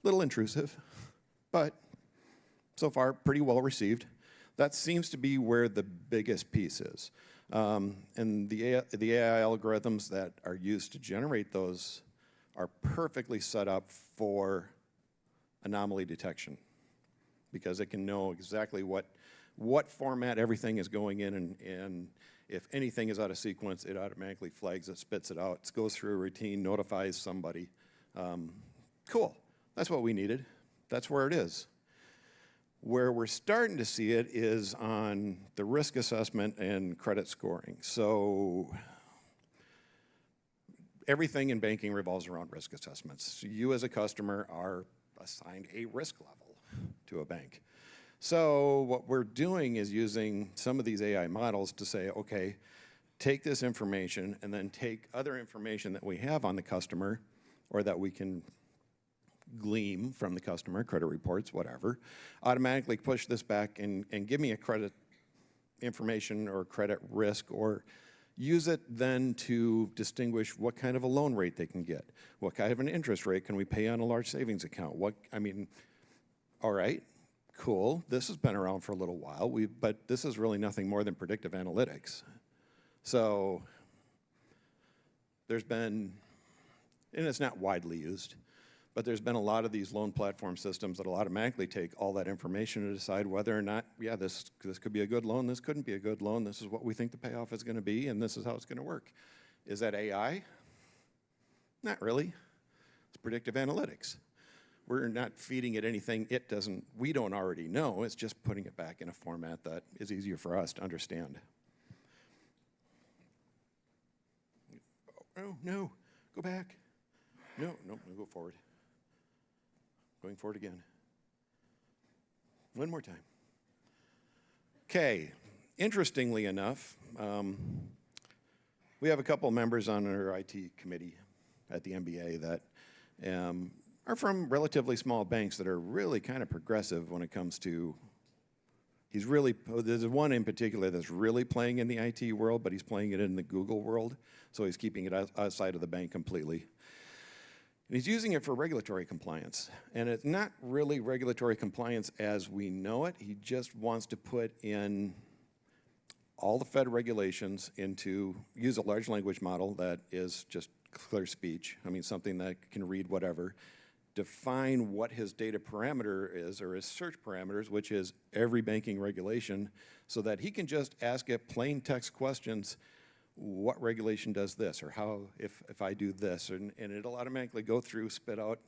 Little intrusive, but so far pretty well received. That seems to be where the biggest piece is. And the AI algorithms that are used to generate those are perfectly set up for anomaly detection because it can know exactly what format everything is going in, and if anything is out of sequence, it automatically flags it, spits it out, it goes through a routine, notifies somebody. Cool, that's what we needed. That's where it is. Where we're starting to see it is on the risk assessment and credit scoring. So everything in banking revolves around risk assessments. You as a customer are assigned a risk level to a bank. So what we're doing is using some of these AI models to say, okay, take this information and then take other information that we have on the customer or that we can glean from the customer, credit reports, whatever, automatically push this back and give me a credit information or credit risk, or use it then to distinguish what kind of a loan rate they can get, what kind of an interest rate can we pay on a large savings account. All right, cool, this has been around for a little while, but this is really nothing more than predictive analytics. So there's been, and it's not widely used, but there's been a lot of these loan platform systems that will automatically take all that information to decide whether or not, yeah, this could be a good loan, this couldn't be a good loan, this is what we think the payoff is going to be, and this is how it's going to work. Is that AI? Not really. It's predictive analytics. We're not feeding it anything we don't already know. It's just putting it back in a format that is easier for us to understand. Oh, no, go back. No, go forward. Going forward again. One more time. Okay, interestingly enough, we have a couple members on our IT committee at the MBA that are from relatively small banks that are really kind of progressive when it comes to, there's one in particular that's really playing in the IT world, but he's playing it in the Google world, so he's keeping it outside of the bank completely. And he's using it for regulatory compliance. And it's not really regulatory compliance as we know it. He just wants to put in all the Fed regulations use a large language model that is just clear speech. Something that can read whatever. Define what his data parameter is, or his search parameters, which is every banking regulation, so that he can just ask it plain text questions. What regulation does this, or how, if I do this, and it'll automatically go through, spit out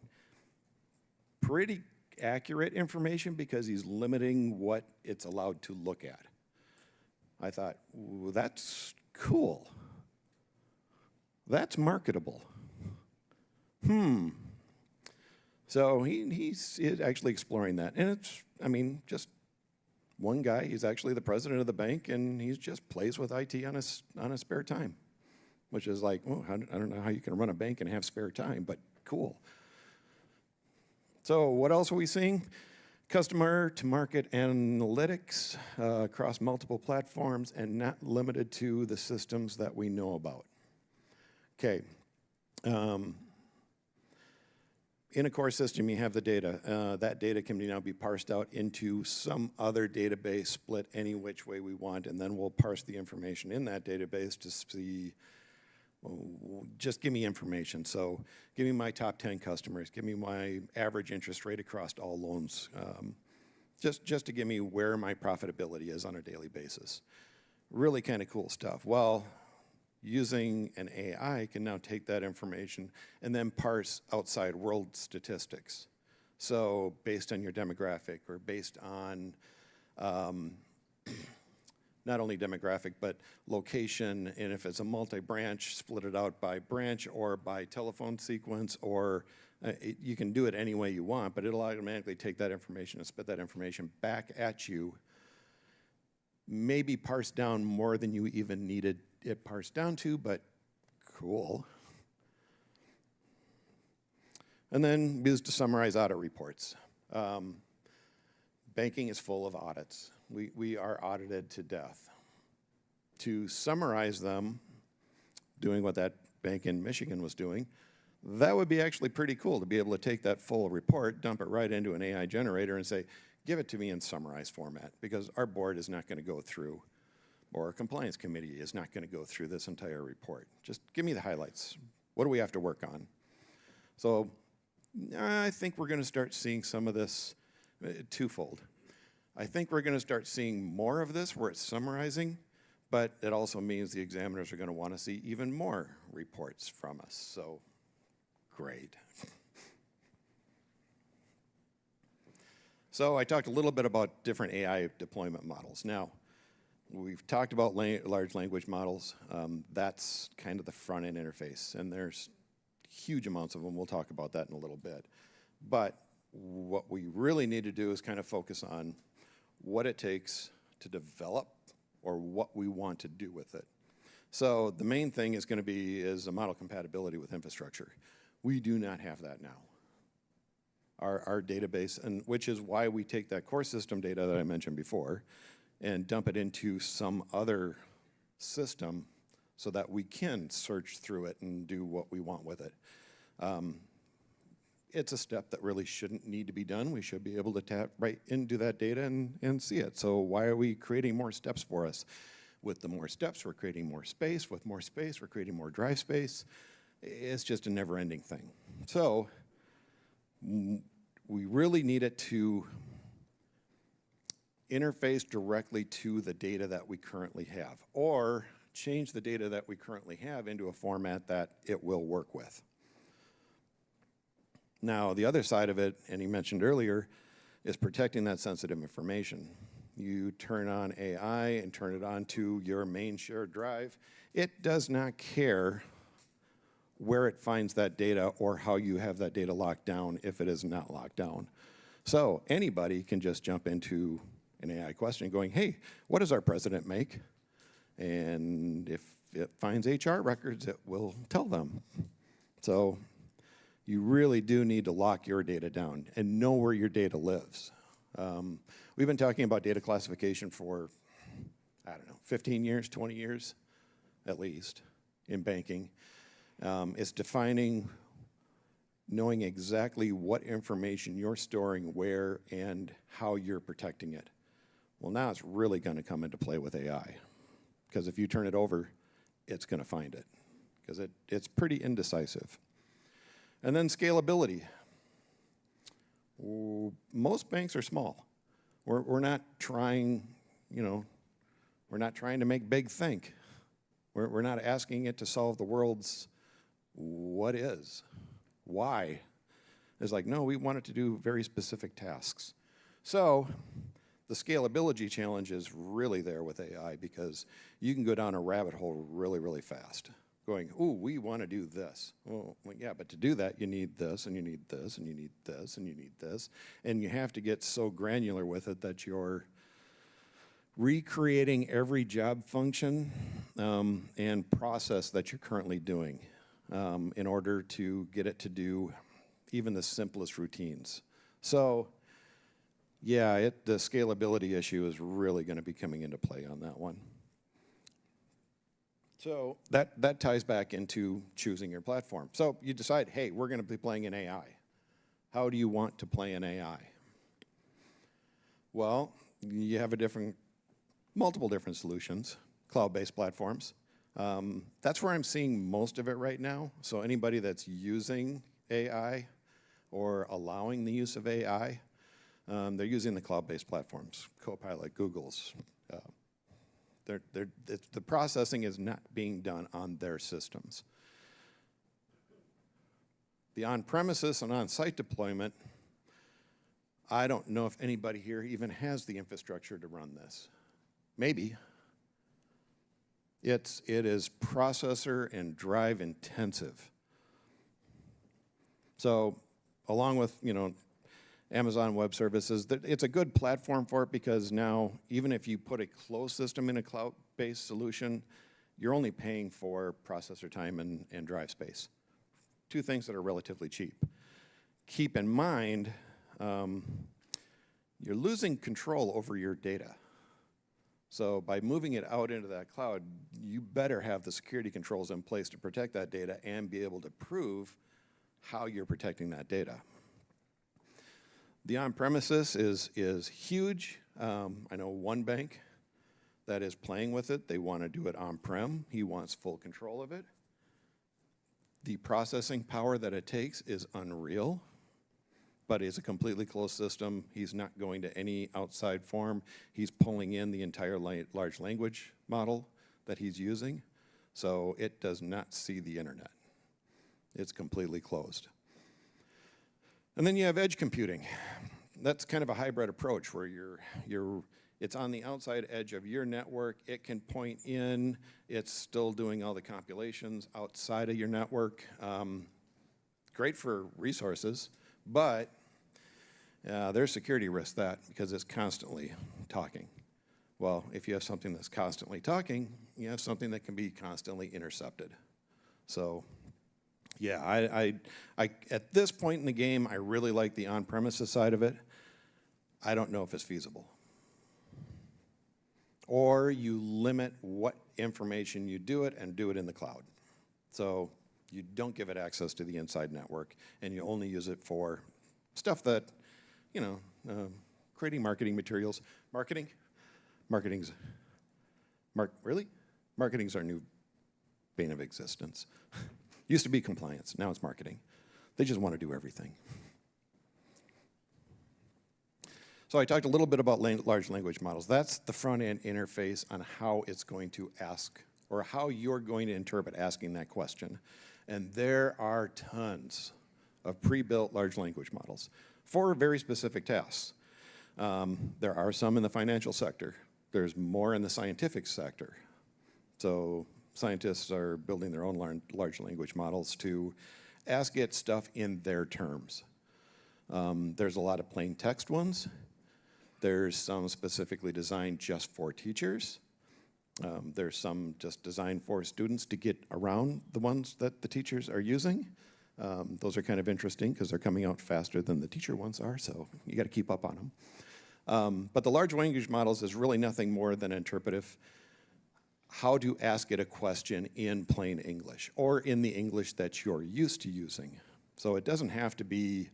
pretty accurate information because he's limiting what it's allowed to look at. I thought, well, that's cool. That's marketable. So he's actually exploring that, and it's, just one guy. He's actually the president of the bank, and he just plays with IT on his spare time, which is like, oh, I don't know how you can run a bank and have spare time, but cool. So what else are we seeing? Customer to market analytics across multiple platforms and not limited to the systems that we know about. Okay. In a core system, you have the data. That data can now be parsed out into some other database, split any which way we want, and then we'll parse the information in that database to see, just give me information. So give me my top 10 customers, give me my average interest rate across all loans, just to give me where my profitability is on a daily basis. Really kind of cool stuff. Well, using an AI can now take that information and then parse outside world statistics. So based on your demographic, or based on not only demographic, but location, and if it's a multi-branch, split it out by branch or by telephone sequence, or you can do it any way you want, but it'll automatically take that information and spit that information back at you, maybe parse down more than you even needed it parsed down to, but cool. And then used to summarize audit reports. Banking is full of audits. We are audited to death. To summarize them, doing what that bank in Michigan was doing, That would be actually pretty cool to be able to take that full report, dump it right into an AI generator and say, give it to me in summarized format, because our board is not going to go through, or our compliance committee is not going to go through this entire report. Just give me the highlights. What do we have to work on? So I think we're going to start seeing some of this twofold. I think we're going to start seeing more of this where it's summarizing, but it also means the examiners are going to want to see even more reports from us. So great. So I talked a little bit about different AI deployment models. Now, we've talked about large language models. That's kind of the front-end interface, and there's huge amounts of them. We'll talk about that in a little bit. But what we really need to do is kind of focus on what it takes to develop or what we want to do with it. So the main thing is going to be is a model compatibility with infrastructure. We do not have that now. Our database, and which is why we take that core system data that I mentioned before and dump it into some other system so that we can search through it and do what we want with it. It's a step that really shouldn't need to be done. We should be able to tap right into that data and see it. So why are we creating more steps for us? With the more steps, we're creating more space. With more space, we're creating more drive space. It's just a never-ending thing. So we really need it to interface directly to the data that we currently have, or change the data that we currently have into a format that it will work with. Now, the other side of it, and he mentioned earlier, is protecting that sensitive information. You turn on AI and turn it on to your main shared drive. It does not care where it finds that data or how you have that data locked down if it is not locked down. So anybody can just jump into an AI question going, hey, what does our president make? And if it finds HR records, it will tell them. So you really do need to lock your data down and know where your data lives. We've been talking about data classification for, I don't know, 15 years, 20 years, at least, in banking. It's defining, knowing exactly what information you're storing where and how you're protecting it. Well, now it's really going to come into play with AI, because if you turn it over, it's going to find it, because it's pretty indecisive. And then scalability. Most banks are small. We're not trying, we're not trying to make big think. We're not asking it to solve the world's what is, why. It's like, no, we want it to do very specific tasks. So the scalability challenge is really there with AI, because you can go down a rabbit hole really, really fast, going, ooh, we want to do this. Well, yeah, but to do that, you need this, and you need this, and you need this, and you need this. And you have to get so granular with it that you're recreating every job function and process that you're currently doing in order to get it to do even the simplest routines. So yeah, the scalability issue is really going to be coming into play on that one. So that ties back into choosing your platform. So you decide, hey, we're going to be playing in AI. How do you want to play in AI? Well, you have multiple different solutions, cloud-based platforms. That's where I'm seeing most of it right now. So anybody that's using AI or allowing the use of AI, they're using the cloud-based platforms, Copilot, Google's. The processing is not being done on their systems. The on-premises and on-site deployment, I don't know if anybody here even has the infrastructure to run this. Maybe. It is processor and drive intensive. So along with, Amazon Web Services, it's a good platform for it, because now, even if you put a closed system in a cloud-based solution, you're only paying for processor time and drive space. Two things that are relatively cheap. Keep in mind, you're losing control over your data. So by moving it out into that cloud, you better have the security controls in place to protect that data and be able to prove how you're protecting that data. The on-premises is huge. I know one bank that is playing with it. They want to do it on-prem. He wants full control of it. The processing power that it takes is unreal, but it's a completely closed system. He's not going to any outside form. He's pulling in the entire large language model that he's using, so it does not see the internet. It's completely closed. And then you have edge computing. That's kind of a hybrid approach where it's on the outside edge of your network. It can point in. It's still doing all the computations outside of your network. Great for resources, but there's security risk because it's constantly talking. Well, if you have something that's constantly talking, you have something that can be constantly intercepted. So, yeah, I at this point in the game, I really like the on-premises side of it. I don't know if it's feasible. Or you limit what information you do it and do it in the cloud. So you don't give it access to the inside network, and you only use it for stuff that, creating marketing materials. Marketing's our new bane of existence. Used to be compliance, now it's marketing. They just want to do everything. So I talked a little bit about large language models. That's the front-end interface on how it's going to ask, or how you're going to interpret asking that question. And there are tons of pre-built large language models for very specific tasks. There are some in the financial sector. There's more in the scientific sector. So scientists are building their own large language models to ask it stuff in their terms. There's a lot of plain text ones. There's some specifically designed just for teachers. There's some just designed for students to get around the ones that the teachers are using. Those are kind of interesting because they're coming out faster than the teacher ones are, so you got to keep up on them. But the large language models is really nothing more than interpretive. How to ask it a question in plain English or in the English that you're used to using. So it doesn't have to be,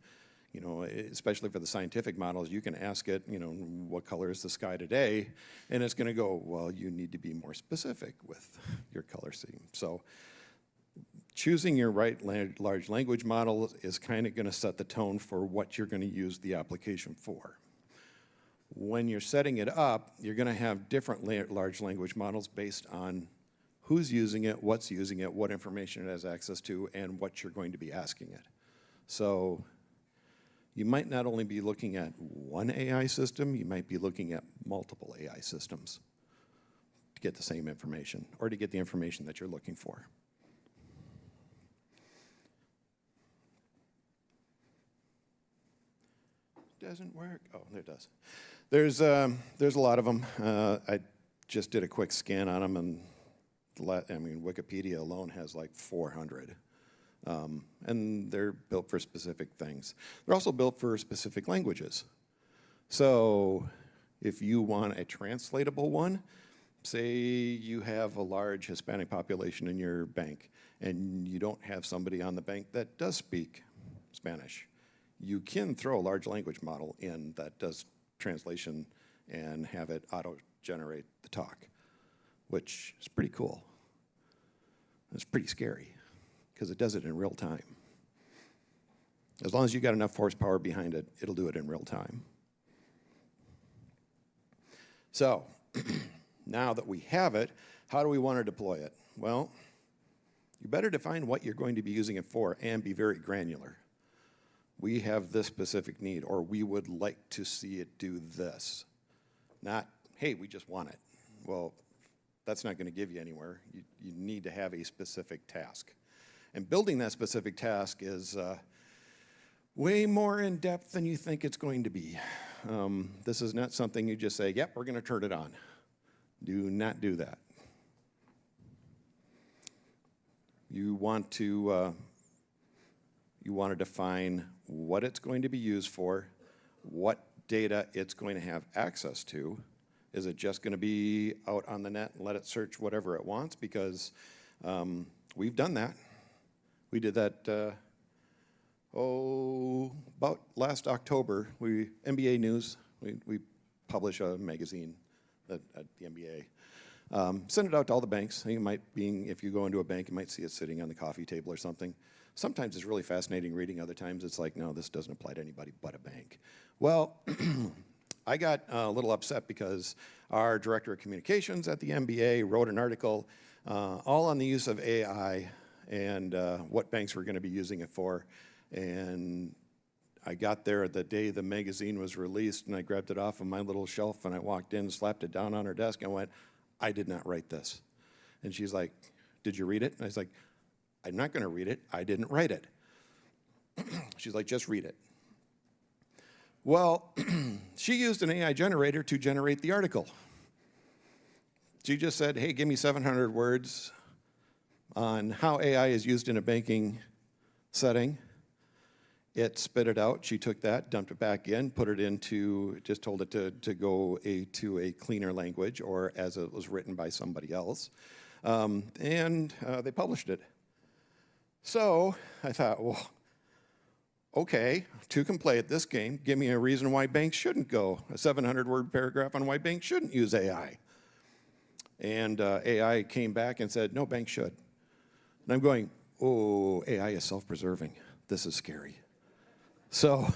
especially for the scientific models, you can ask it, what color is the sky today? And it's going to go, well, you need to be more specific with your color scheme. So choosing your right large language model is kind of going to set the tone for what you're going to use the application for. When you're setting it up, you're going to have different large language models based on who's using it, what's using it, what information it has access to, and what you're going to be asking it. So you might not only be looking at one AI system, you might be looking at multiple AI systems to get the same information or to get the information that you're looking for. Doesn't work. Oh, there it does. There's a lot of them. I just did a quick scan on them, and Wikipedia alone has like 400. And they're built for specific things. They're also built for specific languages. So if you want a translatable one, say you have a large Hispanic population in your bank, and you don't have somebody on the bank that does speak Spanish, you can throw a large language model in that does translation and have it auto-generate the talk, which is pretty cool. It's pretty scary because it does it in real time. As long as you got enough horsepower behind it, it'll do it in real time. So now that we have it, how do we want to deploy it? Well, you better define what you're going to be using it for and be very granular. We have this specific need, or we would like to see it do this. Not, hey, we just want it. Well, that's not going to give you anywhere. You need to have a specific task. And building that specific task is way more in depth than you think it's going to be. This is not something you just say, yep, we're going to turn it on. Do not do that. You want to define what it's going to be used for, what data it's going to have access to. Is it just going to be out on the net and let it search whatever it wants? Because we've done that. We did that about last October, NBA News, we publish a magazine at the NBA. Send it out to all the banks. If you go into a bank, you might see it sitting on the coffee table or something. Sometimes it's really fascinating reading. Other times it's like, no, this doesn't apply to anybody but a bank. Well, I got a little upset because our director of communications at the NBA wrote an article all on the use of AI and what banks were going to be using it for. And I got there the day the magazine was released, and I grabbed it off of my little shelf, and I walked in, slapped it down on her desk, and went, I did not write this. And she's like, did you read it? And I was like, I'm not going to read it. I didn't write it. She's like, just read it. Well, she used an AI generator to generate the article. She just said, hey, give me 700 words on how AI is used in a banking setting. It spit it out. She took that, dumped it back in, put it into, just told it to go to a cleaner language or as it was written by somebody else. And they published it. So I thought, well, okay, two can play at this game. Give me a reason why banks shouldn't go. A 700-word paragraph on why banks shouldn't use AI. And AI came back and said, no, banks should. And I'm going, oh, AI is self-preserving. This is scary. So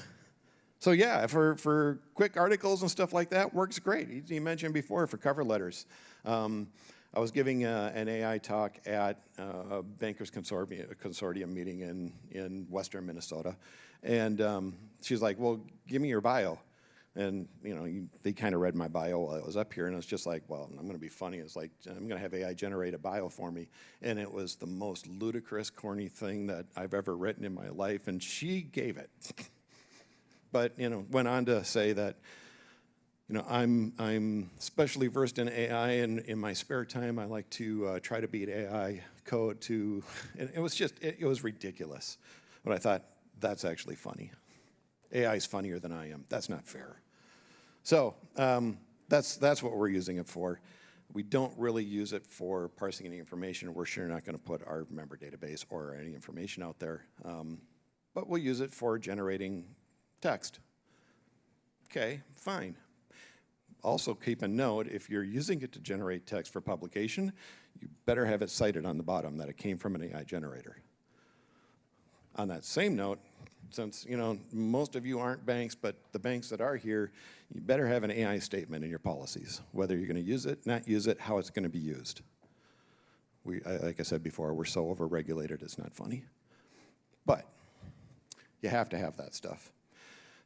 yeah, for quick articles and stuff like that, works great. You mentioned before for cover letters. I was giving an AI talk at a Bankers Consortium meeting in western Minnesota. And she's like, well, give me your bio. And they kind of read my bio while I was up here, and it's just like, well, I'm going to be funny. It's like, I'm going to have AI generate a bio for me. And it was the most ludicrous, corny thing that I've ever written in my life, and she gave it. But, went on to say that, I'm especially versed in AI, and in my spare time, I like to try to beat AI code and it was just, it was ridiculous. But I thought, that's actually funny. AI is funnier than I am. That's not fair. So that's what we're using it for. We don't really use it for parsing any information. We're sure not going to put our member database or any information out there. But we'll use it for generating text. Okay, fine. Also keep a note, if you're using it to generate text for publication, you better have it cited on the bottom that it came from an AI generator. On that same note, since most of you aren't banks, but the banks that are here, you better have an AI statement in your policies, whether you're going to use it, not use it, how it's going to be used. Like I said before, we're so overregulated, it's not funny. But you have to have that stuff.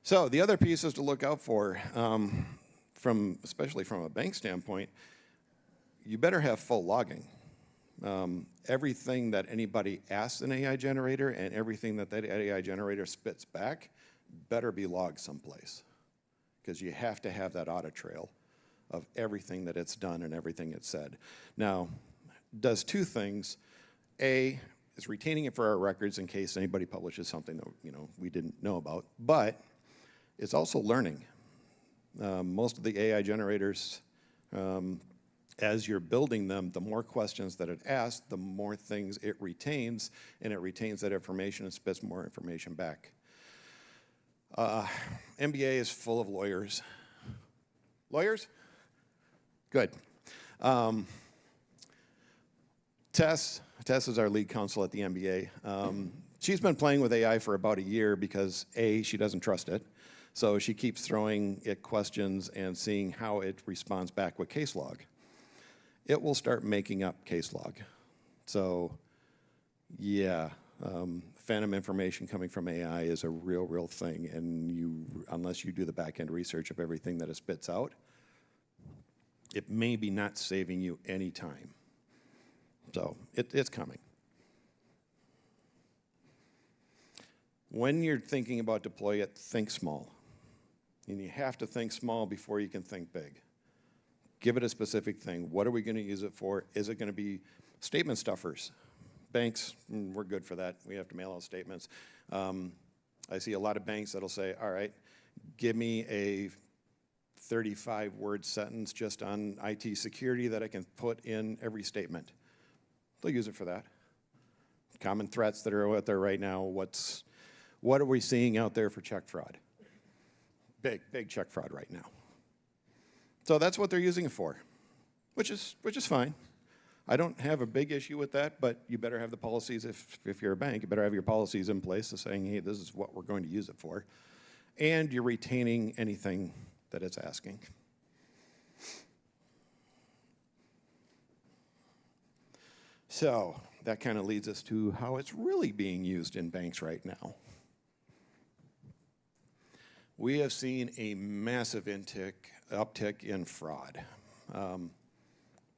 So the other pieces to look out for, especially from a bank standpoint, you better have full logging. Everything that anybody asks an AI generator and everything that AI generator spits back better be logged someplace, because you have to have that audit trail of everything that it's done and everything it's said. Now, does two things. A, is retaining it for our records in case anybody publishes something that we didn't know about, but it's also learning. Most of the AI generators, as you're building them, the more questions that it asks, the more things it retains, and it retains that information and spits more information back. MBA is full of lawyers. Lawyers? Good. Tess is our lead counsel at the MBA. She's been playing with AI for about a year because A, she doesn't trust it. So she keeps throwing it questions and seeing how it responds back with case log. It will start making up case log. So yeah, phantom information coming from AI is a real thing, and unless you do the back-end research of everything that it spits out, it may be not saving you any time. So it's coming. When you're thinking about deploy it, think small. And you have to think small before you can think big. Give it a specific thing. What are we going to use it for? Is it going to be statement stuffers? Banks, we're good for that. We have to mail out statements. I see a lot of banks that'll say, all right, give me a 35-word sentence just on IT security that I can put in every statement. They'll use it for that. Common threats that are out there right now, what's What are we seeing out there for check fraud? Big check fraud right now. So that's what they're using it for, which is fine. I don't have a big issue with that, but you better have the policies, if you're a bank, you better have your policies in place of saying, hey, this is what we're going to use it for. And you're retaining anything that it's asking. So that kind of leads us to how it's really being used in banks right now. We have seen a massive uptick in fraud.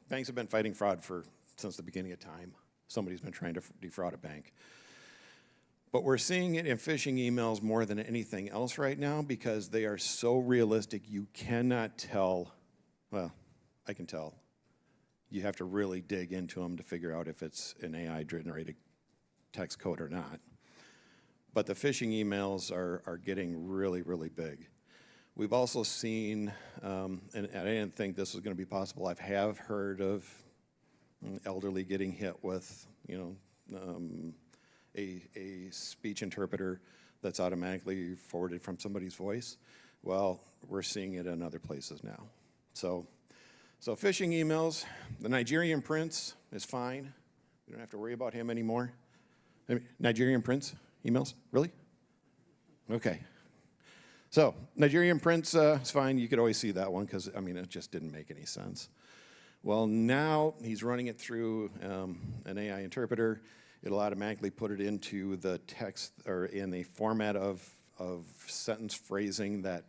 Banks have been fighting fraud since the beginning of time. Somebody's been trying to defraud a bank. But we're seeing it in phishing emails more than anything else right now because they are so realistic you cannot tell. Well, I can tell. You have to really dig into them to figure out if it's an AI-generated text code or not. But the phishing emails are getting really, really big. We've also seen, and I didn't think this was going to be possible, I have heard of elderly getting hit with, a speech interpreter that's automatically forwarded from somebody's voice. Well, we're seeing it in other places now. So phishing emails, the Nigerian prince is fine. You don't have to worry about him anymore. Nigerian prince emails, really? Okay. So Nigerian prince is fine. You could always see that one because, it just didn't make any sense. Well, now he's running it through an AI interpreter. It'll automatically put it into the text or in the format of sentence phrasing that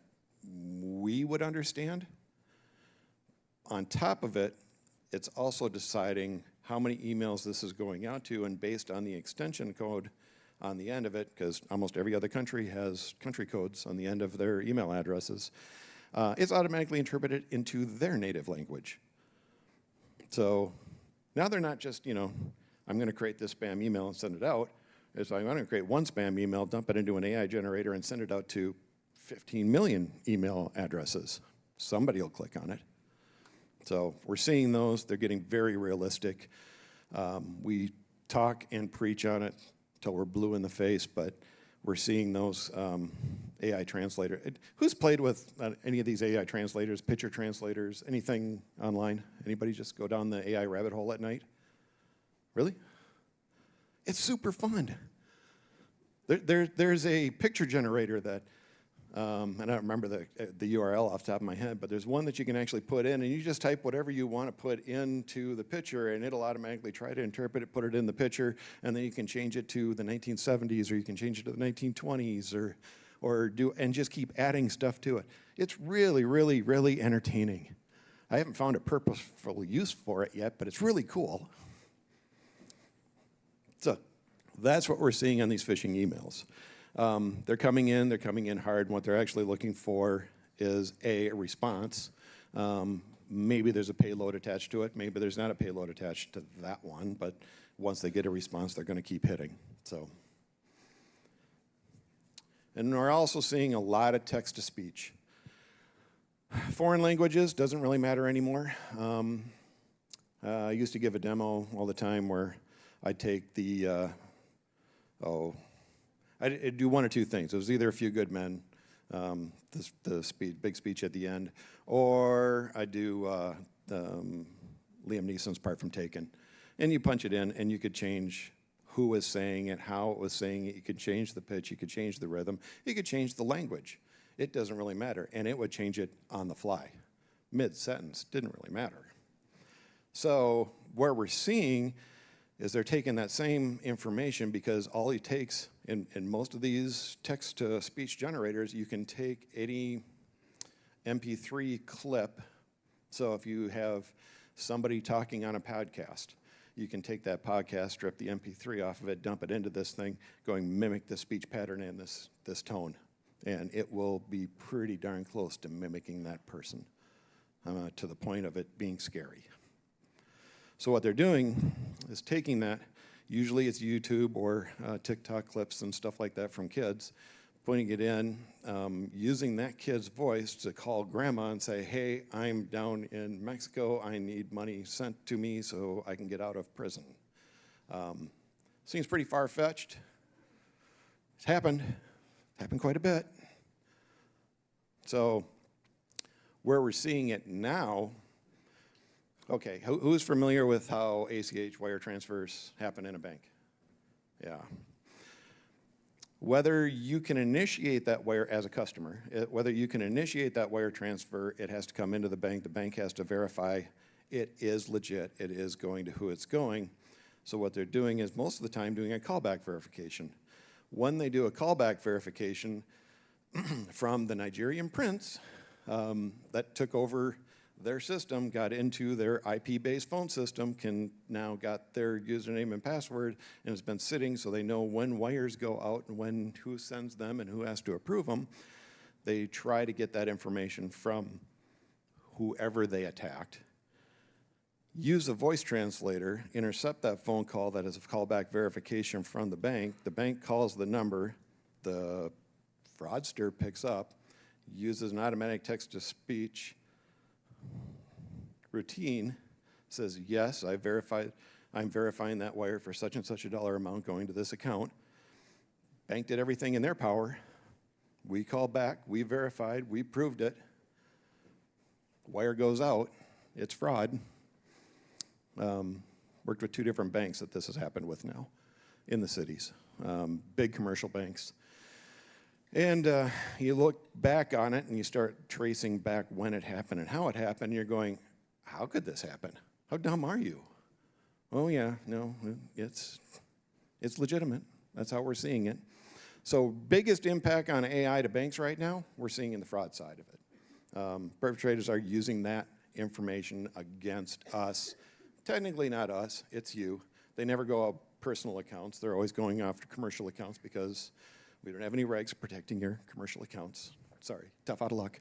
we would understand. On top of it, it's also deciding how many emails this is going out to, and based on the extension code on the end of it, because almost every other country has country codes on the end of their email addresses, it's automatically interpreted into their native language. So now they're not just, I'm going to create this spam email and send it out. It's like, I'm going to create one spam email, dump it into an AI generator, and send it out to 15 million email addresses. Somebody will click on it. So we're seeing those. They're getting very realistic. We talk and preach on it till we're blue in the face, but we're seeing those AI translators. Who's played with any of these AI translators, picture translators, anything online? Anybody just go down the AI rabbit hole at night? Really? It's super fun. There's a picture generator that, and I don't remember the URL off the top of my head, but there's one that you can actually put in, and you just type whatever you want to put into the picture, and it'll automatically try to interpret it, put it in the picture, and then you can change it to the 1970s, or you can change it to the 1920s, and just keep adding stuff to it. It's really, really, really entertaining. I haven't found a purposeful use for it yet, but it's really cool. So that's what we're seeing on these phishing emails. They're coming in hard, and what they're actually looking for is a response. Maybe there's a payload attached to it, maybe there's not a payload attached to that one, but once they get a response, they're going to keep hitting. And we're also seeing a lot of text-to-speech. Foreign languages doesn't really matter anymore. I used to give a demo all the time where I'd take I'd do one or two things. It was either A Few Good Men, big speech at the end, or I'd do Liam Neeson's part from Taken. And you punch it in, and you could change who was saying it, how it was saying it. You could change the pitch. You could change the rhythm. You could change the language. It doesn't really matter. And it would change it on the fly. Mid-sentence, didn't really matter. So where we're seeing is they're taking that same information, because all it takes in most of these text-to-speech generators, you can take any MP3 clip. So if you have somebody talking on a podcast, you can take that podcast, strip the MP3 off of it, dump it into this thing, mimic the speech pattern and this tone. And it will be pretty darn close to mimicking that person to the point of it being scary. So what they're doing is taking that, usually it's YouTube or TikTok clips and stuff like that from kids, putting it in, using that kid's voice to call grandma and say, hey, I'm down in Mexico, I need money sent to me so I can get out of prison. Seems pretty far-fetched. It's happened quite a bit. So where we're seeing it now, okay, who's familiar with how ACH wire transfers happen in a bank? Yeah. Whether you can initiate that wire as a customer, whether you can initiate that wire transfer, it has to come into the bank. The bank has to verify it is legit, it is going to who it's going. So what they're doing is most of the time doing a callback verification. When they do a callback verification from the Nigerian prince that took over their system, got into their IP-based phone system, can now got their username and password, and has been sitting so they know when wires go out and who sends them and who has to approve them. They try to get that information from whoever they attacked, use a voice translator, intercept that phone call that is a callback verification from the bank calls the number, the fraudster picks up, uses an automatic text-to-speech routine, says, yes, I'm verifying that wire for such and such a dollar amount going to this account. Bank did everything in their power. We called back, we verified, we proved it. Wire goes out, it's fraud. Worked with 2 different banks that this has happened with now in the cities, big commercial banks. And you look back on it and you start tracing back when it happened and how it happened, and you're going, how could this happen? How dumb are you? Oh yeah, no, it's legitimate. That's how we're seeing it. So biggest impact on AI to banks right now, we're seeing in the fraud side of it. Perpetrators are using that information against us. Technically not us, it's you. They never go off personal accounts. They're always going after commercial accounts because we don't have any regs protecting your commercial accounts. Sorry, tough out of luck.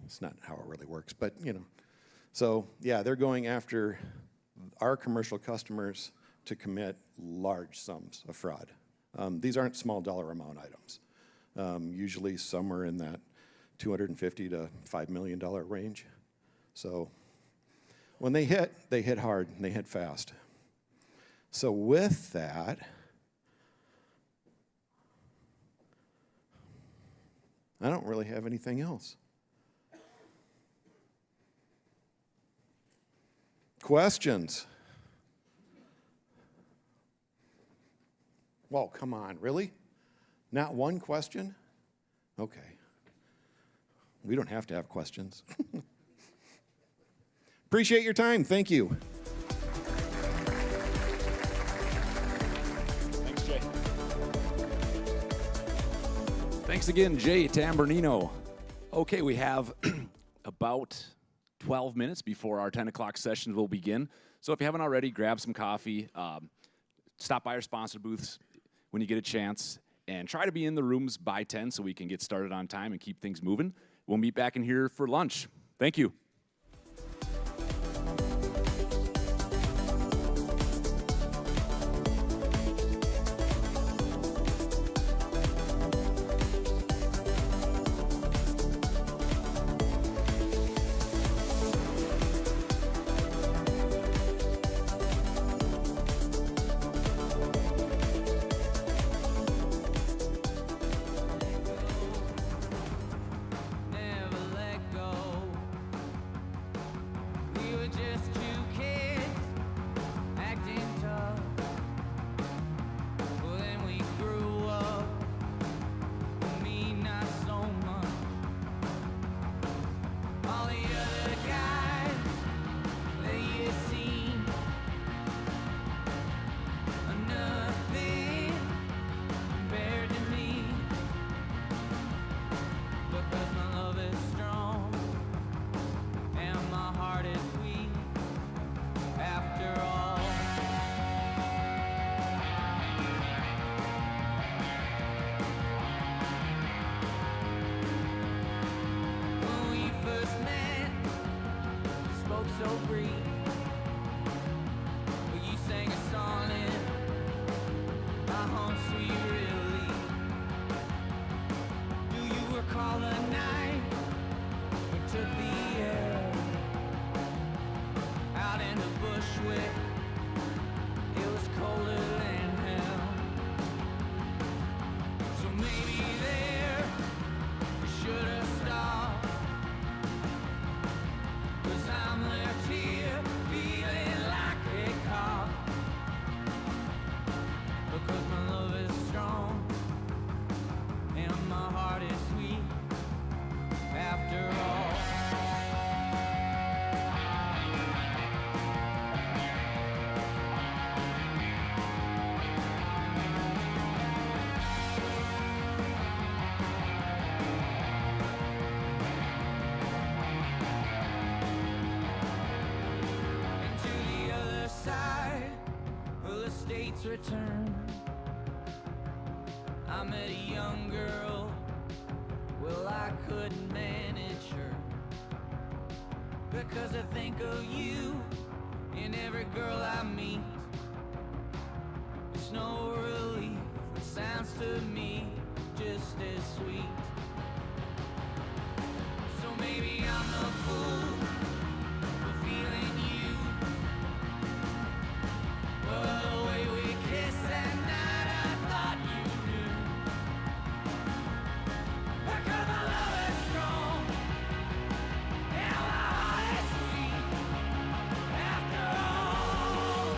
It's not how it really works, but you know. So yeah, they're going after our commercial customers to commit large sums of fraud. These aren't small dollar amount items. Usually somewhere in that $250 to $5 million range. So when they hit hard and they hit fast. So with that, I don't really have anything else. Questions? Whoa, come on, really? Not one question? Okay. We don't have to have questions. Appreciate your time. Thank you. Thanks, Jay. Thanks again, Jay Tambernino. Okay, we have about 12 minutes before our 10 o'clock sessions will begin. So if you haven't already, grab some coffee, stop by our sponsor booths when you get a chance, and try to be in the rooms by 10 so we can get started on time and keep things moving. We'll meet back in here for lunch. Thank you. turn. I met a young girl, well, I couldn't manage her, because I think of you in every girl I meet. It's no relief, it sounds to me just as sweet. So maybe I'm the fool for feeling you. Well, the way we kissed that night, I thought you knew. Because my love is strong and my heart is sweet. After all,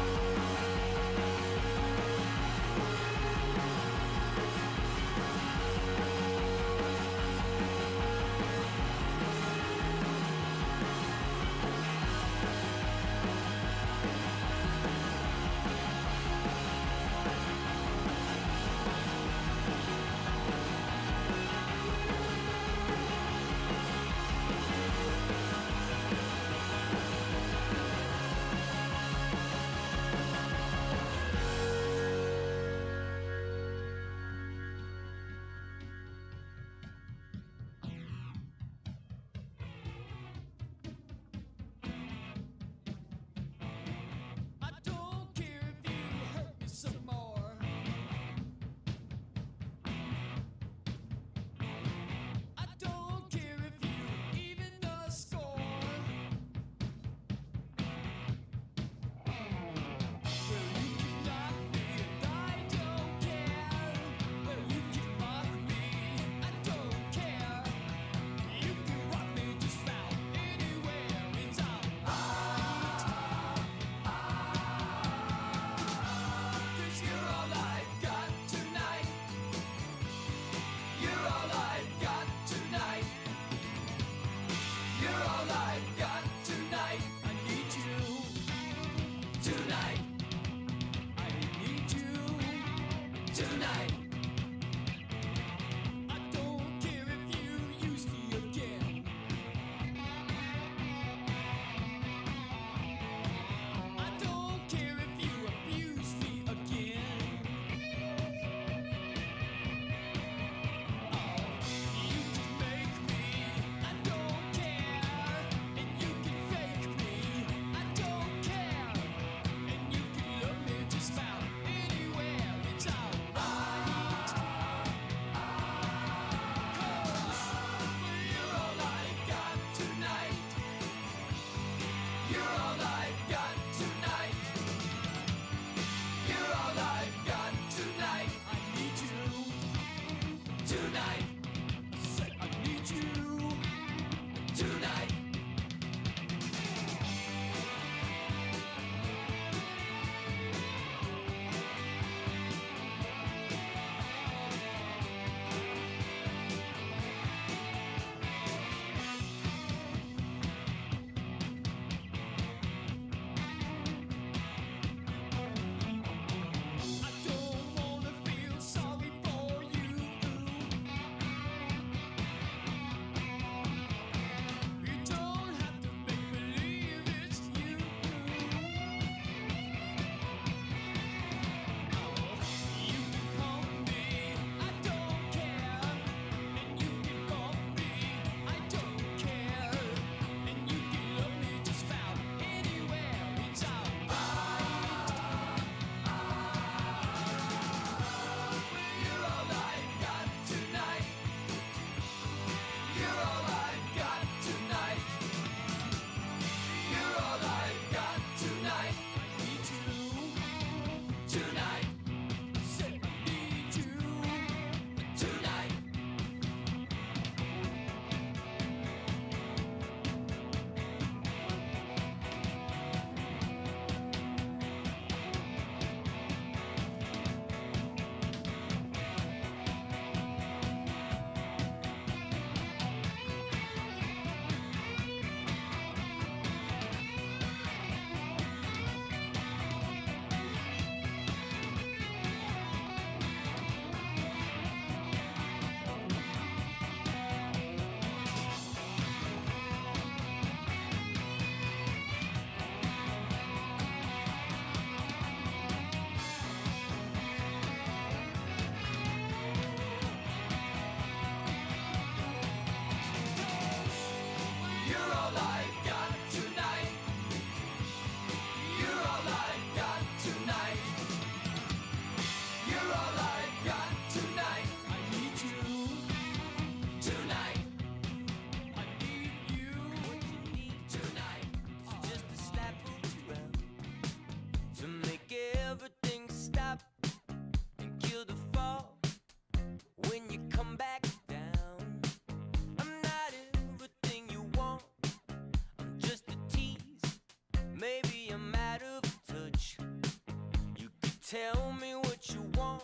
Tell me what you want,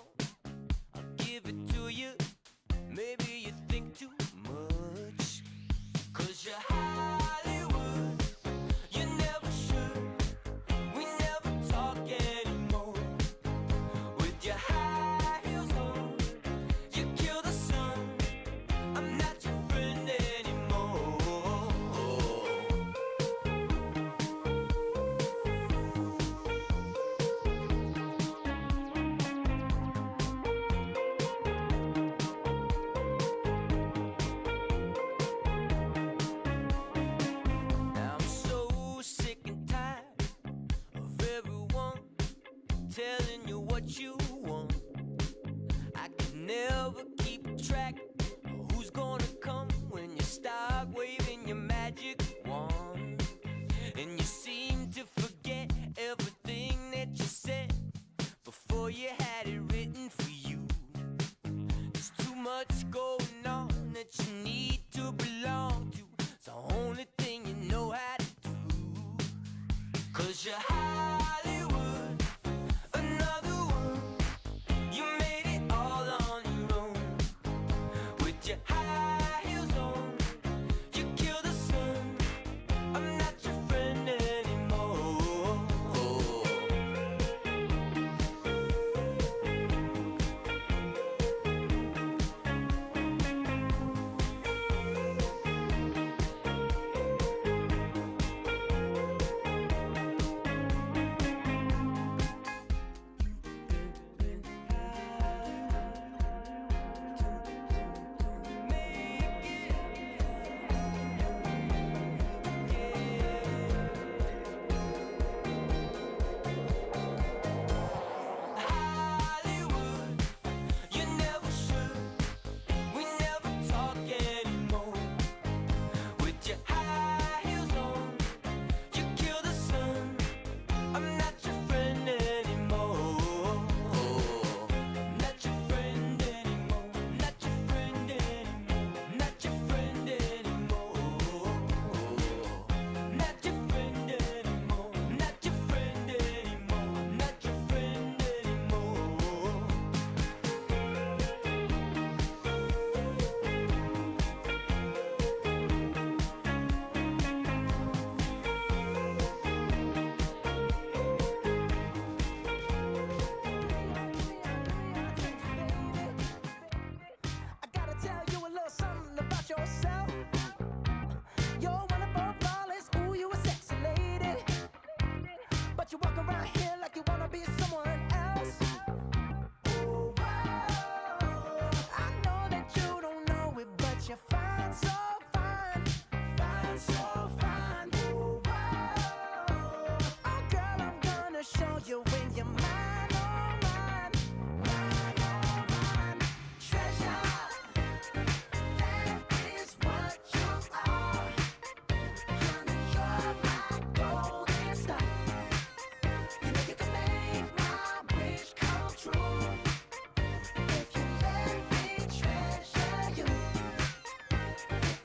I'll give it to you. Maybe you think too much, 'cause you're Hollywood, you never should. We never talk anymore. With your high heels on, you kill the sun. I'm not your friend anymore. I'm so sick and tired of everyone telling you what you want. I can never keep track of who's gonna come when you start waving your magic wand. And you seem to forget everything that you said before you had it written for you. There's too much going on that you need to belong to. It's the only thing you know how to do. 'Cause you're Hollywood, another one. You made it all on your own. With your high heels on, you kill the sun. I'm not your friend anymore. Hollywood, you never should. We never talk anymore. With your high heels on, you kill the sun. I'm not your friend anymore. Not your friend anymore. Not your friend anymore. Not your friend anymore. Not your friend anymore. Not your friend anymore. Not your friend anymore. I gotta tell you a little something about yourself. You're wonderful, flawless, ooh, you a sexy lady. But you walk around here like you wanna be someone else. Ooh, whoa. I know that you don't know it, but you're fine, so fine. Fine, so fine. Ooh, whoa. Oh, girl, I'm gonna show you when you're mine, oh, mine. Mine, oh, mine. Treasure. That is what you are. Honey, you're my golden star. You know you can make my wish come true. If you let me treasure you. If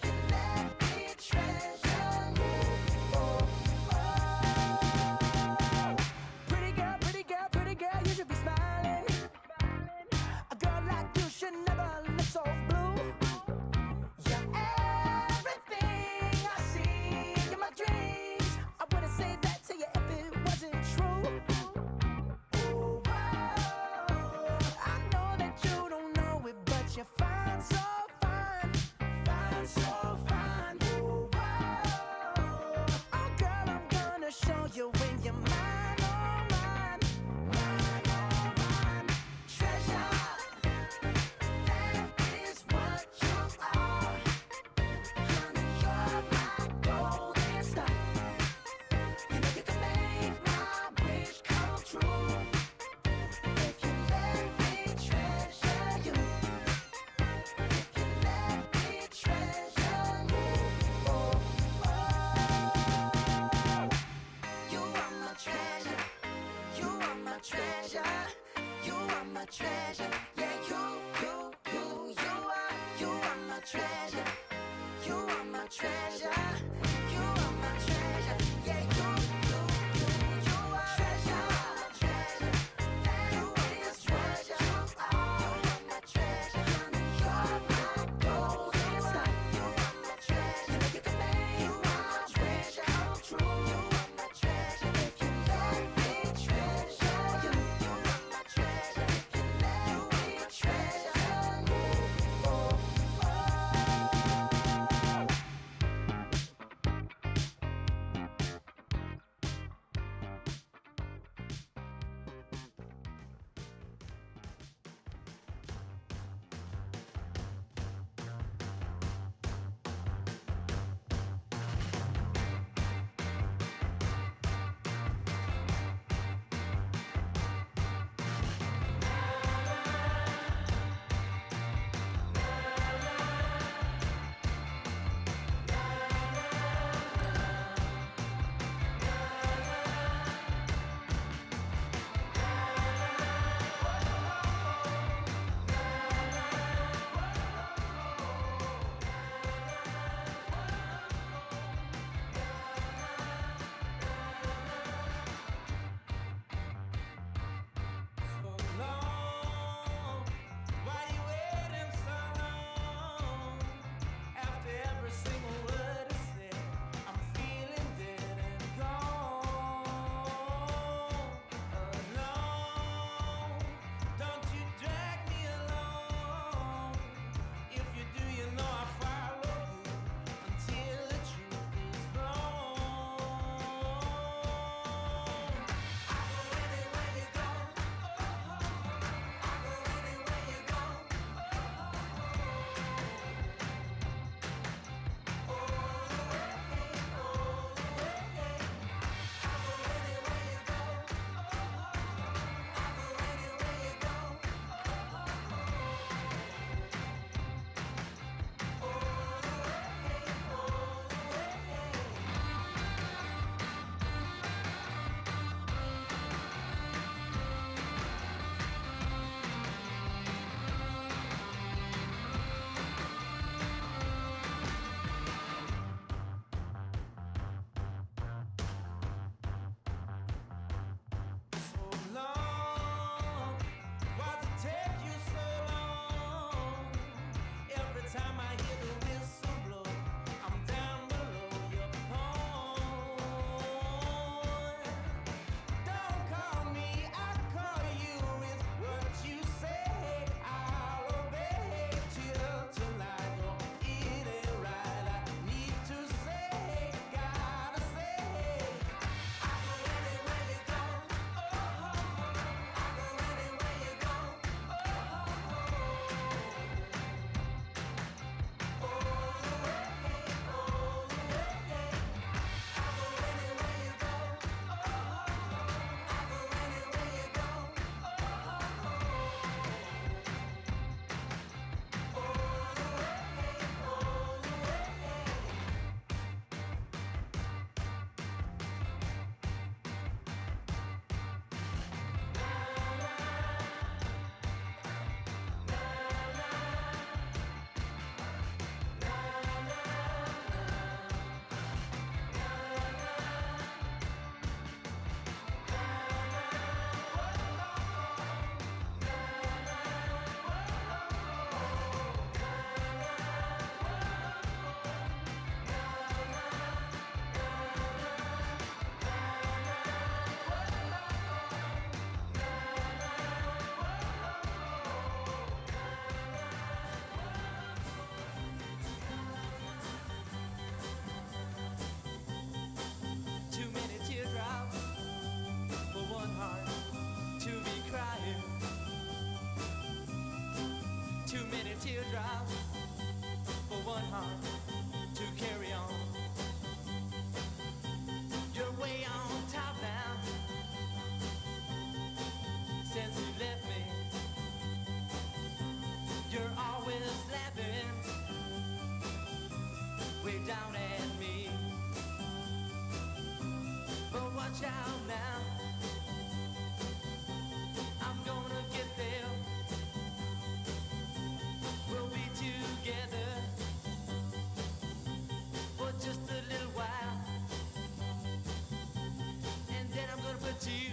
way down at me. But watch out now, I'm gonna get there. We'll be together for just a little while, and then I'm gonna put you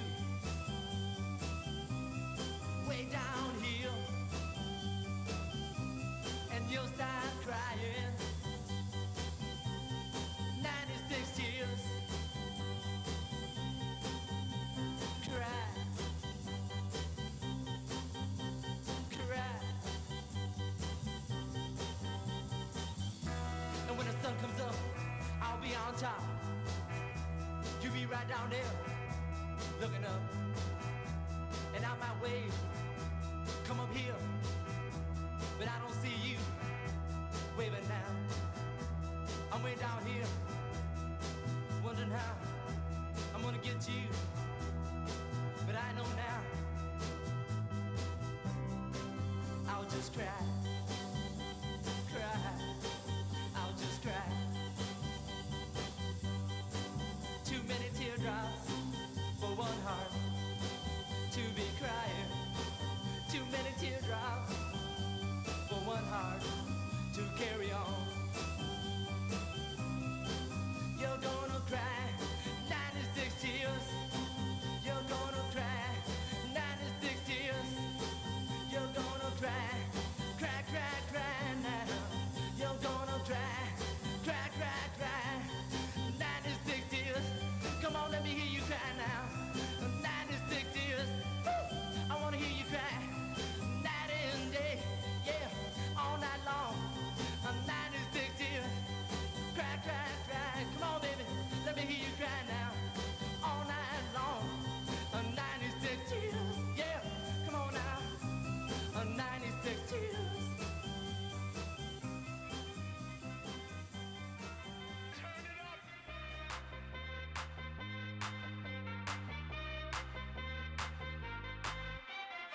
way down here, and you'll start crying. 96 tears. Cry. Cry. And when the sun comes up, I'll be on top. You'll be right down there, looking up. And I might wave, come up here, but I don't see you waving now. I'm way down here, wondering how I'm gonna get you, but I know now I'll just cry, cry, I'll just cry. Too many teardrops for one heart to be crying. Too many teardrops for one heart to carry on. You're gonna cry 96 tears. You're gonna cry 96 tears. You're gonna cry, cry, cry, cry now. You're gonna cry, cry, cry, cry 96 tears. Come on, let me hear you cry now. 96 tears. Woo! I wanna hear you cry night and day, yeah, all night long. 96 tears. Cry, cry, cry. Come on, baby, let me hear you cry now. All night long. 96 tears. Yeah, come on now. 96 tears.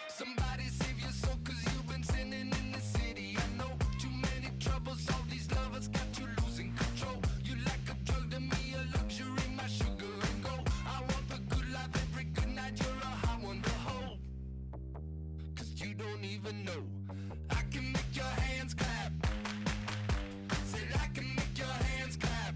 Somebody save your soul, 'cause you've been sinning in the city. I know too many troubles, all these lovers got you losing control. You like a drug to me, a luxury, my sugar and gold. I want the good life every good night, you're a high one to hold. 'Cause you don't even know I can make your hands clap. Said I can make your hands clap.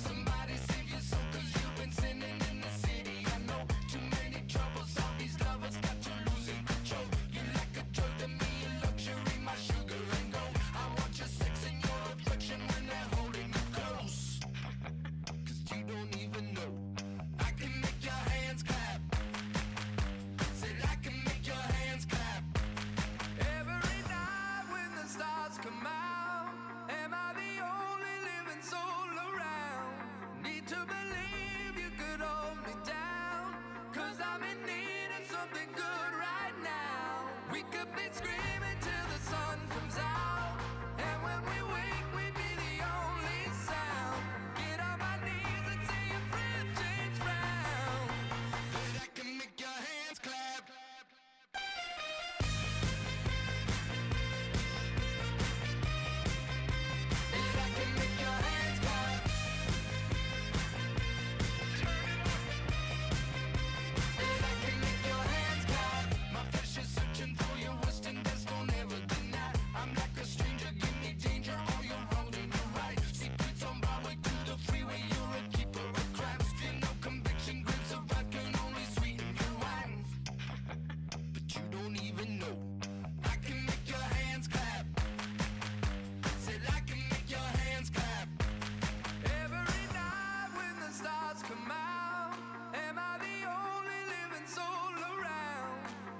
Somebody save your soul, 'cause you've been sinning in the city. I know too many troubles, all these lovers got you losing control. You like a drug to me, a luxury, my sugar and gold. I want your sex and your affection when they're holding you close. 'Cause you don't even know I can make your hands clap. Said I can make your hands clap. Every night when the stars come out, am I the only living soul around? Need to believe you could hold me down, 'cause I'm in need of something good right now. We could be screaming till the sun comes out, and when we wake we'd be the only sound. Get on my knees and say your friend change round. But I can make your hands clap. And I can make your hands clap. And I can make your hands clap. My flesh is searching for your worst and best, don't ever deny. I'm like a stranger, give me danger, all you're wrong and you're right. Secrets on my way to the freeway, you're a keeper of crimes. Feel no conviction, grapes of wrath can only sweeten your wine. But you don't even know I can make your hands clap. Said I can make your hands clap. Every night when the stars come out, am I the only living soul around?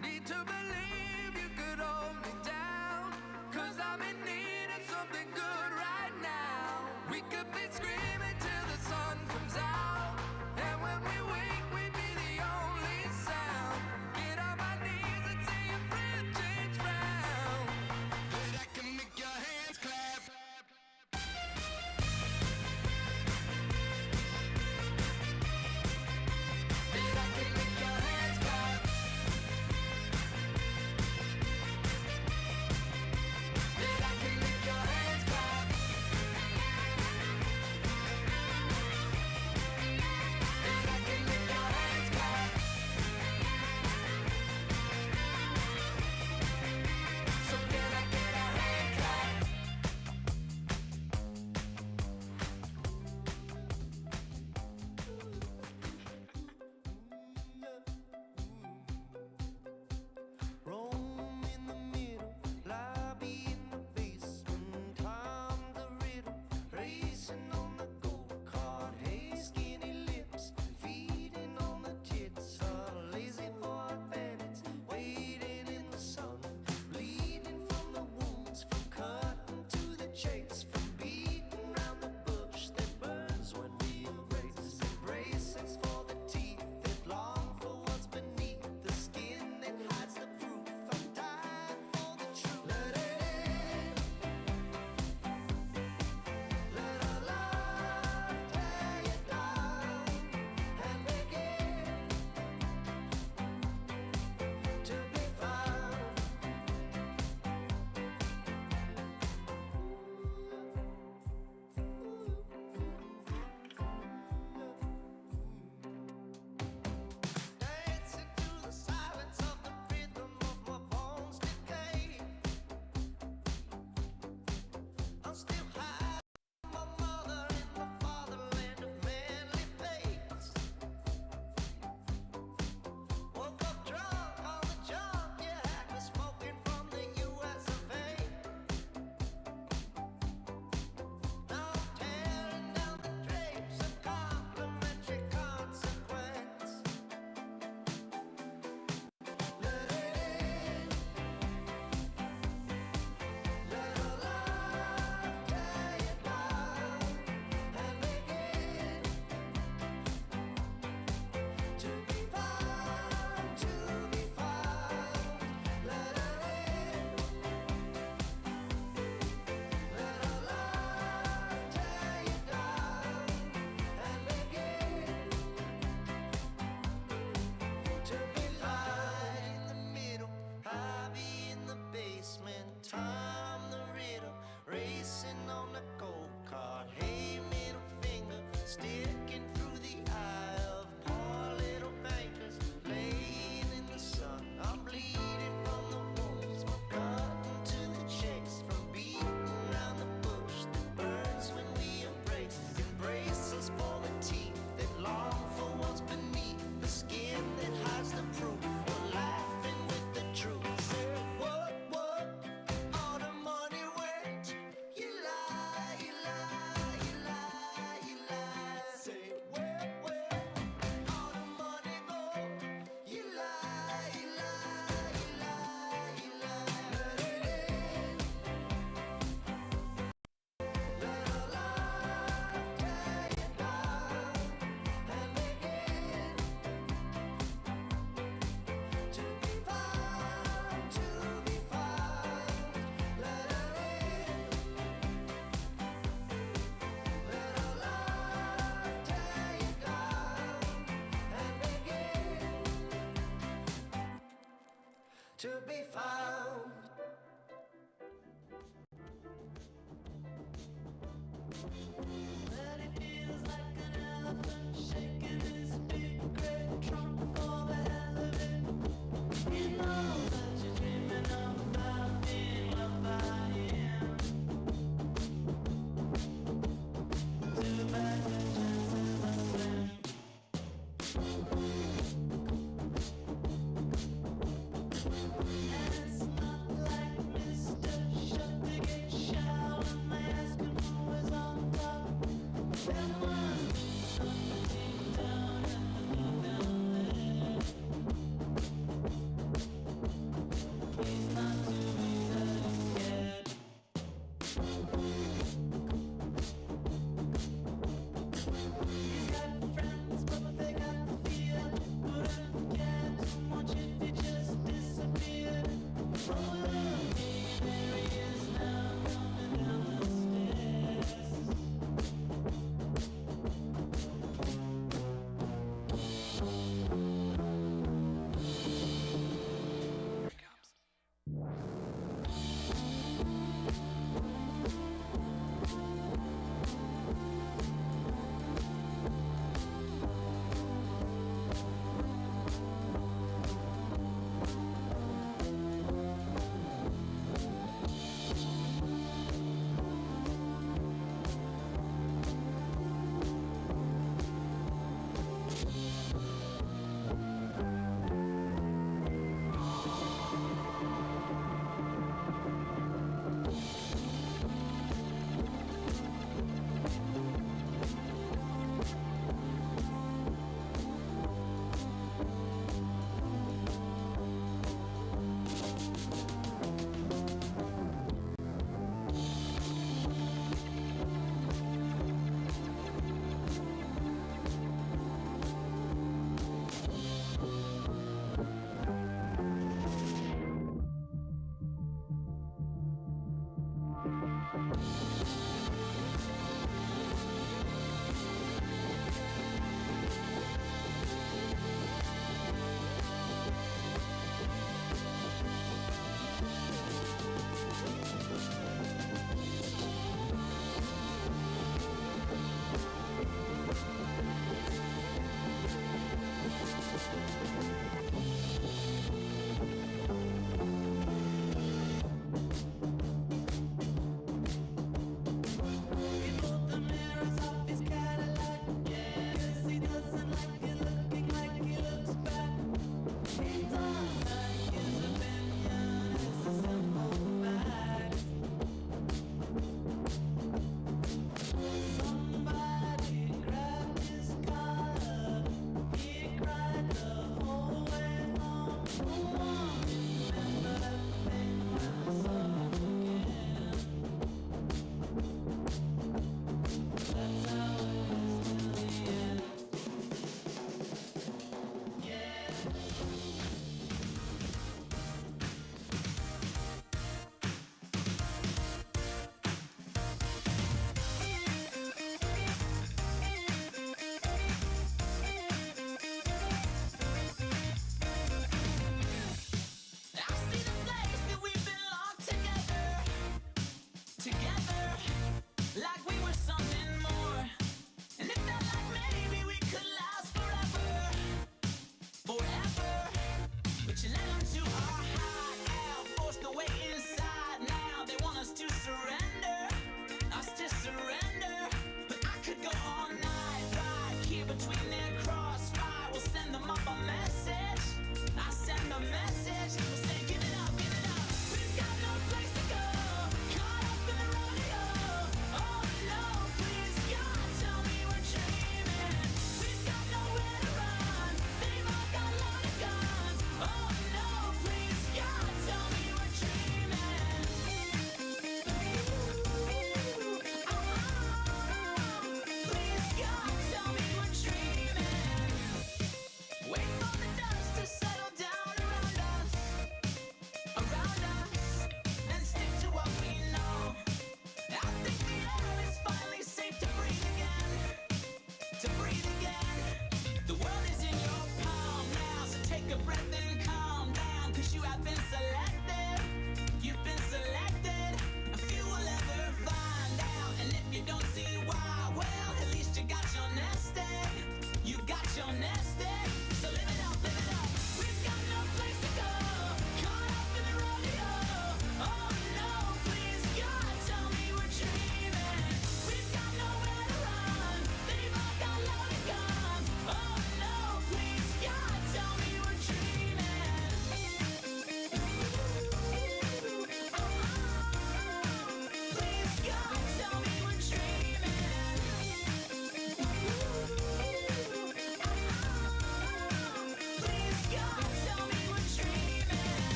Need to believe you could hold me down, 'cause I'm in need of something good right now. We could be screaming till the sun comes out, and when we wake we'd be the only sound. Get on my knees and say your friend change round. But I can make your hands clap. And I can make your hands clap. And I can make your hands clap.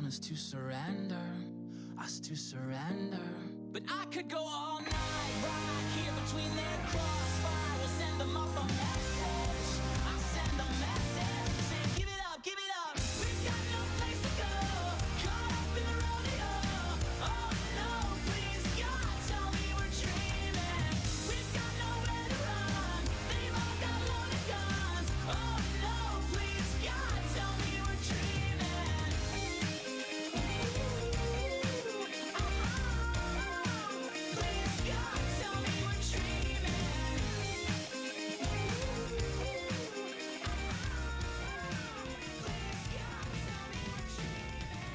want us to surrender. But I could go all night, right here between their crossfire. We'll send them up a message. I'll send a message saying, give it up, give it up. We've got no place to go. Caught up in the rodeo. Oh no, please God, tell me we're dreaming. We've got nowhere to run. They've all got loaded guns. Oh no, please God, tell me we're dreaming. Please God, tell me we're dreaming. Please God, tell me we're dreaming.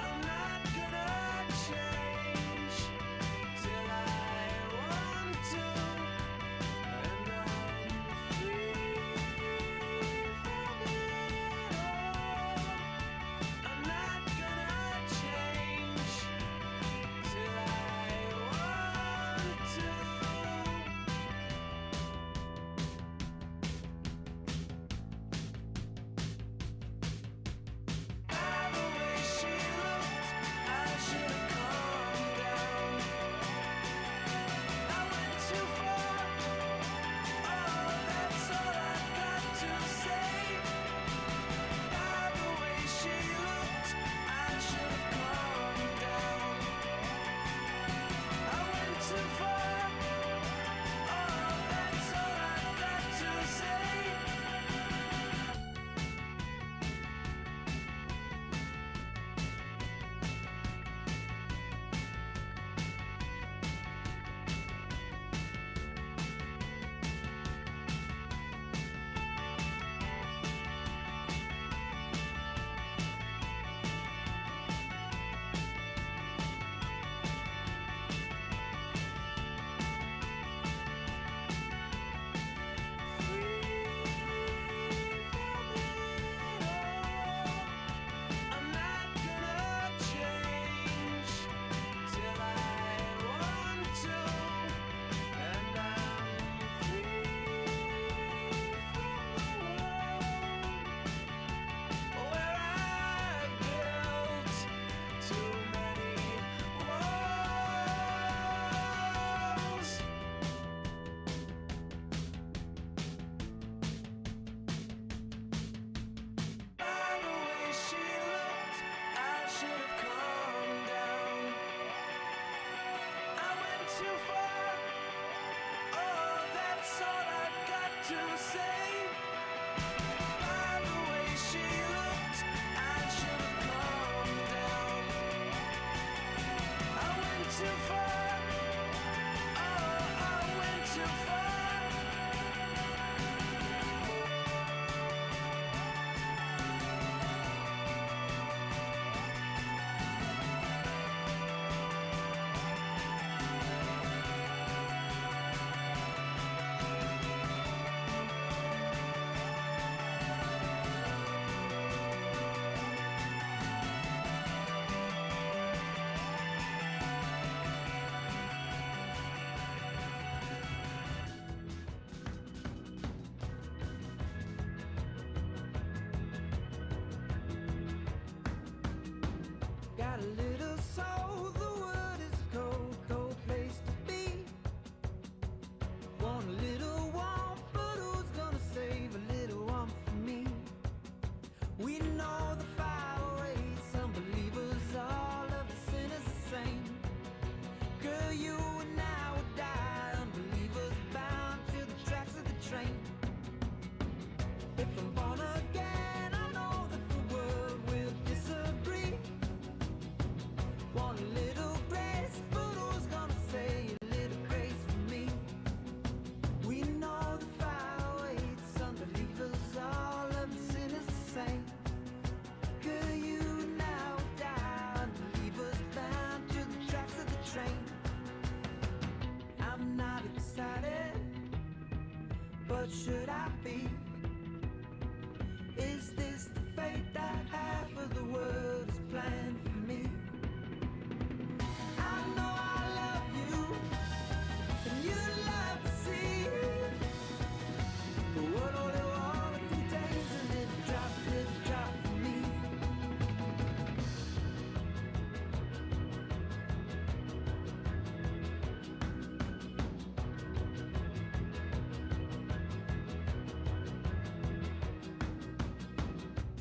I'm not gonna change till I want to, and I'm free from it all. I'm not gonna change till I want to. By the way she looked, I should have calmed down. I went too far. Oh, that's all I've got to say. By the way she looked, I should have calmed down. I went too far. Oh, that's all I've got to say. I'm not gonna change till I want to, and I'm free from the world where I've built too many walls. By the way she looked, I should have calmed down. I went too far. Oh, that's all I've got to say. By the way she looked, I should have calmed down. I went too far. Oh, I went too far. Got a little soul, the wood is a cold, cold place to be. Want a little warmth, but who's gonna save a little warmth for me? We know the fire waits, some believers, all of the sinners the same. Girl, you and I would die, unbelievers bound to the tracks of the train. If I'm born again, I know that the world will disagree. Want a little but should I be? Is this the fate that half of the world is planned for me? I know I love you, and you love to see. But what only water contains a little drop for me.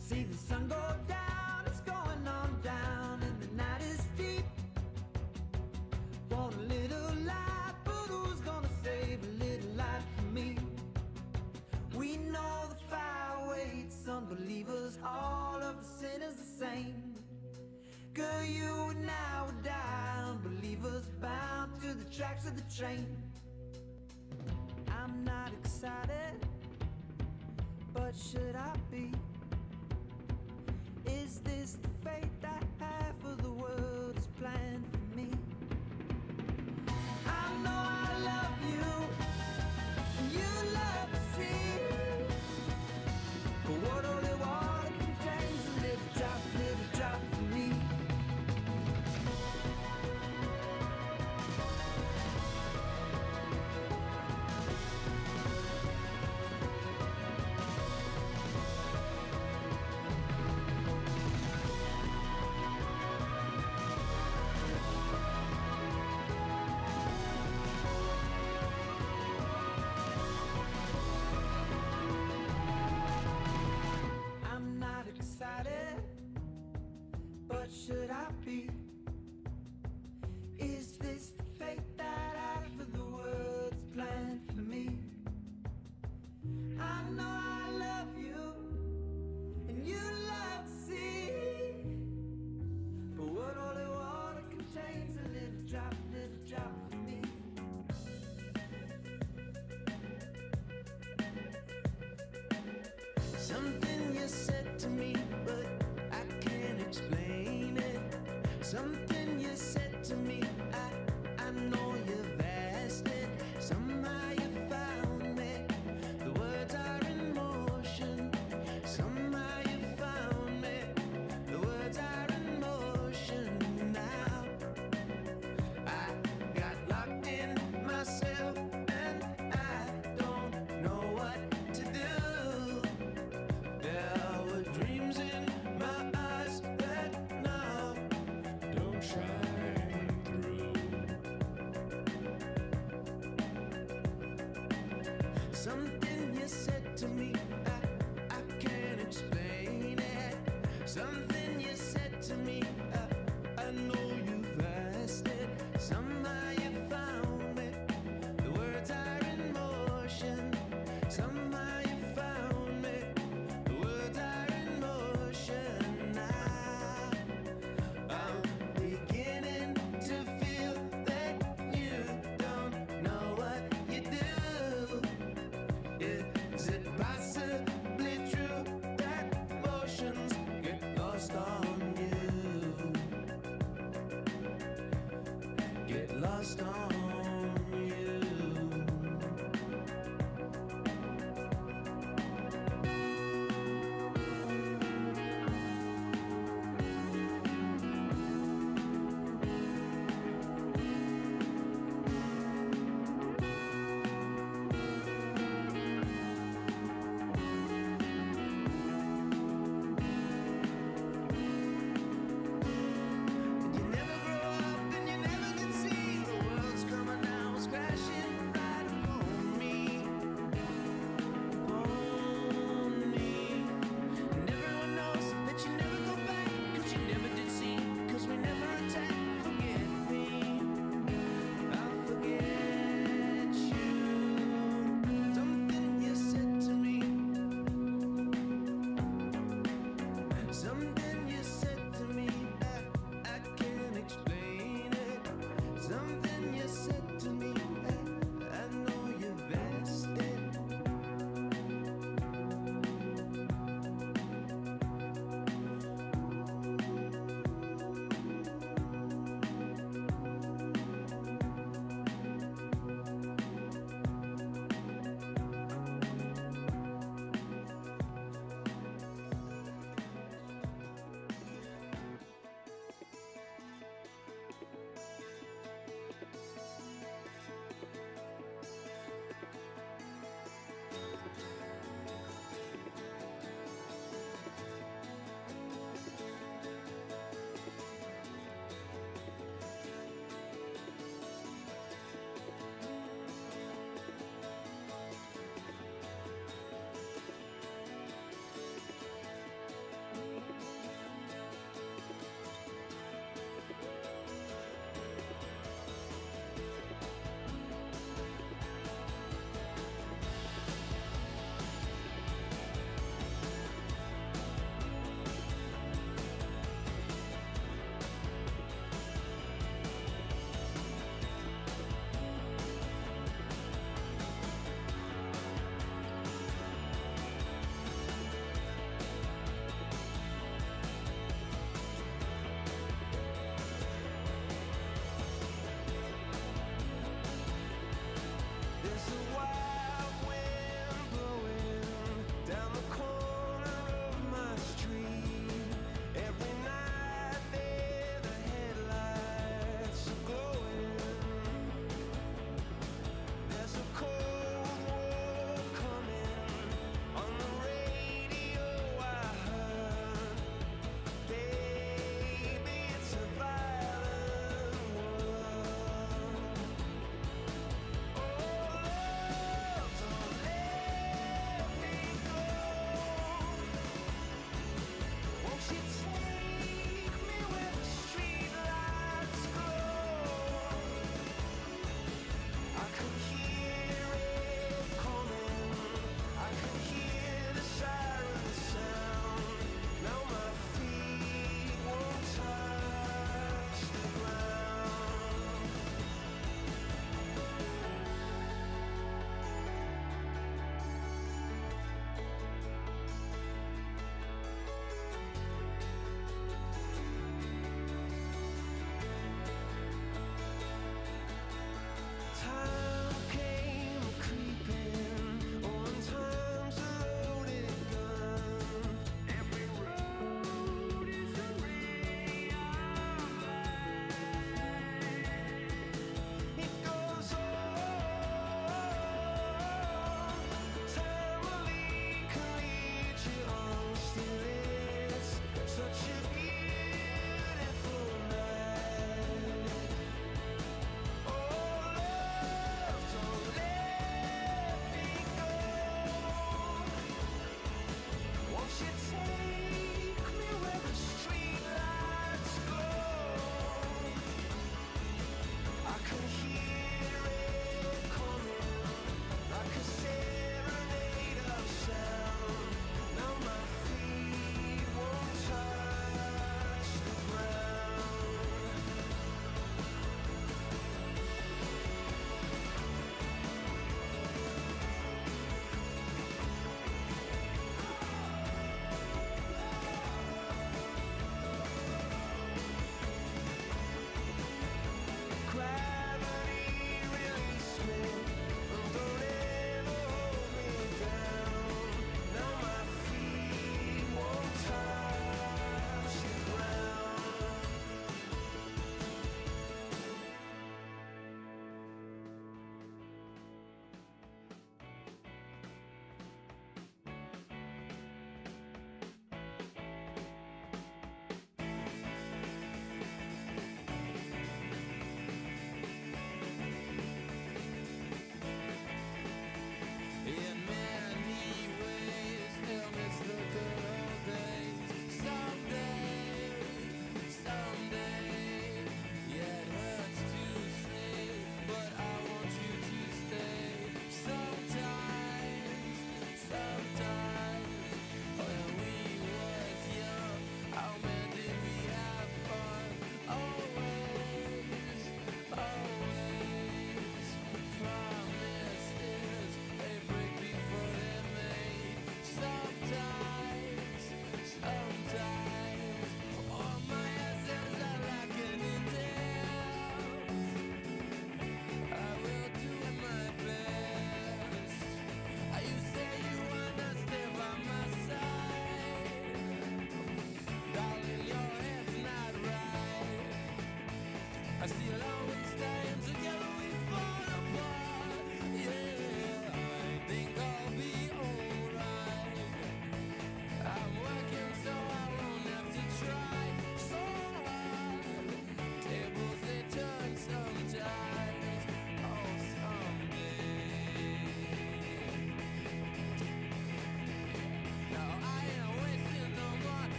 See the sun go down, it's going on down, and the night is deep. Want a little light, but who's gonna save a little light for me? We know the fire waits, unbelievers, all of the sinners the same. Girl, you and I would die, unbelievers bound to the tracks of the train. I'm not excited, but should I be? Is this the fate that half of the world is planned for me? I know I love you, and you love to see. But what only water contains a little drop for me. I'm not excited, but should I be? Is this the fate that half of the world's planned for me? I know I love you, and you love to see. But what only water contains a little drop for me. Something you said to me, but I can't explain it. Something you said to me, I know you've asked it. Somehow you found me. The words are in motion. Somehow you found me. The words are in motion now. I got locked in myself, and I don't know what to do. There were dreams in my eyes that now don't shine through. Something you said to me, I can't explain it. Something you said to me, I know you've asked it. Somehow you found me. The words are in motion. Somehow you found me. The words are in motion now. I'm beginning to feel that you don't know what you do. Is it possibly true that emotions get lost on you? Get lost on you. You never grow up and you never can see the world's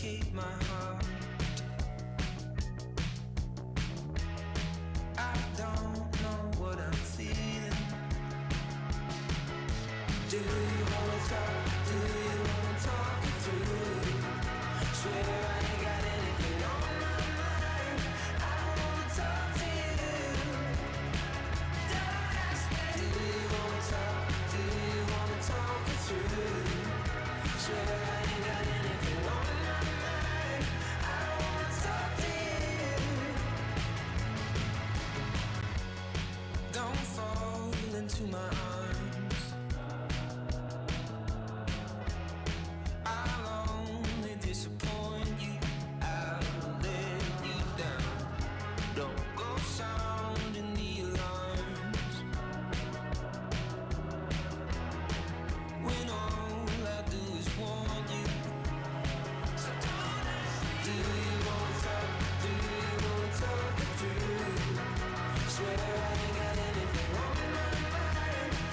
keep my heart. I don't know what I'm feeling. Do you wanna talk? Do you wanna talk it through? Swear I ain't got anything on my mind. I wanna talk to you. Don't ask me. Do you wanna talk? Do you wanna talk it through? Swear I ain't got anything on my mind. I wanna talk to you. Don't fall into my arms. I'll only disappoint you. I'll let you down. Don't go sounding the alarms when all I do is want you. So don't ask me. Do you wanna talk? Do you wanna talk it through? Swear I ain't got anything on my mind.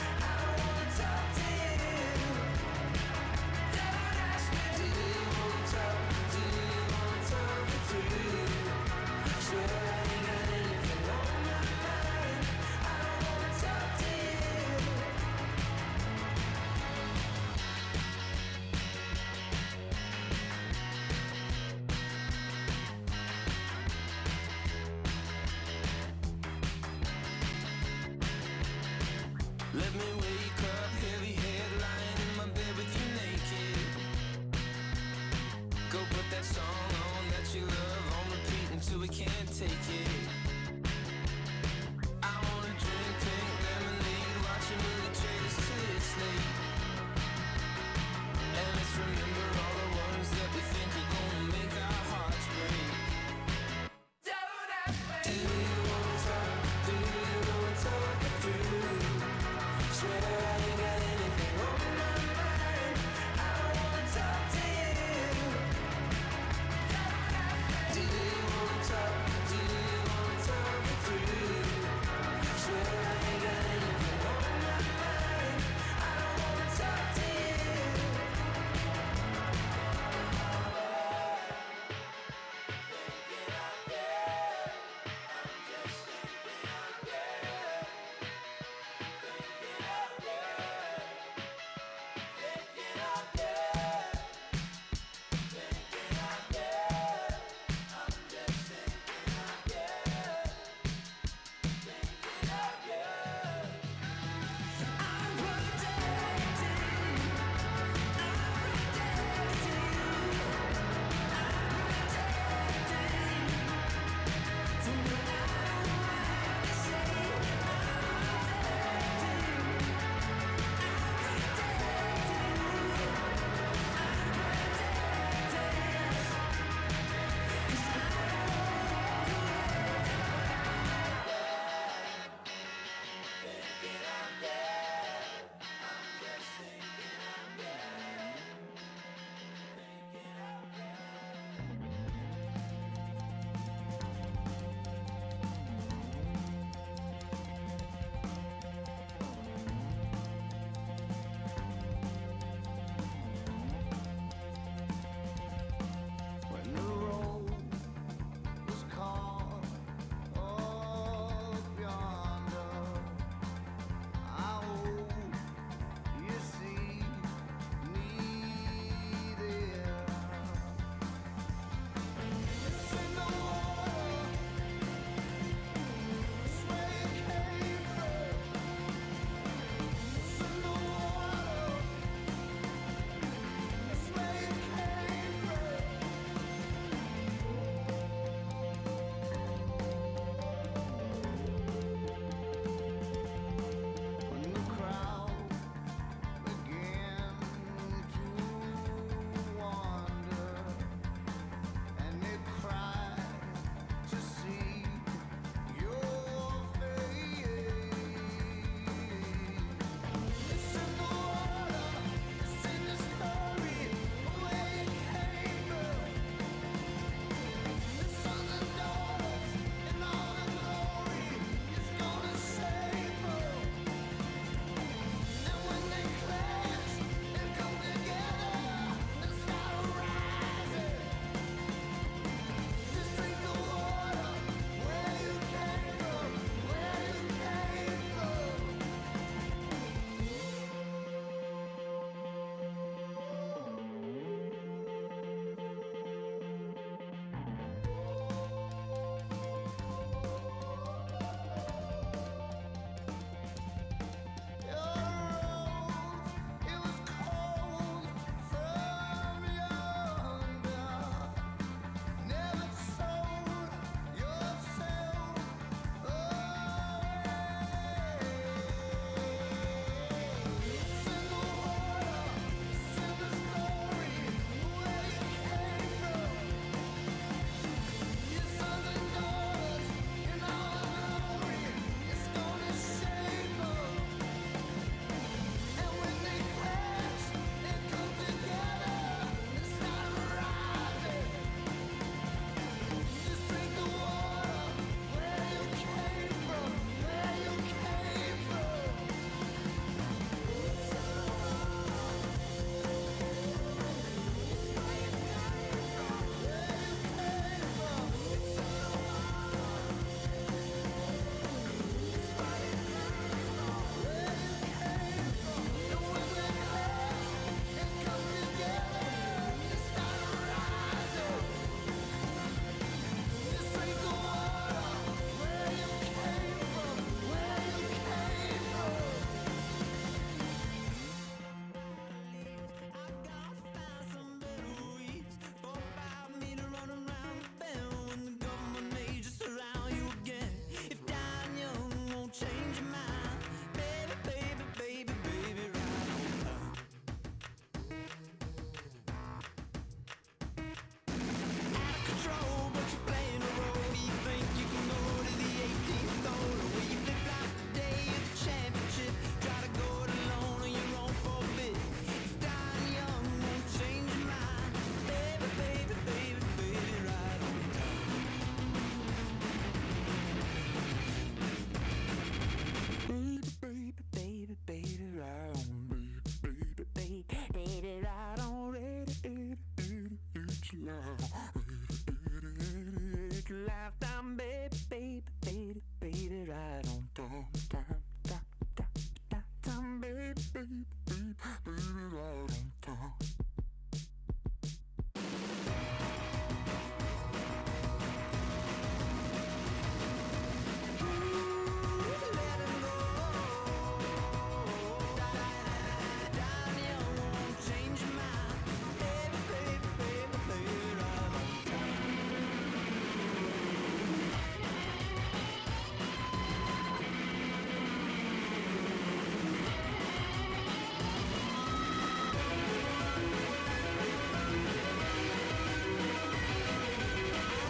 right on time, time, time, time, time, time, baby, baby, baby, baby, right on time.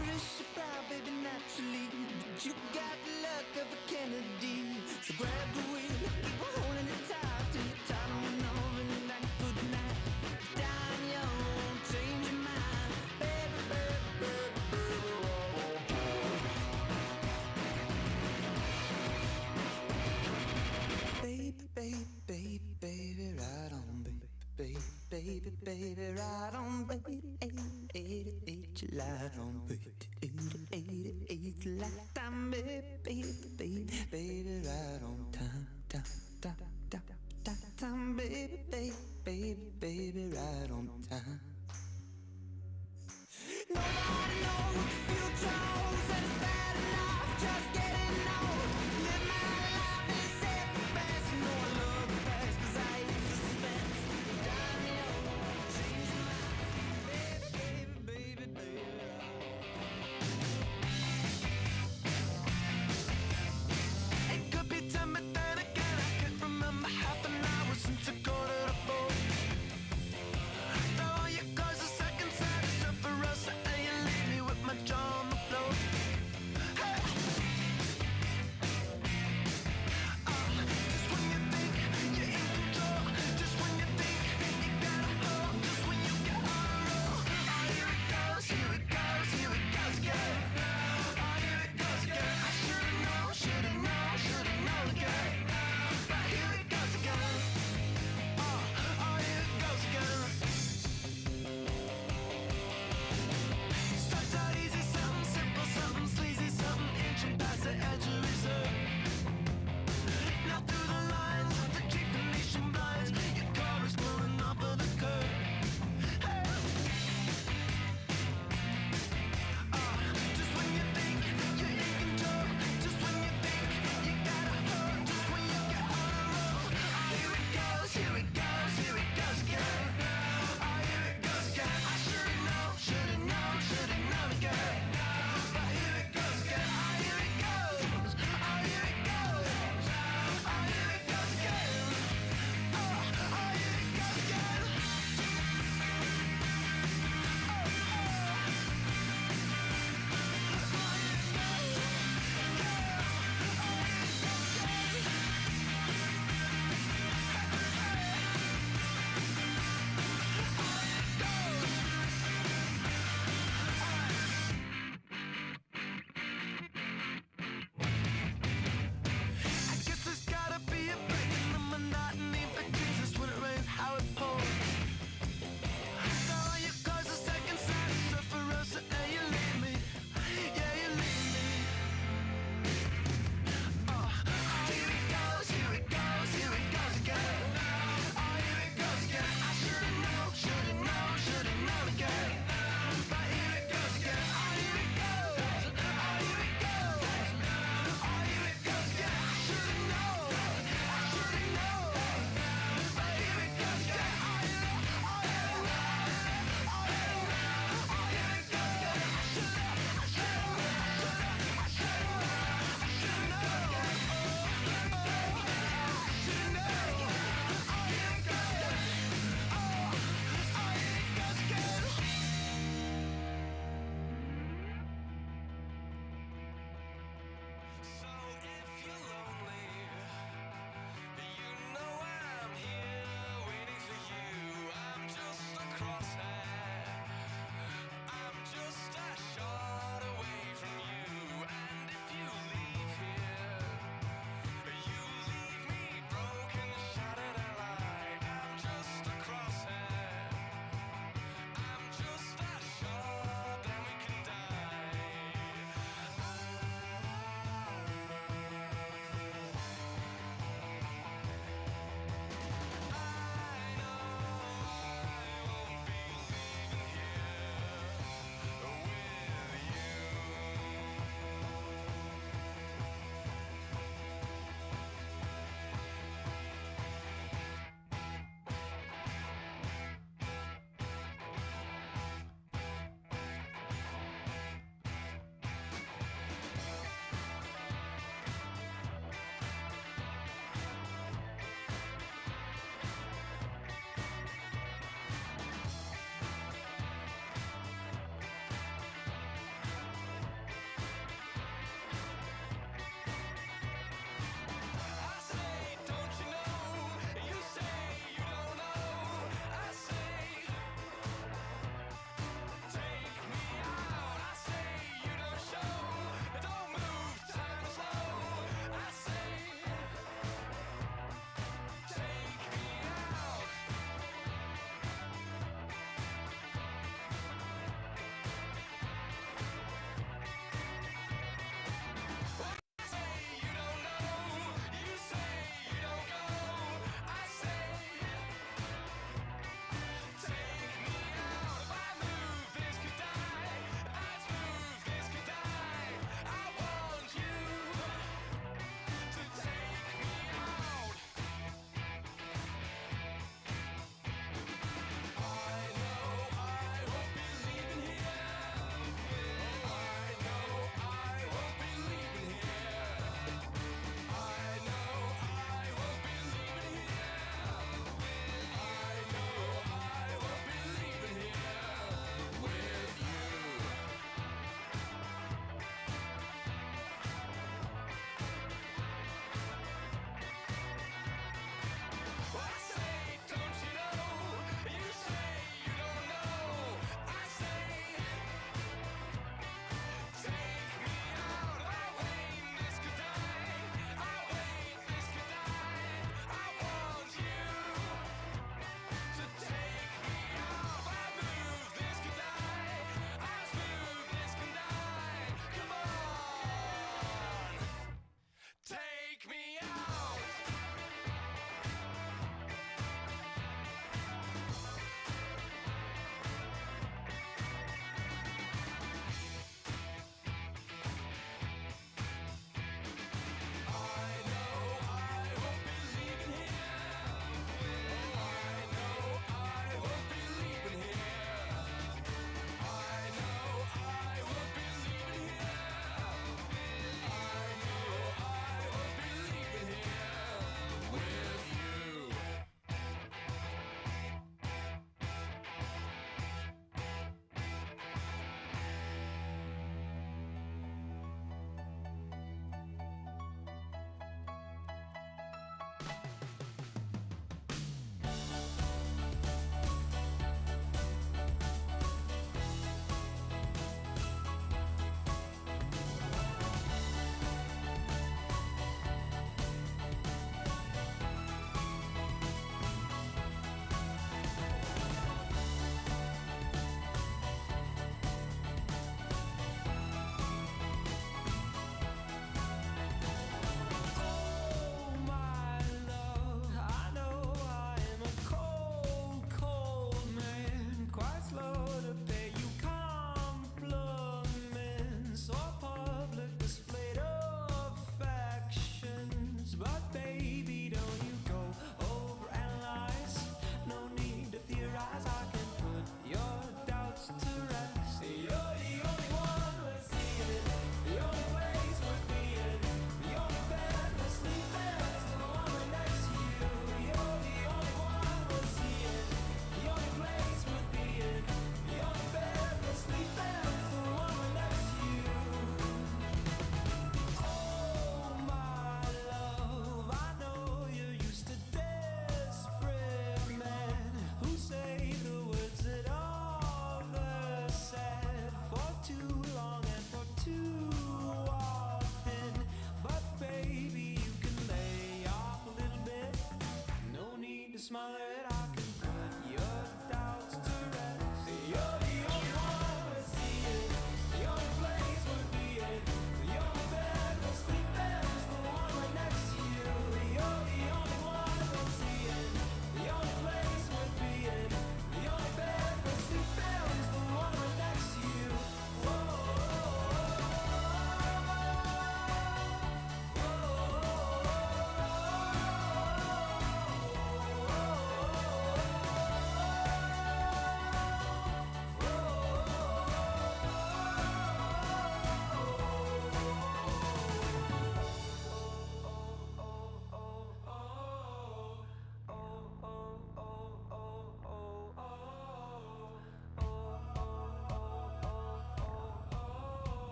Irish proud, baby, naturally, but you got the luck of a Kennedy. So grab the wheel, keep on holding it tight till you're tired of running over and that good night. Down young, won't change your mind, baby, baby, baby, baby, baby, baby, baby, right on, baby, baby, baby, baby, right on, baby, 88, you light on, baby, 88, you light time, baby, baby, baby, baby, right on time, time, time, time, time, time, baby, baby, baby, baby, right on time. Nobody knows what the future holds, and it's bad enough just getting old. Live my life in safe and fast, you know I love the past 'cause I hate suspense. Down young, won't change your mind, baby, baby, baby, baby.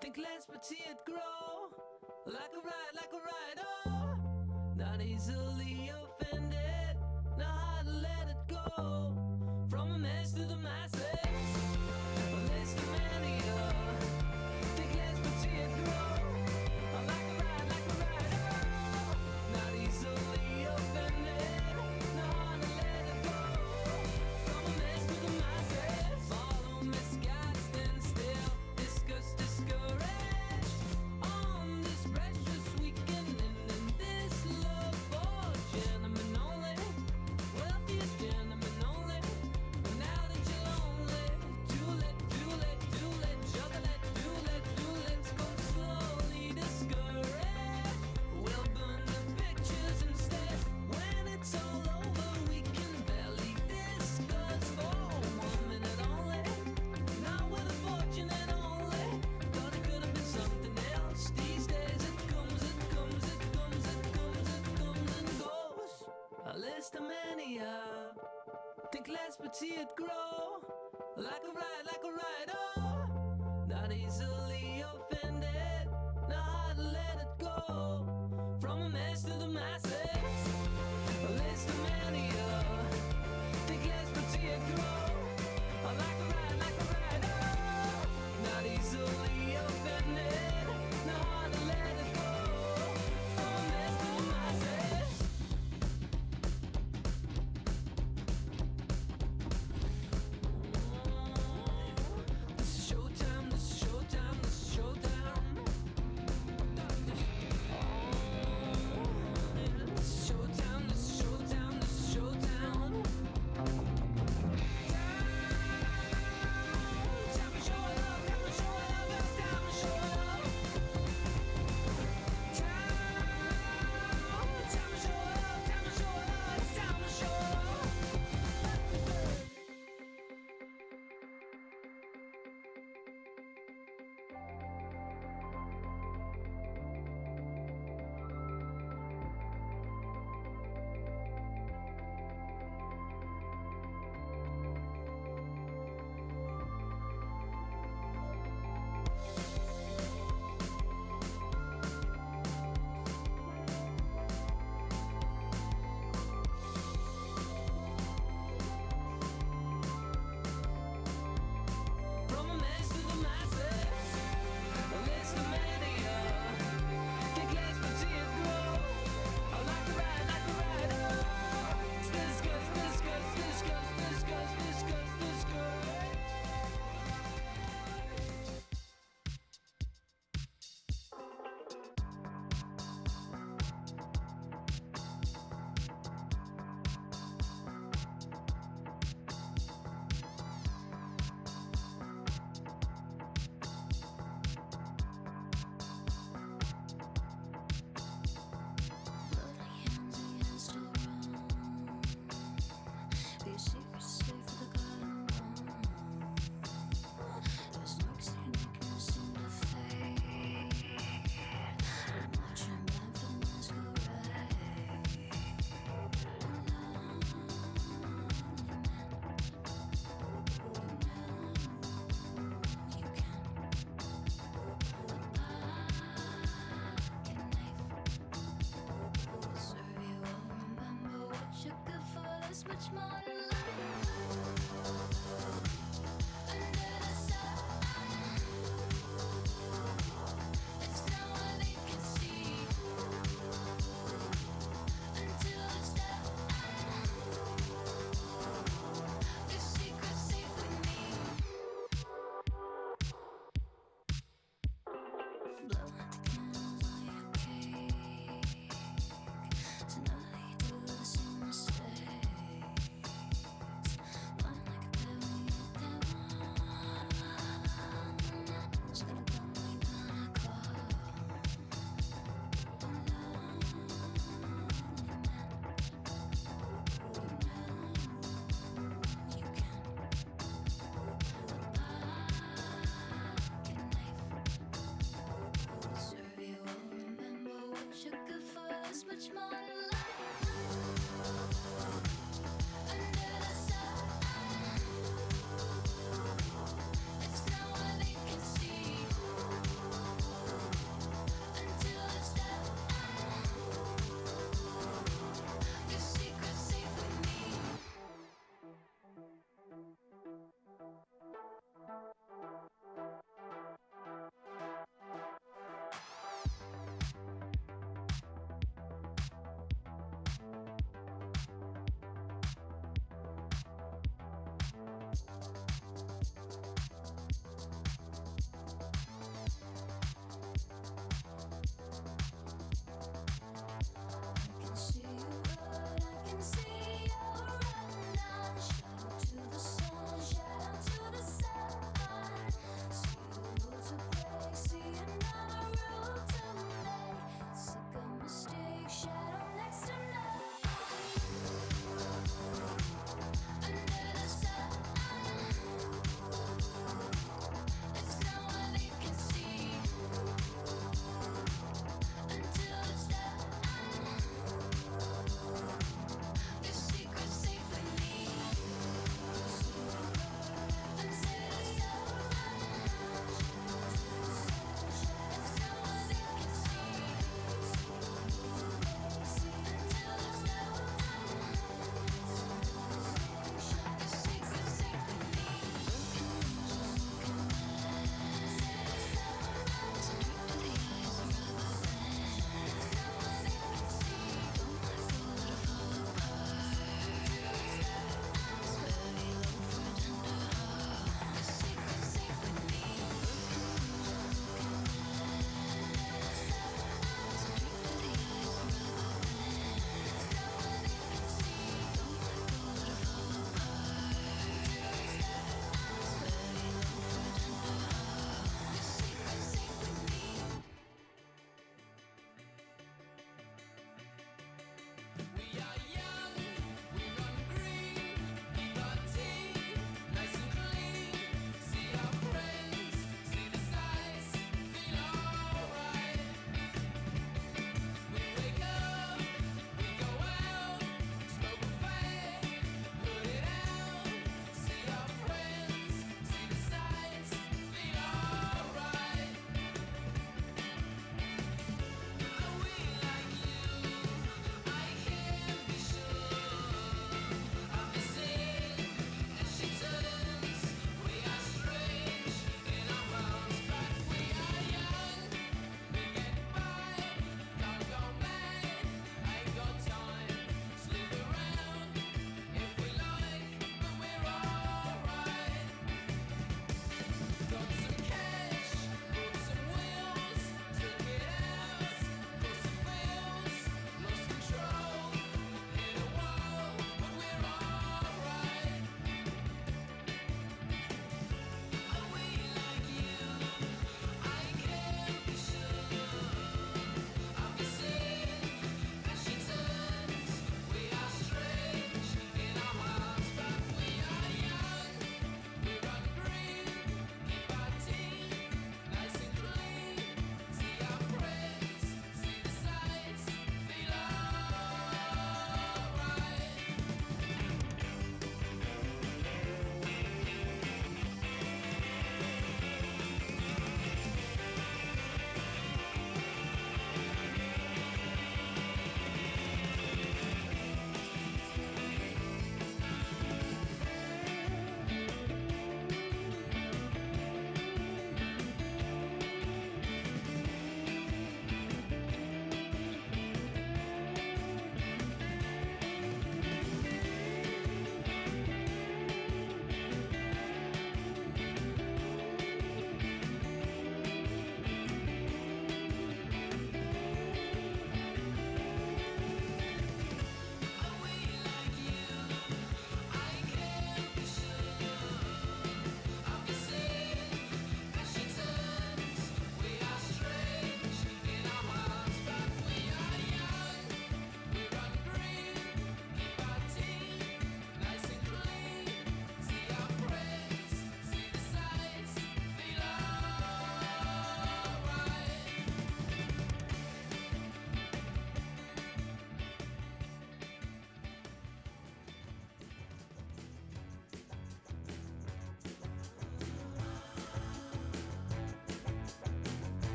Think less but see it grow. Like a ride, oh. Not easily offended. Not hard to let it go. From a mess to the masses. A list of many, think less but see it grow. Like a ride, oh. Not easily offended. Not hard to let it go. From a mess to the masses. Follow misguided, stand still. Discuss, discourage. On this precious weekend and in this love for gentlemen only. Wealthiest gentlemen only. But now that you're lonely, too late, juggle it, let's go slowly discourage. We'll burn the pictures instead. When it's all over, we can barely discuss for 1 minute only. Not with a fortune and only. Thought it could have been something else. These days it comes and goes. A list of many, think less but see it grow. Like a ride, oh. Not easily offended. Not hard to let it go. From a mess to the masses. A list of many, think less but see it grow. Like a ride, oh. Not easily offended. Not hard to let it go. From a mess to the masses. This is showtime, this is showtime, this is showtime. This is showtime, this is showtime, this is showtime. Time to show love, it's time to show love.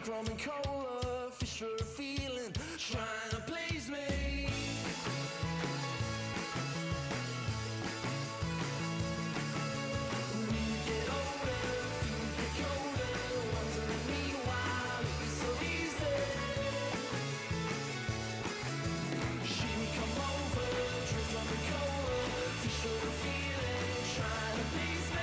drink rum and cola, fish for a feeling, trying to please me. We get older, you get colder, wondering me why it's so easy. She would come over, drink rum and cola, fish for a feeling, trying to please me.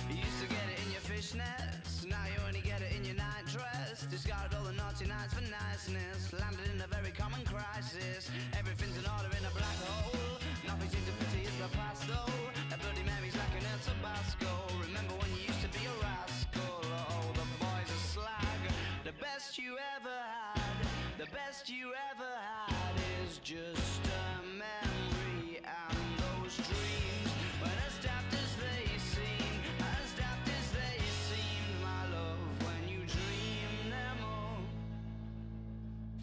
You used to get it in your fishnets, now you only get it in your night dress. Discarded all the naughty nights for niceness, landed in a very common crisis. Everything's in order in a black hole, nothing seems to pity is the past though. A Bloody Mary's like an El Tabasco. Remember when you used to be a rascal? Oh, the boys are slag. The best you ever had, the best you ever had is just a memory. And those dreams, when as daft as they seem, as daft as they seemed, my love, when you dream them up.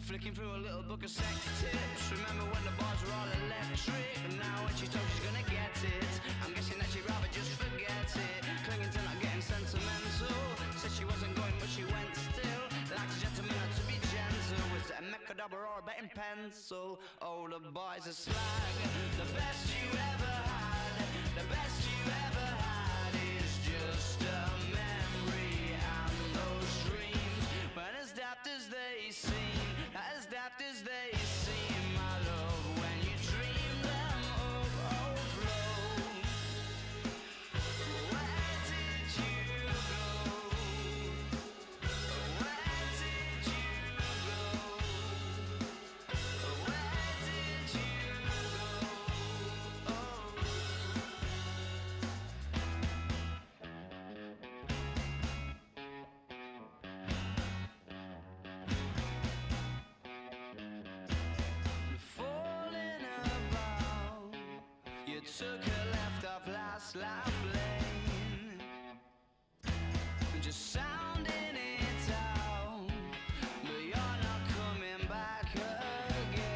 Flicking through a little book of sex tips. Remember when the bars were all electric? And now when she told she's gonna get it, I'm guessing that she'd rather just forget it. Clinging to not getting sentimental. Said she wasn't going but she went still. Like a gentleman had to be gentle. Was it a mechadobber or a betting pencil? Oh, the boys are slag. The best you ever had, the best you ever had is just a memory. And those dreams, when as daft as they seem, as daft as they seem, my love, when you dream them of overflow. Where did you go? Where did you go? Where did you go? Oh. Falling about, you took a left off last life lane, just sounding it out, but you're not coming back again.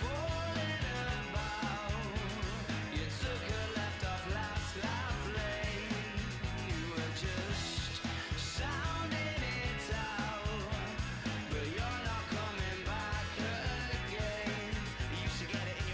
Falling about, you took a left off last life lane, you were just sounding it out, but you're not coming back again. You used to get it in your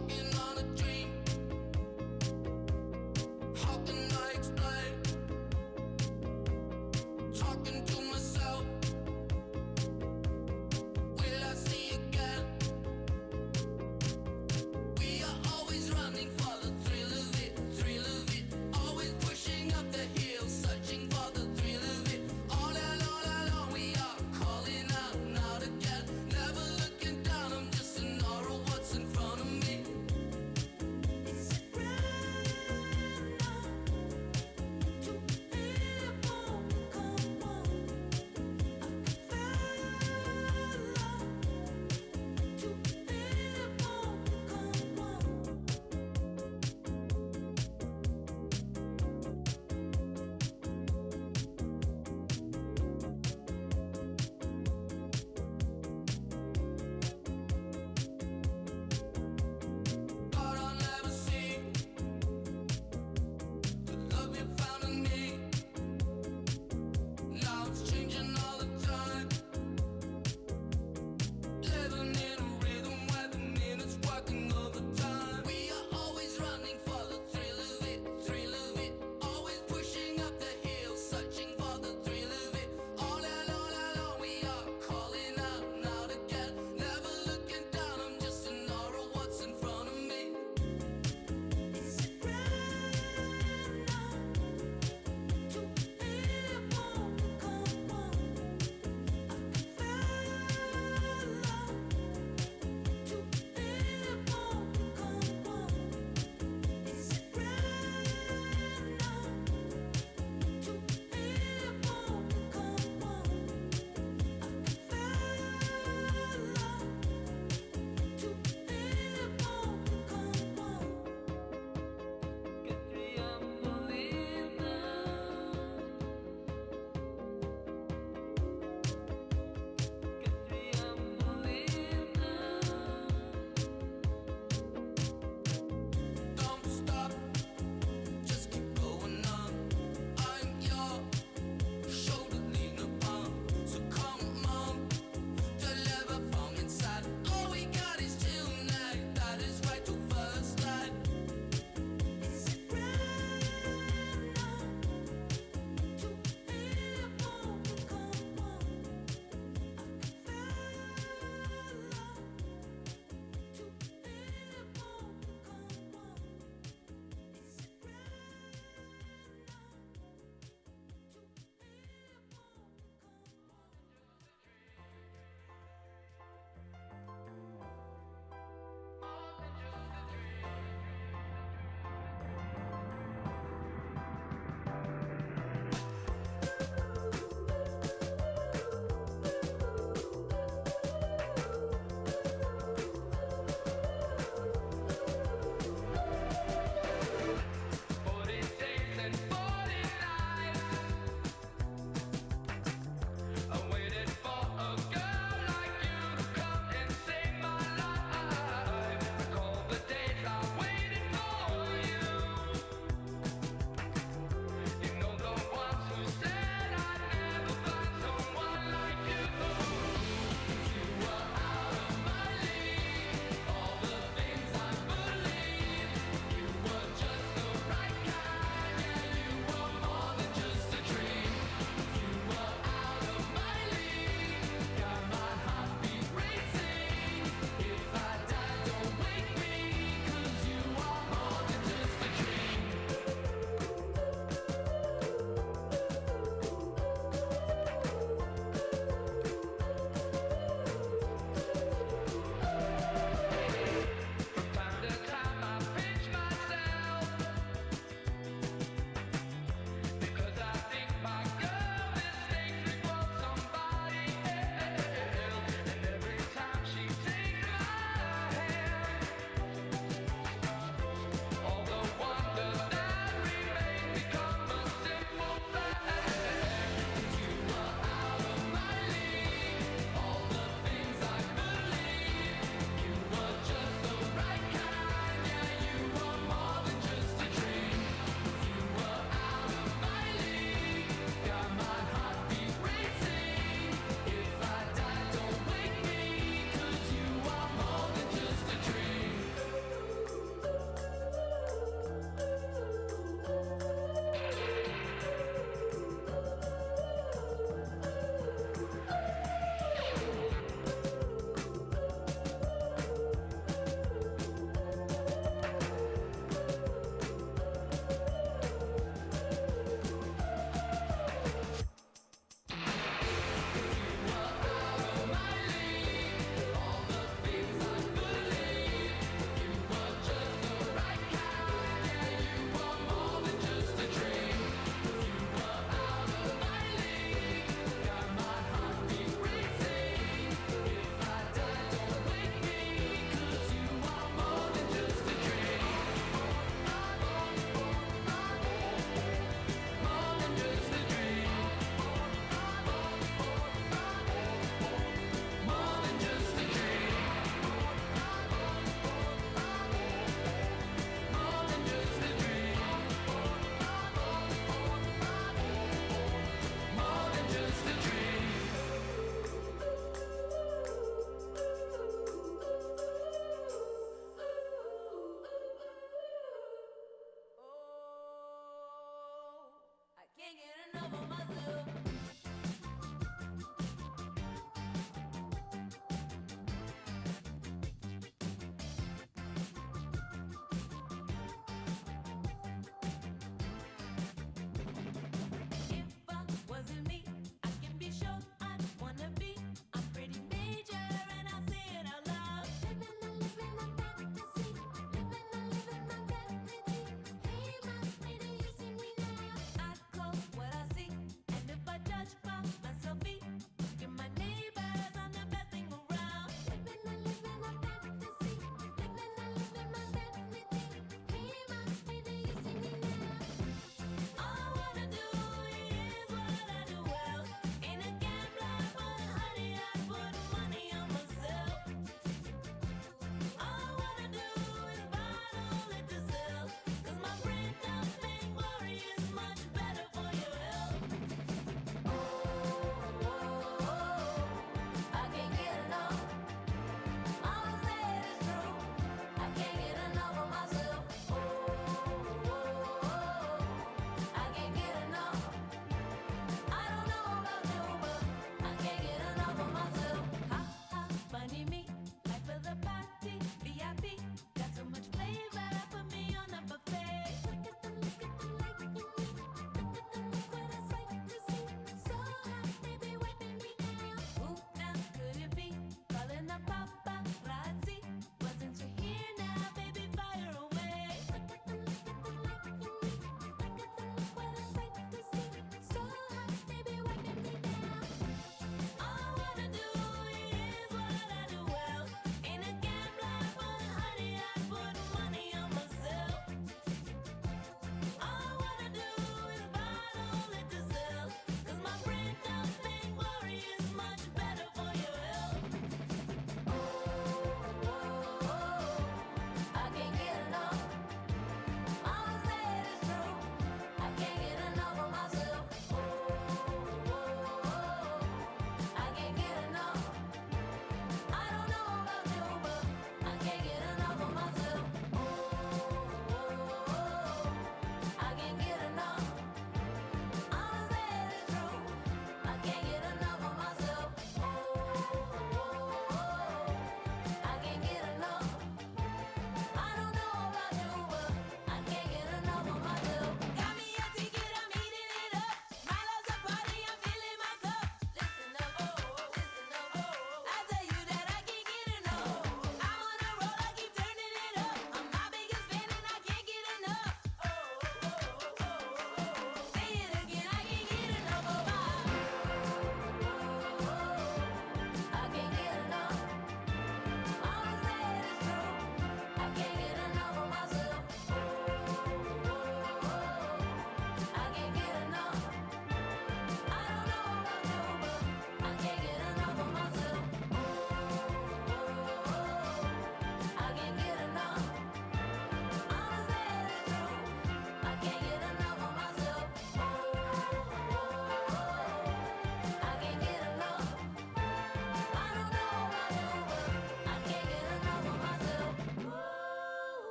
walking on a dream. How can I explain? Talking to myself. Will I see again? We are always running for the thrill of it, thrill of it. Always pushing up the hill, searching for the thrill of it. All along, we are calling out again. Never looking down, I'm just an aura of what's in front of me.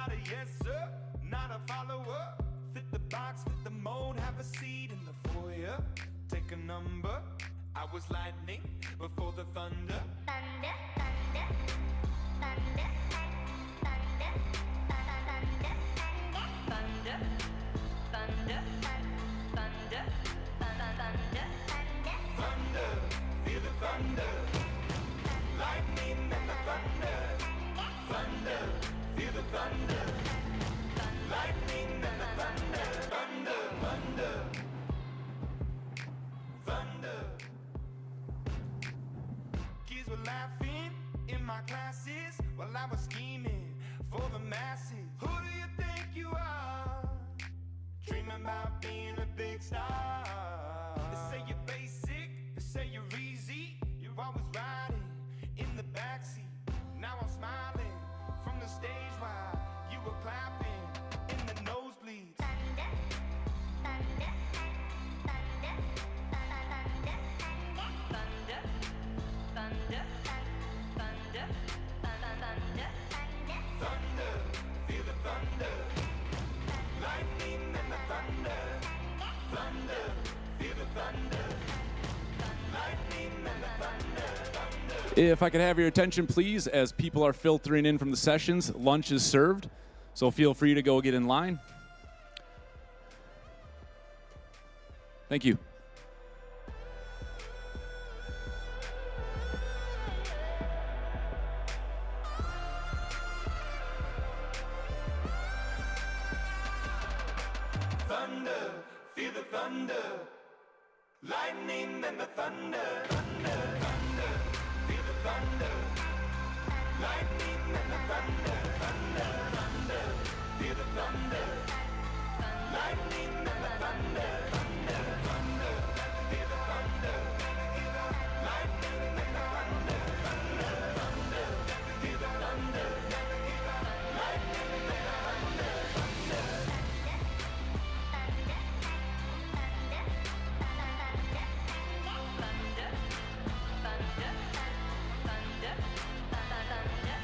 not a yes sir, not a follower. Fit the box, fit the mold, have a seat in the foyer. Take a number. I was lightning before the thunder. Thunder, thunder, thunder, thunder, thunder, thunder, thunder, thunder, thunder, Thunder, feel the thunder. Lightning and the thunder. Thunder, feel the thunder. Lightning and the thunder. Thunder, thunder. Thunder. Kids were laughing in my classes while I was scheming for the masses. Who do you think you are? Dreaming about being a big star. They say you're basic, they say you're easy. You're always riding in the backseat. Now I'm smiling from the stage while you were clapping in the nosebleeds. thunder, thunder, thunder, thunder, thunder, thunder, thunder, thunder, Thunder, feel the thunder. Lightning and the thunder. Thunder, feel the thunder. Lightning and the thunder. Thunder. If I could have your attention, please, as people are filtering in from the sessions, lunch is served, so feel free to go get in line. Thank you. Thunder, feel the thunder. Lightning and the thunder. Thunder, thunder, feel the thunder. Lightning and the thunder. Thunder, thunder, feel the thunder. Lightning and the thunder. Thunder, thunder, feel the thunder. Lightning and the thunder. Thunder, thunder, feel the thunder. Lightning and the thunder. thunder, thunder, thunder, thunder, thunder,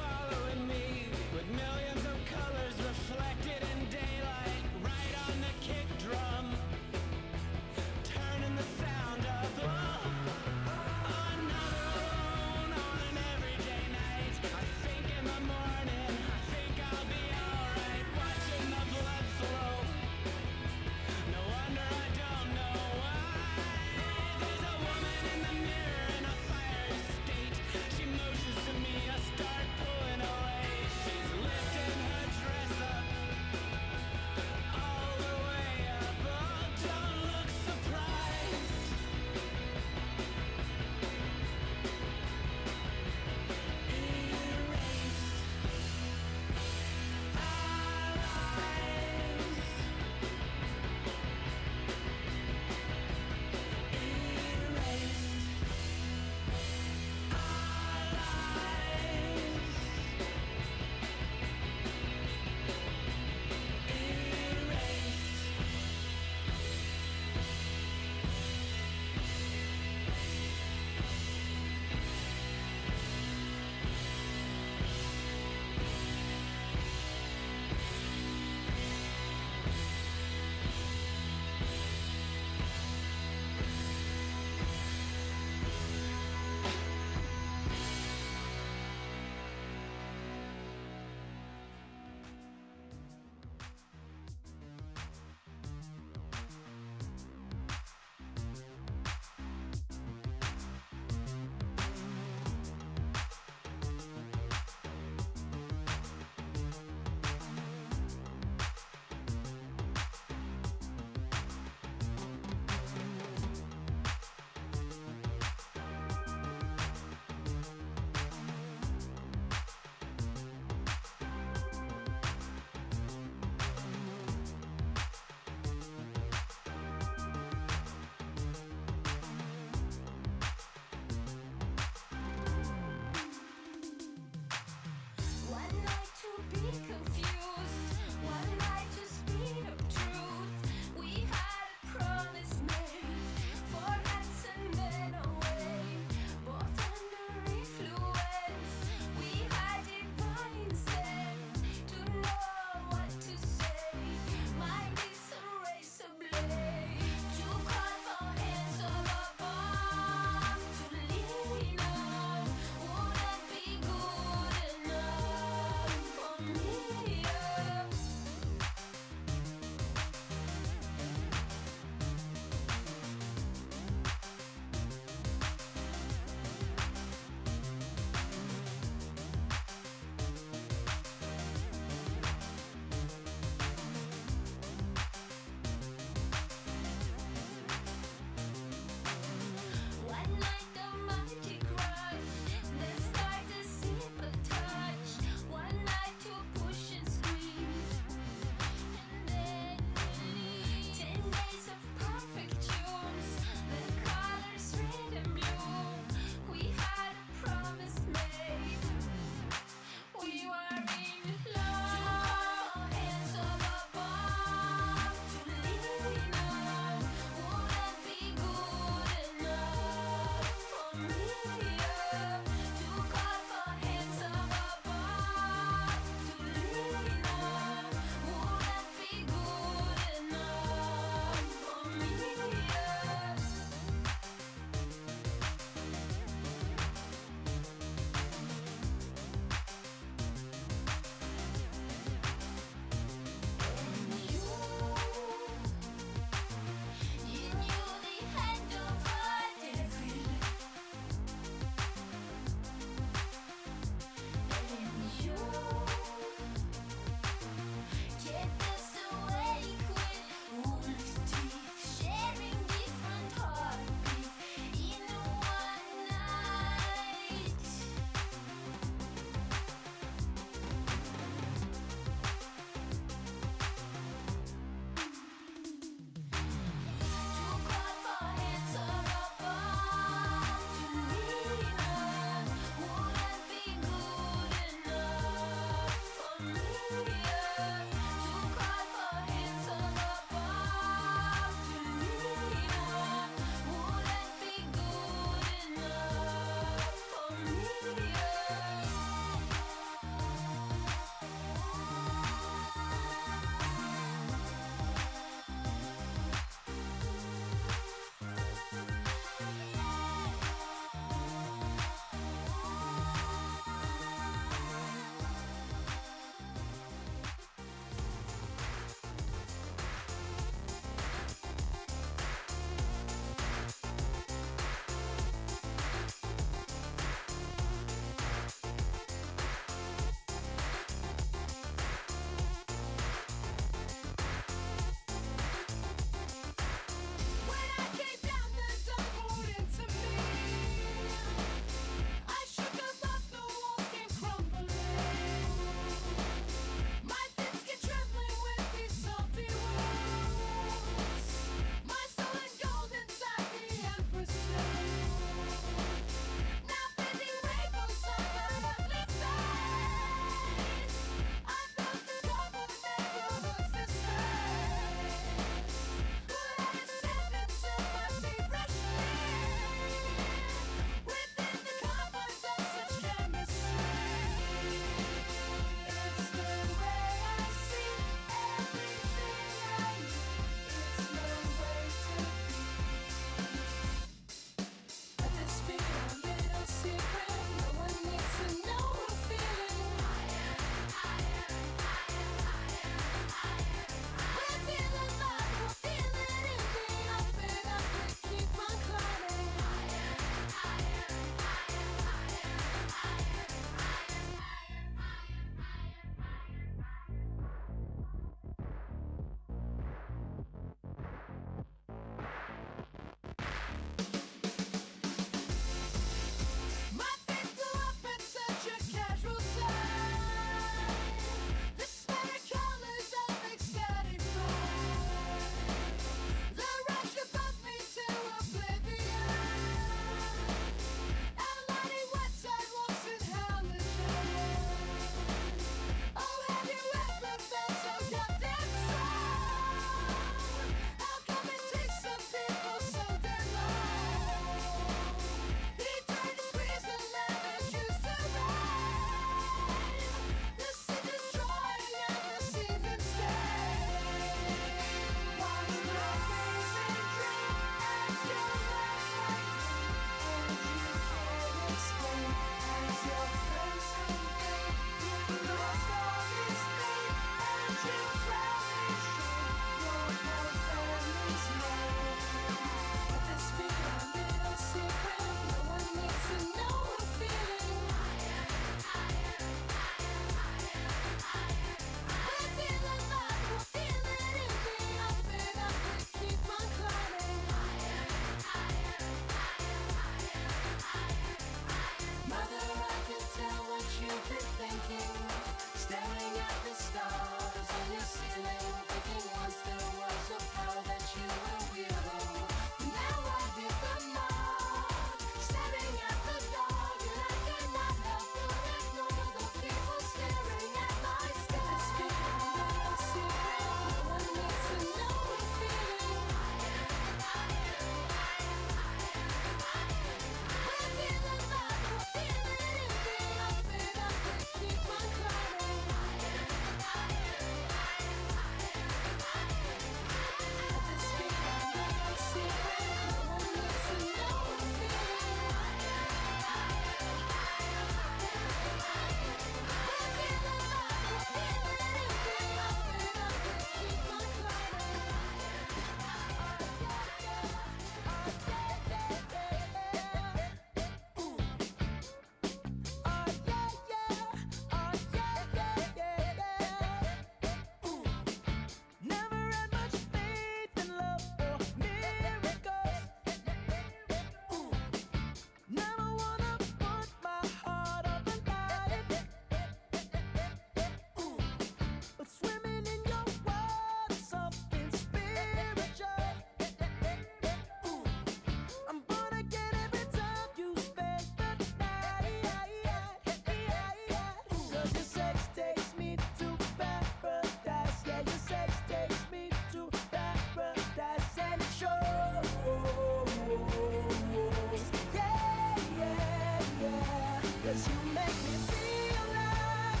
'cause you make me feel like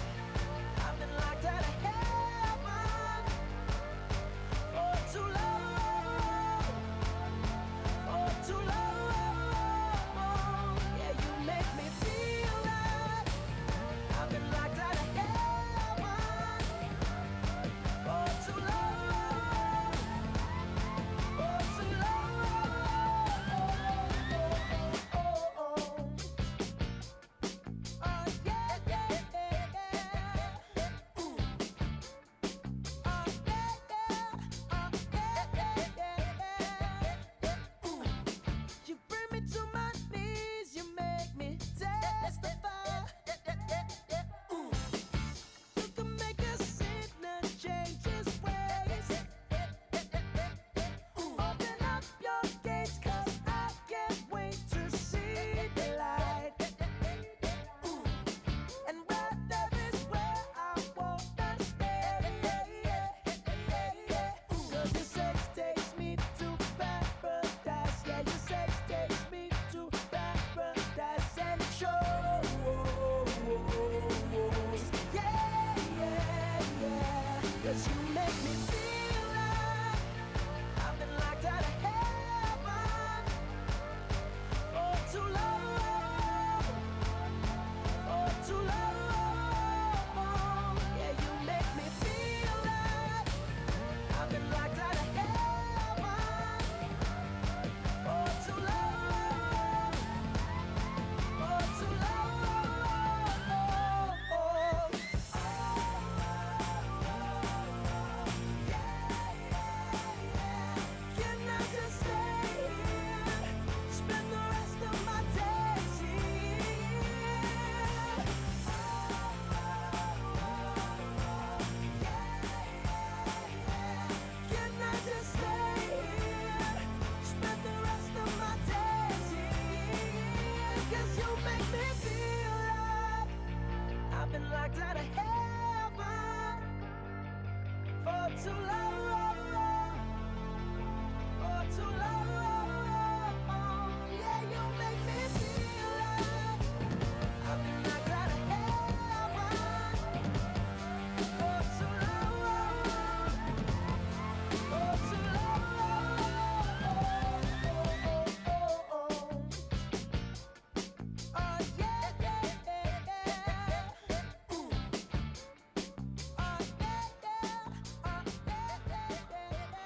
I've been locked out of heaven for too long, for too long. Yeah, you make me feel like I've been locked out of heaven for too long, for too long. Oh yeah, yeah, yeah, yeah. Ooh. Oh yeah, yeah. Oh yeah, yeah, yeah. Ooh. You bring me to my knees. You make me testify. Ooh. You can make a sinner change his ways. Open up your gates, 'cause I can't wait to see the light. And where there is where I wanna stay. 'Cause your sex takes me to paradise. Yeah, your sex takes me to paradise and it shows. Yeah, yeah, yeah. 'Cause you make me feel like I've been locked out of heaven for too long, for too long. Yeah, you make me feel like I've been locked out of heaven for too long, for too long. Can I just stay here, spend the rest of my days here? Can I just stay here, spend the rest of my days here? 'Cause you make me feel like I've been locked out of heaven for too long, for too long. Yeah, you make me feel like I've been locked out of heaven for too long, for too long. Oh yeah, yeah, yeah, yeah. Ooh. Oh yeah, yeah. Oh yeah, yeah, yeah.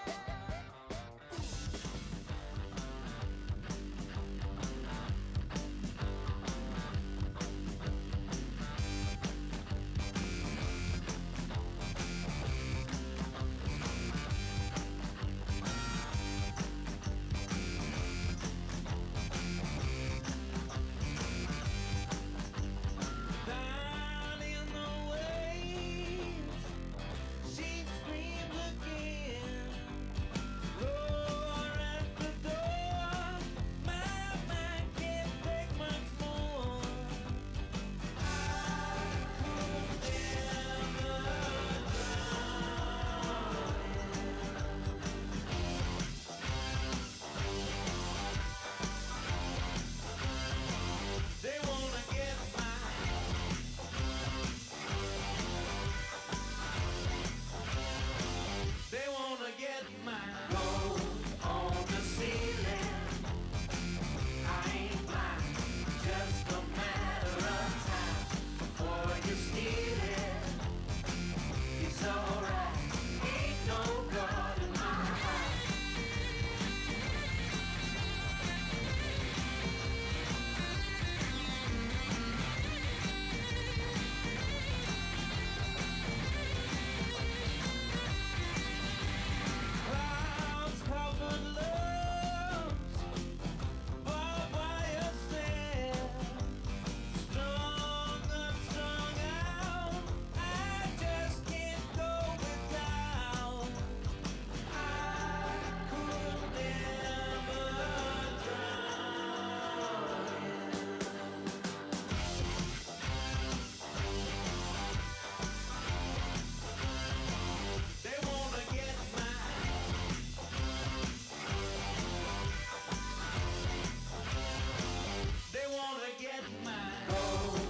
Down in the waves, she screams again. Roar at the door, my mind can't take much more. I could never drown. They wanna get They wanna get mine. Gold on the ceiling. I ain't blind. Just a matter of time before you steal it. It's alright. Ain't no God in my heart. Clouds covered loves, barbed wire snares, strung up, strung out. I just can't go without. I could never drown. They wanna get mine. They wanna get mine. Gold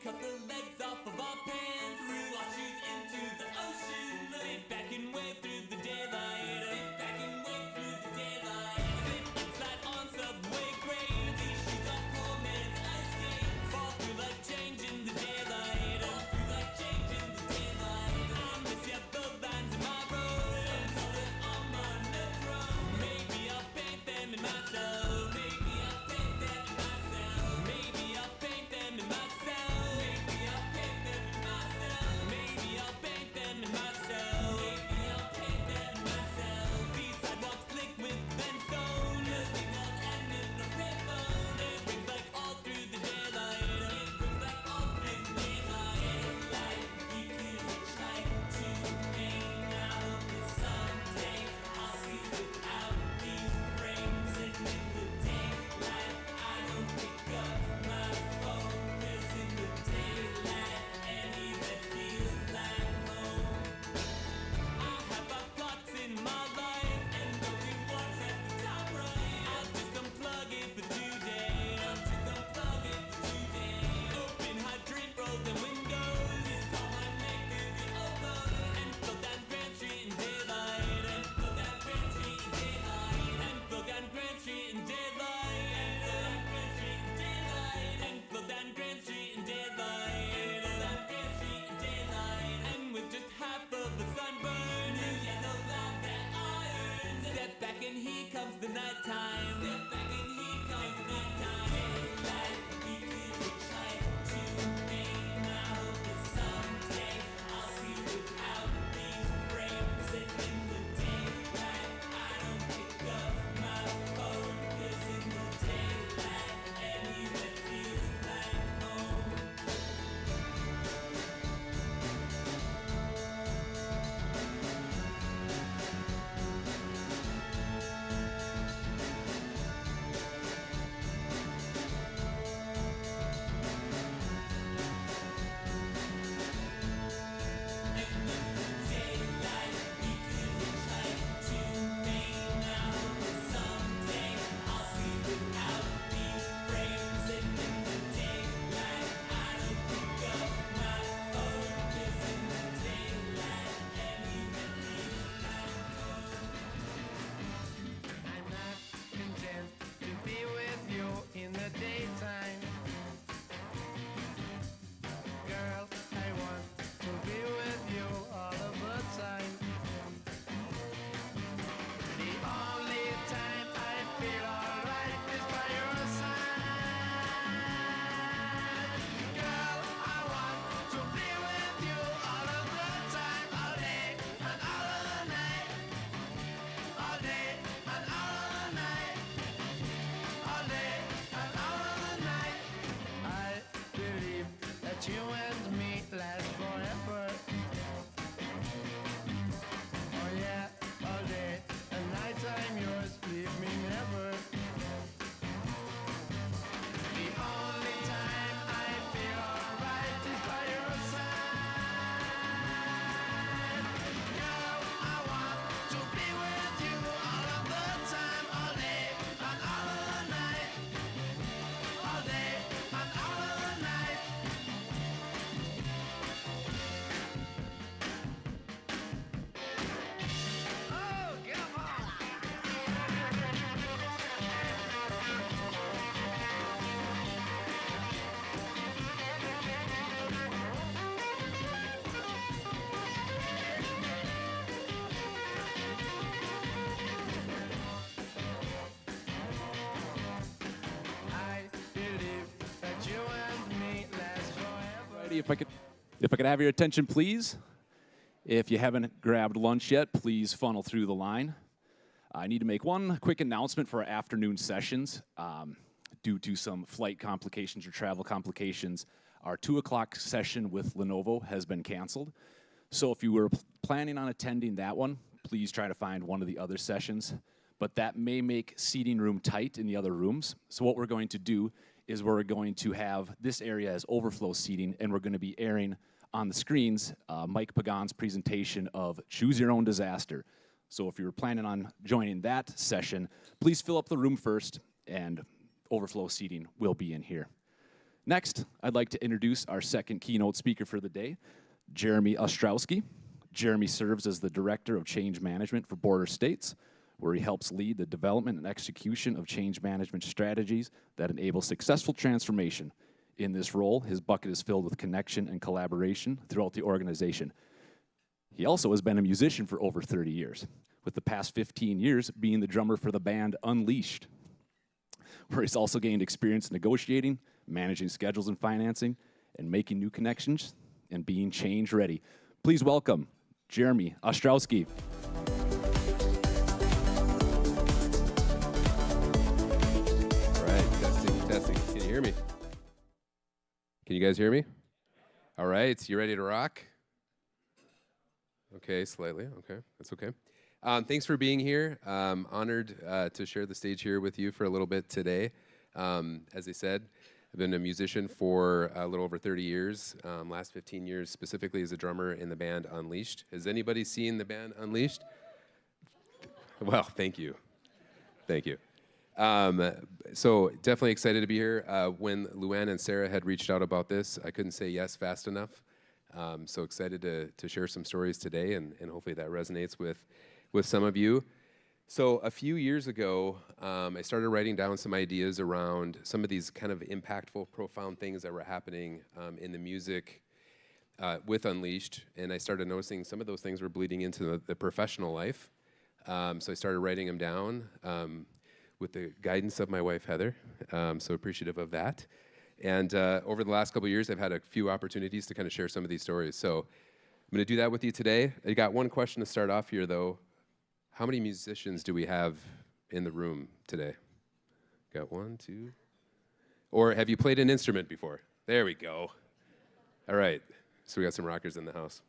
cut the legs off of our pants, threw our shoes into the ocean. Sit back and wave through the daylight. Sit back and wave through the daylight. Slip and slide on subway grades. These shoes are poor man's ice skates. Fall through like change in the daylight. Fall through like change in the daylight. I miss yellow lines in my road. Some color on my nechrome. Maybe I'll paint them in myself. Maybe I'll paint them in myself. Maybe I'll paint them in myself. Maybe I'll paint them in myself. Maybe I'll paint them in myself. Maybe I'll paint them in myself. These sidewalks slick with brimstone. Nothing else and in a payphone. It rings like all through the daylight. It rings like all through the daylight. Daylight, we could hitchhike to Maine. I hope that someday I'll see without these frames. And in the daylight, I don't pick up my phone. 'Cause in the daylight, anywhere feels like home. I have my plots in my life, and only one has the top right. I'll just unplug it for today. I'll just unplug it for today. Open hydrant, roll the windows. It's call my name to the upload. And flow down Grand Street in daylight. And flow down Grand Street in daylight. And flow down Grand Street in daylight. And flow down Grand Street in daylight. And flow down Grand Street in daylight. And with just half of the sunburn, new yellow line that iron. Step back and here comes the nighttime. Step back and here comes the nighttime. Daylight, we could hitchhike to Maine. I hope that someday I'll see without these frames. And in the daylight, I don't pick up my phone. 'Cause in the daylight, anywhere feels like home. Daylight, we could hitchhike to Maine. I hope that someday I'll see without these frames. And in the daylight, I don't pick up my phone. 'Cause in the daylight, anywhere feels like home. I'm not content to be with you in the daytime. Girl, I want to be with you all of the time. The only time I feel alright is by your side. Girl, I want to be with you all of the time, all day and all of the night. All day and all of the night. All day and all of the night. I believe that you and me last forever. Oh yeah, all day and night I'm yours, leave me never. The only time I feel alright is by your side. Girl, I want to be with you all of the time, all day and all of the night. All day and all of the night. Oh, come on! I believe that you and me last forever. Alrighty, if I could have your attention, please. If you haven't grabbed lunch yet, please funnel through the line. I need to make one quick announcement for our afternoon sessions. Due to some flight complications or travel complications, our 2 o'clock session with Lenovo has been canceled. So if you were planning on attending that one, please try to find one of the other sessions. But that may make seating room tight in the other rooms. So what we're going to do is we're going to have this area as overflow seating, and we're going to be airing on the screens Mike Pagan's presentation of Choose Your Own Disaster. So if you're planning on joining that session, please fill up the room first, and overflow seating will be in here. Next, I'd like to introduce our second keynote speaker for the day, Jeremy Ostrowski. Jeremy serves as the Director of Change Management for Border States, where he helps lead the development and execution of change management strategies that enable successful transformation. In this role, his bucket is filled with connection and collaboration throughout the organization. He also has been a musician for over 30 years, with the past 15 years being the drummer for the band Unleashed, where he's also gained experience negotiating, managing schedules and financing, and making new connections and being change ready. Please welcome Jeremy Ostrowski. All right, testing. Can you hear me? Can you guys hear me? All right, you ready to rock? Okay, slightly. Okay, that's okay. Thanks for being here. Honored to share the stage here with you for a little bit today. As I said, I've been a musician for a little over 30 years, last 15 years specifically as a drummer in the band Unleashed. Has anybody seen the band Unleashed? Well, thank you. Thank you. So definitely excited to be here. When Luann and Sarah had reached out about this, I couldn't say yes fast enough. So excited to share some stories today, and hopefully that resonates with some of you. So a few years ago, I started writing down some ideas around some of these kind of impactful, profound things that were happening in the music with Unleashed, and I started noticing some of those things were bleeding into the professional life. So I started writing them down with the guidance of my wife, Heather, so appreciative of that. And over the last couple of years, I've had a few opportunities to kind of share some of these stories. So I'm going to do that with you today. I got one question to start off here, though. How many musicians do we have in the room today? Got one, two? Or have you played an instrument before? There we go. All right, so we got some rockers in the house.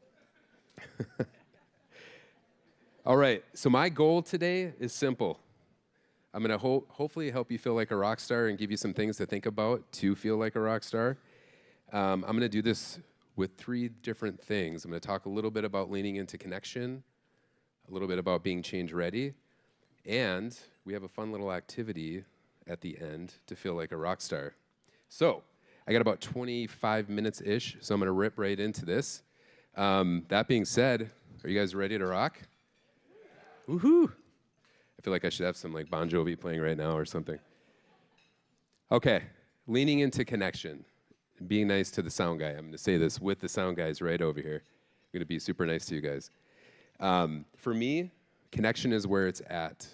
All right, so my goal today is simple. I'm going to hopefully help you feel like a rock star and give you some things to think about to feel like a rock star. I'm going to do this with three different things. I'm going to talk a little bit about leaning into connection, a little bit about being change ready, and we have a fun little activity at the end to feel like a rock star. So I got about 25 minutes-ish, so I'm going to rip right into this. That being said, are you guys ready to rock? Woohoo! I feel like I should have some like Bon Jovi playing right now or something. Okay, leaning into connection, being nice to the sound guy. I'm going to say this with the sound guys right over here. I'm going to be super nice to you guys. For me, connection is where it's at.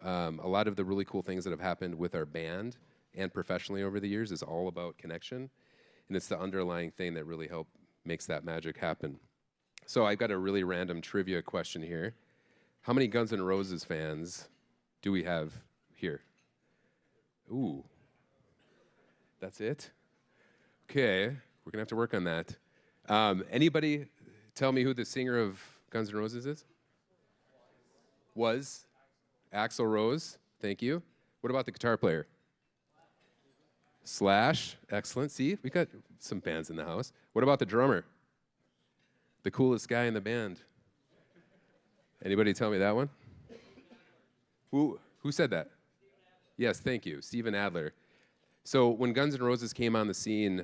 A lot of the really cool things that have happened with our band and professionally over the years is all about connection, and it's the underlying thing that really makes that magic happen. So I've got a really random trivia question here. How many Guns N' Roses fans do we have here? Ooh, that's it? Okay, we're gonna have to work on that. Anybody tell me who the singer of Guns N' Roses is? Was Axl Rose, thank you. What about the guitar player? Slash, excellent. See, we got some bands in the house. What about the drummer? The coolest guy in the band. Anybody tell me that one? Who said that? Yes, thank you, Steven Adler. So when Guns N' Roses came on the scene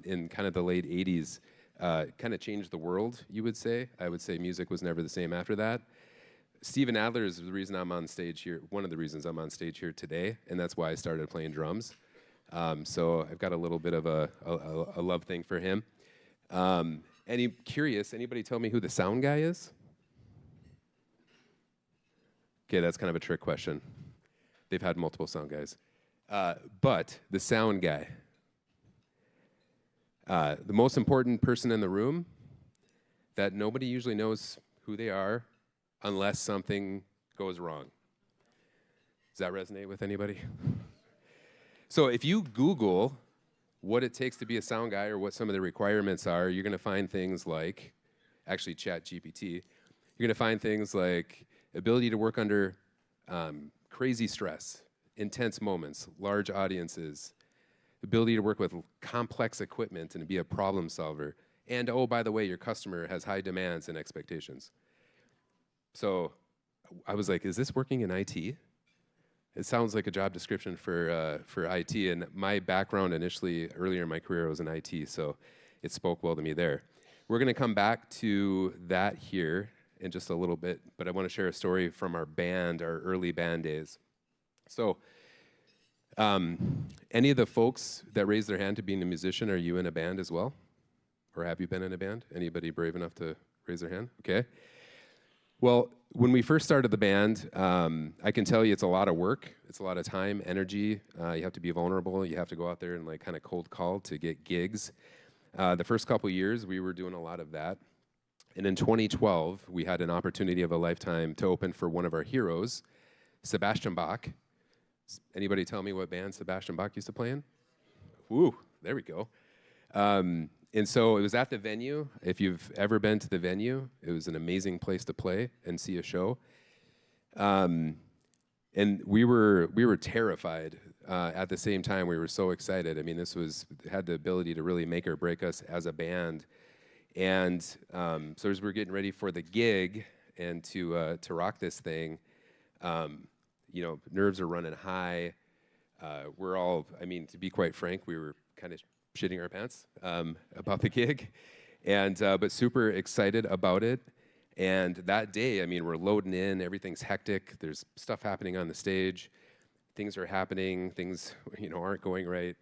in kind of the late 80s, kind of changed the world, you would say. I would say music was never the same after that. Steven Adler is the reason I'm on stage here, one of the reasons I'm on stage here today, and that's why I started playing drums. So I've got a little bit of a love thing for him. Anybody tell me who the sound guy is? Okay, that's kind of a trick question. They've had multiple sound guys. But the sound guy, the most important person in the room that nobody usually knows who they are unless something goes wrong. Does that resonate with anybody? So if you Google what it takes to be a sound guy or what some of the requirements are, you're going to find things like, actually ChatGPT, you're going to find things like ability to work under crazy stress, intense moments, large audiences, ability to work with complex equipment and be a problem solver, and oh, by the way, your customer has high demands and expectations. So I was like, is this working in IT? It sounds like a job description for IT, and my background initially, earlier in my career, was in IT, so it spoke well to me there. We're going to come back to that here in just a little bit, but I want to share a story from our band, our early band days. So, any of the folks that raised their hand to being a musician, are you in a band as well? Or have you been in a band? Anybody brave enough to raise their hand? Okay. Well, when we first started the band, I can tell you it's a lot of work. It's a lot of time, energy. You have to be vulnerable. You have to go out there and like kind of cold call to get gigs. The first couple years, we were doing a lot of that. And in 2012, we had an opportunity of a lifetime to open for one of our heroes, Sebastian Bach. Anybody tell me what band Sebastian Bach used to play in? Woo, there we go. And so it was at the venue. If you've ever been to the venue, it was an amazing place to play and see a show. And we were terrified. At the same time, we were so excited. I mean, this had the ability to really make or break us as a band. And so as we're getting ready for the gig and to rock this thing, nerves are running high. We're all, I mean, to be quite frank, we were kind of shitting our pants about the gig, but super excited about it. And that day, I mean, we're loading in, everything's hectic, there's stuff happening on the stage, things are happening, things aren't going right.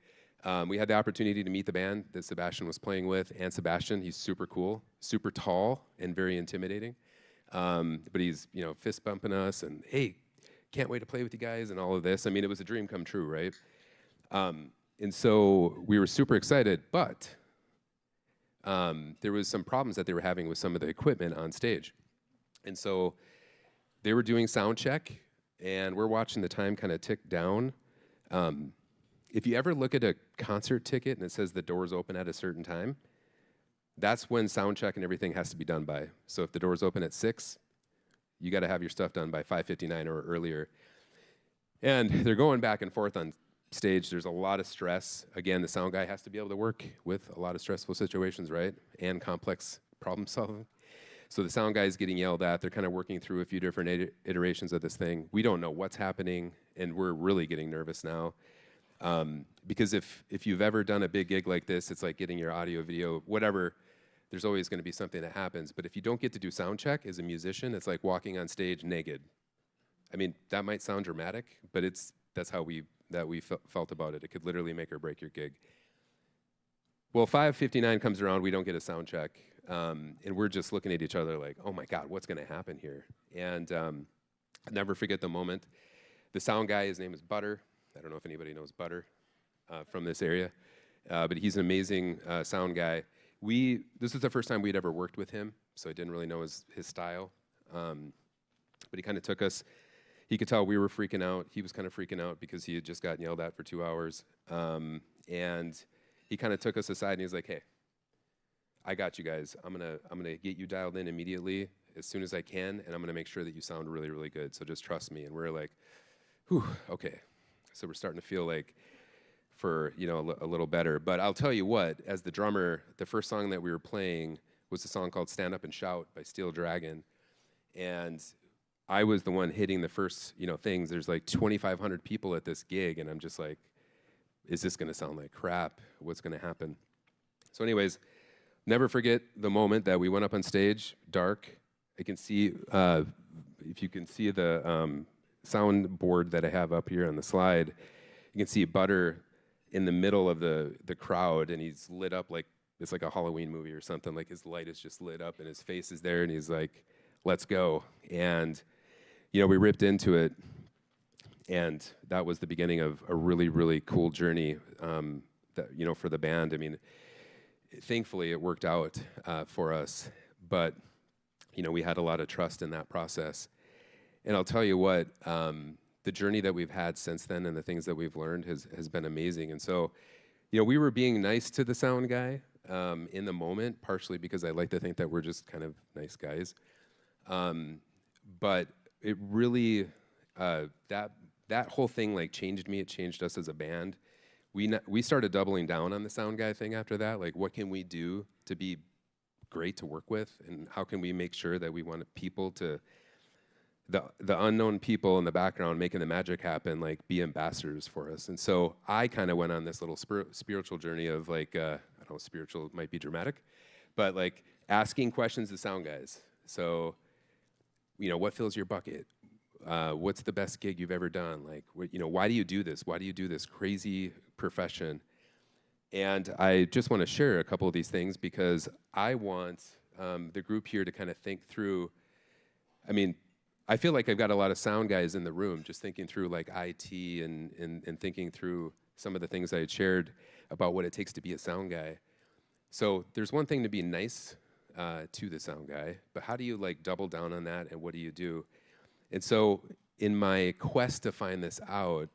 We had the opportunity to meet the band that Sebastian was playing with, and Sebastian, he's super cool, super tall, and very intimidating. But he's, fist bumping us, and hey, can't wait to play with you guys, and all of this. I mean, it was a dream come true, right? And so we were super excited, but there was some problems that they were having with some of the equipment on stage. And so they were doing sound check, and we're watching the time kind of tick down. If you ever look at a concert ticket and it says the doors open at a certain time, that's when sound check and everything has to be done by. So if the doors open at 6, you got to have your stuff done by 5:59 or earlier. And they're going back and forth on stage. There's a lot of stress. Again, the sound guy has to be able to work with a lot of stressful situations, right? And complex problem solving. So the sound guy is getting yelled at. They're kind of working through a few different iterations of this thing. We don't know what's happening, and we're really getting nervous now. Because if you've ever done a big gig like this, it's like getting your audio, video, whatever. There's always going to be something that happens. But if you don't get to do sound check as a musician, it's like walking on stage naked. I mean, that might sound dramatic, but that's how we felt about it. It could literally make or break your gig. Well, 5:59 comes around, we don't get a sound check, and we're just looking at each other like, oh my God, what's going to happen here? And I'll never forget the moment. The sound guy, his name is Butter. I don't know if anybody knows Butter from this area, but he's an amazing sound guy. This was the first time we'd ever worked with him, so I didn't really know his style. But he kind of took us. He could tell we were freaking out. He was kind of freaking out because he had just gotten yelled at for 2 hours. And he kind of took us aside and he was like, hey, I got you guys. I'm gonna get you dialed in immediately as soon as I can, and I'm gonna make sure that you sound really, really good. So just trust me. And we're like, whew, okay. So we're starting to feel like for a little better. But I'll tell you what, as the drummer, the first song that we were playing was a song called Stand Up and Shout by Steel Dragon. And I was the one hitting the first, things. There's like 2,500 people at this gig, and I'm just like, is this going to sound like crap? What's going to happen? So anyways, never forget the moment that we went up on stage, dark. I can see, if you can see the soundboard that I have up here on the slide, you can see Butter in the middle of the crowd, and he's lit up like it's like a Halloween movie or something. Like his light is just lit up, and his face is there, and he's like, let's go. And we ripped into it, and that was the beginning of a really, really cool journey that for the band. I mean, thankfully it worked out for us, but we had a lot of trust in that process. And I'll tell you what, the journey that we've had since then and the things that we've learned has been amazing. And so, we were being nice to the sound guy in the moment, partially because I like to think that we're just kind of nice guys. But it really, that whole thing like changed me. It changed us as a band. We started doubling down on the sound guy thing after that. Like, what can we do to be great to work with, and how can we make sure that we want people to the unknown people in the background making the magic happen, like be ambassadors for us. And so I kind of went on this little spiritual journey of like, I don't know, spiritual might be dramatic, but like asking questions to sound guys. So, you know, what fills your bucket? What's the best gig you've ever done? Like, you know, why do you do this? Why do you do this crazy profession? And I just want to share a couple of these things because I want the group here to kind of think through. I mean, I feel like I've got a lot of sound guys in the room just thinking through like IT and thinking through some of the things I had shared about what it takes to be a sound guy. So there's one thing to be nice to the sound guy, but how do you like double down on that and what do you do? And so in my quest to find this out,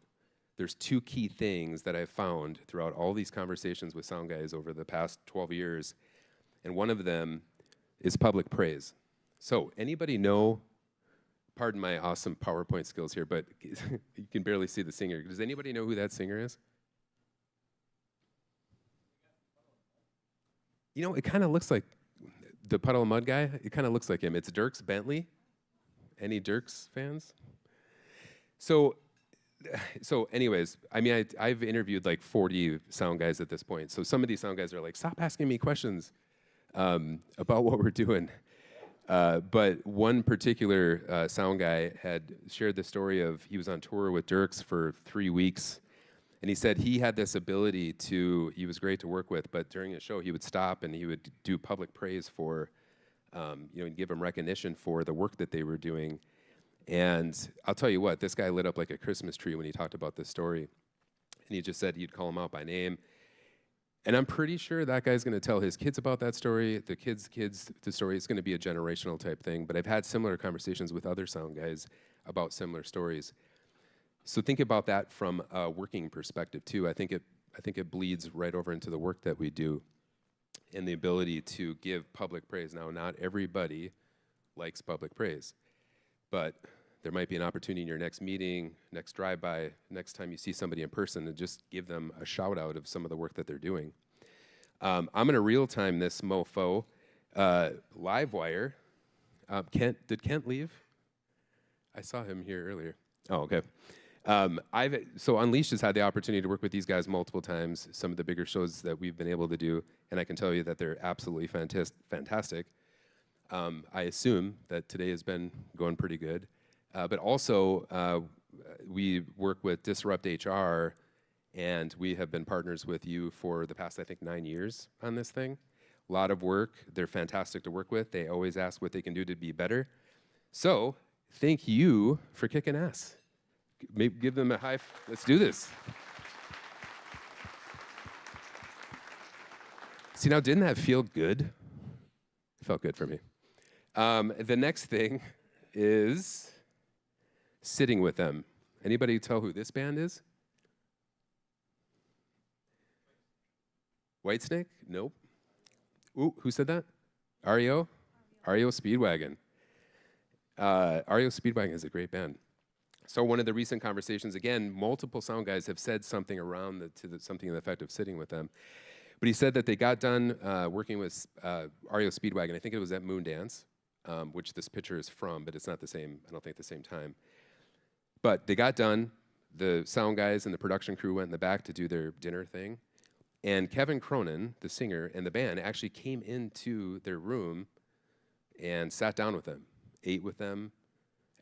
there's two key things that I've found throughout all these conversations with sound guys over the past 12 years. And one of them is public praise. So anybody know, pardon my awesome PowerPoint skills here, but you can barely see the singer. Does anybody know who that singer is? You know, it kind of looks like the Puddle of Mud guy. It kind of looks like him. It's Dierks Bentley. Any Dierks fans? So anyways, I mean, I've interviewed like 40 sound guys at this point. So some of these sound guys are like, stop asking me questions about what we're doing. But one particular sound guy had shared the story of he was on tour with Dierks for 3 weeks. And he said he had this ability he was great to work with, but during a show he would stop and he would do public praise for, you know, and give them recognition for the work that they were doing. And I'll tell you what, this guy lit up like a Christmas tree when he talked about this story. And he just said he'd call him out by name. And I'm pretty sure that guy's going to tell his kids about that story, the kids' the story. It's going to be a generational type thing. But I've had similar conversations with other sound guys about similar stories. So think about that from a working perspective too. I think it bleeds right over into the work that we do and the ability to give public praise. Now, not everybody likes public praise, but there might be an opportunity in your next meeting, next drive-by, next time you see somebody in person to just give them a shout out of some of the work that they're doing. I'm going to real time this mofo. Livewire. Did Kent leave? I saw him here earlier. Oh, okay. So Unleashed has had the opportunity to work with these guys multiple times, some of the bigger shows that we've been able to do, and I can tell you that they're absolutely fantastic. I assume that today has been going pretty good. But also, we work with Disrupt HR, and we have been partners with you for the past, I think, 9 years on this thing. A lot of work. They're fantastic to work with. They always ask what they can do to be better. So thank you for kicking ass. Maybe give them a high. Let's do this. See, now, didn't that feel good? It felt good for me. The next thing is sitting with them. Anybody tell who this band is? Whitesnake? Nope. Ooh, who said that? REO? REO Speedwagon. REO Speedwagon is a great band. So one of the recent conversations, again, multiple sound guys have said something around something in the effect of sitting with them. But he said that they got done working with REO Speedwagon. I think it was at Moondance, which this picture is from, but it's not the same, I don't think the same time. But they got done. The sound guys and the production crew went in the back to do their dinner thing. And Kevin Cronin, the singer, and the band actually came into their room and sat down with them, ate with them,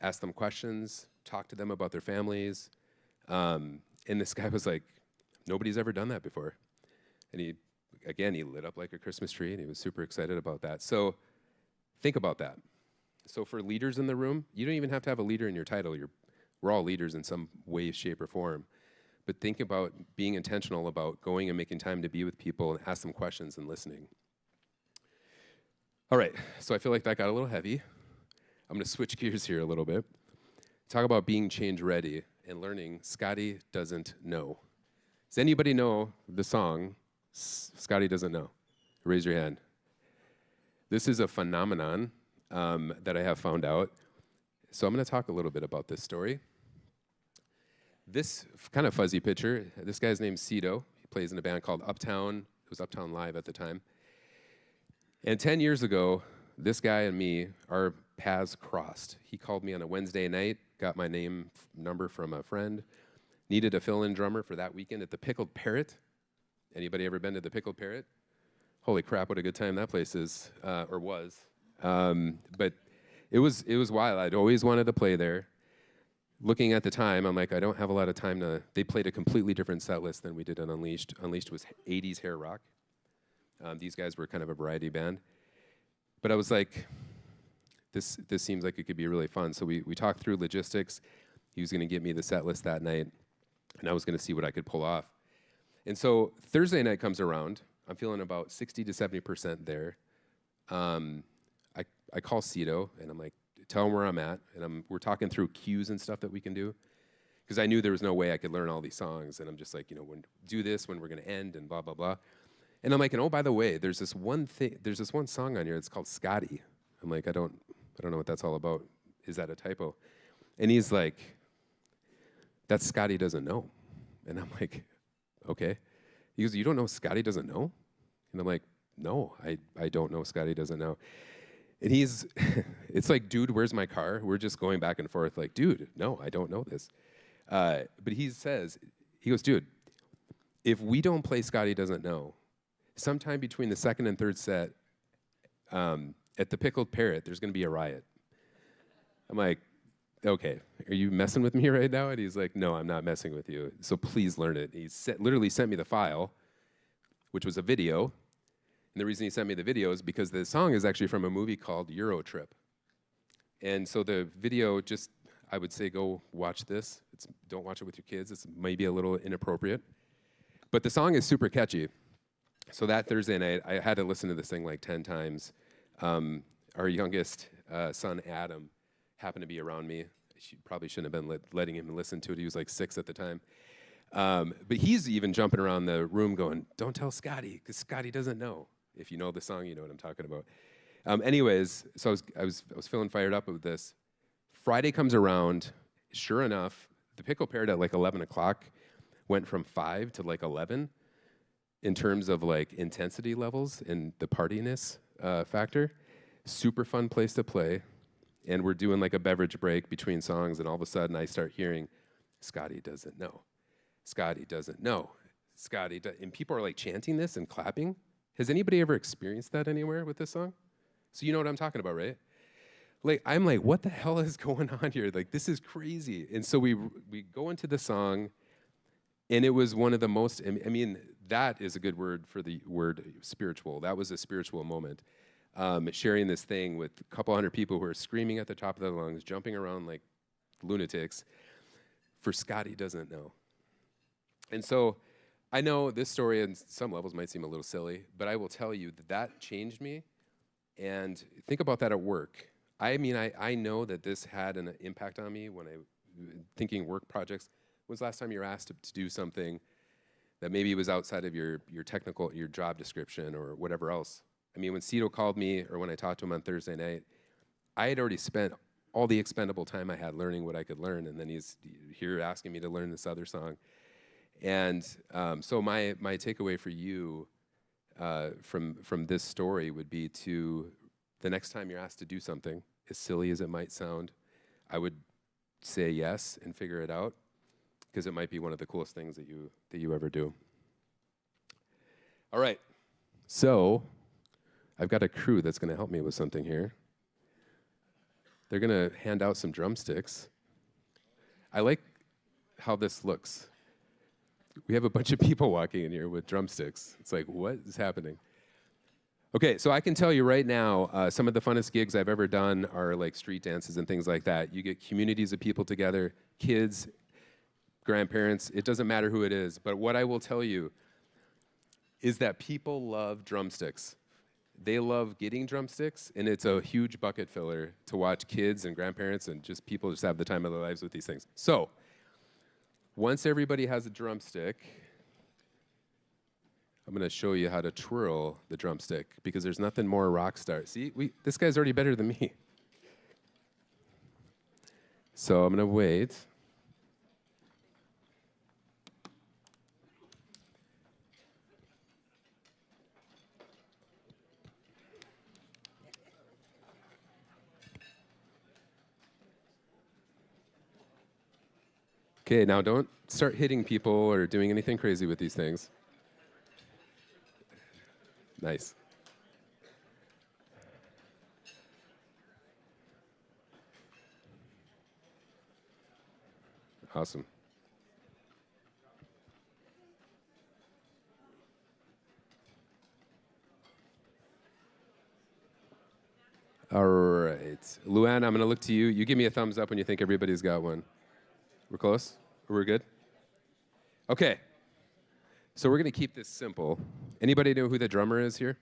asked them questions, talked to them about their families. And this guy was like, nobody's ever done that before. And he lit up like a Christmas tree, and he was super excited about that. So think about that. So for leaders in the room, you don't even have to have a leader in your title. We're all leaders in some way, shape, or form. But think about being intentional about going and making time to be with people and ask them questions and listening. All right, so I feel like that got a little heavy. I'm going to switch gears here a little bit. Talk about being change ready and learning Scotty Doesn't Know. Does anybody know the song Scotty Doesn't Know? Raise your hand. This is a phenomenon that I have found out. So I'm going to talk a little bit about this story. This kind of fuzzy picture, this guy's named Cito. He plays in a band called Uptown. It was Uptown Live at the time. And 10 years ago, this guy and me, our paths crossed. He called me on a Wednesday night, got my number from a friend, needed a fill-in drummer for that weekend at the Pickled Parrot. Anybody ever been to the Pickled Parrot? Holy crap, what a good time that place is, or was. But it was wild. I'd always wanted to play there. Looking at the time, I'm like, I don't have a lot of time to. They played a completely different set list than we did on Unleashed. Unleashed was 80s hair rock. These guys were kind of a variety band. But I was like, this seems like it could be really fun. So we talked through logistics. He was going to get me the set list that night, and I was going to see what I could pull off. And so Thursday night comes around. I'm feeling about 60 to 70% there. I call Cito, and I'm like, tell him where I'm at. And we're talking through cues and stuff that we can do. Because I knew there was no way I could learn all these songs. And I'm just like, do this when we're going to end and blah, blah, blah. And I'm like, and oh, by the way, there's this one song on here. It's called Scotty. I'm like, I don't know what that's all about. Is that a typo? And he's like, that's Scotty Doesn't Know. And I'm like, okay. He goes, you don't know Scotty Doesn't Know? And I'm like, no, I don't know Scotty Doesn't Know. And it's like, dude, where's my car? We're just going back and forth like, dude, no, I don't know this. But he goes, dude, if we don't play Scotty Doesn't Know, sometime between the second and third set, at the Pickled Parrot, there's going to be a riot. I'm like, okay, are you messing with me right now? And he's like, no, I'm not messing with you. So please learn it. He literally sent me the file, which was a video. And the reason he sent me the video is because the song is actually from a movie called Euro Trip. And so the video, I would say go watch this. Don't watch it with your kids. It's maybe a little inappropriate. But the song is super catchy. So that Thursday night, I had to listen to this thing like 10 times. Our youngest son, Adam, happened to be around me. Probably shouldn't have been letting him listen to it. He was like 6 at the time. But he's even jumping around the room going, don't tell Scotty, because Scotty doesn't know. If you know the song, you know what I'm talking about. Anyways, so I was feeling fired up with this. Friday comes around. Sure enough, the Pickle Parrot at like 11 o'clock went from 5 to like 11 in terms of like intensity levels and the partiness factor. Super fun place to play. And we're doing like a beverage break between songs, and all of a sudden I start hearing, Scotty doesn't know. Scotty doesn't know. And people are like chanting this and clapping. Has anybody ever experienced that anywhere with this song? So you know what I'm talking about, right? Like, I'm like, what the hell is going on here? Like, this is crazy. And so we go into the song, and it was one of the most, I mean, that is a good word for the word spiritual. That was a spiritual moment. Sharing this thing with a couple hundred people who are screaming at the top of their lungs, jumping around like lunatics, for Scotty Doesn't Know. And so I know this story on some levels might seem a little silly, but I will tell you that changed me. And think about that at work. I mean, I know that this had an impact on me when thinking work projects. When's the last time you were asked to do something that maybe was outside of your job description or whatever else? I mean, when Cito called me or when I talked to him on Thursday night, I had already spent all the expendable time I had learning what I could learn, and then he's here asking me to learn this other song. And so my takeaway for you from this story would be to, the next time you're asked to do something, as silly as it might sound, I would say yes and figure it out, because it might be one of the coolest things that you ever do. All right, so I've got a crew that's going to help me with something here. They're going to hand out some drumsticks. I like how this looks. We have a bunch of people walking in here with drumsticks. It's like, what is happening? Okay, so I can tell you right now, some of the funnest gigs I've ever done are like street dances and things like that. You get communities of people together, kids, grandparents, it doesn't matter who it is. But what I will tell you is that people love drumsticks. They love getting drumsticks, and it's a huge bucket filler to watch kids and grandparents and just people just have the time of their lives with these things. So, once everybody has a drumstick, I'm going to show you how to twirl the drumstick, because there's nothing more rock star. See, this guy's already better than me. So I'm going to wait. Okay, now don't start hitting people or doing anything crazy with these things. Nice. Awesome. All right. Luann, I'm going to look to you. You give me a thumbs up when you think everybody's got one. We're close? We're good? Okay. So we're going to keep this simple. Anybody know who the drummer is here?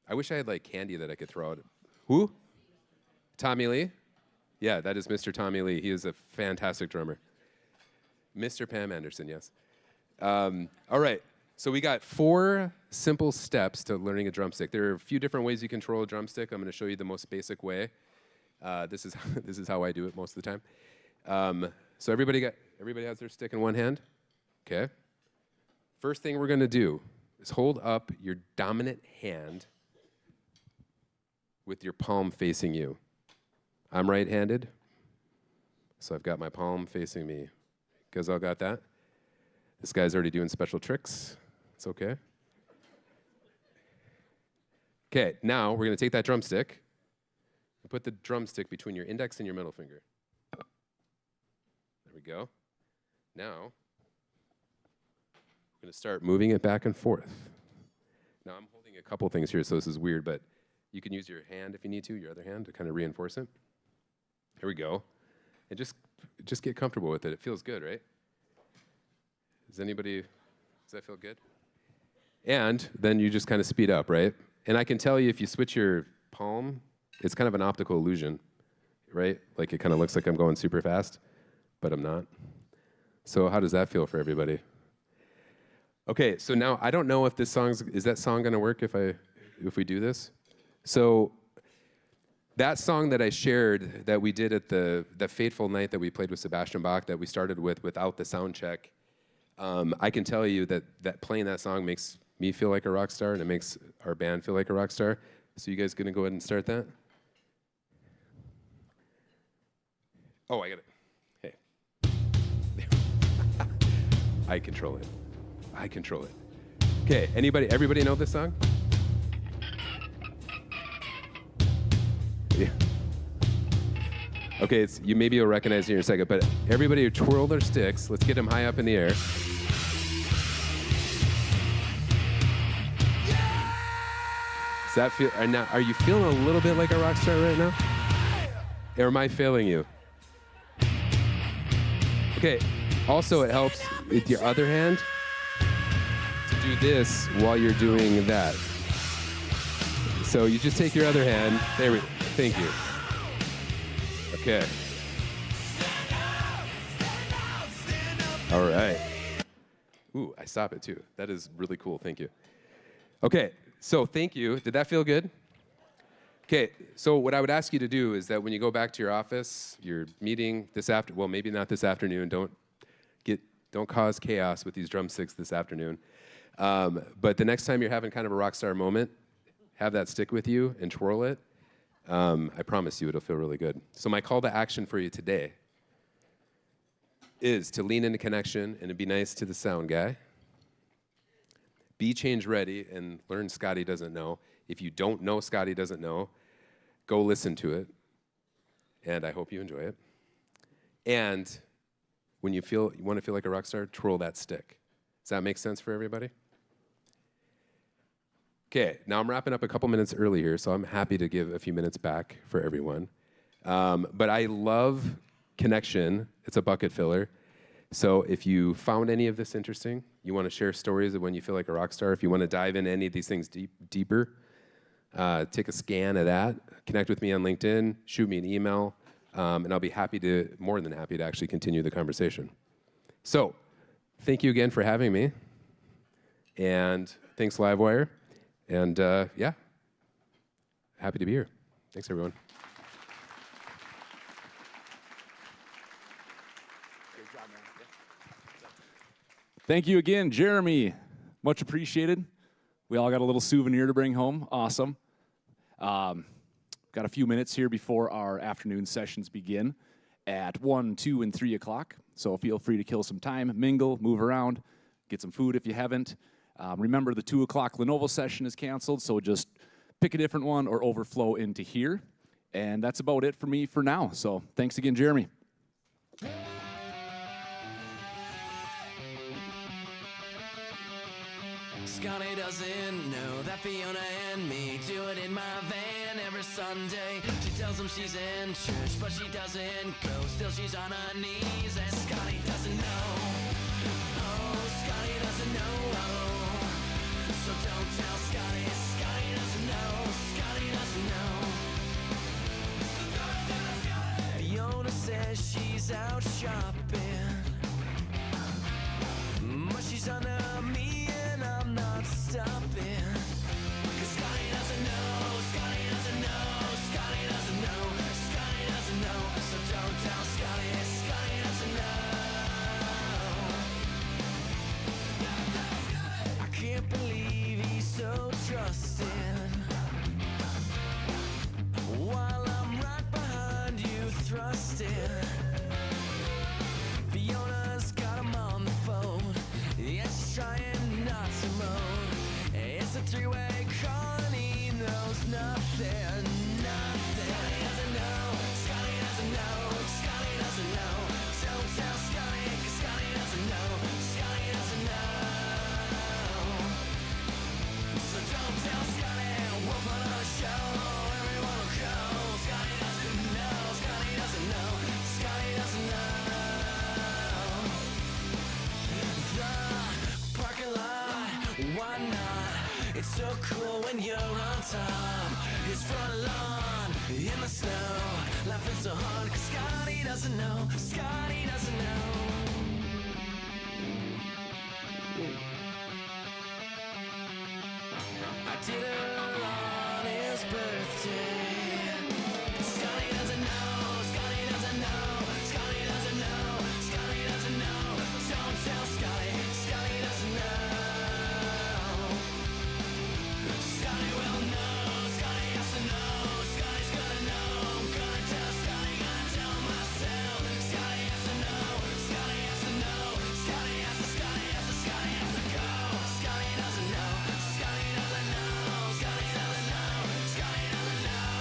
I wish I had like candy that I could throw out. Who? Tommy Lee? Yeah, that is Mr. Tommy Lee. He is a fantastic drummer. Mr. Pam Anderson, yes. All right. So we got 4 simple steps to learning a drumstick. There are a few different ways you control a drumstick. I'm going to show you the most basic way. This is how I do it most of the time. So everybody has their stick in one hand. Okay. First thing we're going to do is hold up your dominant hand with your palm facing you. I'm right-handed, so I've got my palm facing me. You guys all got that? This guy's already doing special tricks. It's okay. Okay, now we're going to take that drumstick and put the drumstick between your index and your middle finger. There we go. Now, we're going to start moving it back and forth. Now, I'm holding a couple things here, so this is weird, but you can use your hand if you need to, your other hand, to kind of reinforce it. Here we go. And just get comfortable with it. It feels good, right? Does that feel good? And then you just kind of speed up, right? And I can tell you if you switch your palm, it's kind of an optical illusion, right? Like it kind of looks like I'm going super fast, but I'm not. So how does that feel for everybody? Okay, so now I don't know if is that song gonna work if we do this? So that song that I shared that we did at the fateful night that we played with Sebastian Bach that we started with without the sound check, I can tell you that playing that song makes me feel like a rock star and it makes our band feel like a rock star. So you guys gonna go ahead and start that? Oh, I got it. Hey. I control it. Okay, everybody know this song? Yeah. Okay, maybe you'll recognize it in a second, but everybody twirl their sticks. Let's get them high up in the air. Does that feel? Are you feeling a little bit like a rock star right now? Or am I failing you? Okay. Also, it helps with your other hand to do this while you're doing that. So you just take your other hand. Thank you. Okay. All right. Ooh, I stop it too. That is really cool. Thank you. Okay, so thank you. Did that feel good? Okay, so what I would ask you to do is that when you go back to your office, your meeting maybe not this afternoon. Don't cause chaos with these drumsticks this afternoon. But the next time you're having kind of a rock star moment, have that stick with you and twirl it. I promise you it'll feel really good. So my call to action for you today is to lean into connection and to be nice to the sound guy. Be change ready and learn Scotty doesn't know. If you don't know Scotty doesn't know, go listen to it. And I hope you enjoy it. And when you want to feel like a rock star, twirl that stick. Does that make sense for everybody? Okay, now I'm wrapping up a couple minutes early here, so I'm happy to give a few minutes back for everyone. But I love connection. It's a bucket filler. So if you found any of this interesting, you want to share stories of when you feel like a rock star, if you want to dive into any of these things deeper, take a scan of that, connect with me on LinkedIn, shoot me an email, and I'll be more than happy to actually continue the conversation. So thank you again for having me, and thanks Livewire. And yeah, happy to be here. Thanks, everyone. Thank you again, Jeremy. Much appreciated. We all got a little souvenir to bring home. Awesome. Got a few minutes here before our afternoon sessions begin. at 1, 2, and 3 o'clock. So feel free to kill some time, mingle, move around, get some food if you haven't. Remember, the 2 o'clock Lenovo session is canceled, so just pick a different one or overflow into here. And that's about it for me for now. So thanks again, Jeremy. Scotty doesn't know that Fiona and me do it in my van every Sunday. She tells him she's in church, but she doesn't go. Still, she's on her knees, and Scotty doesn't know. Oh, Scotty doesn't know. So don't tell Scotty. Scotty doesn't know. Scotty doesn't know. Fiona says she's out shopping, but she's under me and I'm not stopping. 'Cause Scotty doesn't know. Scotty doesn't know. Scotty doesn't know. Scotty doesn't know. So don't tell Scotty. Scotty doesn't know. I can't believe he's so trusting, while I'm right behind you thrusting. Fiona's got him on the phone, yeah, she's trying not to moan. It's a three-way call and he knows nothing, nothing. Scotty doesn't know. Scotty doesn't know. Scotty doesn't know. Don't tell Scotty, 'cause Scotty doesn't know. Scotty doesn't know. So don't tell Scotty, we'll put on a show. Everyone will go. Scotty doesn't know. Scotty doesn't know. Scotty doesn't know. The parking lot, why not? It's so cool when you're on top. His front lawn in the snow, laughing so hard 'cause Scotty doesn't know. Scotty doesn't know. I did her on his birthday. Scotty doesn't know. Scotty doesn't know. Scotty doesn't know. Scotty doesn't know. Don't tell Scotty. Scotty doesn't know. Scotty will know. Scotty has to know. Scotty's gonna know. I'm gonna tell Scotty. Gonna tell myself. Scotty has to know. Scotty has to know. Scotty has to. Scotty has to. Scotty has to go. Scotty doesn't know. Scotty doesn't know. Scotty doesn't know. Scotty doesn't know.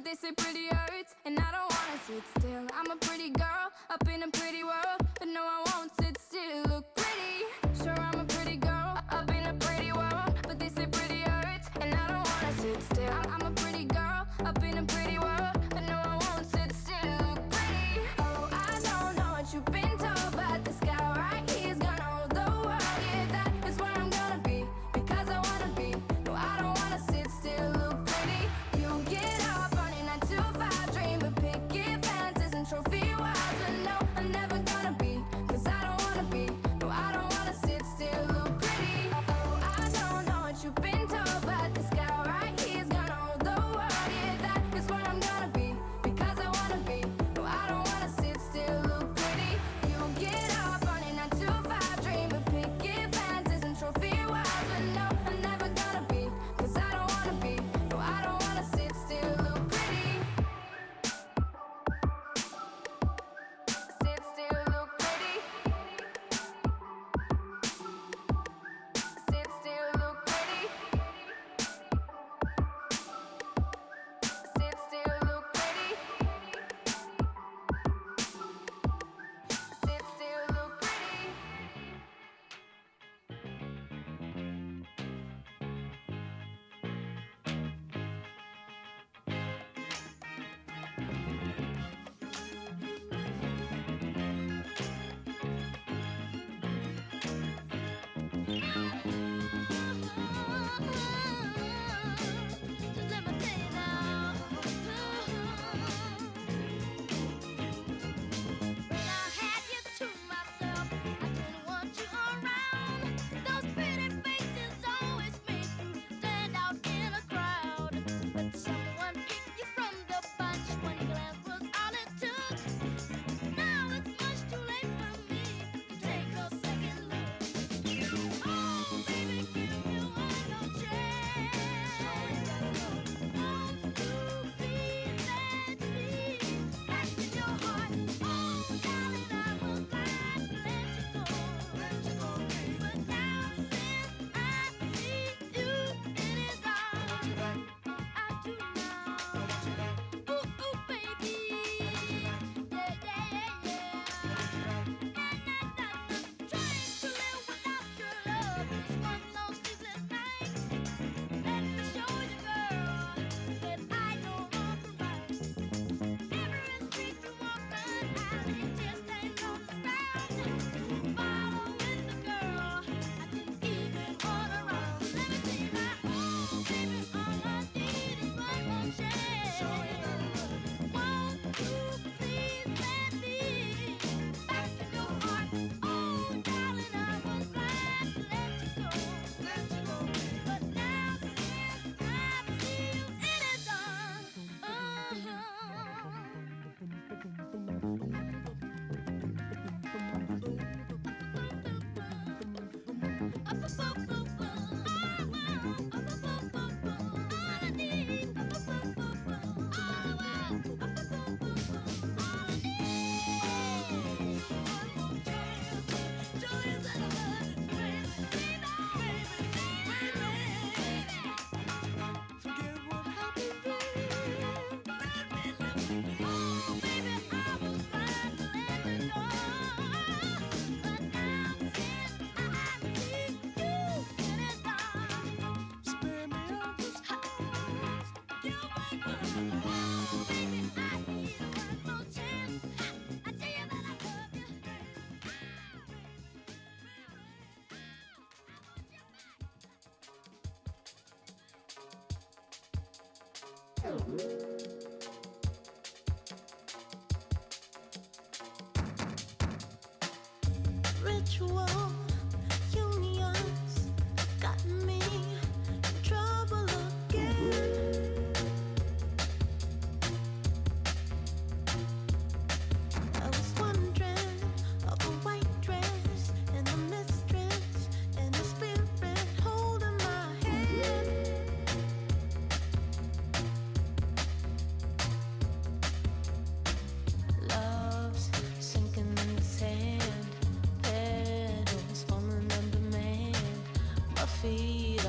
but they say pretty hurts, and I don't wanna sit still. I'm a pretty girl up in a pretty world, but no, I won't sit still. Look pretty, sure I'm a pretty girl up in a pretty world, but they say pretty hurts, and I don't wanna sit still. I'm a pretty girl up in a pretty world, but no, I won't sit still. Look pretty. Oh, I don't know what you've been told, but the sky right here is gonna hold the world. Yeah, that is where I'm gonna be, because I wanna be. No, I don't wanna sit still. Look pretty. You get up on a 9 to 5 dream of picket fences and trophy wives, but no, I'm never gonna be, cause I don't wanna be. No, I don't wanna sit still. Look pretty. Oh, I don't know what you've been told, but the sky right here is gonna hold the world. Yeah, that is where I'm gonna be, because I wanna be. No, I don't wanna sit still. Look pretty. You get up on a 9 to 5 dream of picket fences and trophy wives, but no, I'm never gonna be, cause I don't wanna be. No, I don't wanna sit still. Look pretty. Sit still. Look pretty. Sit still. Look pretty. Sit still. Look pretty. Sit still. Look pretty. Just let me tell you now. When I had you to myself, I didn't want you around. Those pretty faces always make you stand out in a crowd. But someone picked you from the bunch. One glance was all it took. Now it's much too late for me to take a second look. Oh, baby, give me one more chance. Won't you please let me back in your heart? Oh, darling, I was glad to let you go. But now since I see you in his arms, I do now. Ooh, ooh, baby. Yeah, yeah, yeah, yeah. Trying to live without your love is one long sleepless night. Let me show you, girl, that I know wrong from right. Every street you walk, an alley, just ain't on the ground. Following the girl, I didn't even want around. Let me see my own baby, all I need is one more chance. Won't you please let me back in your heart? Oh, darling, I was glad to let you go. But now since I see you in his arms, Forget what happened then. oh, baby, I was glad to let you go. But now since I see you in his arms, Spare me of the scars. you make me. Oh, baby, I need one more chance. I tell you that I love you. Ritual unions got me in trouble again. I was wondering of a white dress and a mistress and a spirit holding my hand. Love's sinking in the sand, petals falling on demand. My feet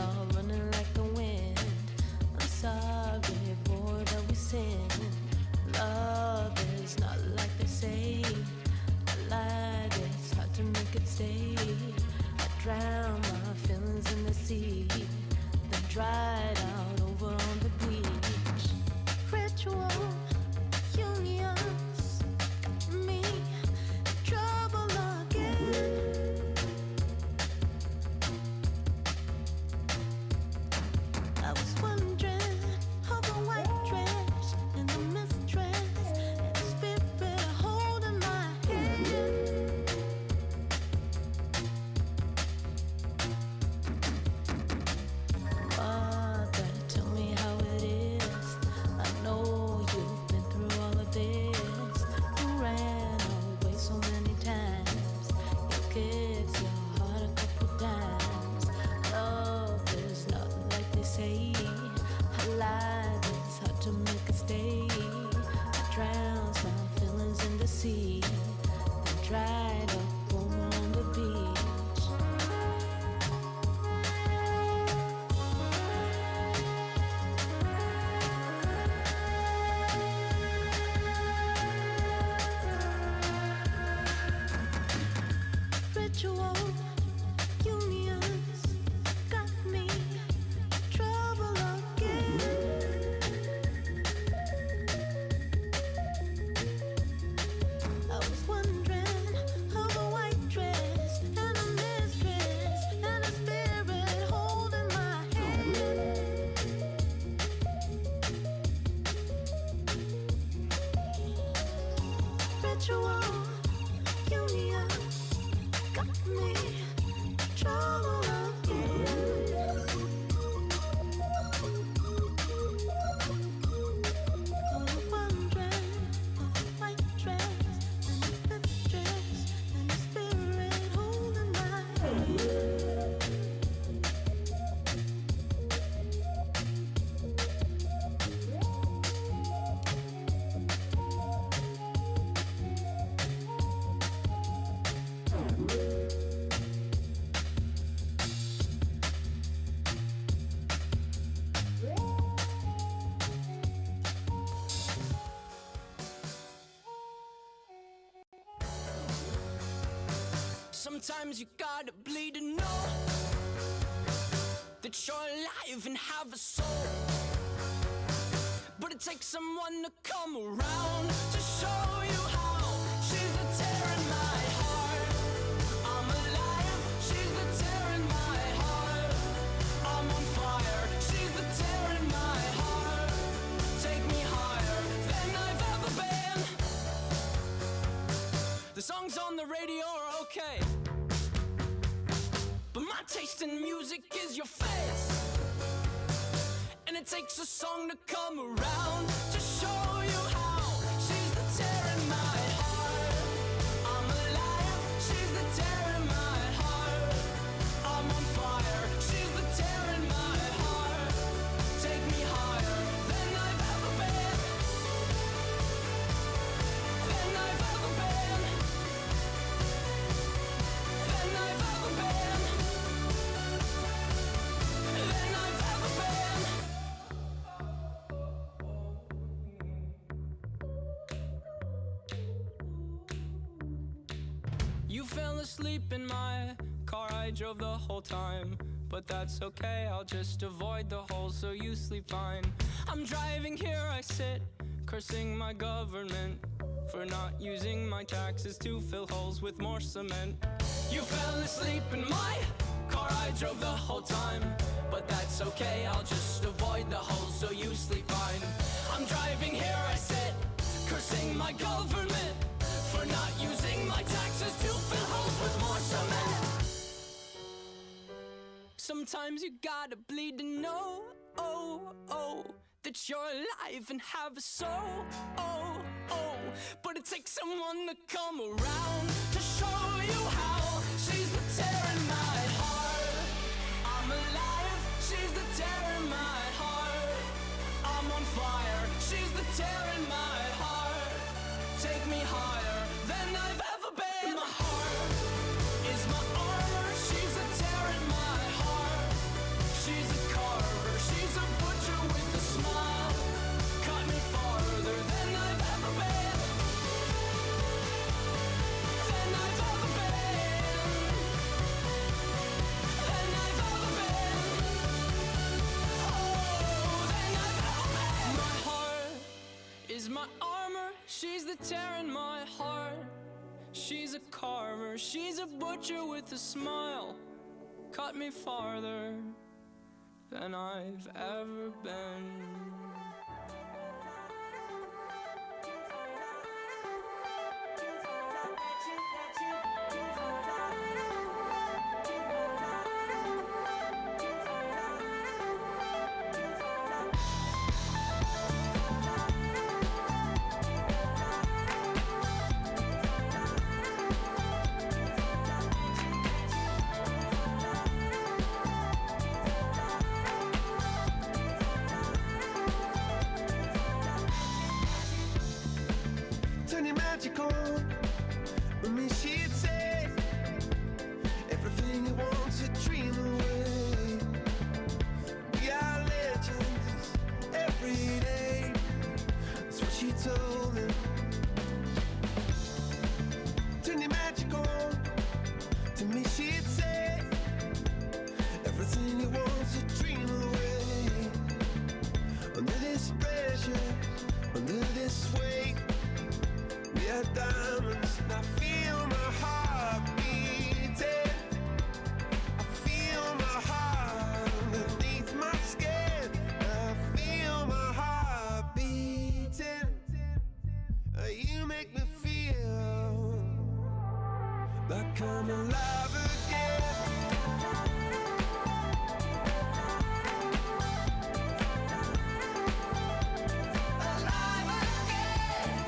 Ritual unions got me trouble again. I was wondering of a white dress and a mistress and a spirit holding my hand. Ritual union got me trouble again. Oh, wondering of a white dress and a mistress and a spirit holding my hand. Sometimes you gotta bleed to know that you're alive and have a soul. But it takes someone to come around to show you how. She's the tear in my heart. I'm alive. She's the tear in my heart. I'm on fire. She's the tear in my heart. Take me higher than I've ever been. The songs on the radio are okay, but my taste in music is your face. And it takes a song to come around to show you how. She's the tear in my heart. I'm alive. She's the tear in my heart. I'm on fire. She's the tear in my heart. Take me higher than I've ever been. Than I've ever been. Than I've ever been. Than I've ever been. You fell asleep in my car, I drove the whole time. But that's okay, I'll just avoid the holes so you sleep fine. I'm driving here, I sit, cursing my government for not using my taxes to fill holes with more cement. You fell asleep in my car, I drove the whole time. But that's okay, I'll just avoid the holes so you sleep fine. I'm driving here, I sit, cursing my government for not using my taxes to fill holes with more cement. Sometimes you gotta bleed to know, that you're alive and have a soul, but it takes someone to come around to show you how. She's the tear in my heart. I'm alive. She's the tear in my heart. I'm on fire. She's the tear in my heart. Take me higher than I've ever been. My heart is my armor. She's a tear in my heart. She's a carver. She's a butcher with a smile. Cut me farther than I've ever been. Than I've ever been. Than I've ever been. Oh, than I've ever been. My heart is my armor. She's the tear in my heart. She's a carver. She's a butcher with a smile. Cut me farther than I've ever been. Turn your magic on. With me, she'd say everything you want to dream away. We are legends every day. That's what she told me. Turn your magic on. To pressure, under this weight. We are diamonds, and I feel my heart beating. I feel my heart underneath my skin. I feel my heart beating. You make me feel like I'm alive again. Alive again.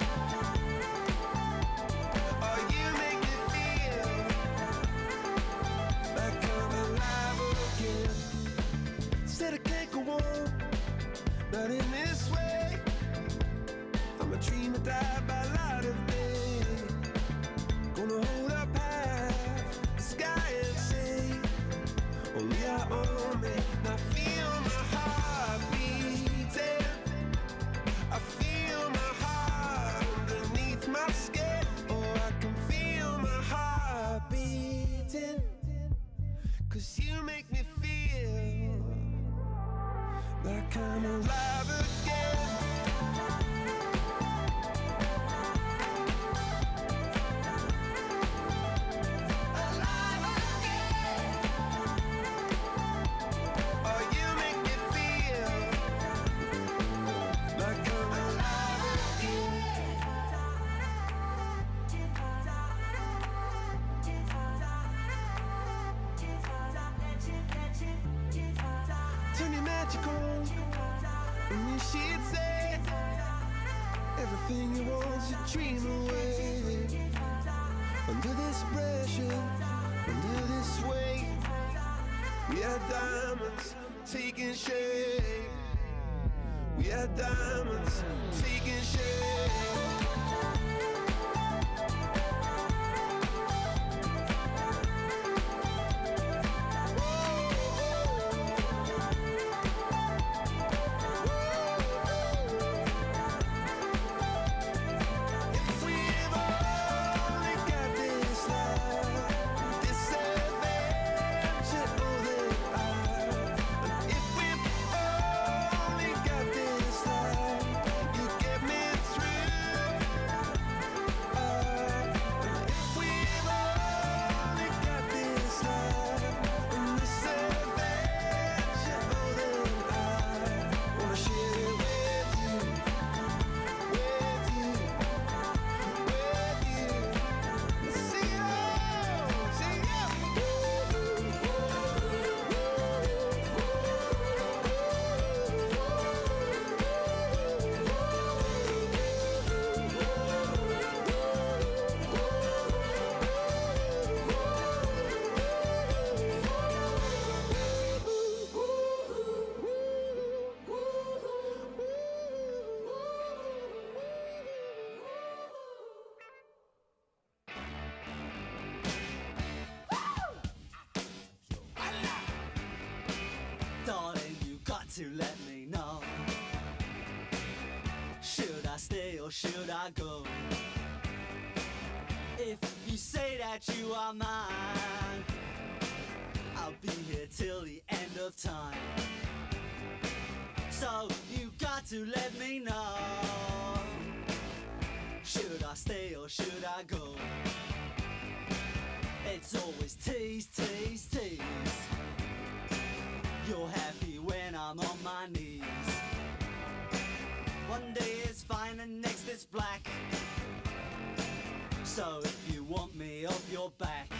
Oh, you make me feel like I'm alive again. Said I can't go on, not in this way. I'm a dreamer, die by light of day. Gonna hold up half the sky and say, only I own me. And I feel my heart beating. I feel my heart underneath my skin. Oh, I can feel my heart beating. 'Cause you make me feel like I'm alive again. Alive again. Oh, you make me feel like I'm alive again. Turn your magic on, and you she'd say everything you want's a dream away. Under this pressure, under this weight, we are diamonds taking shape. We are diamonds taking shape. If we've only got this life, this adventure, oh, that I. If we've only got this life, you get me through. If we've only got this life, and this adventure, oh, that I wanna share it with you, with you. Darling, you got to let me know. Should I stay or should I go? If you say that you are mine, I'll be here till the end of time. So you got to let me know. Should I stay or should I go? It's always tease, tease, tease. You're happy when I'm on my knees. One day it's fine and next it's black. So if you want me off your back,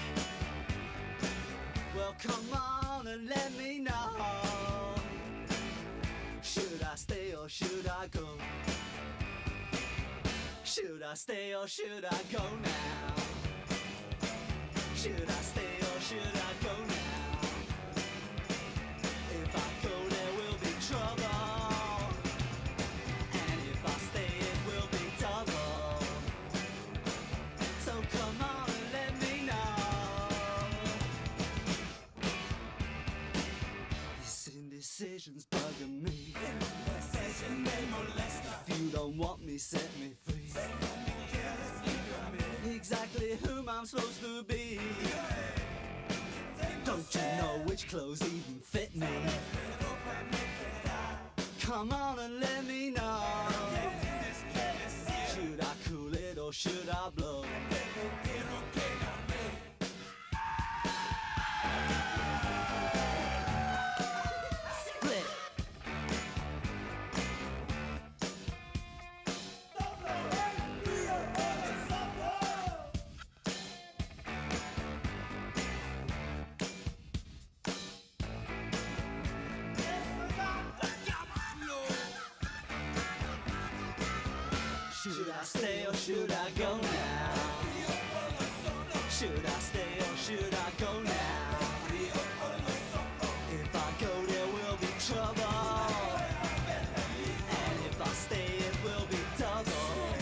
well come on and let me know. Should I stay or should I go? Should I stay or should I go now? Should I stay or should I go now? If I go there will be trouble, and if I stay it will be double. So come on and let me know. This indecision's bugging me. If you don't want me, set me free. Exactly whom I'm supposed to be. Don't you know which clothes even fit me? Come on and let me know. stay or should I go now? Should I stay or should I go now? If I go there will be trouble, and if I stay it will be double.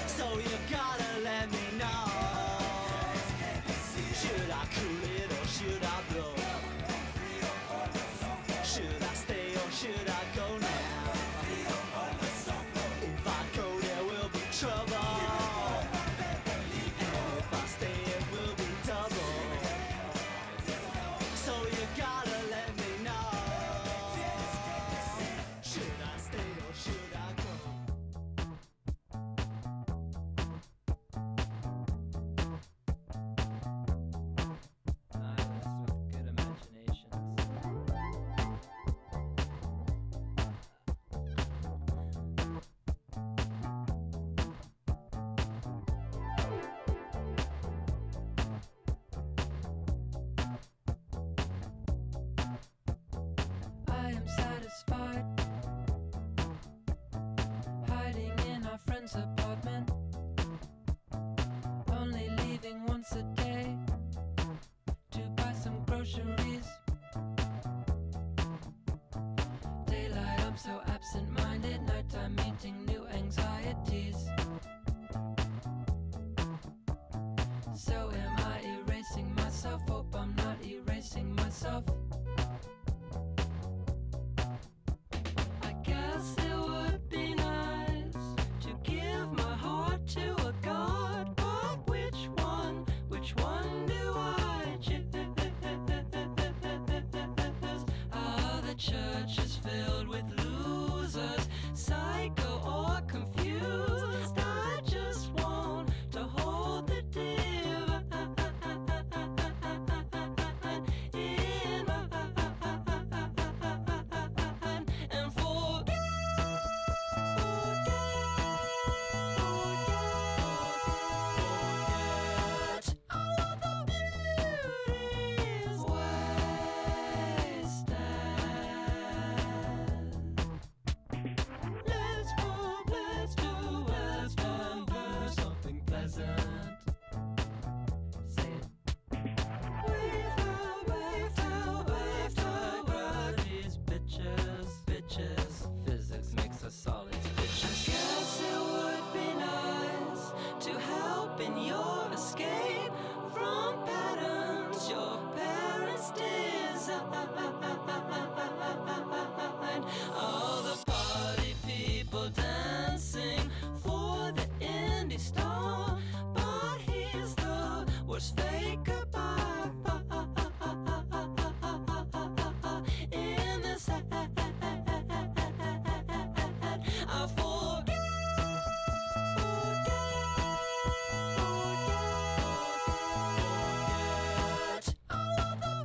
So you gotta let me know. Should I cool it or should I blow? Should I stay or should I go now? If I go there will be trouble, and if I stay it will be double. So you gotta let me know. Should I stay or should I go? With good imaginations. I am satisfied hiding in our friend's apartment, only leaving once a day to buy some groceries. Daylight, I'm so absent-minded. Nighttime, meeting new anxieties. So am I erasing myself? Hope I'm not erasing myself. I guess it would be nice to give my heart to a god, but which one? Which one do I choose? Ah, the church is filled with losers, psycho or confused. I just want to hold the divine in my and forget all of the beauties wasted. Let's hope, let's do, let's do something pleasant. Say it. Wave to these bitches, bitches. Physics makes us all these bitches. Guess it would be nice to help in your escape from patterns your parents designed. All the party people dancing for the indie star, but he's the worst faker in this head. I forget all of the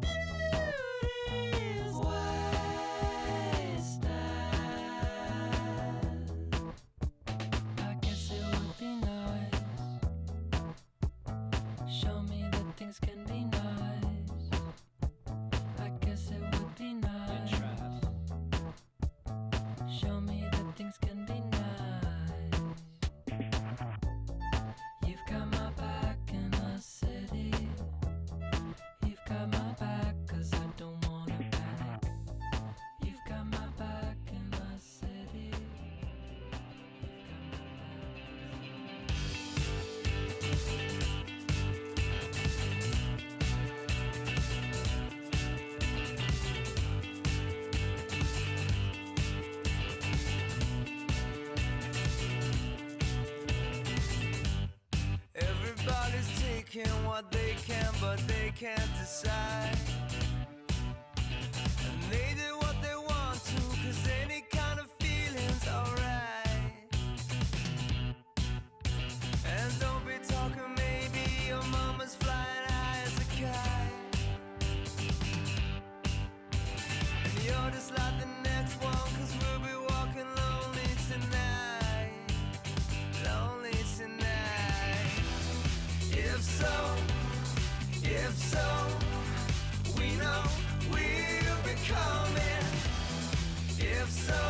beauties wasted. I guess it would be nice. Show me that things can be nice. I guess it would be nice. Show me that things can be nice. You've got my back in the city. You've got my back 'cause I don't wanna back. You've got my back in the city. You've got my Everybody's taking what they can, but they can't decide. And they do what they want to, 'cause any kind of feeling's alright. And don't be talking, maybe your mama's flying high as a kite. And you're just like the next one, 'cause we'll be walking lonely tonight. Lonely tonight. If so, we know we'll be coming. If so,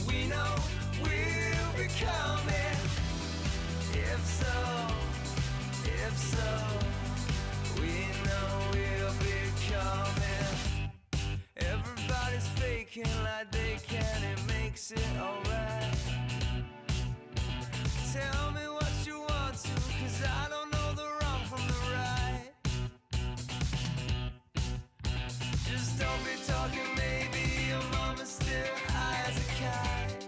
we we know we'll be coming. If so, we know we'll be coming. Everybody's faking like they can, it makes it alright. Tell me what you want to, 'cause I don't know the wrong from the right. Just don't be talking, maybe your mama's still high as a kite.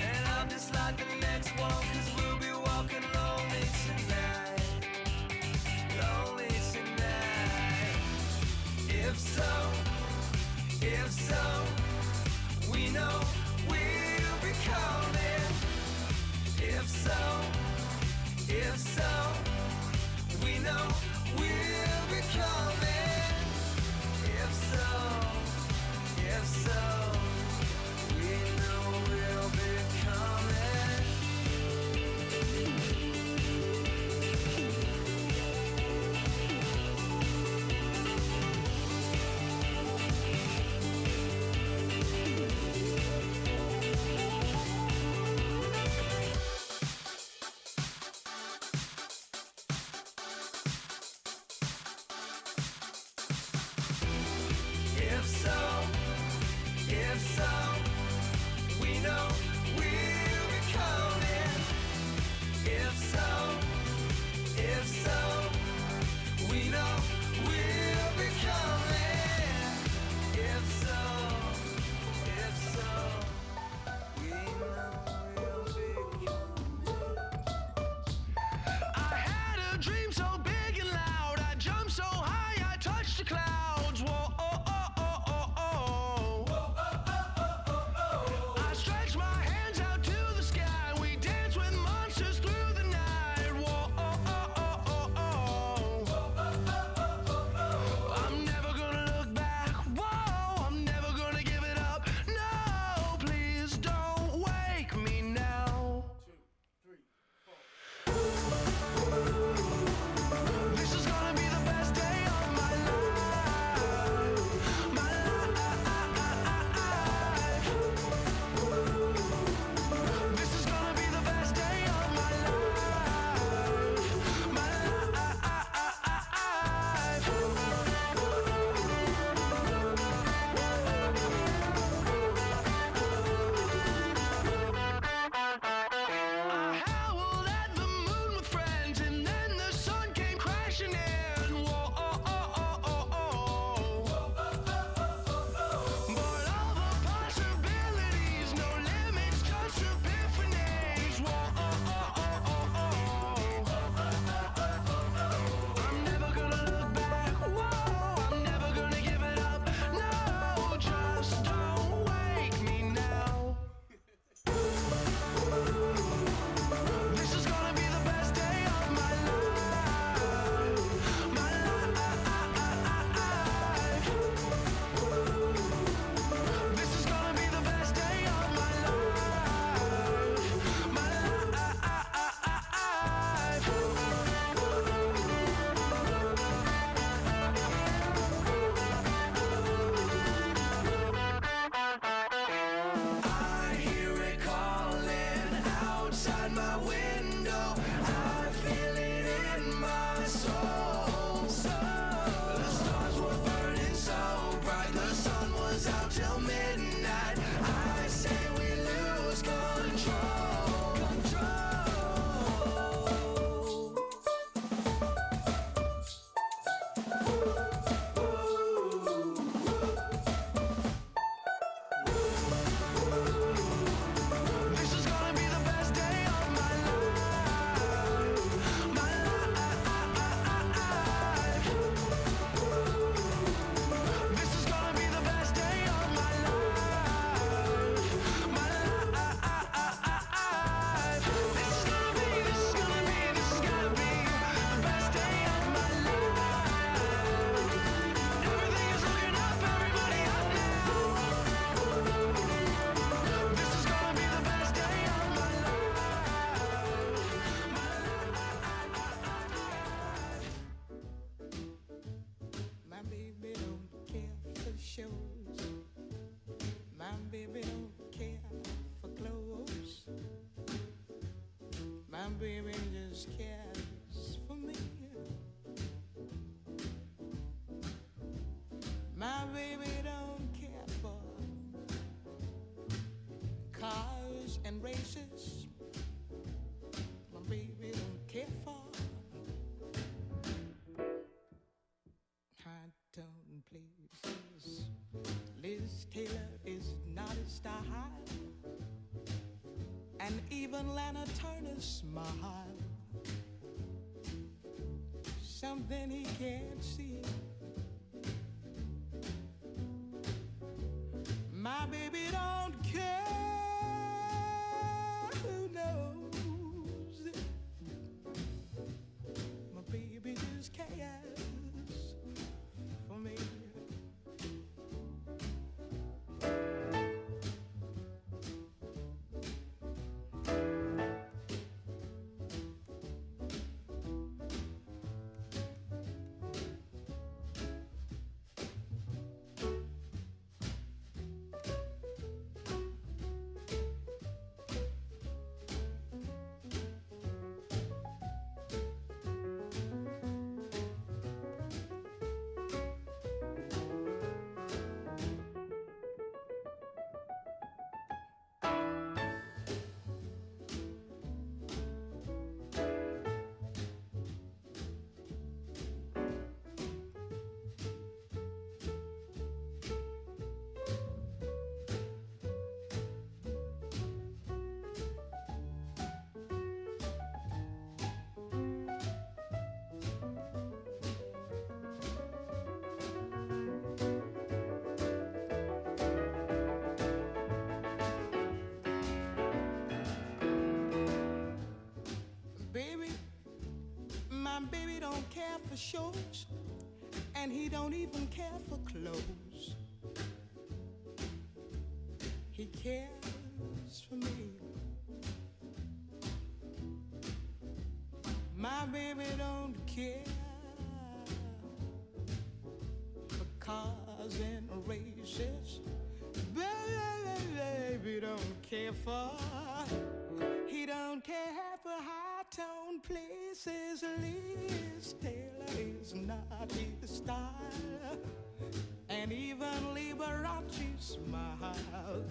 And I'm just like the next one, 'cause we'll be walking lonely tonight. Lonely tonight. If so, we know we'll be coming. If so, we know we'll be coming. If so, we know we'll be coming. eyes. Liz Taylor is not his style, and even Lana Turner's smile. Something he can't see. My baby don't care who knows. My baby just cares for me. Baby, my baby don't care for shows, and he don't even care for clothes. He cares for me. My baby don't care for cars and races. Baby don't care for. He don't care for high-tone places. Liz Taylor is not his style, and even Liberace smile.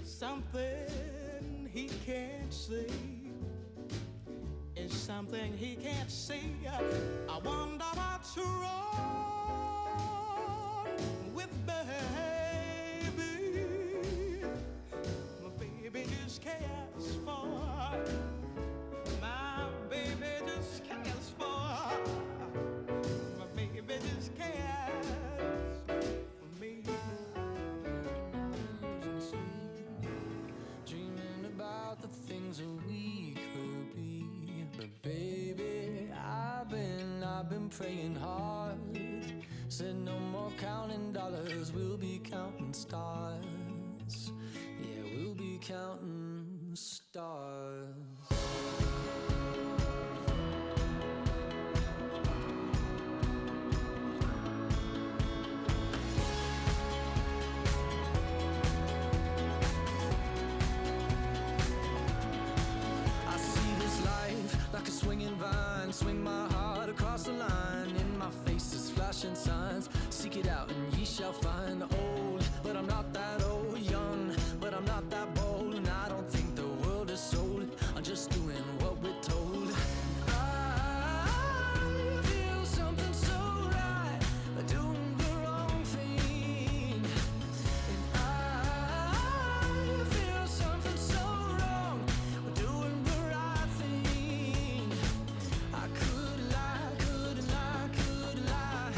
Something he can't see is something he can't see. I wonder what's wrong with baby. My baby just cares for. My baby just cares for. My baby just cares for me. Dreaming about the things that we could be. But baby, I've been praying hard. Said no more counting dollars, we'll be counting stars. Yeah, we'll be counting stars. I see this life like a swinging vine. Swing my heart across the line. In my face is flashing signs. Seek it out and ye shall find. Old, but I'm not that old. Young, but I'm not that bold. And I don't think the world is sold. I'm just doing what we're told. I feel something so right, doing the wrong thing. And I feel something so wrong, doing the right thing. I could lie, couldn't lie, could lie.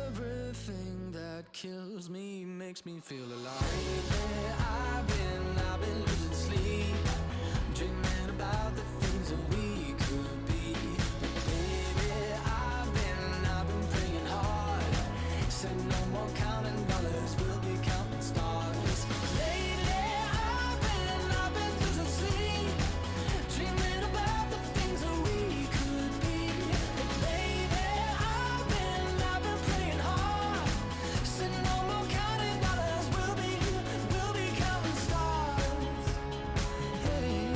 Everything that kills me makes me feel alive. Lately, I've been losing sleep, dreaming about the things that we could be. Baby, I've been praying hard. Said no more counting dollars, we'll be counting stars. Lately, I've been losing sleep, dreaming about the things that we could be. Baby, I've been praying hard. Said no more counting dollars, we'll be counting stars. Hey.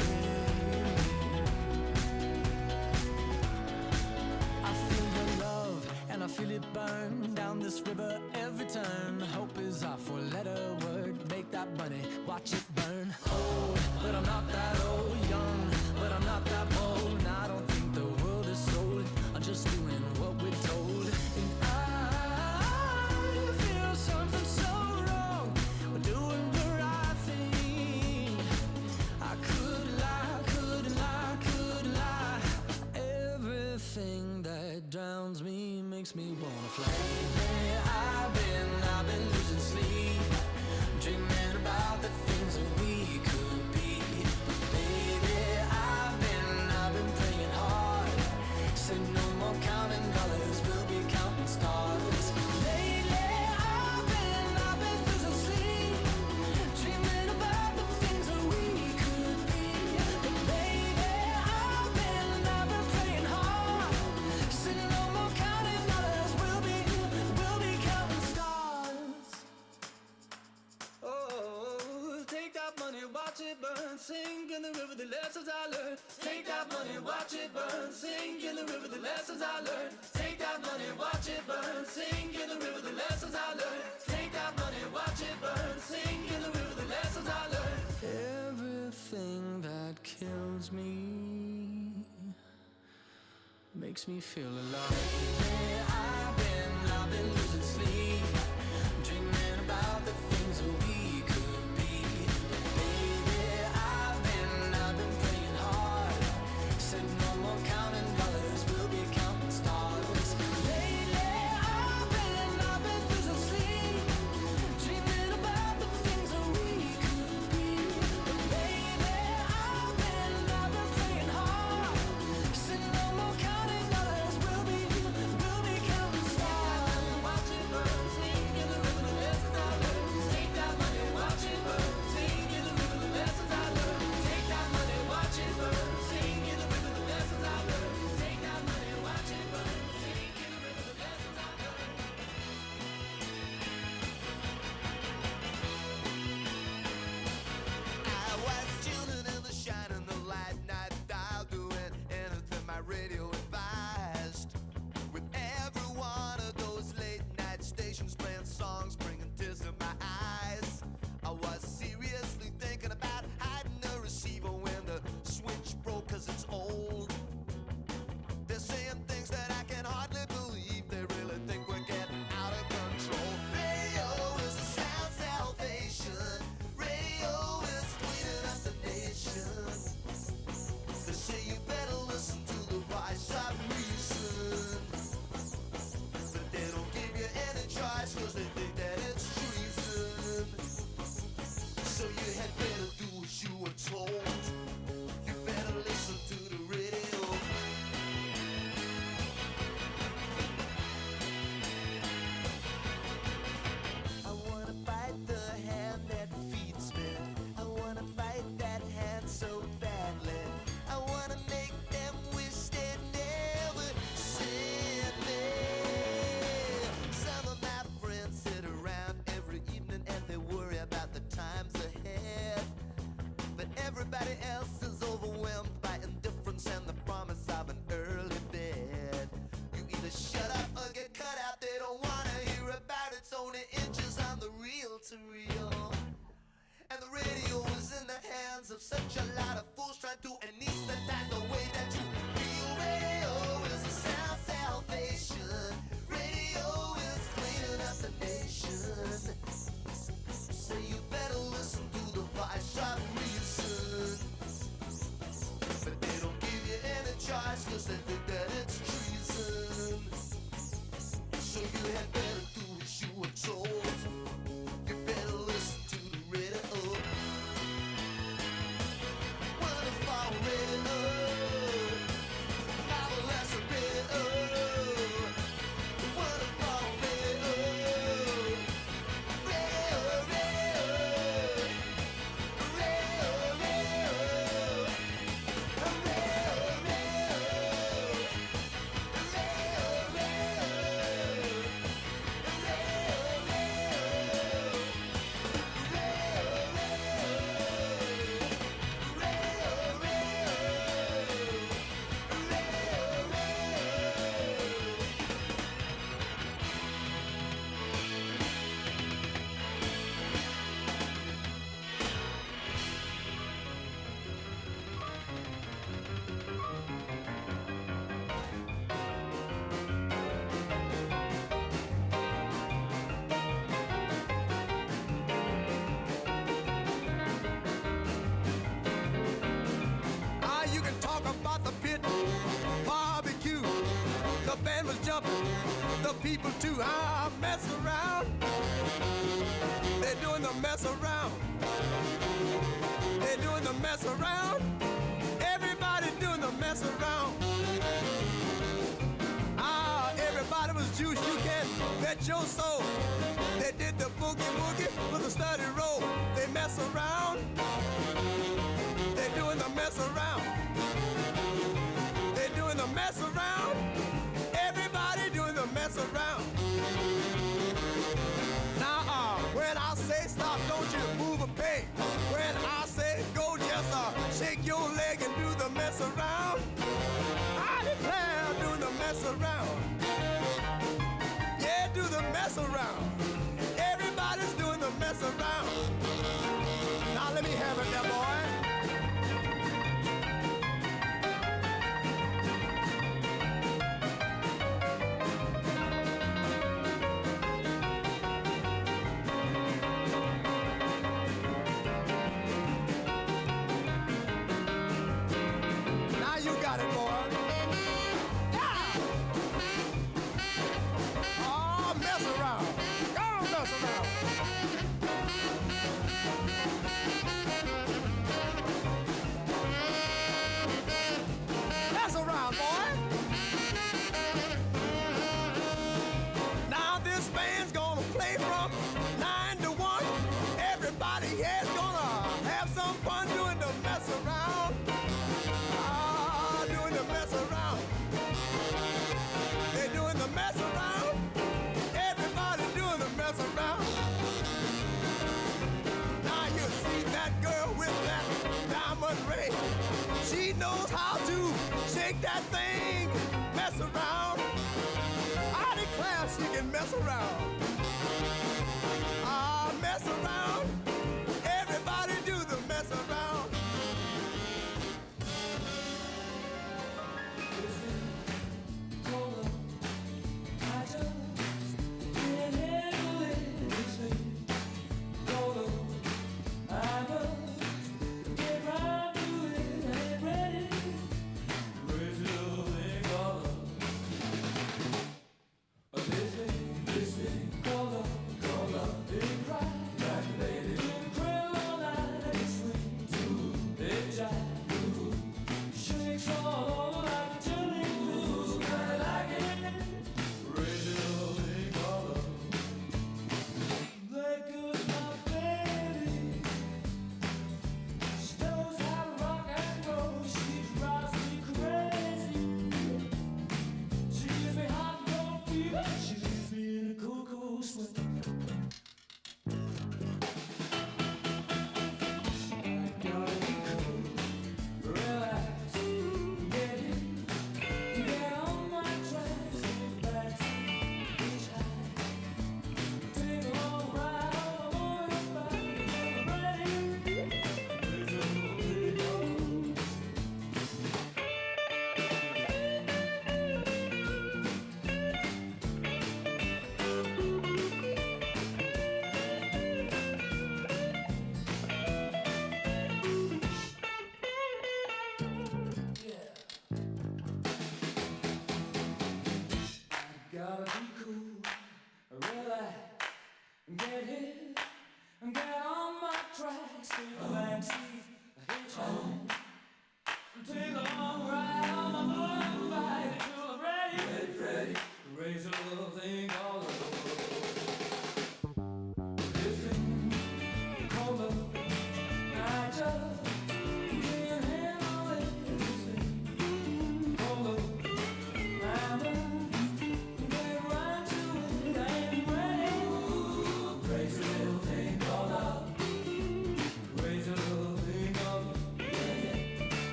I feel your love and I feel it burn down this river every turn. Hope is our four-letter word. Make that money, watch it burn. Old, but I'm not that old. Young, but I'm not that bold. And I don't think the world is sold. I'm just doing what we're told. And I me wanna fly. Lately I've been losing sleep, dreaming about the things that we could be. But baby, I've been praying hard. Said no more counting dollars, we'll be counting stars. Lately I've been losing sleep, dreaming about the things that we could be. But baby, I've been praying hard. Said no more counting dollars, we'll be counting stars. Oh, take that money, watch it burn, sink in the river, the lessons I learned. Take that money, watch it burn, sink in the river, the lessons I learned. Take that money, watch it burn, sink in the river, the lessons I learned. Take that money, watch it burn, sink in the river, the lessons I learned. Everything that kills me makes me feel alive. I've been losing sleep, dreaming about the things that we could be. Baby, I've been praying hard. Said no more counting dollars, we'll be counting stars. Lately, I've been losing sleep, dreaming about the things that we could be. But baby, I've been praying hard. Said no more counting dollars, we'll be counting stars. Watch it burn, sink in the river, the lessons I learned. Take that money, watch it burn, sink in the river, the lessons I learned. Take that money, watch it burn, sink in the river, the lessons I learned. Take that money, watch it burn, sink in the river, the lessons I learned. I was tuning in the shine and the light night dial, doing anything my radio advised. With every one of those late night stations playing songs, bringing tears to my eyes. I was seriously thinking about hiding the receiver when the switch broke, 'cause it's old. They're saying things that I can hardly believe. They really think we're getting out of control. Radio is a sound salvation. Radio is cleaning up the nation. They say you better listen to the voice of reason. But they don't give you any choice, 'cause they think that it's treason. So you had better do as you were told. You better listen to the radio. I wanna bite the hand that feeds me. I wanna bite that hand so badly. I wanna make them wish they never sent me. Some of my friends sit around every evening and they worry about the times ahead. But everybody else is overwhelmed by indifference and the promise of an early bed. You either shut up or get cut out. They don't wanna hear about it. It's only inches on the reel to reel. And the radio is in the hands of such a lot of fools trying to anesthetize the way that you feel. Radio is a sound salvation. Radio is cleaning up the nation. So you better listen to the voice of reason. But they don't give you any choice, 'cause they think that it's treason. So you had better do as you were told. You better listen to the radio. What if I already know? They're doing the mess around. They're doing the mess around. Everybody doing the mess around. Ah, everybody was juice, you can bet your soul. They did the boogie woogie with a steady roll. They mess around. They're doing the mess around. They're doing the mess around. Everybody doing the mess around. Now, when I say stop, don't you move a peg. When I say go, just shake your leg and do the mess around. I declare, doing the mess around. Yeah, do the mess around. Everybody's doing the mess around. Now let me have it, there, boy. Now you got it, boy. Yeah. Oh, mess around. Go on, mess around. Mess around, boy. Now this band's gonna play from 9 to 1. Everybody here's gonna have some fun doing the mess around. Ah, doing the mess around. They're doing the mess around. Everybody doing the mess around. Now you see that girl with that diamond ring. She knows how to shake that thing, mess around. I declare she can mess around. Ah, mess around. Everybody do the mess around. Gotta be cool, relax, get hit, get on my tracks, take a backseat, hitchhike, take a long ride on my motorbike until I'm ready, ready, raise a little thing all over. This thing called love, I just can't handle it. This thing called love, I'm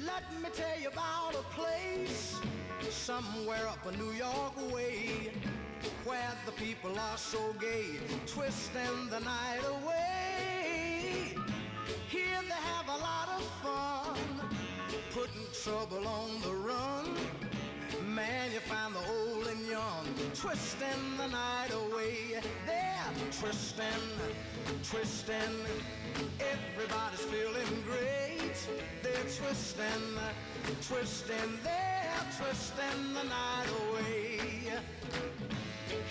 Let me tell you about a place somewhere up a New York way where the people are so gay, twisting the night away. Here they have a lot of fun, putting trouble on the run. Man, you find the old and young twisting the night away. They're twisting, twisting. Everybody's feeling great. They're twisting, twisting. They're twisting the night away.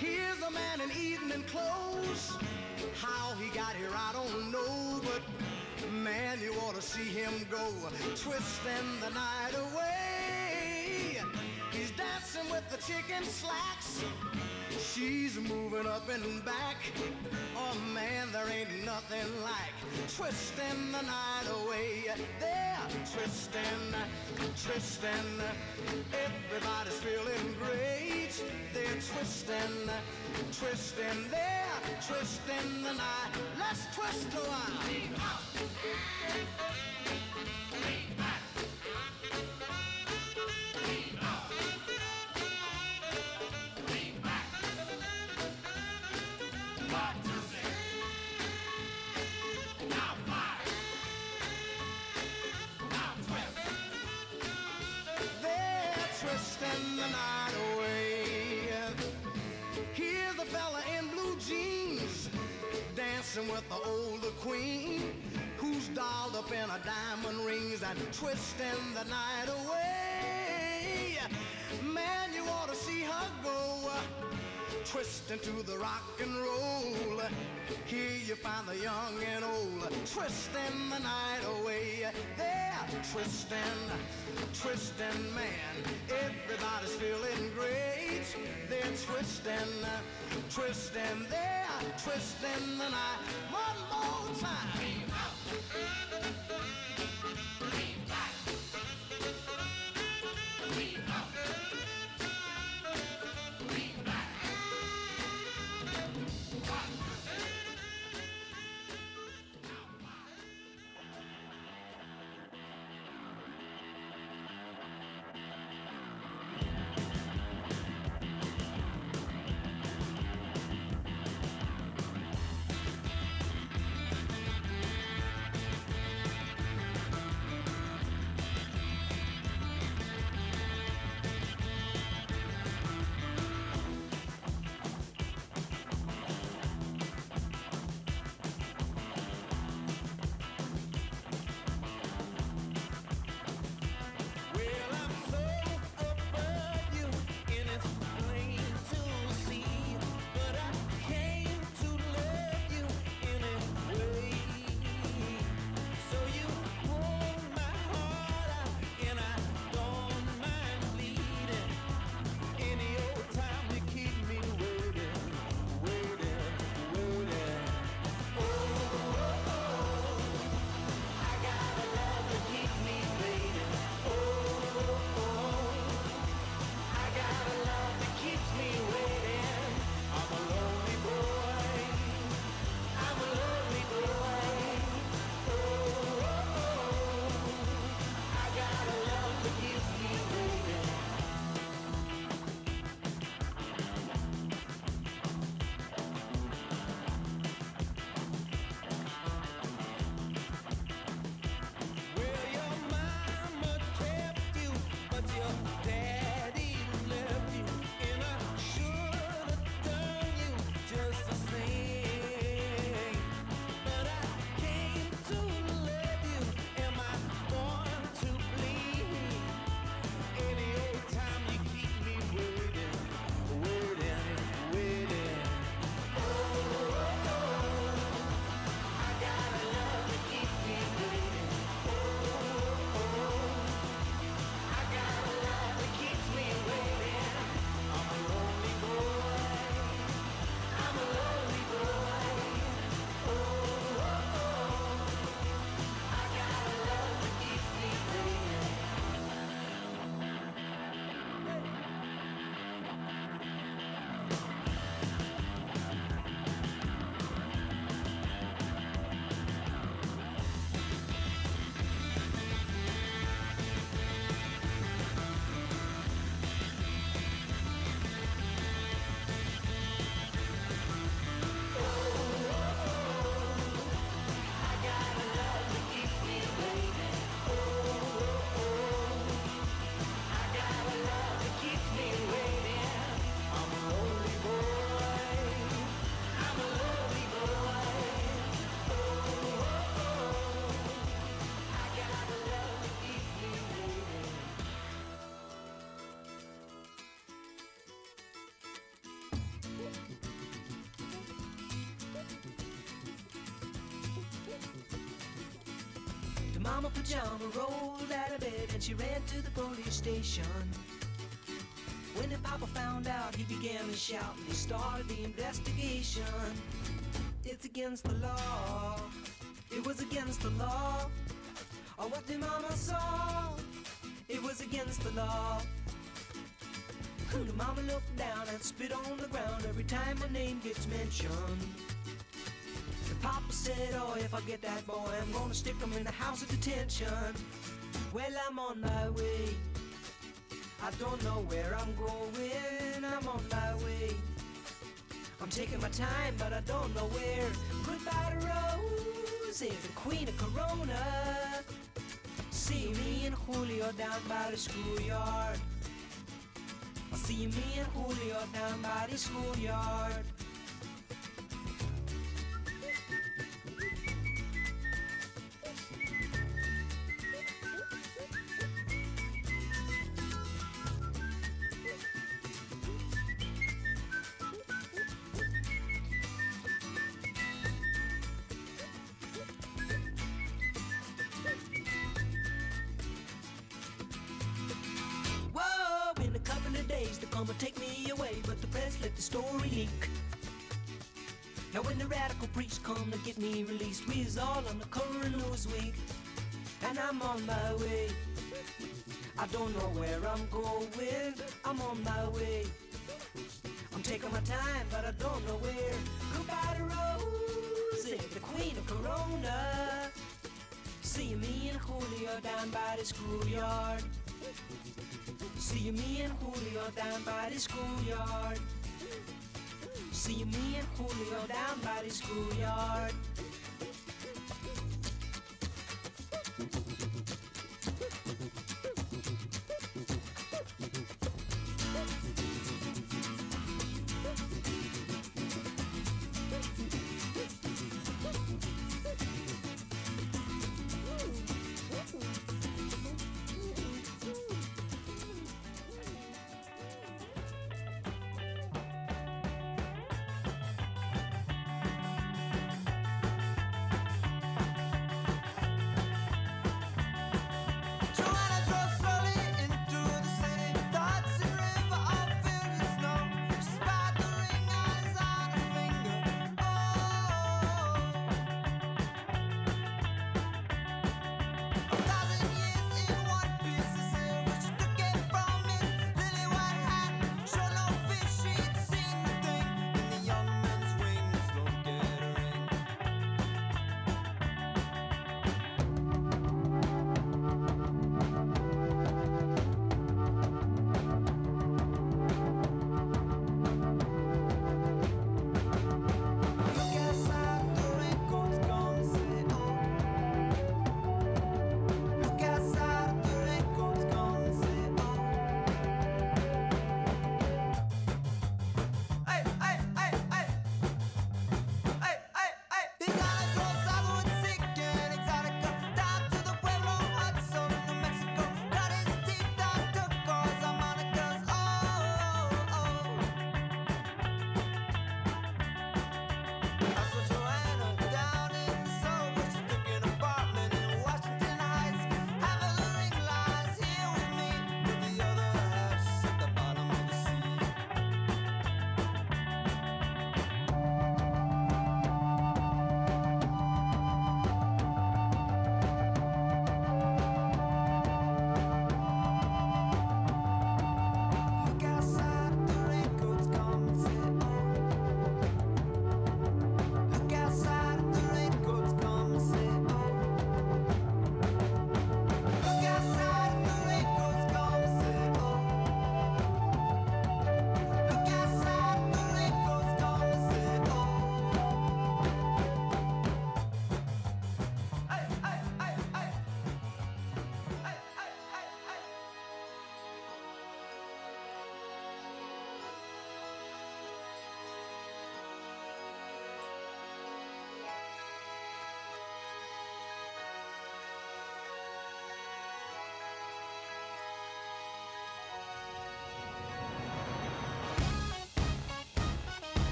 Here's a man in evening clothes. How he got here, I don't know, but man, you ought to see him go, twisting the night away. He's dancing with the chicken slacks. She's moving up and back. Oh man, there ain't nothing like twisting the night away. They're twisting, twisting. Everybody's feeling great. They're twisting, twisting. They're twisting the night. Let's twist a while. Twisting the night away. Here's a fella in blue jeans dancing with the older queen who's dolled up in a diamond rings and twisting the night away. Man, you ought to see her go, twisting to the rock and roll. Here you find the young and old twisting the night away. They're twisting, twisting, man. Everybody's feeling great. They're twisting, twisting. They're twisting the night. One more time. Your mama pajama rolled out of bed and she ran to the police station. When the papa found out, he began to shout and he started the investigation. It's against the law. It was against the law. Oh, what the mama saw. It was against the law. The mama looked down and spit on the ground every time my name gets mentioned. The papa said, oh, if I get that boy, I'm gonna stick him in the house of detention. Well, I'm on my way. I don't know where I'm going. I'm on my way. I'm taking my time, but I don't know where. Goodbye to Rose, the queen of Corona. See me and Julio down by the schoolyard. I'll see me and Julio down by the schoolyard. Whoa, in a couple of days they're gonna take me away, but the press let the story leak. Now when the radical priests come to get me released, we's all on the current news week. And I'm on my way. I don't know where I'm going. I'm on my way. I'm taking my time, but I don't know where. Goodbye to Rose, the queen of Corona. See me and Julio down by the schoolyard. See me and Julio down by the schoolyard. See me and Julio down by the schoolyard.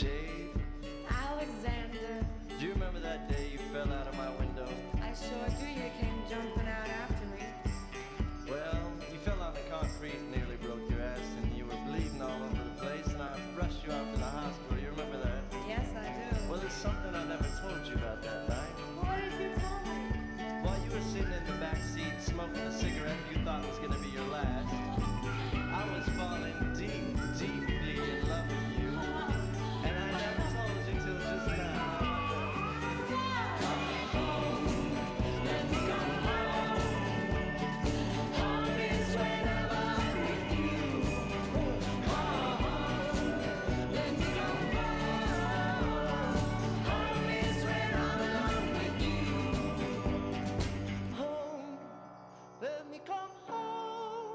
Jade, Alexander, do you remember that day you fell out of my window? I sure do. You came jumping out after me. Well, you fell on the concrete and nearly broke your ass, and you were bleeding all over the place, and I rushed you off to the hospital. You remember that? Yes, I do. Well, there's something I never told you about that night. What did you tell me? While you were sitting in the back seat smoking a cigarette you thought was going to be your last, I was falling deep, deeply in love with you. And I never told you till just now. Home, let me come home.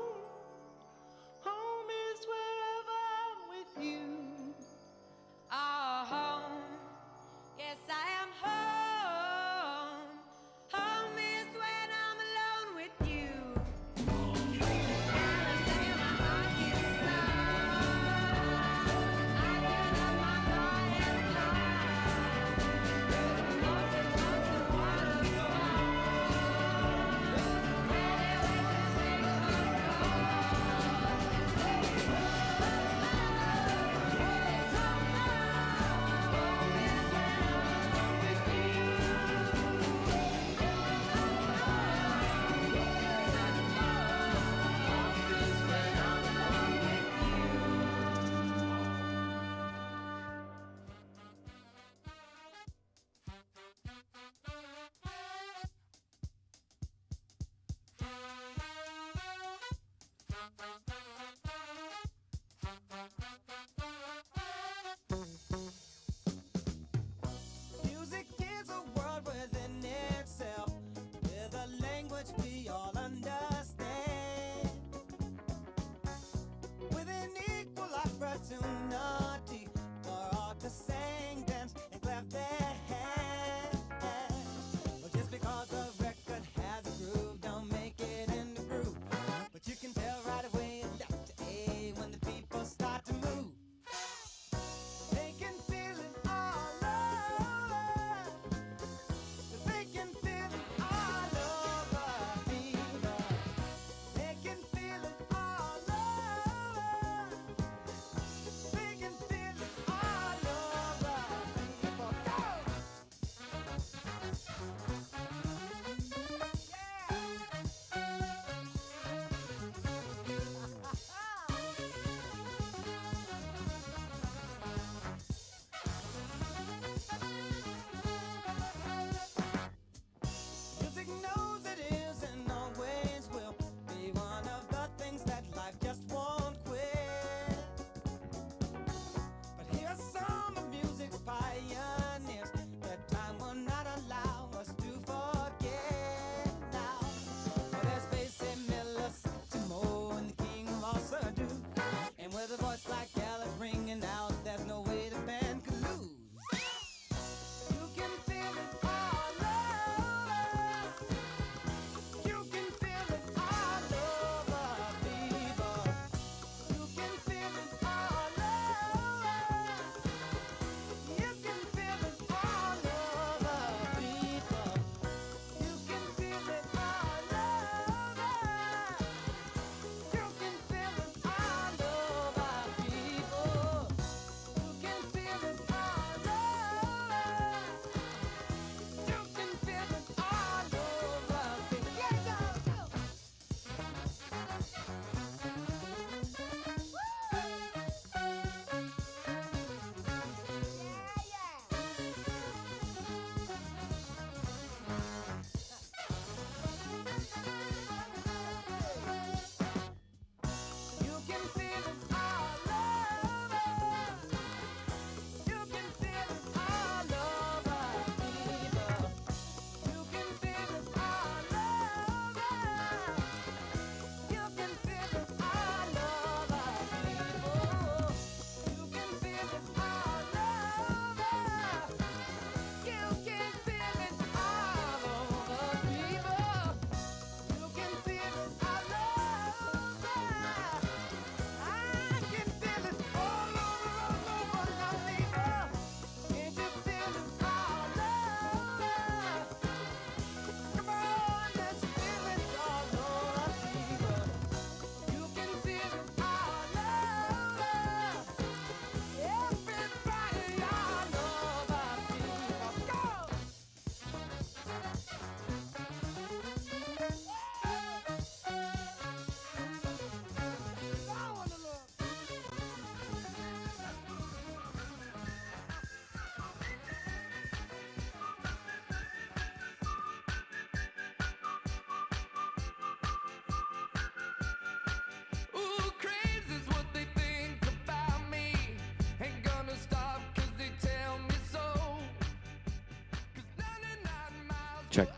Check.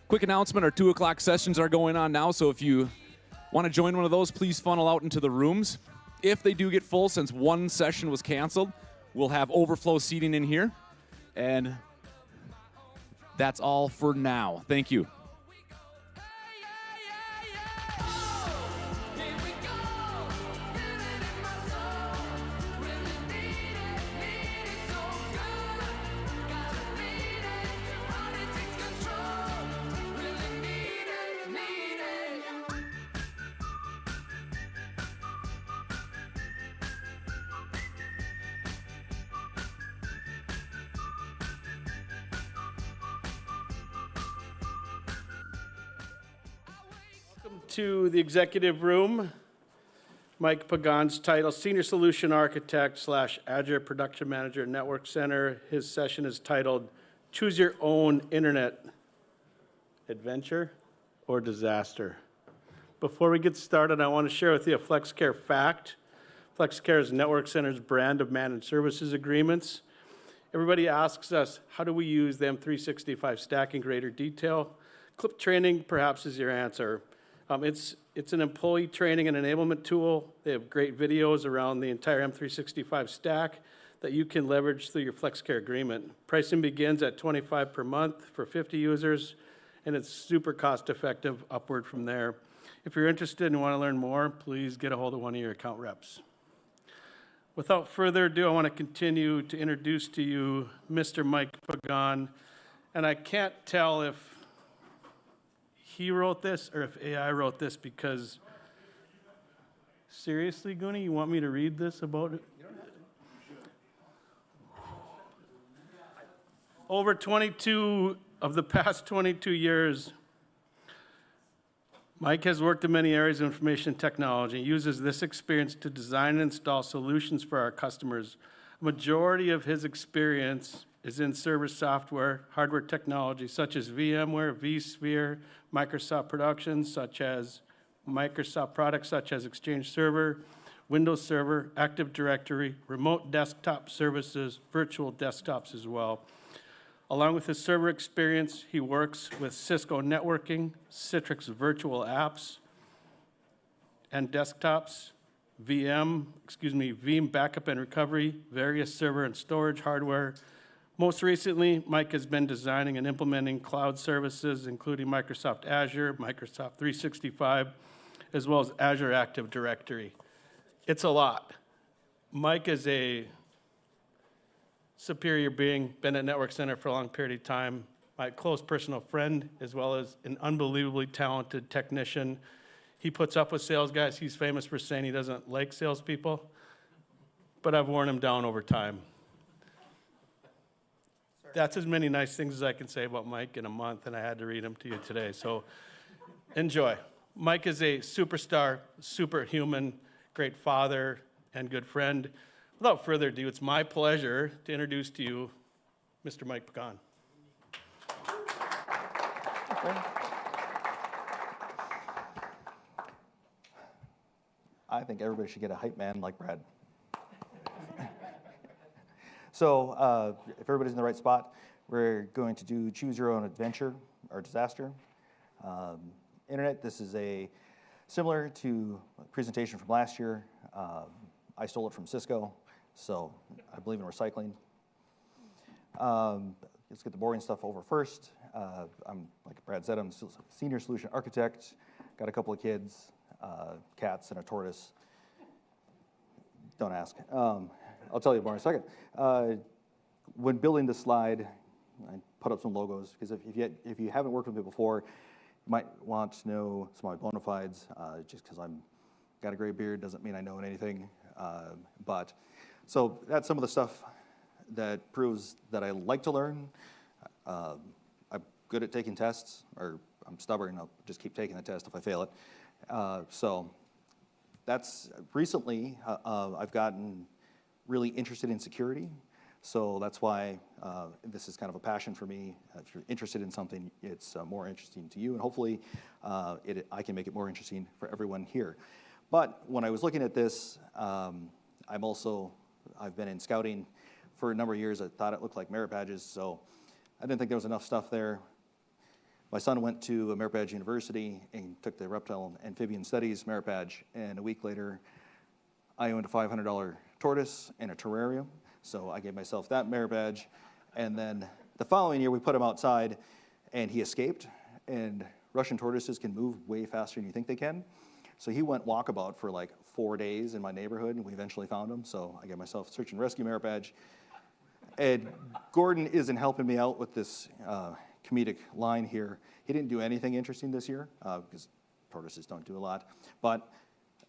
Quick announcement, our 2 o'clock sessions are going on now, so if you want to join one of those, please funnel out into the rooms. If they do get full, since one session was canceled, we'll have overflow seating in here. And that's all for now. Thank you. To the executive room. Mike Pagan's title, Senior Solution Architect / Azure Production Manager, Network Center. His session is titled, Choose Your Own Internet Adventure or Disaster. Before we get started, I want to share with you a FlexCare fact. FlexCare is Network Center's brand of managed services agreements. Everybody asks us, how do we use the M365 stack in greater detail? Clip training perhaps is your answer. It's an employee training and enablement tool. They have great videos around the entire M365 stack that you can leverage through your FlexCare agreement. Pricing begins at $25 per month for 50 users, and it's super cost effective upward from there. If you're interested and want to learn more, please get a hold of one of your account reps. Without further ado, I want to continue to introduce to you Mr. Mike Pagan, and I can't tell if he wrote this or if AI wrote this, because seriously, Goonie, you want me to read this about it? Over 22 of the past 22 years, Mike has worked in many areas of information technology. He uses this experience to design and install solutions for our customers. A majority of his experience is in server software, hardware technology, such as VMware, vSphere, Microsoft productions, such as Microsoft products such as Exchange Server, Windows Server, Active Directory, remote desktop services, virtual desktops as well. Along with his server experience, he works with Cisco networking, Citrix virtual apps and desktops, Veeam backup and recovery, various server and storage hardware. Most recently, Mike has been designing and implementing cloud services, including Microsoft Azure, Microsoft 365, as well as Azure Active Directory. It's a lot. Mike is a superior being, been at Network Center for a long period of time, my close personal friend, as well as an unbelievably talented technician. He puts up with sales guys. He's famous for saying he doesn't like salespeople, but I've worn him down over time. That's as many nice things as I can say about Mike in a month, and I had to read them to you today, so enjoy. Mike is a superstar, superhuman, great father, and good friend. Without further ado, it's my pleasure to introduce to you Mr. Mike Pagan. I think everybody should get a hype man like Brad. So if everybody's in the right spot, we're going to do choose your own adventure or disaster. Internet, this is similar to a presentation from last year. I stole it from Cisco, so I believe in recycling. Let's get the boring stuff over first. I'm, like Brad said, I'm senior solution architect, got a couple of kids, cats and a tortoise. Don't ask. I'll tell you more in a second. When building this slide, I put up some logos, because if you haven't worked with me before, you might want to know some of my bona fides. Just because I've got a gray beard doesn't mean I know anything. So that's some of the stuff that proves that I like to learn. I'm good at taking tests, or I'm stubborn, I'll just keep taking the test if I fail it. So that's recently, I've gotten really interested in security. So that's why this is kind of a passion for me. If you're interested in something, it's more interesting to you, and hopefully I can make it more interesting for everyone here. But when I was looking at this, I've been in scouting for a number of years. I thought it looked like merit badges, so I didn't think there was enough stuff there. My son went to Merit Badge University and took the Reptile and Amphibian Studies Merit Badge, and a week later, I owned a $500 tortoise and a terrarium, so I gave myself that Merit Badge. And then the following year, we put him outside, and he escaped, and Russian tortoises can move way faster than you think they can. So he went walkabout for like 4 days in my neighborhood, and we eventually found him, so I gave myself Search and Rescue Merit Badge. And Gordon isn't helping me out with this comedic line here. He didn't do anything interesting this year, because tortoises don't do a lot. But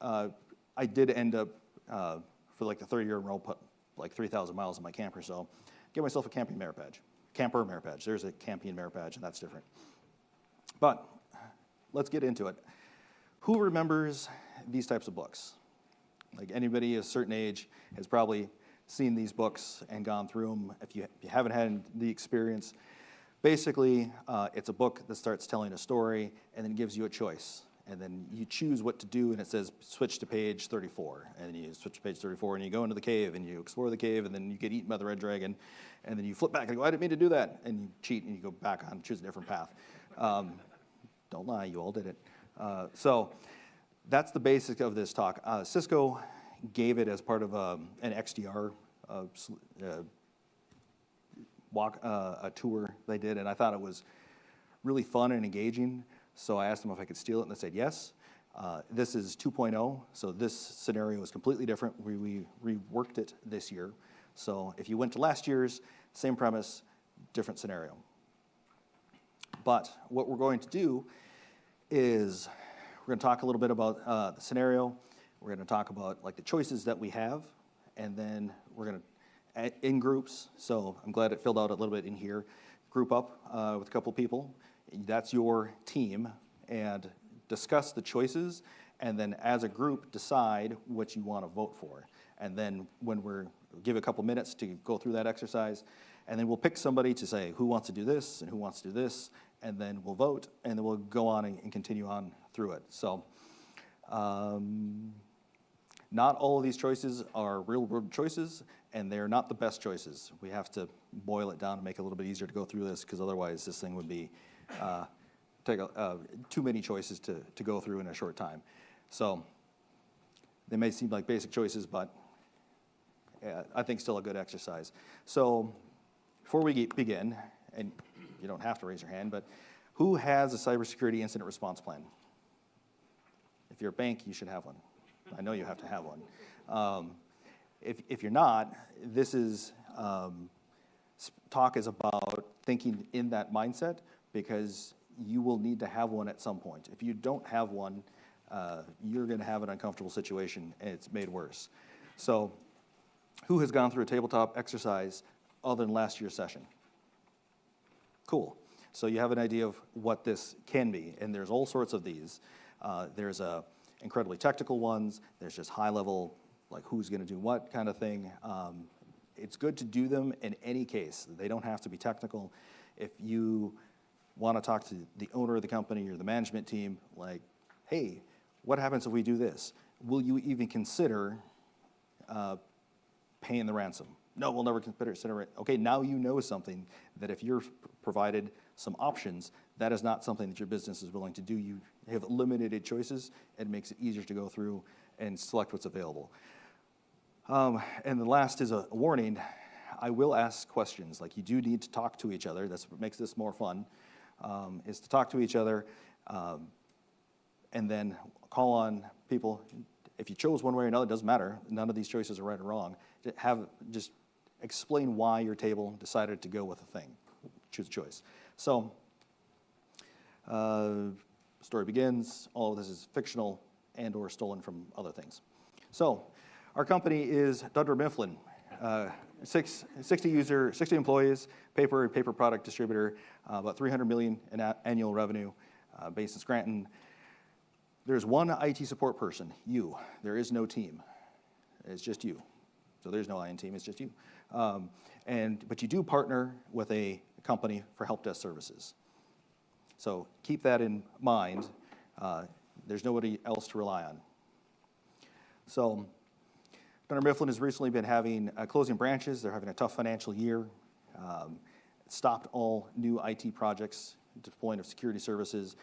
I did end up, for like the third year in a row, put like 3,000 miles in my camper, so give myself a camping merit badge. Camper merit badge. There's a camping merit badge, and that's different. But let's get into it. Who remembers these types of books? Like anybody of a certain age has probably seen these books and gone through them. If you haven't had the experience, basically it's a book that starts telling a story and then gives you a choice. And then you choose what to do, and it says switch to page 34. And then you switch to page 34, and you go into the cave, and you explore the cave, and then you get eaten by the red dragon. And then you flip back and go, I didn't mean to do that. And you cheat, and you go back on, choose a different path. Don't lie, you all did it. So that's the basic of this talk. Cisco gave it as part of an XDR a tour they did, and I thought it was really fun and engaging. So I asked them if I could steal it, and they said yes. This is 2.0, so this scenario is completely different. We reworked it this year. So if you went to last year's, same premise, different scenario. But what we're going to do is we're going to talk a little bit about the scenario. We're going to talk about like the choices that we have, and then we're going to in groups. So I'm glad it filled out a little bit in here. Group up with a couple people. That's your team, and discuss the choices, and then as a group decide what you want to vote for. And then when we'll give a couple minutes to go through that exercise, and then we'll pick somebody to say who wants to do this and who wants to do this, and then we'll vote, and then we'll go on and continue on through it. So not all of these choices are real-world choices, and they're not the best choices. We have to boil it down and make it a little bit easier to go through this, because otherwise this thing would be take too many choices to go through in a short time. So they may seem like basic choices, but I think still a good exercise. So before we begin, and you don't have to raise your hand, but who has a cybersecurity incident response plan? If you're a bank, you should have one. I know you have to have one. If you're not, this is talk is about thinking in that mindset, because you will need to have one at some point. If you don't have one, you're going to have an uncomfortable situation, and it's made worse. So who has gone through a tabletop exercise other than last year's session? Cool. So you have an idea of what this can be, and there's all sorts of these. There's incredibly technical ones. There's just high-level, like who's going to do what kind of thing. It's good to do them in any case. They don't have to be technical. If you want to talk to the owner of the company or the management team, like, hey, what happens if we do this? Will you even consider paying the ransom? No, we'll never consider it. Okay, now you know something that if you're provided some options, that is not something that your business is willing to do. You have limited choices. It makes it easier to go through and select what's available. And the last is a warning. I will ask questions. Like, you do need to talk to each other. That's what makes this more fun, is to talk to each other, and then call on people. If you chose one way or another, it doesn't matter. None of these choices are right or wrong. Just explain why your table decided to go with a thing. Choose a choice. So, story begins. All of this is fictional and or stolen from other things. So, our company is Dunder Mifflin. 60 employees, paper product distributor, about $300 million in annual revenue, based in Scranton. There's one IT support person, you. There is no team. It's just you. So there's no IN team, it's just you. But you do partner with a company for help desk services. So keep that in mind. There's nobody else to rely on. So Dunder Mifflin has recently been having closing branches. They're having a tough financial year. stopped all new IT projects, deployment of security services,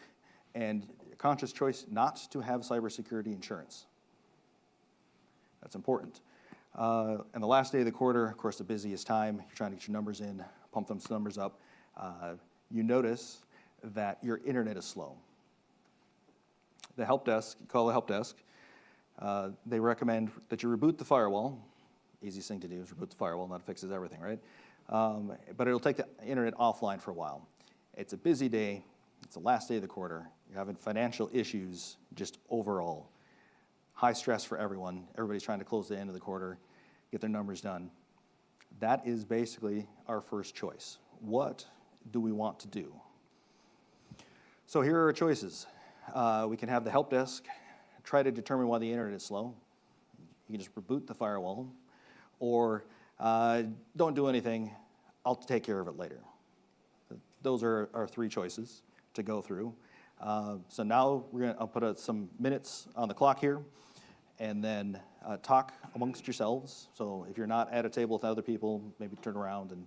and a conscious choice not to have cybersecurity insurance. That's important. And the last day of the quarter, of course, the busiest time, you're trying to get your numbers in, pump those numbers up. You notice that your internet is slow. The help desk, you call the help desk, they recommend that you reboot the firewall. Easiest thing to do is reboot the firewall, and that fixes everything, right? But it'll take the internet offline for a while. It's a busy day. It's the last day of the quarter. You're having financial issues just overall. High stress for everyone. Everybody's trying to close the end of the quarter, get their numbers done. That is basically our first choice. What do we want to do? So here are our choices. We can have the help desk try to determine why the internet is slow. You can just reboot the firewall. Or don't do anything, I'll take care of it later. Those are our three choices to go through. So now I'll put some minutes on the clock here, and then talk amongst yourselves. So if you're not at a table with other people, maybe turn around and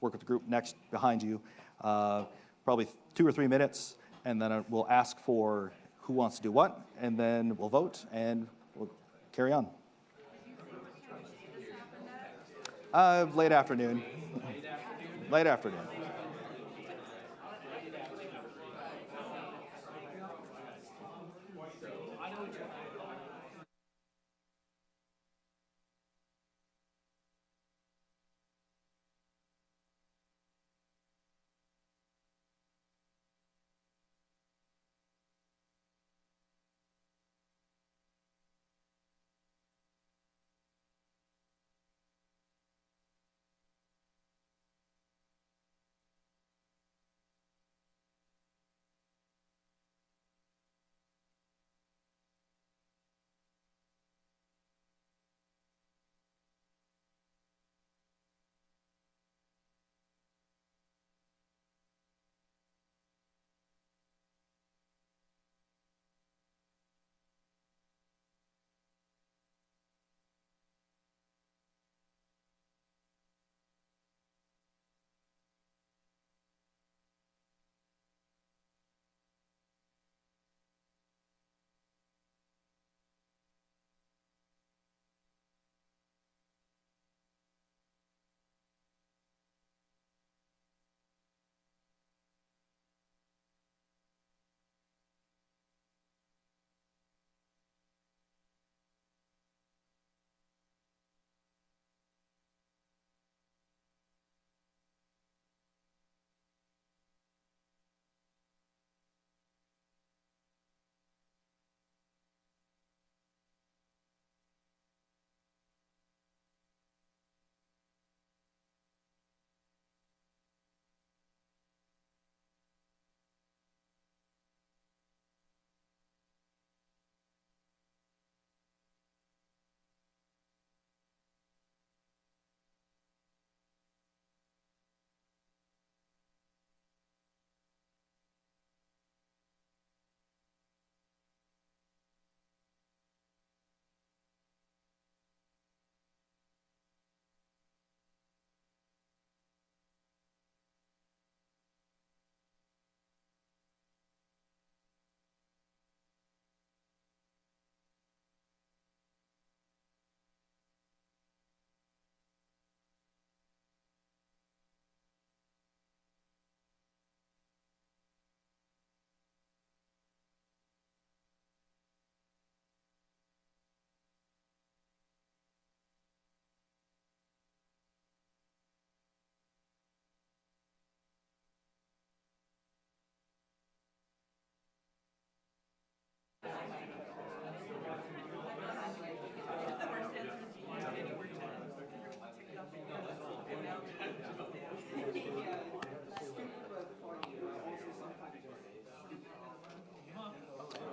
work with the group next behind you. Probably 2 or 3 minutes, and then we'll ask for who wants to do what, and then we'll vote, and we'll carry on. Late afternoon. Late afternoon.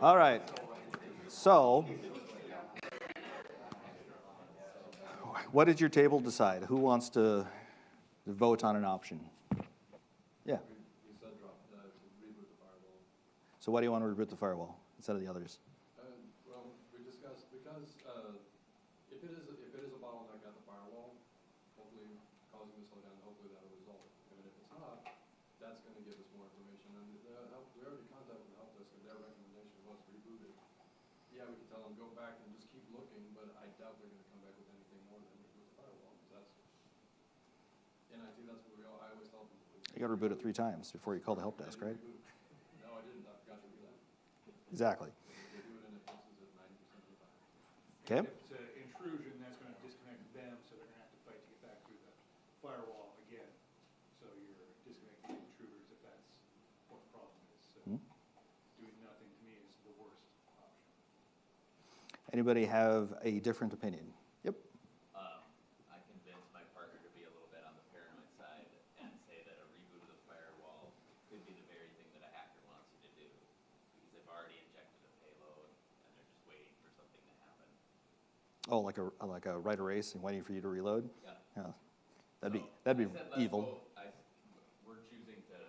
All right. So, what did your table decide? Who wants to vote on an option? Yeah. You said reboot the firewall. So why do you want to reboot the firewall instead of the others? Well, we discussed because if it is a bottleneck at the firewall, hopefully causing the slowdown, hopefully that'll resolve. And if it's not, yeah, we can tell them, go back and just keep looking, but I doubt they're gonna come back with anything more than reboot the firewall, 'cause that's, in IT, that's what I always tell people. You gotta reboot it 3 times before you call the help desk, right? No, I didn't, I forgot to do that. Exactly. They do it in fixes at 90% of the time. Okay? If it's an intrusion, that's gonna disconnect them, so they're gonna have to fight to get back through the firewall again. So you're disconnecting intruders if that's what the problem is. So doing nothing to me is the worst option. Anybody have a different opinion? Yep. I convinced my partner to be a little bit on the paranoid side and say that a reboot of the firewall could be the very thing that a hacker wants you to do, because they've already injected a payload and they're just waiting for something to happen. Oh, like a right erase and waiting for you to reload? Yeah. Yeah. That'd be evil. We're choosing to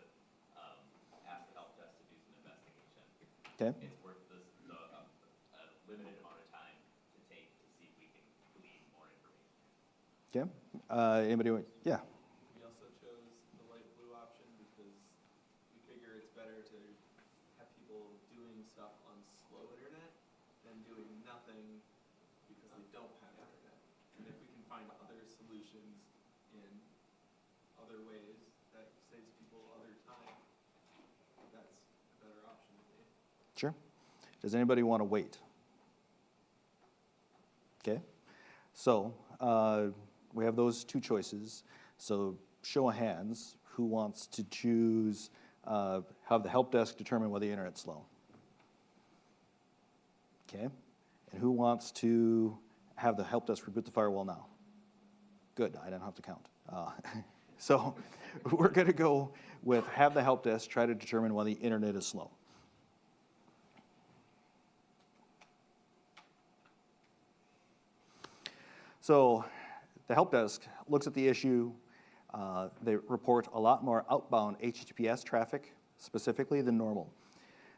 ask the help desk to do some investigation. Okay. It's worth a limited amount of time to take to see if we can glean more information. Okay. Anybody want? Yeah. We also chose the light blue option because we figure it's better to have people doing stuff on slow internet than doing nothing because they don't have internet. And if we can find other solutions in other ways that saves people other time, that's a better option to me. Sure. Does anybody want to wait? Okay. So we have those 2 choices. So show of hands, who wants to choose, have the help desk determine whether the internet's slow? Okay. And who wants to have the help desk reboot the firewall now? Good, I don't have to count. So we're going to go with have the help desk try to determine whether the internet is slow. So the help desk looks at the issue. They report a lot more outbound HTTPS traffic specifically than normal.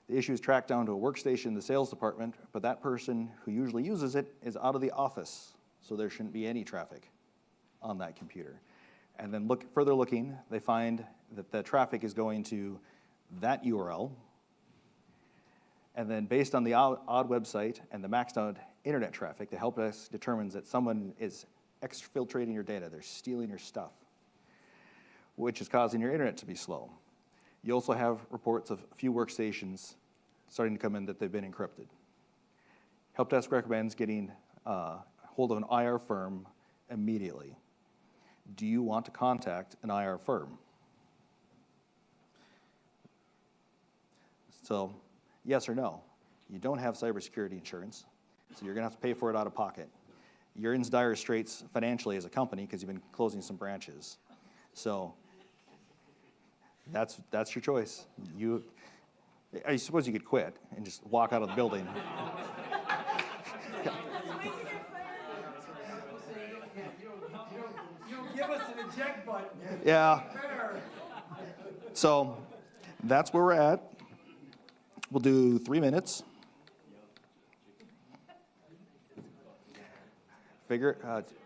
The issue is tracked down to a workstation in the sales department, but that person who usually uses it is out of the office, so there shouldn't be any traffic on that computer. And then further looking, they find that the traffic is going to that URL. And then based on the odd website and the maxed out internet traffic, the help desk determines that someone is exfiltrating your data. They're stealing your stuff, which is causing your internet to be slow. You also have reports of a few workstations starting to come in that they've been encrypted. Help desk recommends getting hold of an IR firm immediately. Do you want to contact an IR firm? So, yes or no? You don't have cybersecurity insurance, so you're going to have to pay for it out of pocket. You're in dire straits financially as a company because you've been closing some branches. So, that's your choice. I suppose you could quit and just walk out of the building. You don't give us an eject button. Yeah. So that's where we're at. We'll do 3 minutes.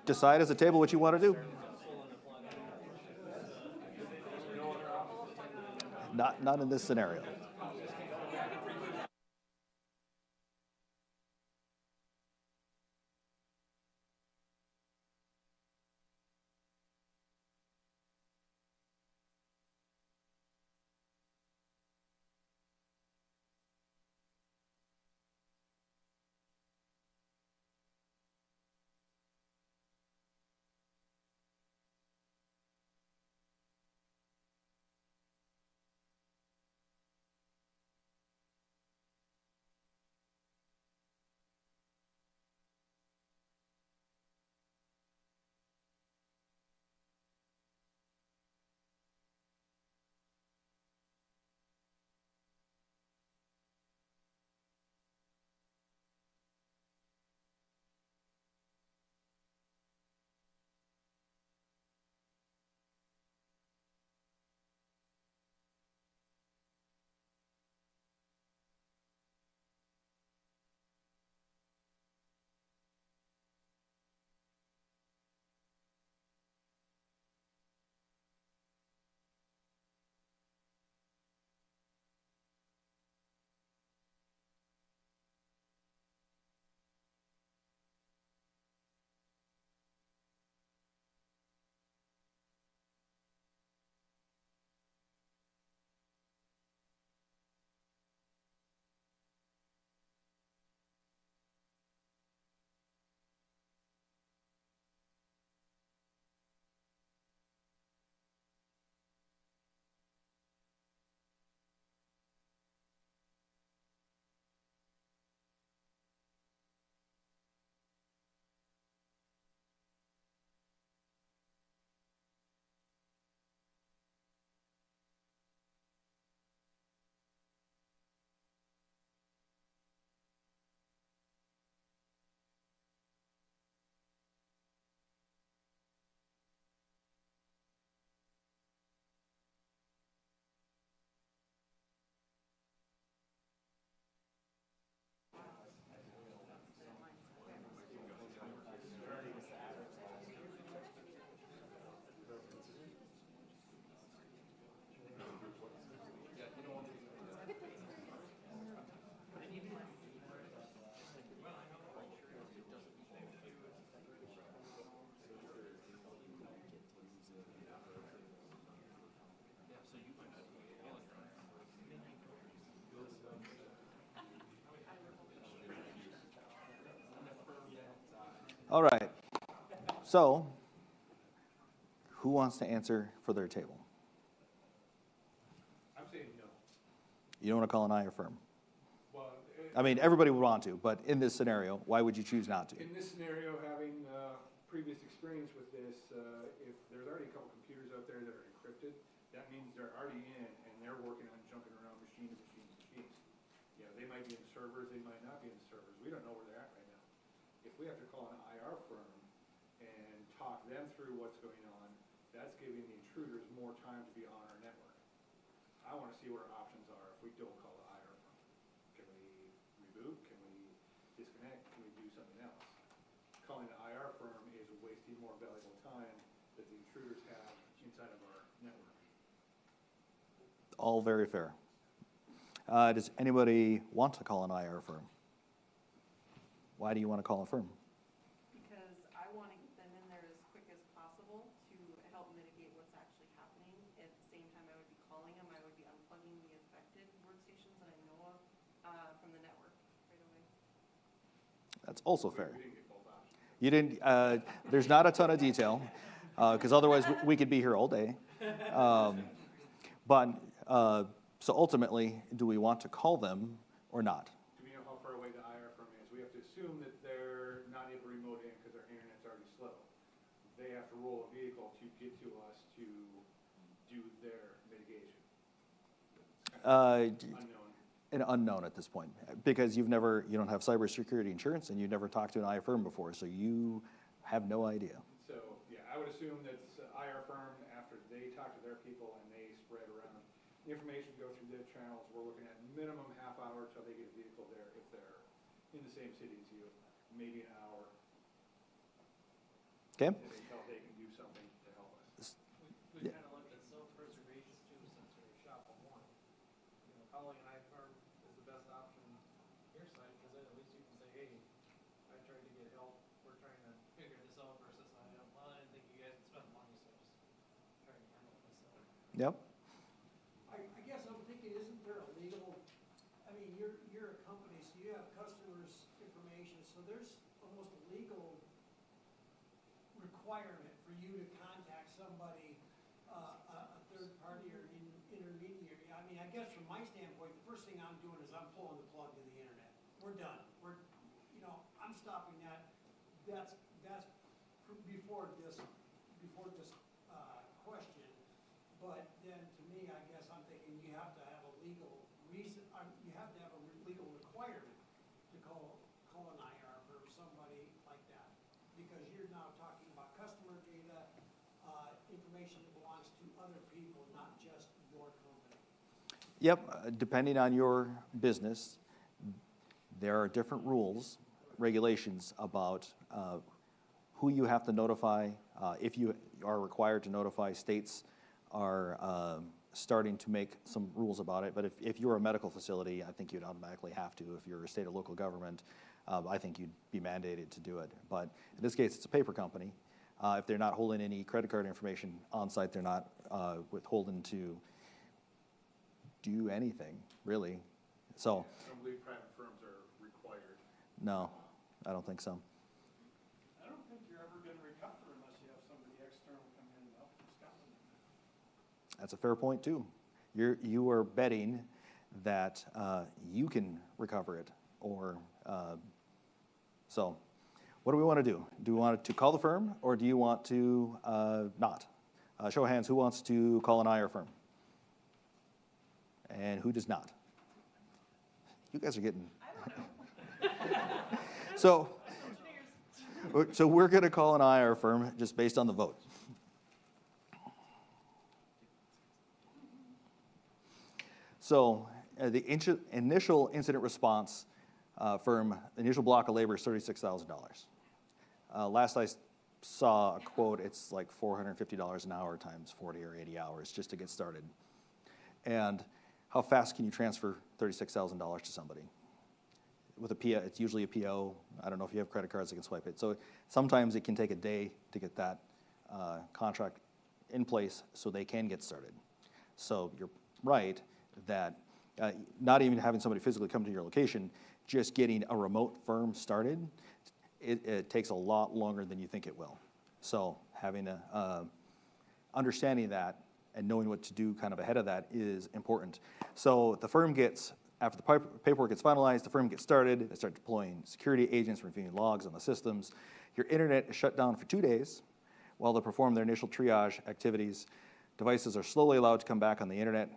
Decide as a table what you want to do. Not in this scenario. All right. So, who wants to answer for their table? I'm saying no. You don't want to call an IR firm? Well, I mean, everybody would want to, but in this scenario, why would you choose not to? in this scenario, having previous experience with this, if there's already a couple computers out there that are encrypted, that means they're already in and they're working on jumping around machine to machine to machine. You know, they might be in servers, they might not be in servers. We don't know where they're at right now. If we have to call an IR firm and talk them through what's going on, that's giving the intruders more time to be on our network. I want to see what our options are if we don't call the IR firm. Can we reboot? Can we disconnect? Can we do something else? Calling the IR firm is wasting more valuable time that the intruders have inside of our network. All very fair. Does anybody want to call an IR firm? Why do you want to call a firm? Because I want to get them in there as quick as possible to help mitigate what's actually happening. At the same time, I would be calling them, I would be unplugging the affected workstations that I know of from the network right away. That's also fair. You didn't, there's not a ton of detail, because otherwise we could be here all day. So ultimately, do we want to call them or not? Do we know how far away the IR firm is? We have to assume that they're not able to remote in because their internet's already slow. They have to roll a vehicle to get to us to do their mitigation. Unknown. An unknown at this point, because you don't have cybersecurity insurance and you've never talked to an IR firm before, so you have no idea. So, yeah, I would assume that IR firm, after they talk to their people and they spread around the information, go through their channels, we're looking at minimum half hour till they get a vehicle there if they're in the same city as you, maybe an hour. Okay. Until they can do something to help us. We kind of looked at self-preservation too, since we're shop of one. You know, calling an iFirm is the best option your side, because then at least you can say, hey, I tried to get help, we're trying to figure this out versus I didn't think you guys would spend money, so I just trying to handle it myself. Yep. I guess I'm thinking, isn't there a legal, I mean, you're a company, so you have customers' information, so there's almost a legal requirement for you to contact somebody, a third party or intermediary. I mean, I guess from my standpoint, the first thing I'm doing is I'm pulling the plug to the internet. We're done. I'm stopping that. That's before this question. But then to me, I guess I'm thinking you have to have a legal reason, you have to have a legal requirement to call an IR for somebody like that. Because you're now talking about customer data, information that belongs to other people, not just your company. Yep, depending on your business, there are different rules, regulations about who you have to notify. If you are required to notify, states are starting to make some rules about it. But if you're a medical facility, I think you'd automatically have to. If you're a state or local government, I think you'd be mandated to do it. But in this case, it's a paper company. If they're not holding any credit card information on site, they're not withholding to do anything, really. So, I don't believe private firms are required. no, I don't think so. I don't think you're ever gonna recover unless you have somebody external come in and help discover it. That's a fair point, too. You are betting that you can recover it, or so. What do we want to do? Do we want to call the firm, or do you want to not? Show of hands, who wants to call an IR firm? And who does not? You guys are getting... So we're going to call an IR firm just based on the vote. So the initial incident response firm, initial block of labor is $36,000. Last I saw a quote, it's like $450 an hour times 40 or 80 hours just to get started. And how fast can you transfer $36,000 to somebody? With a PO, it's usually a PO. I don't know if you have credit cards that can swipe it. So sometimes it can take a day to get that contract in place so they can get started. So you're right that not even having somebody physically come to your location, just getting a remote firm started it takes a lot longer than you think it will. So having a understanding that and knowing what to do kind of ahead of that is important. So the firm gets, after the paperwork gets finalized, the firm gets started, they start deploying security agents, reviewing logs on the systems. Your internet is shut down for 2 days while they perform their initial triage activities. Devices are slowly allowed to come back on the internet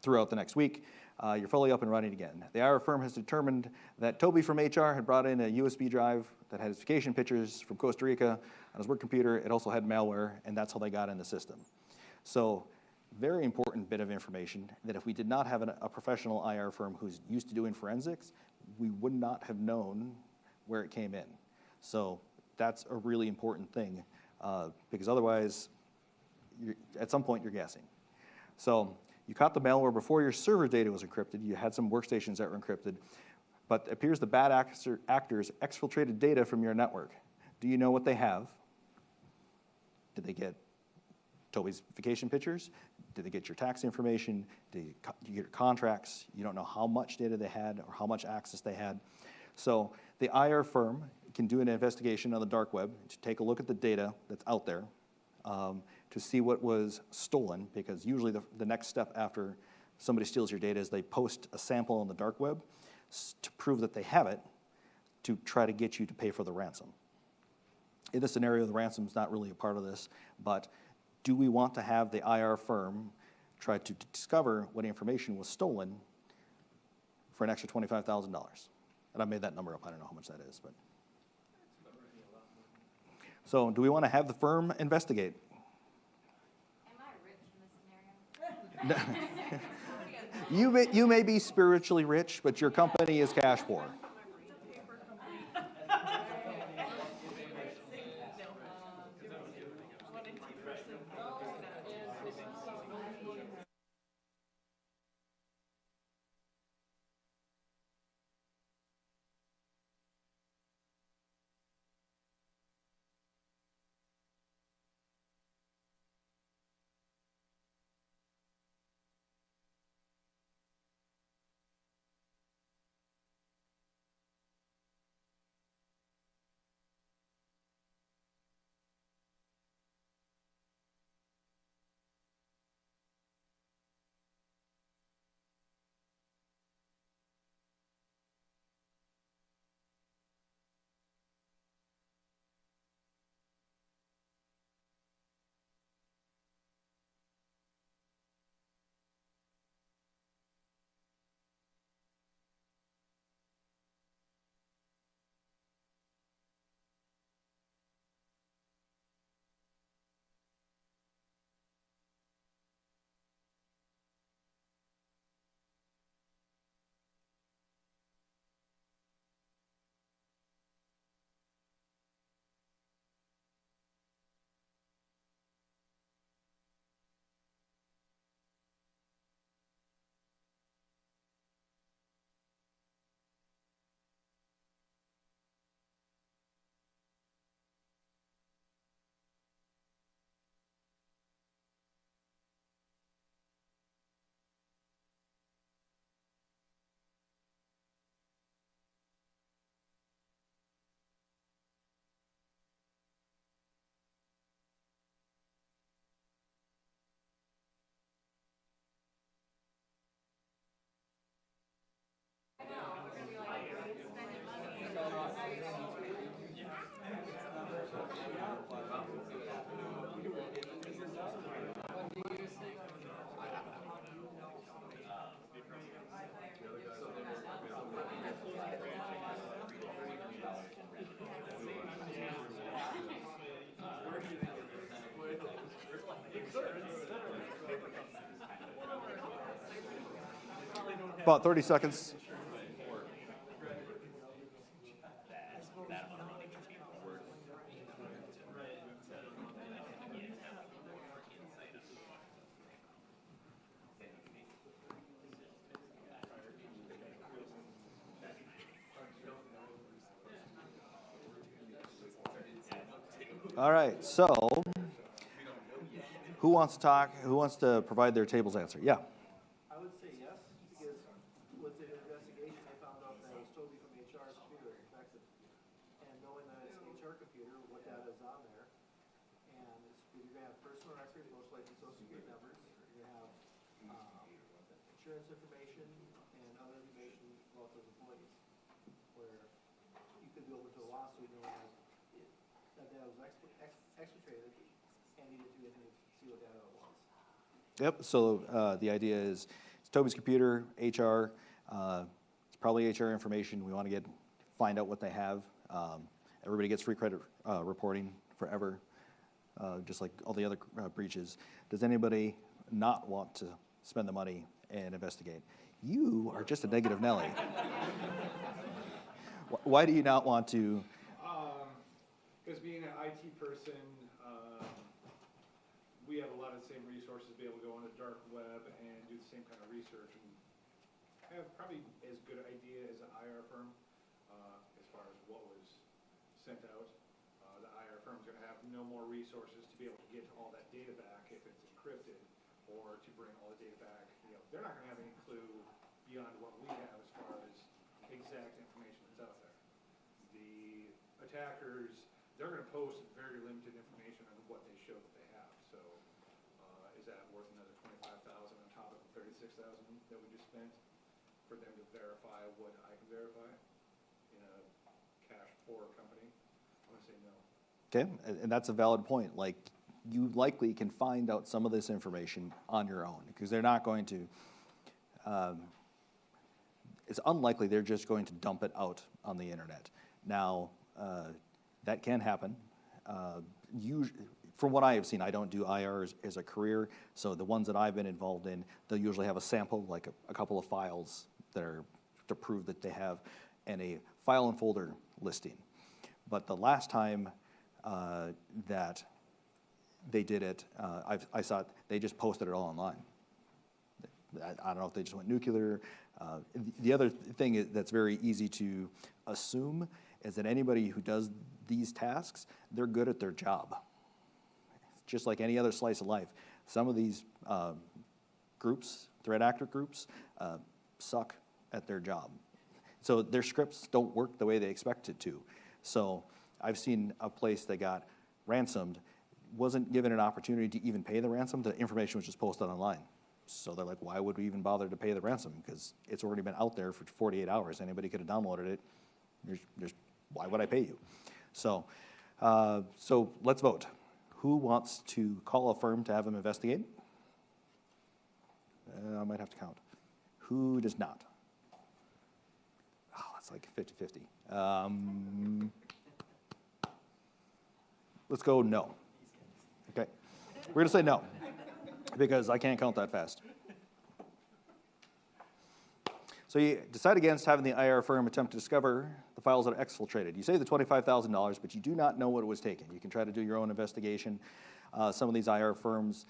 throughout the next week. You're fully up and running again. The IR firm has determined that Toby from HR had brought in a USB drive that had his vacation pictures from Costa Rica on his work computer. It also had malware, and that's how they got in the system. So very important bit of information that if we did not have a professional IR firm who's used to doing forensics, we would not have known where it came in. So that's a really important thing because otherwise, at some point, you're guessing. So you caught the malware before your server data was encrypted. You had some workstations that were encrypted. But it appears the bad actors exfiltrated data from your network. Do you know what they have? Did they get Toby's vacation pictures? Did they get your tax information? Did you get your contracts? You don't know how much data they had or how much access they had. So the IR firm can do an investigation on the dark web to take a look at the data that's out there to see what was stolen, because usually the next step after somebody steals your data is they post a sample on the dark web to prove that they have it, to try to get you to pay for the ransom. In this scenario, the ransom's not really a part of this, but do we want to have the IR firm try to discover what information was stolen for an extra $25,000? And I made that number up, I don't know how much that is, but. So do we want to have the firm investigate? Am I rich in this scenario? You may be spiritually rich, but your company is cash poor. About 30 seconds. All right, so who wants to talk? Who wants to provide their table's answer? Yeah. I would say yes, because with the investigation, I found out that it was Toby from HR's computer that was infected. and knowing that it's an HR computer, what data is on there. And you're gonna have personal records, most likely social security numbers, you're gonna have, insurance information and other information about those employees. Where you could go into a lawsuit knowing that data was exfiltrated and needed to get to see what data it was. Yep, so the idea is, it's Toby's computer, HR, it's probably HR information, we want to find out what they have. Everybody gets free credit reporting forever, just like all the other breaches. Does anybody not want to spend the money and investigate? You are just a negative Nelly. Why do you not want to? Because being an IT person, we have a lot of the same resources to be able to go on the dark web and do the same kind of research and have probably as good an idea as an IR firm as far as what was sent out. The IR firm's going to have no more resources to be able to get all that data back if it's encrypted, or to bring all the data back. You know, they're not going to have any clue beyond what we have as far as exact information that's out there. The attackers, they're going to post very limited information on what they show that they have. So is that worth another $25,000 on top of the $36,000 that we just spent for them to verify what I can verify in a cash poor company? I'm going to say no. Okay, and that's a valid point. Like, you likely can find out some of this information on your own, because they're not going to, it's unlikely they're just going to dump it out on the internet. Now, that can happen. From what I have seen, I don't do IR as a career, so the ones that I've been involved in, they'll usually have a sample, like a couple of files that are to prove that they have, and a file and folder listing. But the last time that they did it, I saw it, they just posted it all online. I don't know if they just went nuclear. The other thing that's very easy to assume is that anybody who does these tasks, they're good at their job. Just like any other slice of life. Some of these groups, threat actor groups, suck at their job. So their scripts don't work the way they expect it to. So I've seen a place that got ransomed, wasn't given an opportunity to even pay the ransom. The information was just posted online. So they're like, why would we even bother to pay the ransom? Because it's already been out there for 48 hours. Anybody could have downloaded it. Why would I pay you? So let's vote. Who wants to call a firm to have them investigate? I might have to count. Who does not? Oh, that's like 50-50. Let's go no. Okay. We're going to say no, because I can't count that fast. So you decide against having the IR firm attempt to discover the files that are exfiltrated. You save the $25,000, but you do not know what was taken. You can try to do your own investigation. Some of these IR firms,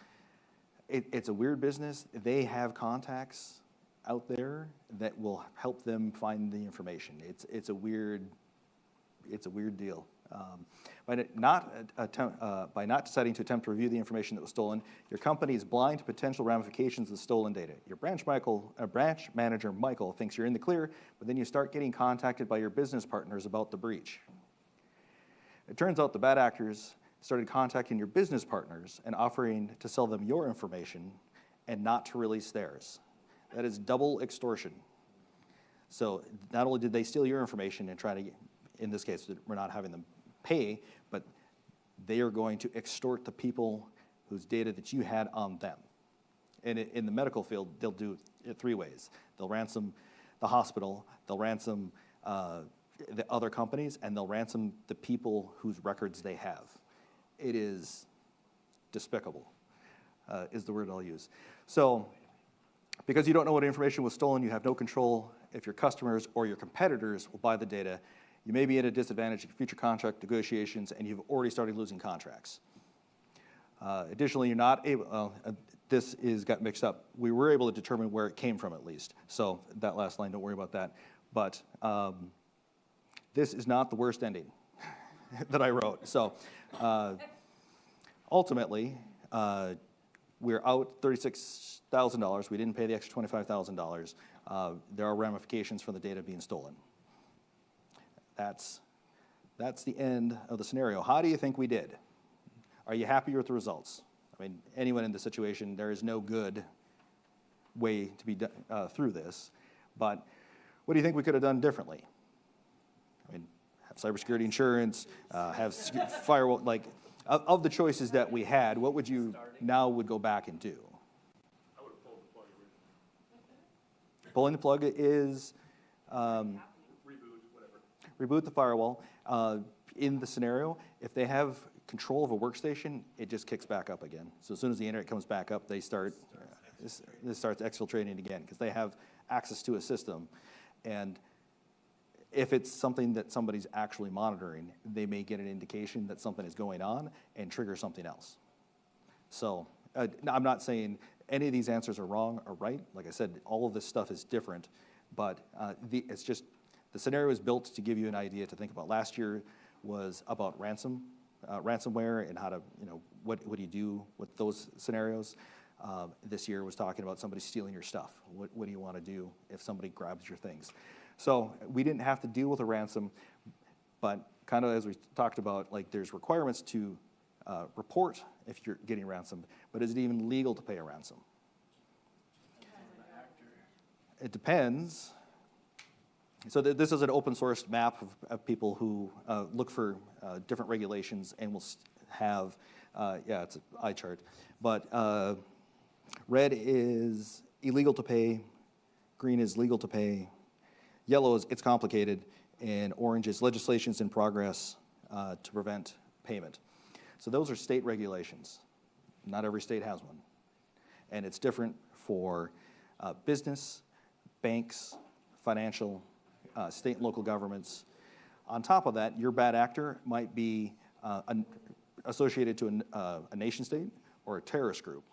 it's a weird business. They have contacts out there that will help them find the information. It's a weird deal. By not deciding to attempt to review the information that was stolen, your company is blind to potential ramifications of the stolen data. Your branch manager, Michael, thinks you're in the clear, but then you start getting contacted by your business partners about the breach. It turns out the bad actors started contacting your business partners and offering to sell them your information and not to release theirs. That is double extortion. So not only did they steal your information and try to, in this case, we're not having them pay, but they are going to extort the people whose data that you had on them. And in the medical field, they'll do it three ways. They'll ransom the hospital, they'll ransom the other companies, and they'll ransom the people whose records they have. It is despicable, is the word I'll use. So, because you don't know what information was stolen, you have no control if your customers or your competitors will buy the data. You may be at a disadvantage in future contract negotiations, and you've already started losing contracts. Additionally, you're not able, this got mixed up. We were able to determine where it came from at least. So that last line, don't worry about that. But this is not the worst ending that I wrote. So ultimately, we're out $36,000. We didn't pay the extra $25,000. There are ramifications for the data being stolen. That's That's the end of the scenario. How do you think we did? Are you happy with the results? I mean, anyone in this situation, there is no good way to be through this. But what do you think we could have done differently? I mean, have cybersecurity insurance, have firewall, like, of the choices that we had, what would you now would go back and do? I would have pulled the plug originally. Pulling the plug is Reboot, whatever. reboot the firewall. In the scenario, if they have control of a workstation, it just kicks back up again. So as soon as the internet comes back up, they start, this starts exfiltrating again because they have access to a system. And if it's something that somebody's actually monitoring, they may get an indication that something is going on and trigger something else. So I'm not saying any of these answers are wrong or right. Like I said, all of this stuff is different, but it's just, the scenario is built to give you an idea to think about. Last year was about ransomware and how to, what do you do with those scenarios? This year was talking about somebody stealing your stuff. What do you want to do if somebody grabs your things? So we didn't have to deal with a ransom, but kind of as we talked about, like there's requirements to report if you're getting ransomed, but is it even legal to pay a ransom? It depends. So this is an open source map of people who look for different regulations and will have, it's an eye chart. But red is illegal to pay, green is legal to pay, yellow is it's complicated, and orange is legislation's in progress to prevent payment. So those are state regulations. Not every state has one. And it's different for business, banks, financial, state and local governments. On top of that, your bad actor might be associated to a nation state or a terrorist group.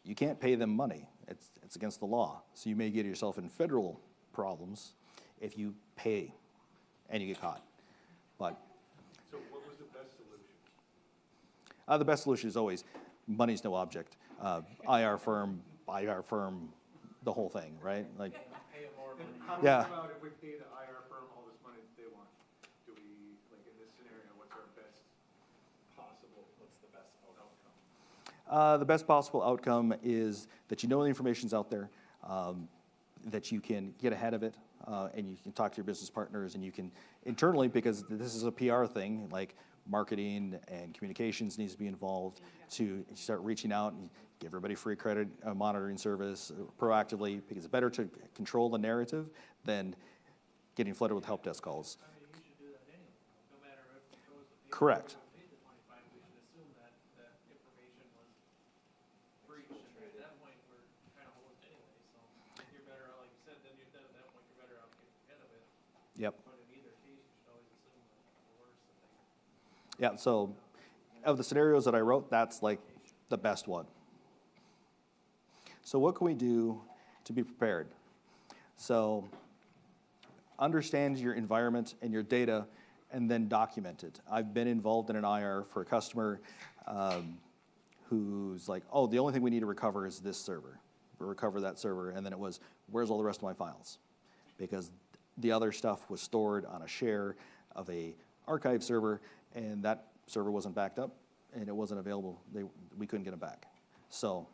You can't pay them money. It's against the law. So you may get yourself in federal problems if you pay and you get caught. But So what was the best solution? the best solution is always money's no object. IR firm, the whole thing, right? Like, And how do we Yeah. come out if we pay the IR firm all this money that they want? Do we, like in this scenario, what's our best possible, what's the best outcome? the best possible outcome is that you know the information's out there, that you can get ahead of it, and you can talk to your business partners, and you can internally, because this is a PR thing, like marketing and communications needs to be involved to start reaching out and give everybody free credit monitoring service proactively, because it's better to control the narrative than getting flooded with help desk calls. I mean, you should do that anyway, no matter if it goes to pay. Correct. Pay the 25, we should assume that information was breached, and at that point, we're kind of hosed anyway, so you're better, like you said, then at that point, you're better off getting ahead of it. Yep. But in either case, you should always assume the worst. Yeah, so of the scenarios that I wrote, that's like the best one. So what can we do to be prepared? So understand your environment and your data and then document it. I've been involved in an IR for a customer who's like, oh, the only thing we need to recover is this server. We'll recover that server, and then it was, where's all the rest of my files? Because the other stuff was stored on a share of a archive server, and that server wasn't backed up, and it wasn't available. We couldn't get it back. So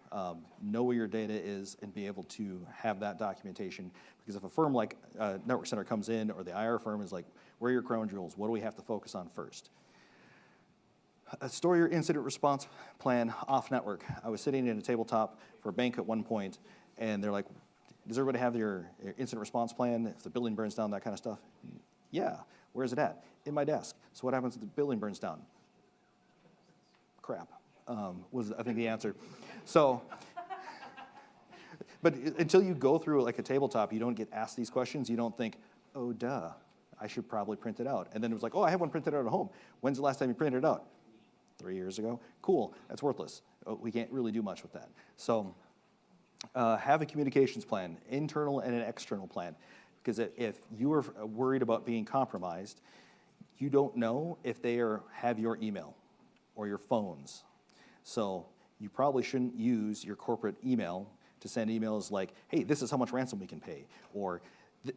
know where your data is and be able to have that documentation. Because if a firm like Network Center comes in, or the IR firm is like, where are your crown jewels? What do we have to focus on first? Store your incident response plan off network. I was sitting in a tabletop for a bank at one point, and they're like, does everybody have your incident response plan? If the building burns down, that kind of stuff? Yeah. Where's it at? In my desk. So what happens if the building burns down? Crap, was I think the answer. So, but until you go through like a tabletop, you don't get asked these questions. You don't think, oh, duh, I should probably print it out. And then it was like, oh, I have one printed out at home. When's the last time you printed it out? 3 years ago. Cool, that's worthless. Oh, we can't really do much with that. So have a communications plan, internal and an external plan. Because if you are worried about being compromised, you don't know if they have your email or your phones. So you probably shouldn't use your corporate email to send emails like, hey, this is how much ransom we can pay, or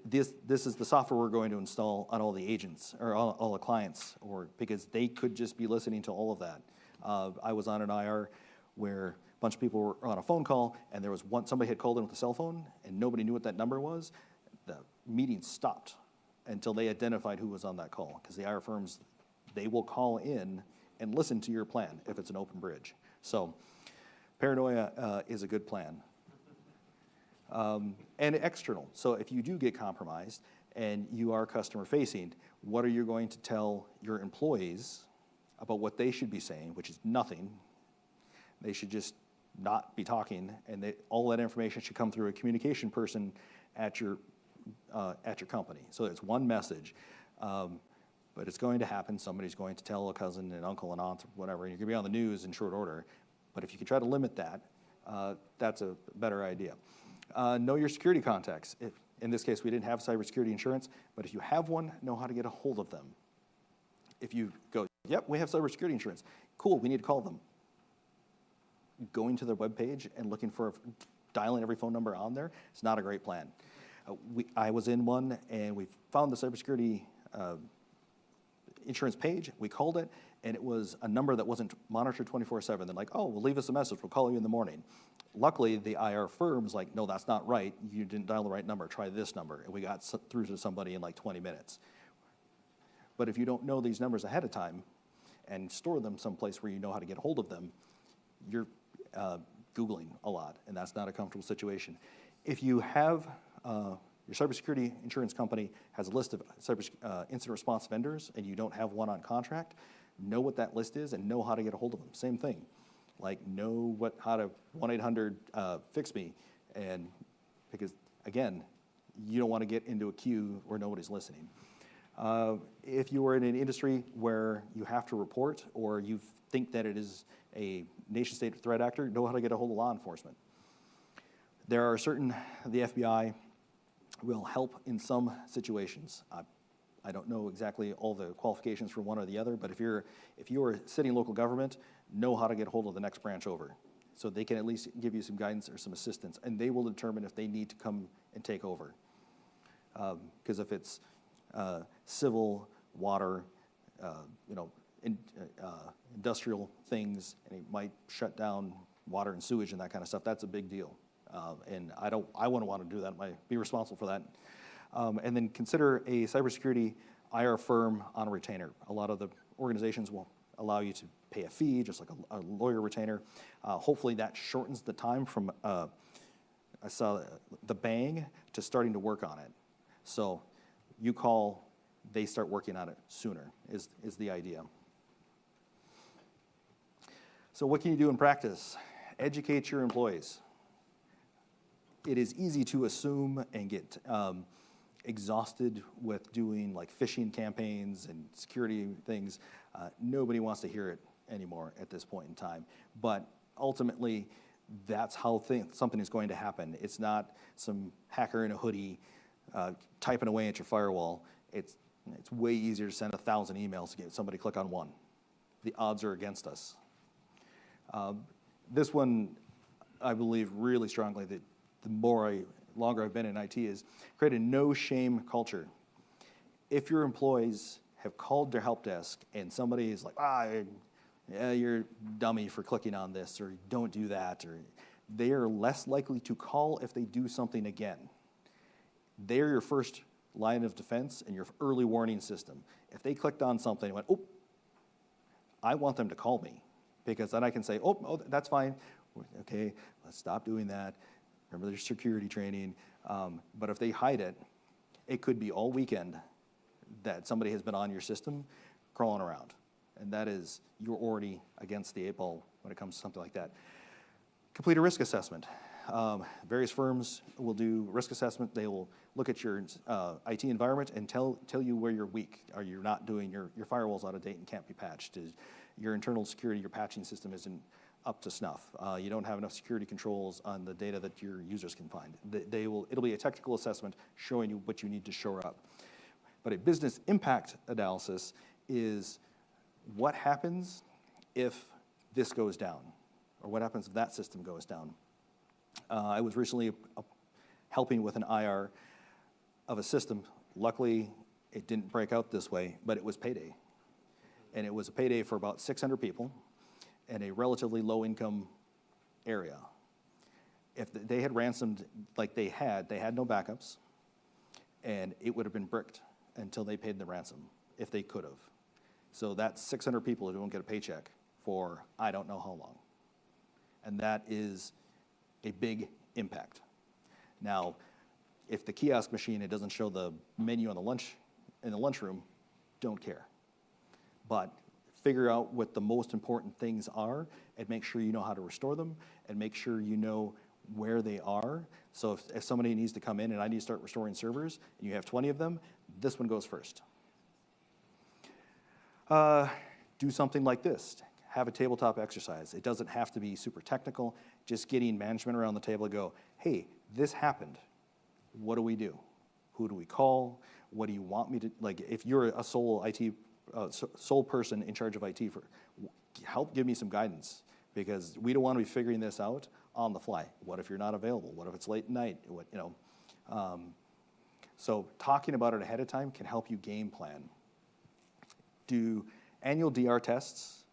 this is the software we're going to install on all the agents, or all the clients, or because they could just be listening to all of that. I was on an IR where a bunch of people were on a phone call, and there was somebody had called in with a cell phone, and nobody knew what that number was. The meeting stopped until they identified who was on that call, because the IR firms, they will call in and listen to your plan if it's an open bridge. So paranoia is a good plan. And external. So if you do get compromised and you are customer facing, what are you going to tell your employees about what they should be saying, which is nothing. They should just not be talking, and all that information should come through a communication person at your company. So it's one message, but it's going to happen. Somebody's going to tell a cousin and uncle and aunt, or whatever, and you're going to be on the news in short order. But if you can try to limit that, that's a better idea. Know your security contacts. If, in this case, we didn't have cybersecurity insurance, but if you have one, know how to get a hold of them. If you go, yep, we have cybersecurity insurance, cool, we need to call them. Going to their webpage and looking for, dialing every phone number on there, it's not a great plan. I was in one, and we found the cybersecurity insurance page, we called it, and it was a number that wasn't monitored 24/7. They're like, oh, well, leave us a message, we'll call you in the morning. Luckily, the IR firm's like, no, that's not right, you didn't dial the right number, try this number, and we got through to somebody in like 20 minutes. But if you don't know these numbers ahead of time and store them someplace where you know how to get a hold of them, you're Googling a lot, and that's not a comfortable situation. If you have, your cybersecurity insurance company has a list of incident response vendors and you don't have one on contract, know what that list is and know how to get a hold of them. Same thing. Like know how to 1-800-FIX-ME, and because again, you don't want to get into a queue where nobody's listening. If you are in an industry where you have to report or you think that it is a nation-state threat actor, know how to get a hold of law enforcement. There are certain, the FBI will help in some situations. I don't know exactly all the qualifications for one or the other, but if you are sitting local government, know how to get a hold of the next branch over. So they can at least give you some guidance or some assistance, and they will determine if they need to come and take over. Because if it's civil, water, industrial things, and it might shut down water and sewage and that kind of stuff, that's a big deal. And I wouldn't want to do that, be responsible for that. And then consider a cybersecurity IR firm on a retainer. A lot of the organizations will allow you to pay a fee, just like a lawyer retainer. Hopefully that shortens the time from, I saw the bang to starting to work on it. So you call, they start working on it sooner, is the idea. So what can you do in practice? Educate your employees. It is easy to assume and get exhausted with doing like phishing campaigns and security things. Nobody wants to hear it anymore at this point in time. But ultimately, that's how something is going to happen. It's not some hacker in a hoodie typing away at your firewall. It's way easier to send 1,000 emails to get somebody to click on one. The odds are against us. This one, I believe really strongly that the longer I've been in IT is create a no-shame culture. If your employees have called their help desk and somebody is like, yeah, you're a dummy for clicking on this, or don't do that, or they are less likely to call if they do something again. They're your first line of defense and your early warning system. If they clicked on something and went, oh, I want them to call me, because then I can say, oh, that's fine. Okay, let's stop doing that. Remember their security training. But if they hide it, it could be all weekend that somebody has been on your system crawling around. And that is, you're already against the 8 ball when it comes to something like that. Complete a risk assessment. Various firms will do risk assessment. They will look at your IT environment and tell you where you're weak. Or you're not doing, your firewall's out of date and can't be patched. Your internal security, your patching system isn't up to snuff. You don't have enough security controls on the data that your users can find. It'll be a technical assessment showing you what you need to shore up. But a business impact analysis is what happens if this goes down, or what happens if that system goes down. I was recently helping with an IR of a system. Luckily, it didn't break out this way, but it was payday. And it was a payday for about 600 people in a relatively low-income area. If they had ransomed like they had no backups, and it would have been bricked until they paid the ransom, if they could have. So that's 600 people who don't get a paycheck for I don't know how long. And that is a big impact. Now, if the kiosk machine, it doesn't show the menu on in the lunchroom, don't care. But figure out what the most important things are and make sure you know how to restore them and make sure you know where they are. So if somebody needs to come in and I need to start restoring servers and you have 20 of them, this one goes first. Do something like this. Have a tabletop exercise. It doesn't have to be super technical. Just getting management around the table to go, hey, this happened. What do we do? Who do we call? What do you want me to, like, if you're a sole IT, sole person in charge of IT, help give me some guidance, because we don't want to be figuring this out on the fly. What if you're not available? What if it's late at night? What, you know? So talking about it ahead of time can help you game plan. Do annual DR tests.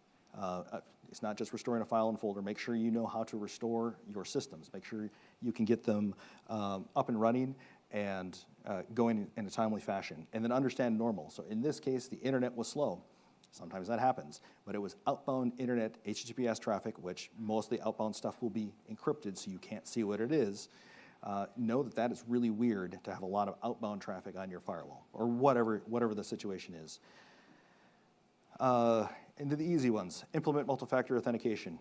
It's not just restoring a file and folder. Make sure you know how to restore your systems. Make sure you can get them up and running and going in a timely fashion. And then understand normal. So in this case, the internet was slow. Sometimes that happens. But it was outbound internet HTTPS traffic, which most of the outbound stuff will be encrypted so you can't see what it is. Know that that is really weird to have a lot of outbound traffic on your firewall, or whatever the situation is. Into the easy ones. Implement multi-factor authentication.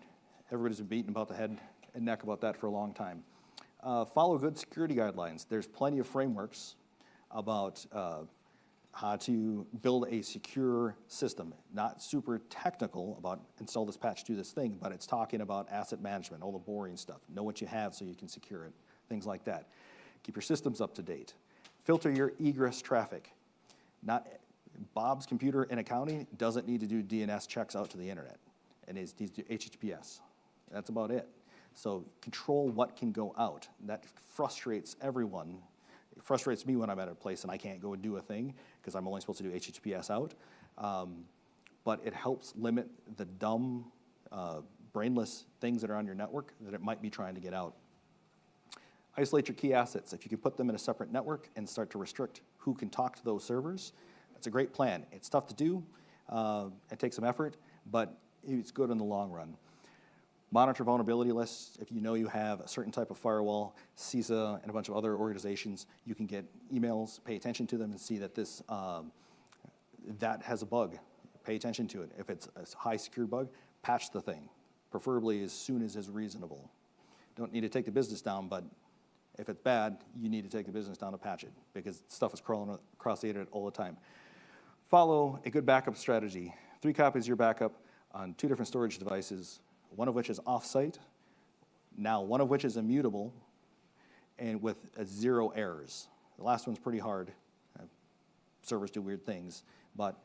Everybody's been beaten about the head and neck about that for a long time. Follow good security guidelines. There's plenty of frameworks about how to build a secure system. Not super technical about install this patch, do this thing, but it's talking about asset management, all the boring stuff. Know what you have so you can secure it, things like that. Keep your systems up to date. Filter your egress traffic. Bob's computer in accounting doesn't need to do DNS checks out to the internet. It needs to do HTTPS. That's about it. So control what can go out. That frustrates everyone. It frustrates me when I'm at a place and I can't go and do a thing because I'm only supposed to do HTTPS out. But it helps limit the dumb, brainless things that are on your network that it might be trying to get out. Isolate your key assets. If you can put them in a separate network and start to restrict who can talk to those servers, it's a great plan. It's tough to do. It takes some effort, but it's good in the long run. Monitor vulnerability lists. If you know you have a certain type of firewall, CISA and a bunch of other organizations, you can get emails, pay attention to them and see that this that has a bug. Pay attention to it. If it's a high secure bug, patch the thing, preferably as soon as is reasonable. Don't need to take the business down, but if it's bad, you need to take the business down to patch it because stuff is crawling across the internet all the time. Follow a good backup strategy. 3 copies of your backup on 2 different storage devices, one of which is off-site, now one of which is immutable, and with 0 errors. The last one's pretty hard. Servers do weird things, but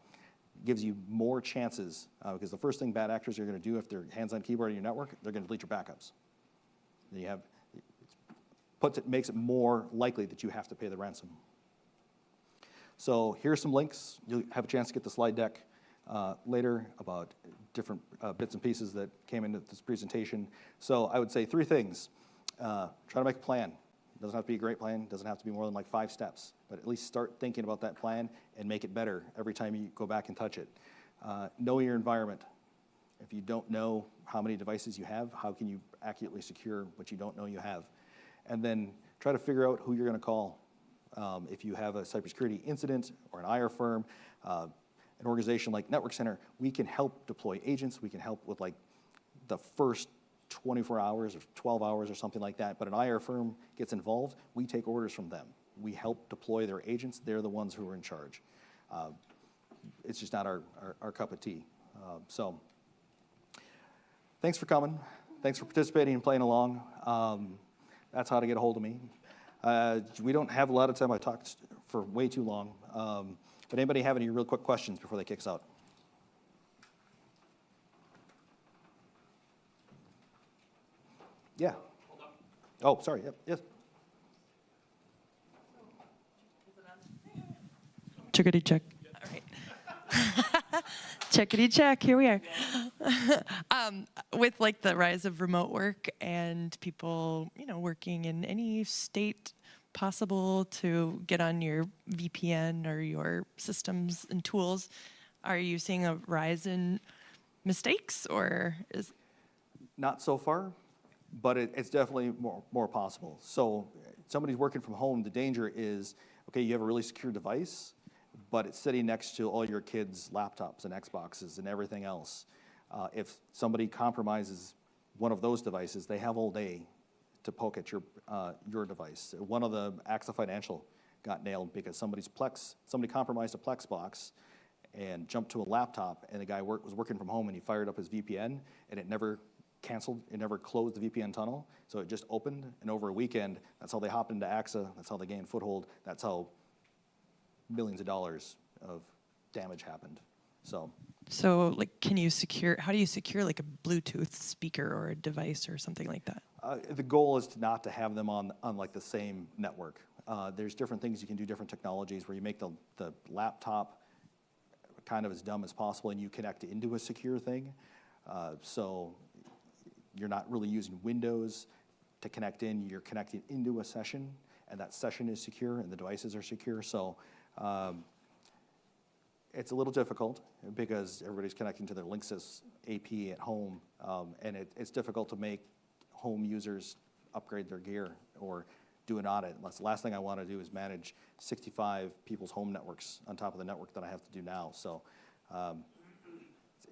gives you more chances, because the first thing bad actors are going to do if they're hands-on keyboard on your network, they're going to delete your backups. Then you have, makes it more likely that you have to pay the ransom. So here's some links. You'll have a chance to get the slide deck later about different bits and pieces that came into this presentation. So I would say 3 things. Try to make a plan. It doesn't have to be a great plan. It doesn't have to be more than like 5 steps. But at least start thinking about that plan and make it better every time you go back and touch it. Know your environment. If you don't know how many devices you have, how can you accurately secure what you don't know you have? And then try to figure out who you're going to call. If you have a cybersecurity incident or an IR firm, an organization like Network Center, we can help deploy agents. We can help with like the first 24 hours or 12 hours or something like that. But an IR firm gets involved, we take orders from them. We help deploy their agents. They're the ones who are in charge. It's just not our cup of tea. So thanks for coming. Thanks for participating and playing along. That's how to get a hold of me. We don't have a lot of time. I talked for way too long. But anybody have any real quick questions before they kick us out? Yeah. Oh, sorry. Yep. Yes. Is it Chickadee check. All right. Chickadee check. Here we are. With like the rise of remote work and people, working in any state possible to get on your VPN or your systems and tools, are you seeing a rise in mistakes, or is? Not so far, but it's definitely more possible. So somebody's working from home, the danger is, okay, you have a really secure device, but it's sitting next to all your kids' laptops and Xboxes and everything else. If somebody compromises one of those devices, they have all day to poke at your device. One of the AXA Financial got nailed because somebody compromised a Plex box and jumped to a laptop, and the guy was working from home, and he fired up his VPN, and it never canceled, it never closed the VPN tunnel, so it just opened, and over a weekend, that's how they hopped into AXA, that's how they gained foothold, that's how millions of dollars of damage happened. So like, how do you secure like a Bluetooth speaker or a device or something like that? The goal is not to have them on like the same network. There's different things you can do, different technologies where you make the laptop kind of as dumb as possible and you connect into a secure thing. So you're not really using Windows to connect in, you're connecting into a session, and that session is secure and the devices are secure. So it's a little difficult because everybody's connecting to their Linksys AP at home, and it's difficult to make home users upgrade their gear or do an audit. The last thing I want to do is manage 65 people's home networks on top of the network that I have to do now. So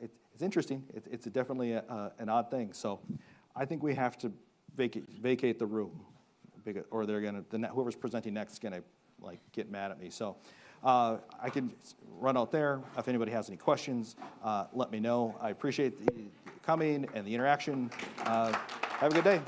it's interesting. It's definitely an odd thing. So I think we have to vacate the room, or whoever's presenting next is gonna get mad at me. So I can run out there. If anybody has any questions, let me know. I appreciate the coming and the interaction. Have a good day.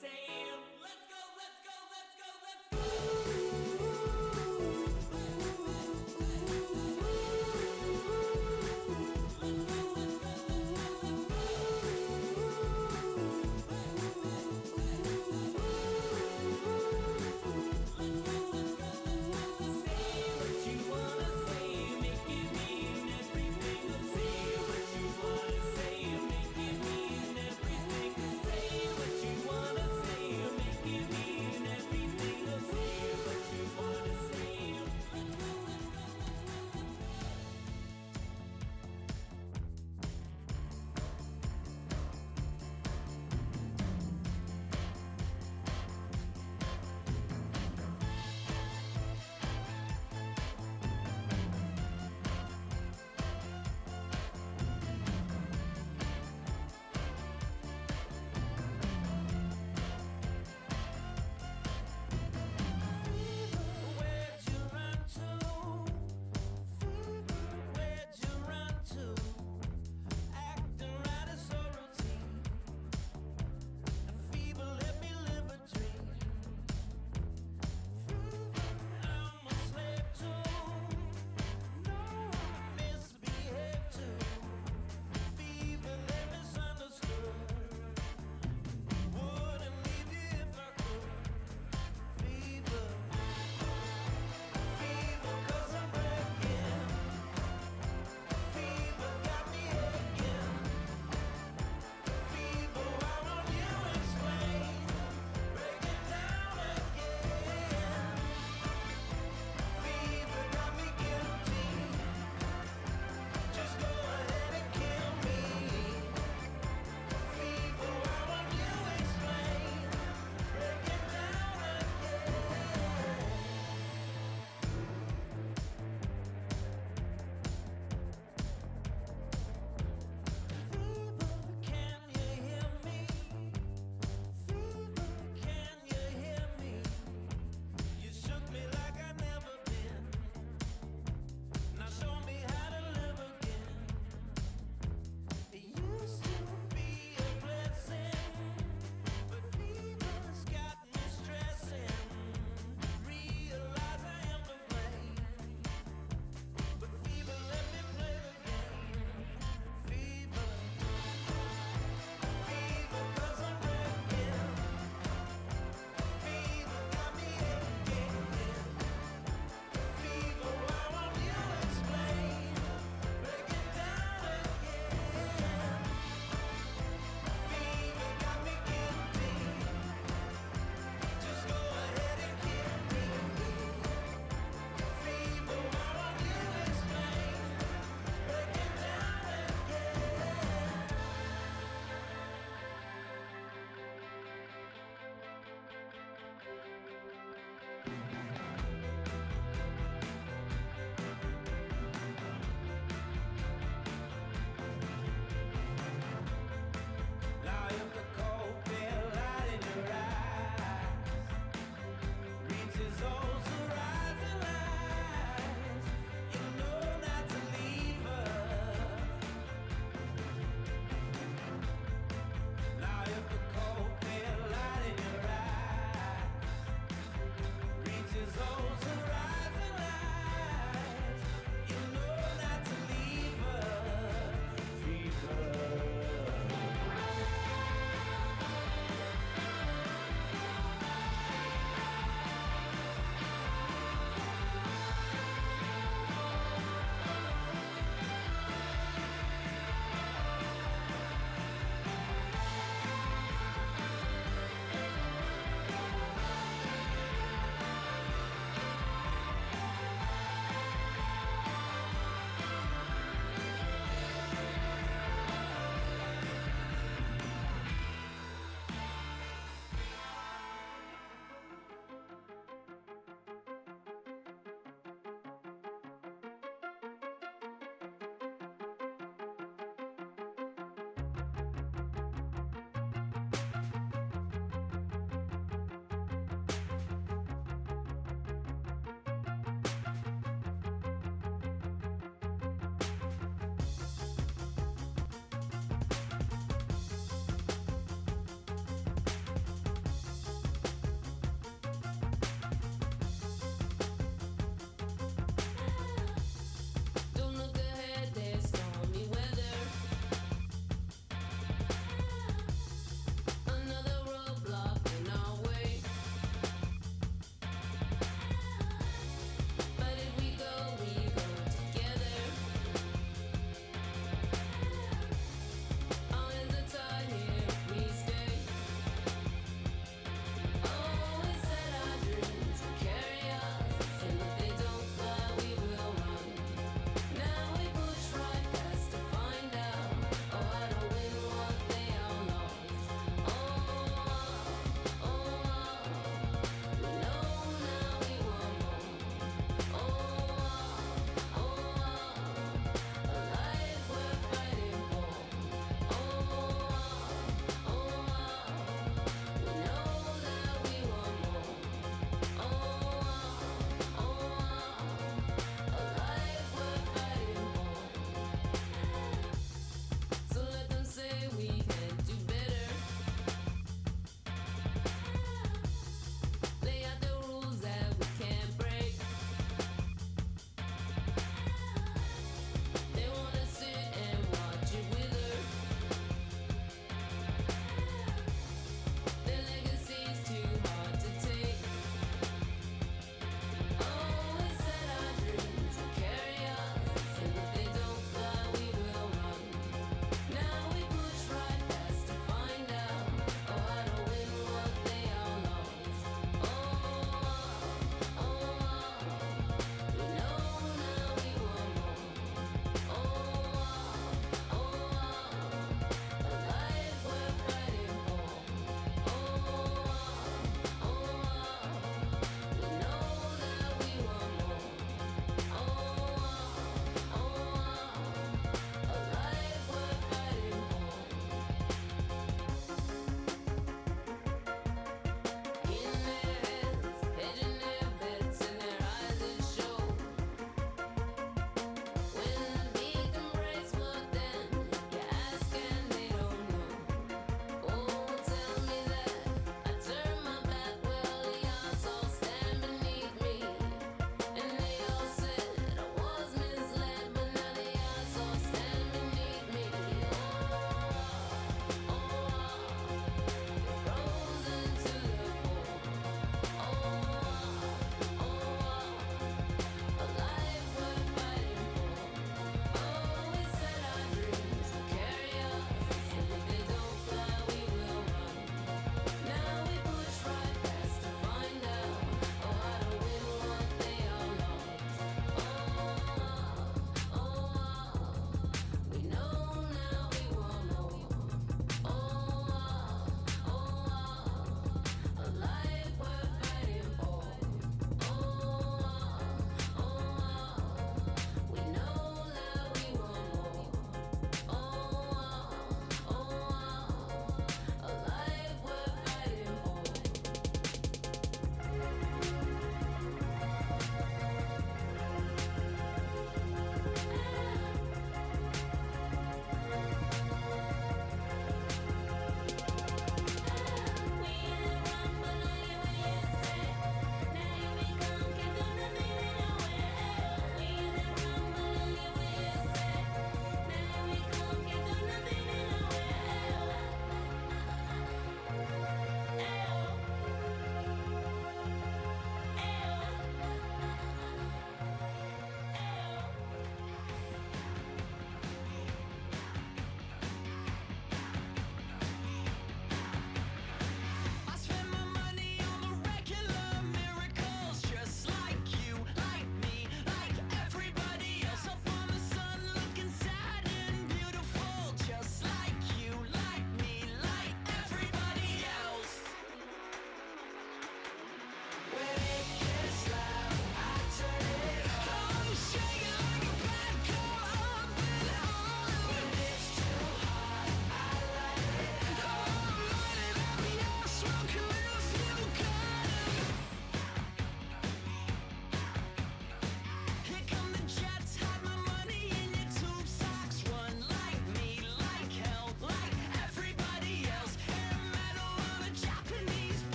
same. Let's go, let's go, let's go, let's go. Say what you wanna say,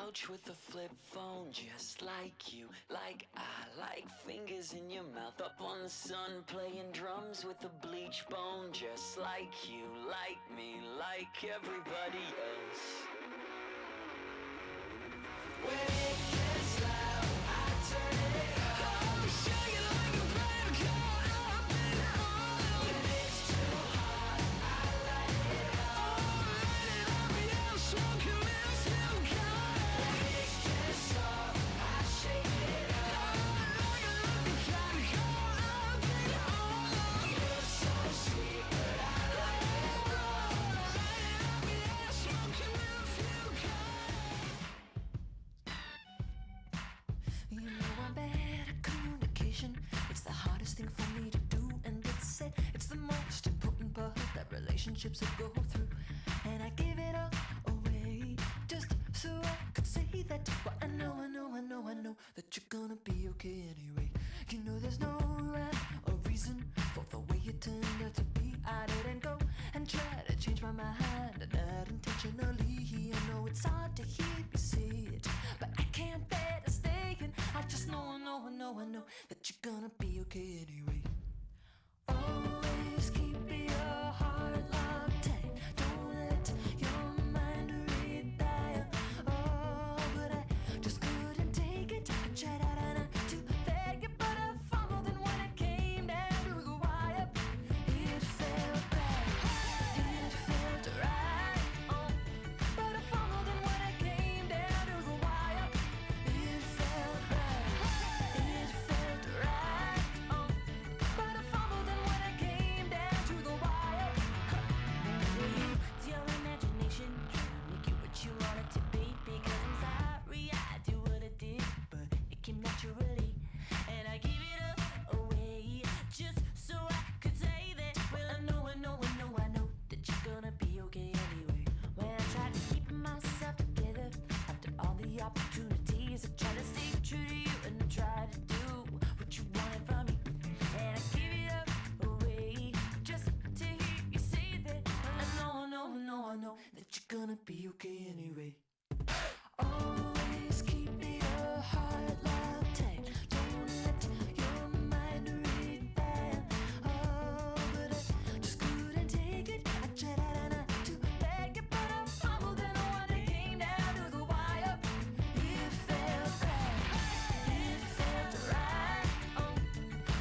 couch with a flip phone, just like you, like I like fingers in your mouth. Up on the sun, playing drums with a bleach bone, just like you, like me, like everybody else. When it gets loud, I turn it up. Oh, shake it like a flame, come up and on. When it's too hot, I light it up. Oh, light it up, yeah, smoking it still gone. When it gets soft, I shake it up. Oh, like a kind, come up and on. You're so sweet, but I like it raw. Light it up, yeah, smoking it still gone. You know I'm bad at communication. It's the hardest thing for me to do, and it's the most important part that relationships will go through. And I give it all away just so I could say that. Well, I know that you're gonna be okay anyway. You know there's no rhyme or reason for the way it turned out to be. I didn't go and try to change my mind, not intentionally. I know it's hard to hear me say it, but I can't bear to stay. And I just know that you're gonna be okay anyway. Always keep your heart locked tight. Don't let your mind retire. Oh, but I just couldn't take it. I tried out not to beg you, but I fumbled, and when it came down to the wire, it felt bad. It felt right. Oh, but I fumbled, and when it came down to the wire, it felt right. It felt right. Oh, but I fumbled, and when it came down to the wire, it's your imagination trying to make it what you want it to be. Because I'm sorry I did what I did, but it came naturally, and I gave it away just so I could say that. Well, I know that you're gonna be okay anyway. When I tried to keep myself together after all the opportunities, I tried to stay true to you, and I tried to do what you wanted from me, and I gave it away just to hear you say that. Well, I know that you're gonna be okay anyway. Always keep your heart locked tight. Don't let your mind retire. Oh, but I just couldn't take it. I tried out not to beg it, but I fumbled, and when it came down to the wire, it felt right. It felt right. Oh,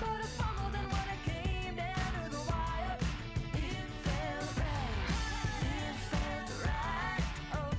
but I fumbled, and when it came down to the wire, it felt right. It felt right. Oh,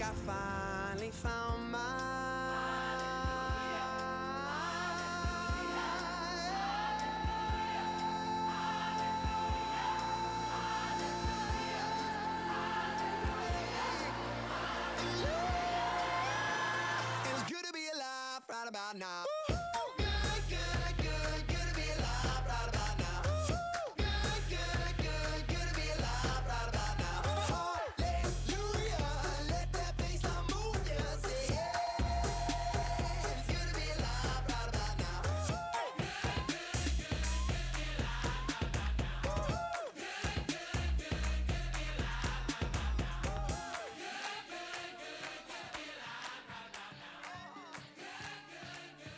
I finally found It's good to be alive right about now. Good, good, good, good to be alive right about now. Good, good, good, good to be alive right about now. Hallelujah, let that bassline move ya. Say yeah, it's good to be alive right about now.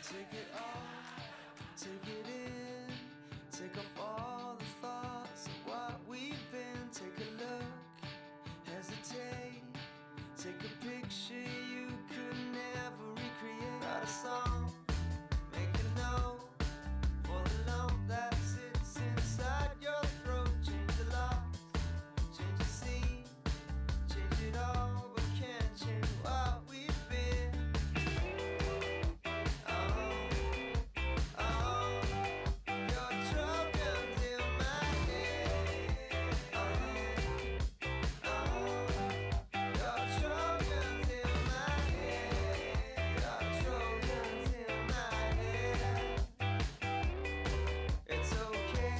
Take it off, take it in, take off all the thoughts of what we've been. Take a look, hesitate, take a picture you could never recreate. Write a song, make a note for the lump that sits inside your throat. Change the locks, change the scene, change it all, but can't change what we've been. It's okay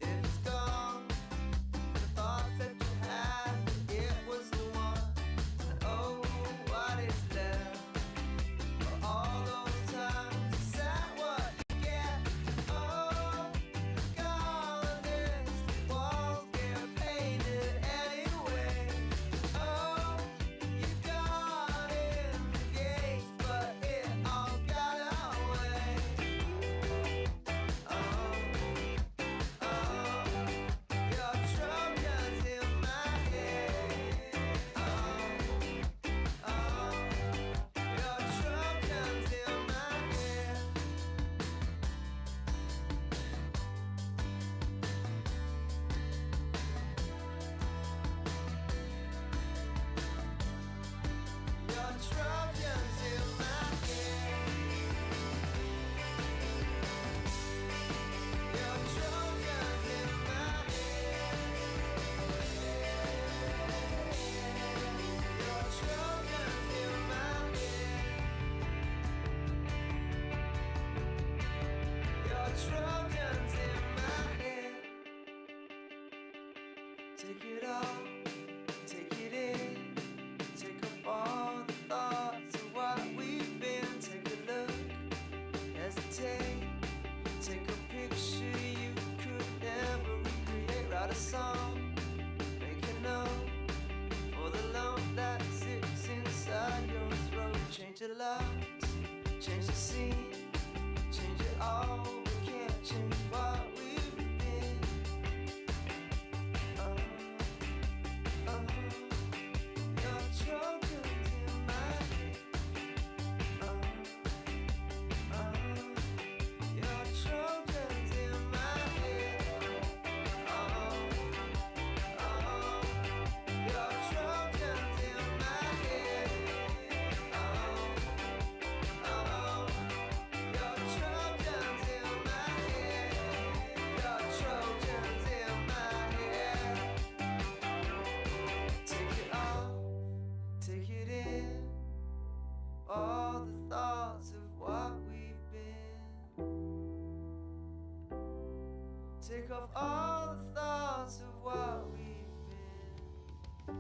if it's gone. The thoughts that you had, it was the one. And oh, what is left? For all those times you said what you get. Oh, gone this. Walls get painted anyway. Oh, you got in the gates, but it all got away. Your Trojans in my head. Your Trojans in my head. Your Trojans in my head. Your Trojans in my head. Your Trojans in my head. Your Trojans in my head. Take it all, take it in, take off all the thoughts of what we've been. Take a look, hesitate, take a picture you could never recreate. Write a song, make a note for the lump that sits inside your throat. Change the locks, change the scene, change it all, but can't change what we've been. Your Trojans in my head. Your Trojans in my head. Your Trojans in my head. Your Trojans in my head. Your Trojans in my head. Take it off, take it in, all the thoughts of what we've been. Take off all the thoughts of what we've been.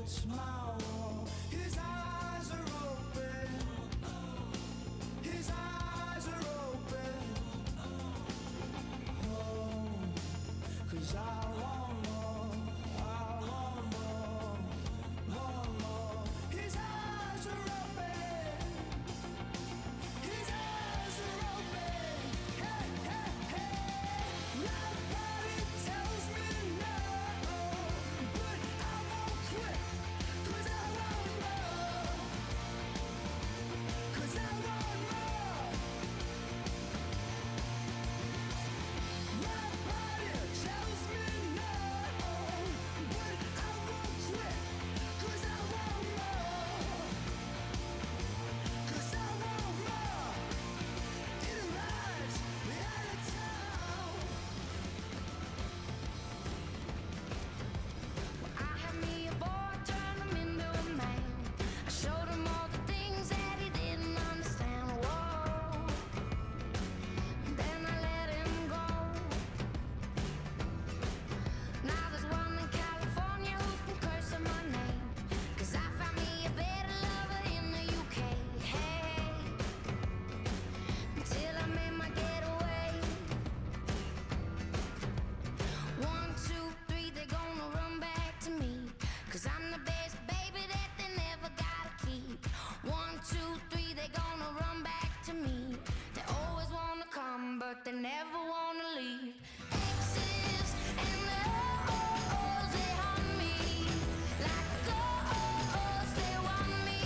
against my wall. His eyes are open. His eyes are open. Oh, 'cause I want more. I want more. More. His eyes are open. His eyes are open. Hey, hey, hey. My body tells me no, but I won't quit. 'Cause I want more. 'Cause I want more. My body tells me no, but I won't quit. 'Cause I want more. 'Cause I want more. It arrives me out of town. I had me a boy, turned him into a man. I showed him all the things that he didn't understand. Whoa. Then I let him go. Now there's one in California who's been cursing my name. 'Cause I found me a better lover in the UK. Hey, until I made my getaway. 1, 2, 3, they're gonna run back to me. 'Cause I'm the best baby that they never gotta keep. 1, 2, 3, they're gonna run back to me. They always wanna come, but they never wanna leave. Exes and the oh-ohs, they haunt me. Like the oh-ohs, they want me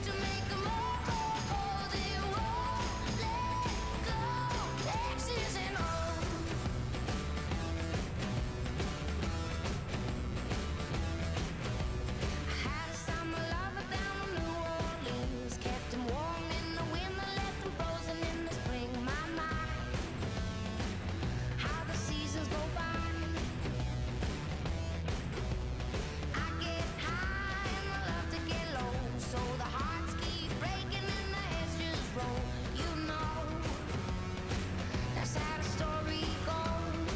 to make them oh-oh, they won't let go. Exes and O's. I had a summer lover down in New Orleans. Kept him warm in the winter, left him frozen in the spring. My, how the seasons go by. I get high and I love to get low. So the hearts keep breaking and the heads just roll. You know, that's how the story goes.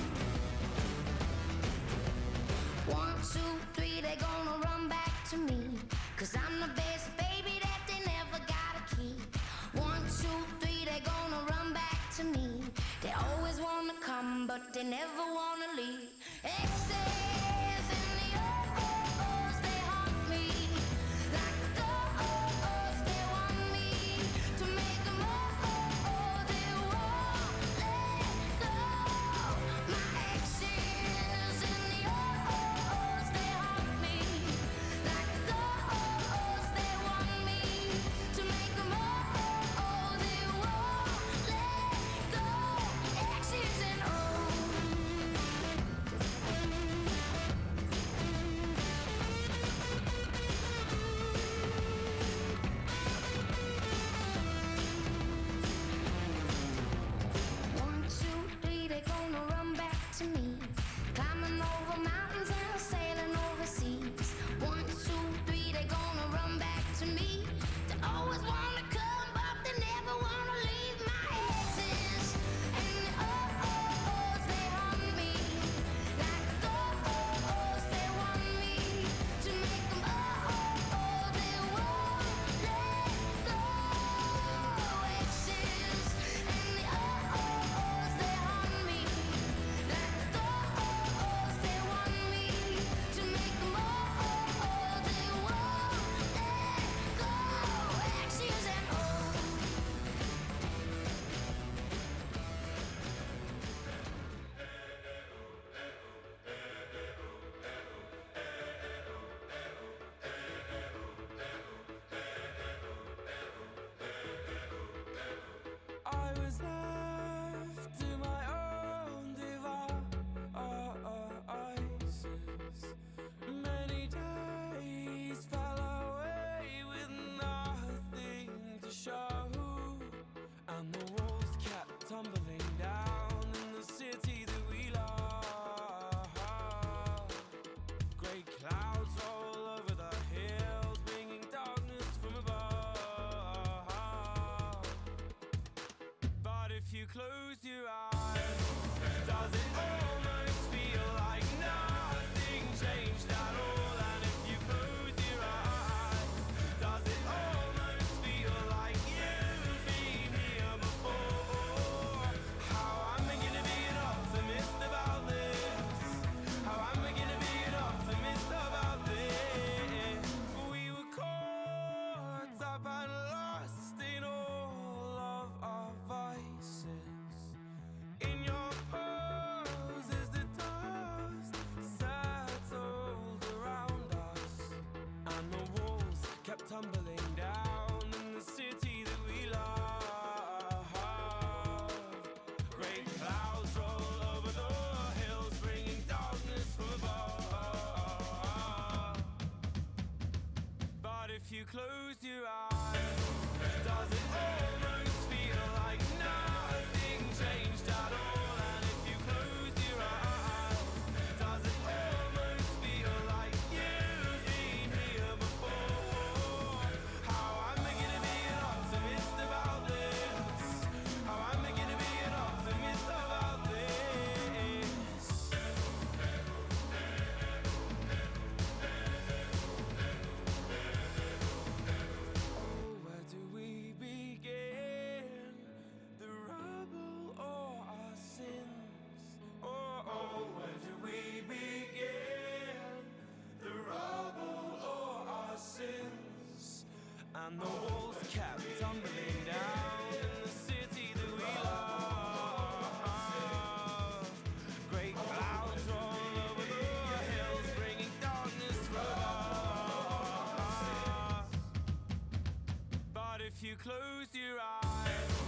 1, 2, 3, they gonna run back to me. 'Cause I'm the best baby that they never gotta keep. 1, 2, 3, they gonna run back to me. They always wanna come, but they never wanna leave. Exes and the oh-ohs, they haunt me. Like the oh-ohs, they want me to make them oh-oh, they won't let go. My exes and the oh-ohs, they haunt me. Like the oh-ohs, they want me to make them oh-oh, they won't let go. Exes and O's. you close your eyes, does it almost feel like nothing changed at all? And if you close your eyes, does it almost feel like you've been here before? How am I gonna be an optimist about this? How am I gonna be an optimist about this? Oh, where do we begin? The rubble or our sins? Oh, where do we begin? The rubble or our sins? And the walls kept tumbling down in the city that we love. Great clouds roll over the hills, bringing darkness from us. But if you close your eyes,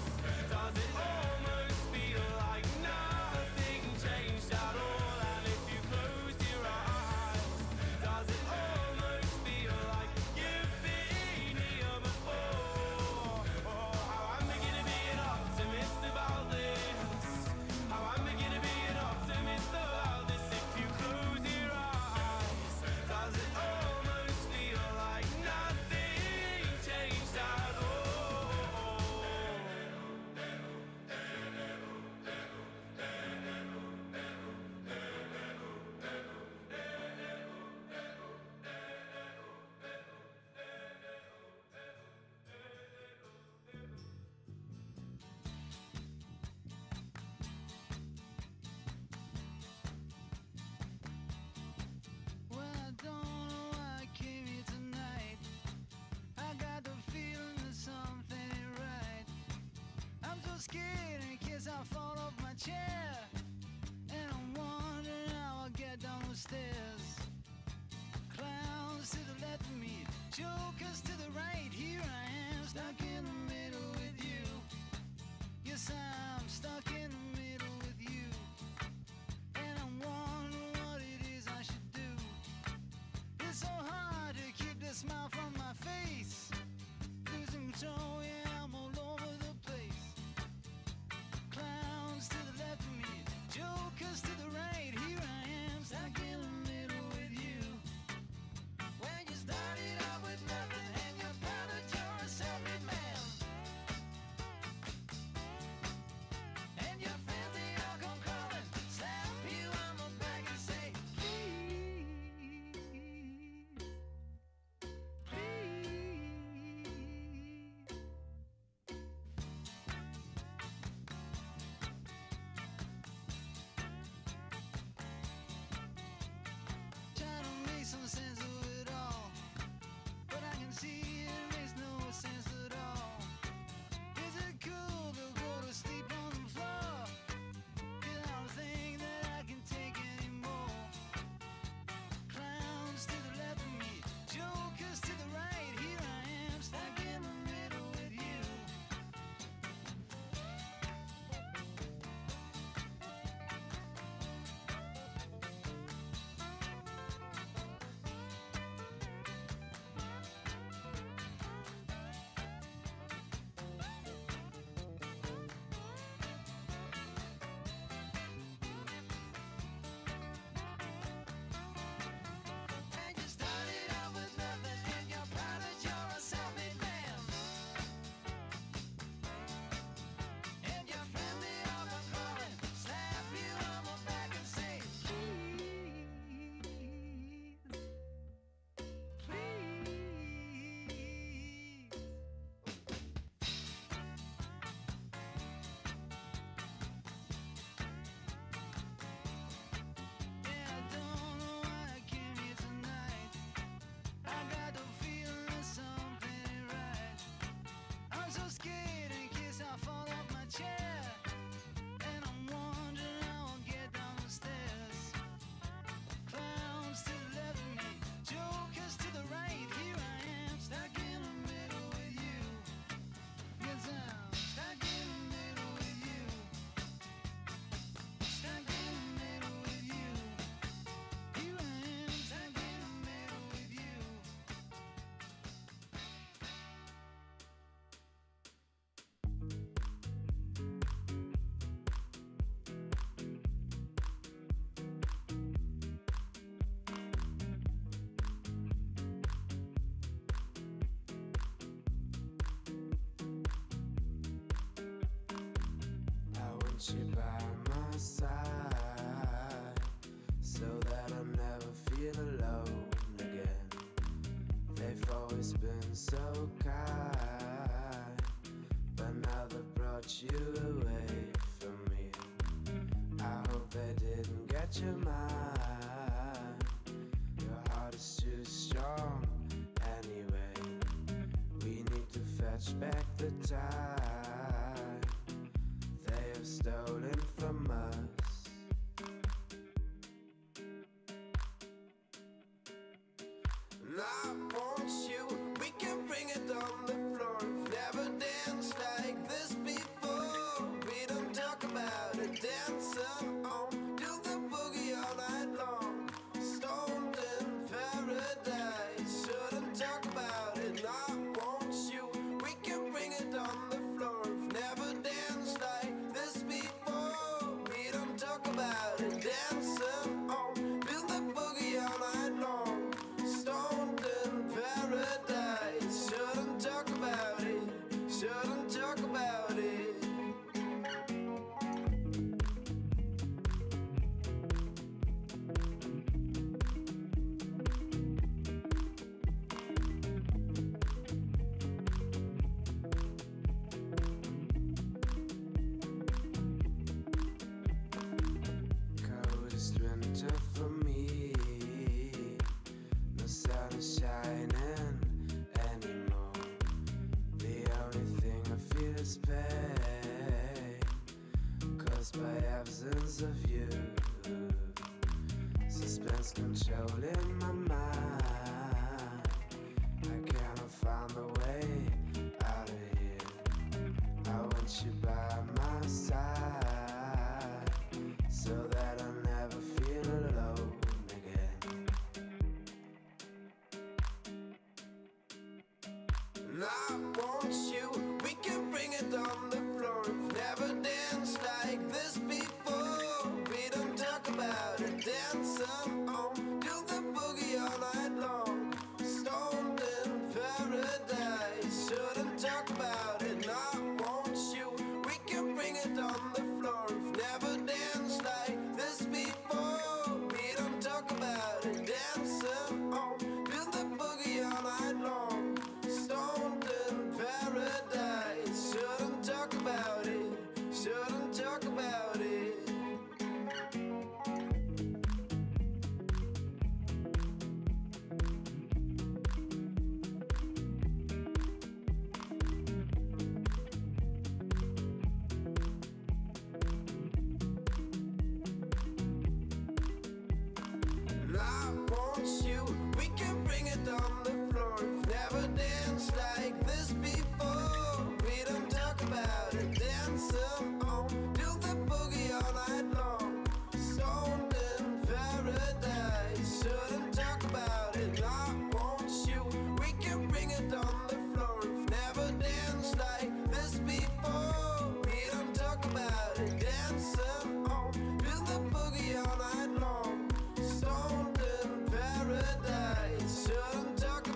does it almost feel like nothing changed at all? And if you close your eyes, does it almost feel like you've been here before? Oh, how am I gonna be an optimist about this? How am I gonna be an optimist about this? If you close your eyes, does it almost feel like nothing changed at all? Well, I don't know why I came here tonight. I got the feeling that something ain't right. I'm so scared in case I fall off my chair. And I'm wondering how I'll get down the stairs. Clowns to the left of me, jokers to the right. Here I am, stuck in the middle with you. Yes, I'm stuck in the middle with you. And I'm wondering what it is I should do. It's so hard to keep the smile from my face. Losing control, yeah, I'm all over the place. Clowns to the left of me, jokers to the right. Here I am, stuck in the middle with you. When you started out with nothing and want you by my side, so that I'll never feel alone again. They've always been so kind, but now they've brought you away from me. I hope they didn't get your mind. Your heart is too strong anyway. We need to fetch back the time they have stolen from us. And I want you, we can bring it on the floor. We've never danced like this before. We don't talk about it, dancing on, do the boogie all night long. Stoned in paradise, shouldn't talk about it. And I want you, we can bring it on the floor. We've never danced like this before. We don't talk about it, dancing on, do the boogie all night long. Stoned in paradise, shouldn't talk about it, shouldn't talk about it. Coldest winter for me. No sun is shining anymore. The only thing I feel is pain, caused by absence of you. Suspense controlling my mind. I cannot find a way out of here. I want you by my side, so that I'll never feel alone again. And I want you, we can bring it on the floor. We've never danced like this before. We don't talk about it, dancing on, do the boogie all night long. Stoned in paradise, shouldn't talk about it. And I want you, we can bring it on the floor. We've never danced like this before. We don't talk about it, dancing on, do the boogie all night long. Stoned in paradise, shouldn't talk about it, shouldn't talk about it. And I want you, we can bring it on the floor. We've never danced like this before. We don't talk about it, dancing on, do the boogie all night long. Stoned in paradise, shouldn't talk about it. And I want you, we can bring it on the floor. We've never danced like this before. We don't talk about it, dancing on, do the boogie all night long. Stoned in paradise, shouldn't talk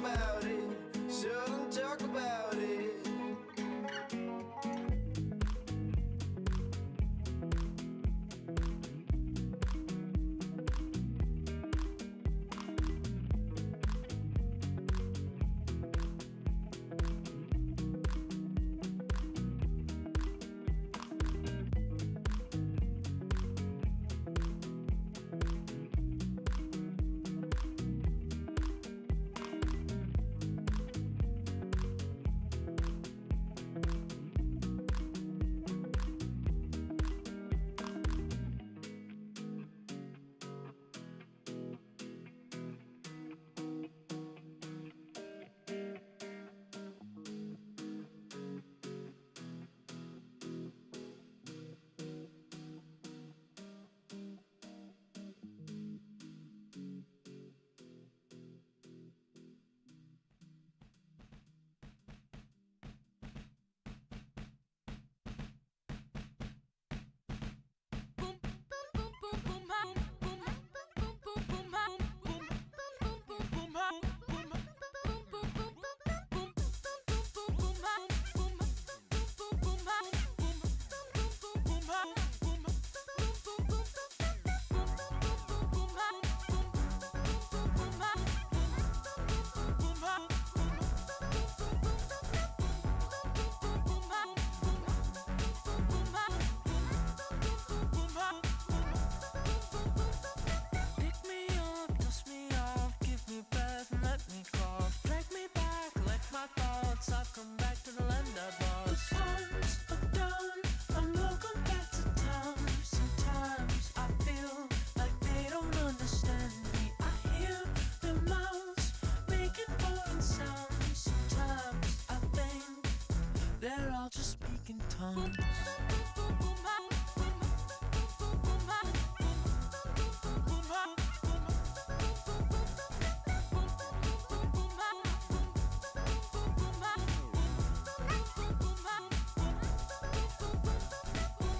sounds.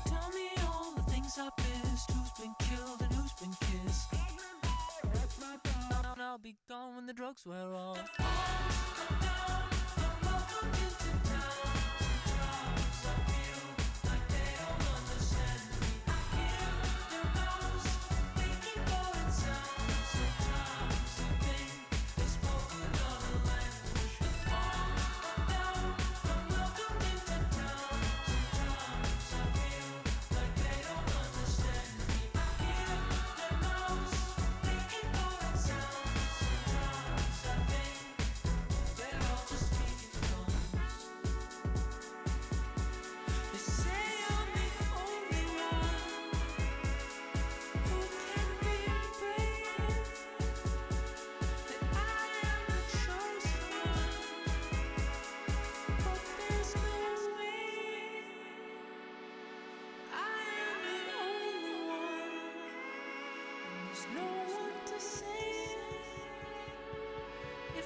Tell me all the things I've missed. Who's been killed and who's been kissed? I'll be gone when the drugs wear off.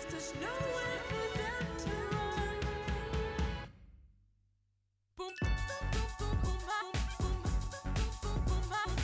There's nowhere for them to run. Boom, boom, boom, boom, boom, boom, boom, boom, boom, boom, boom.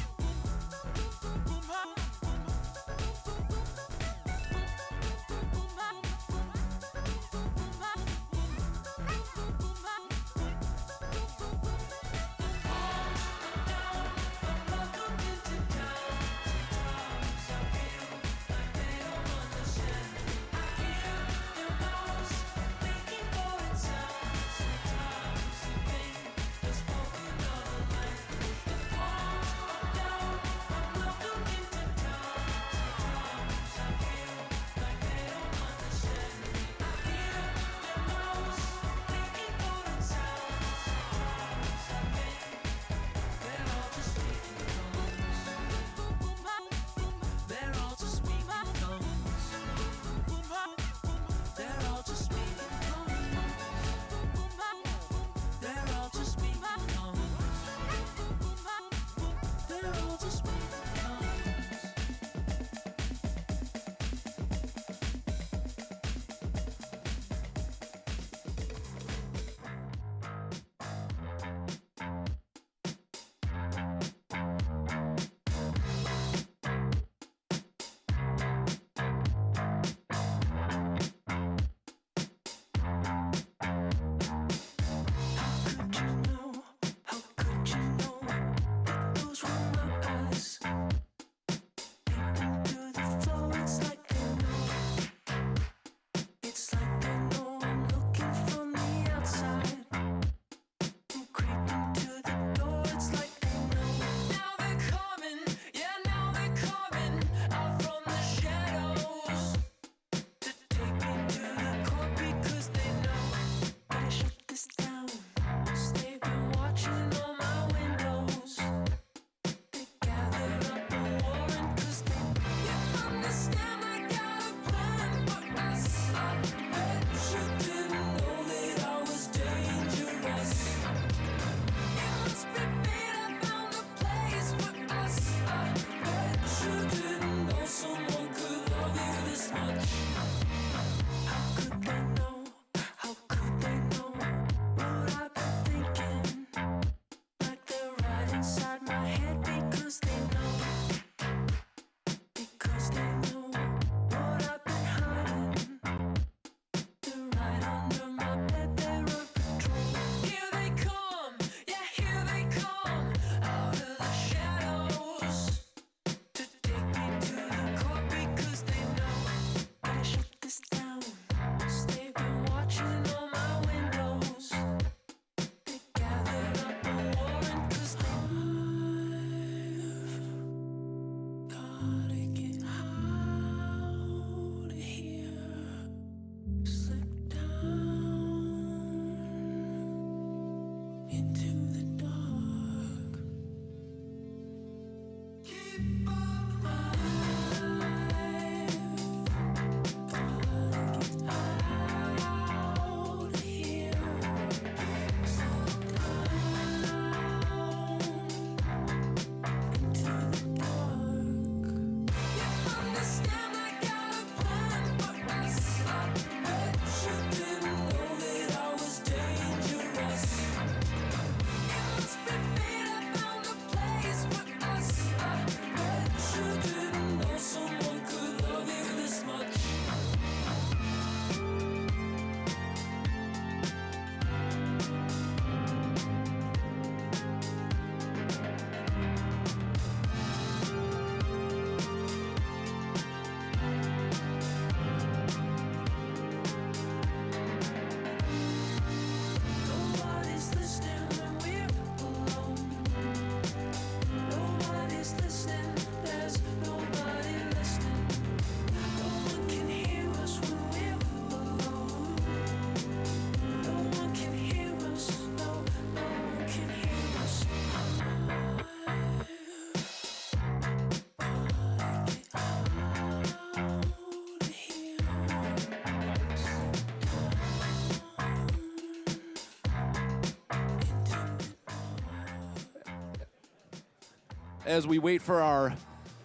as we wait for our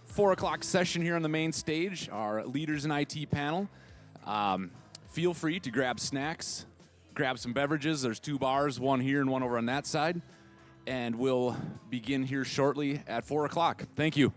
4 o'clock session here on the main stage, our Leaders in IT panel. Feel free to grab snacks, grab some beverages. There's 2 bars, one here and one over on that side. And we'll begin here shortly at 4 o'clock. Thank you.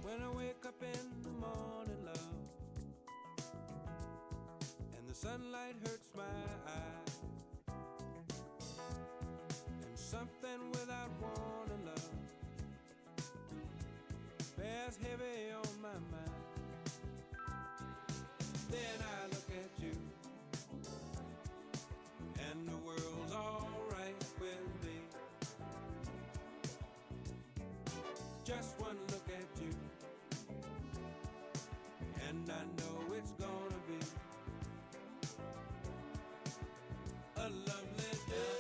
When I wake up in the morning, love, and the sunlight hurts my eyes, and something without warning, love, bears heavy on my mind. Then I look at you, and the world's alright with me. Just one look at you, and I know it's gonna be a lovely day.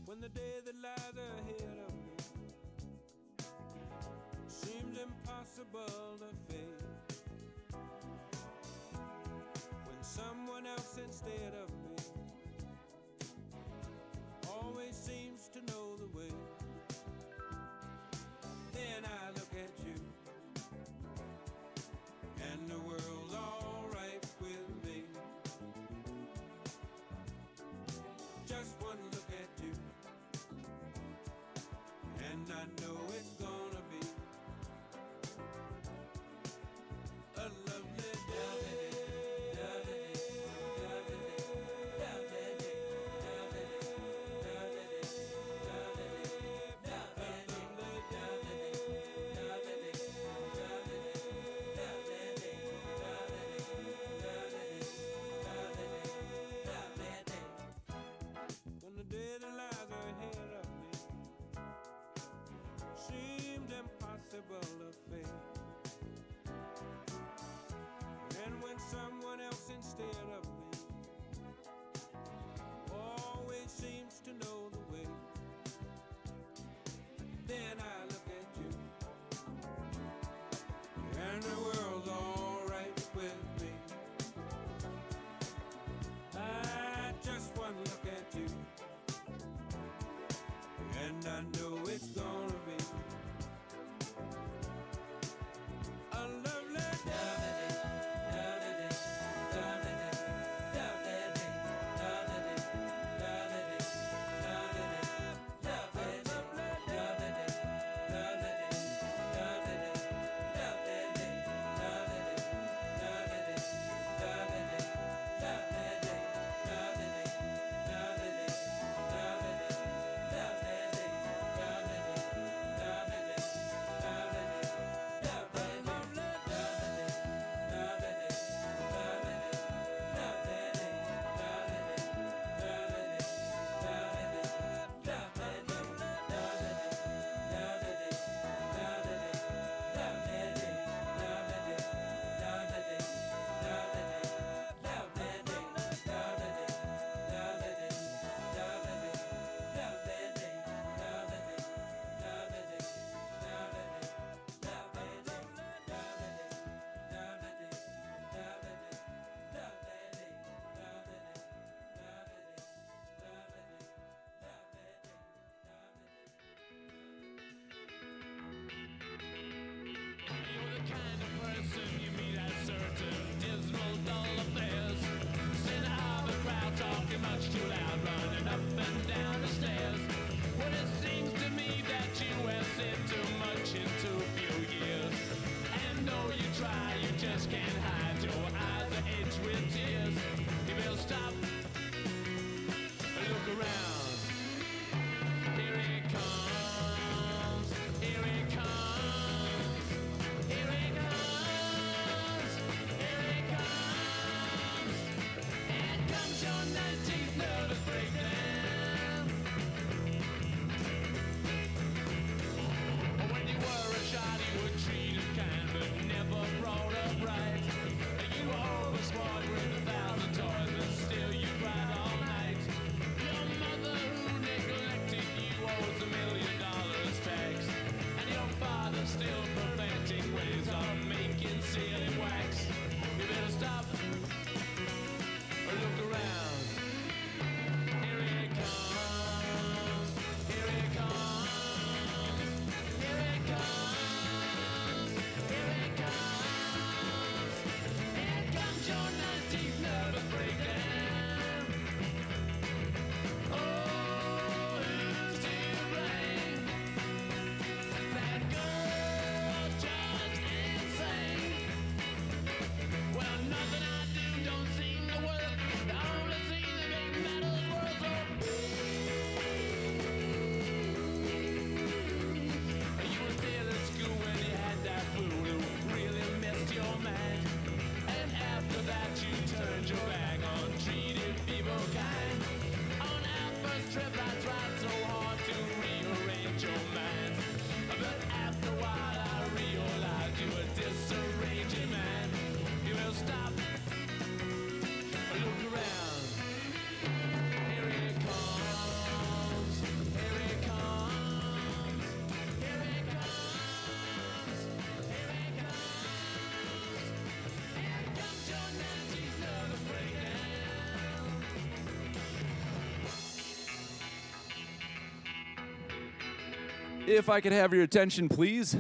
When the day that lies ahead of me seems impossible to face, when someone else instead of me always seems to know the way, then I look at you, and the world's alright with me. Just one look at you, and I know it's gonna be a lovely day. When the day that lies ahead of me seemed impossible to face, and when someone else instead of me always seems to know the way, then I look at you, and the world's alright with me. I just one look at you, and I know it's gonna be a lovely day. much too loud, running up and down the stairs. Well, it seems to me that you have said too much in too few years. And though you try, you just can't hide. Your eyes are edged with tears. You will stop, look around. Here it comes, here it comes, here it comes, here it comes. Here comes your 19th nervous breakdown. When you were a child, you were treated kind, but never brought up right. You were always spoiled with 1,000 toys, but still you cried all night. Your mother who neglected you owes $1 million tax, and your father still perfecting ways of making sealing wax. You better stop or look around. Here it comes, here it comes, here it comes, here it comes. Here comes your 19th nervous breakdown. Oh, who's to blame? That girl just insane. Well, nothing I do don't seem to work. The only thing that makes matters worse. You were still at school when you had that fool who really messed your mind. And after that you turned your back on treated people kind. On our first trip I tried so hard to rearrange your mind. But after a while I realized you were disarranging man. You will stop, look around. Here it comes, here it comes, here it comes, here it comes. Here comes your 19th nervous breakdown. If I could have your attention, please.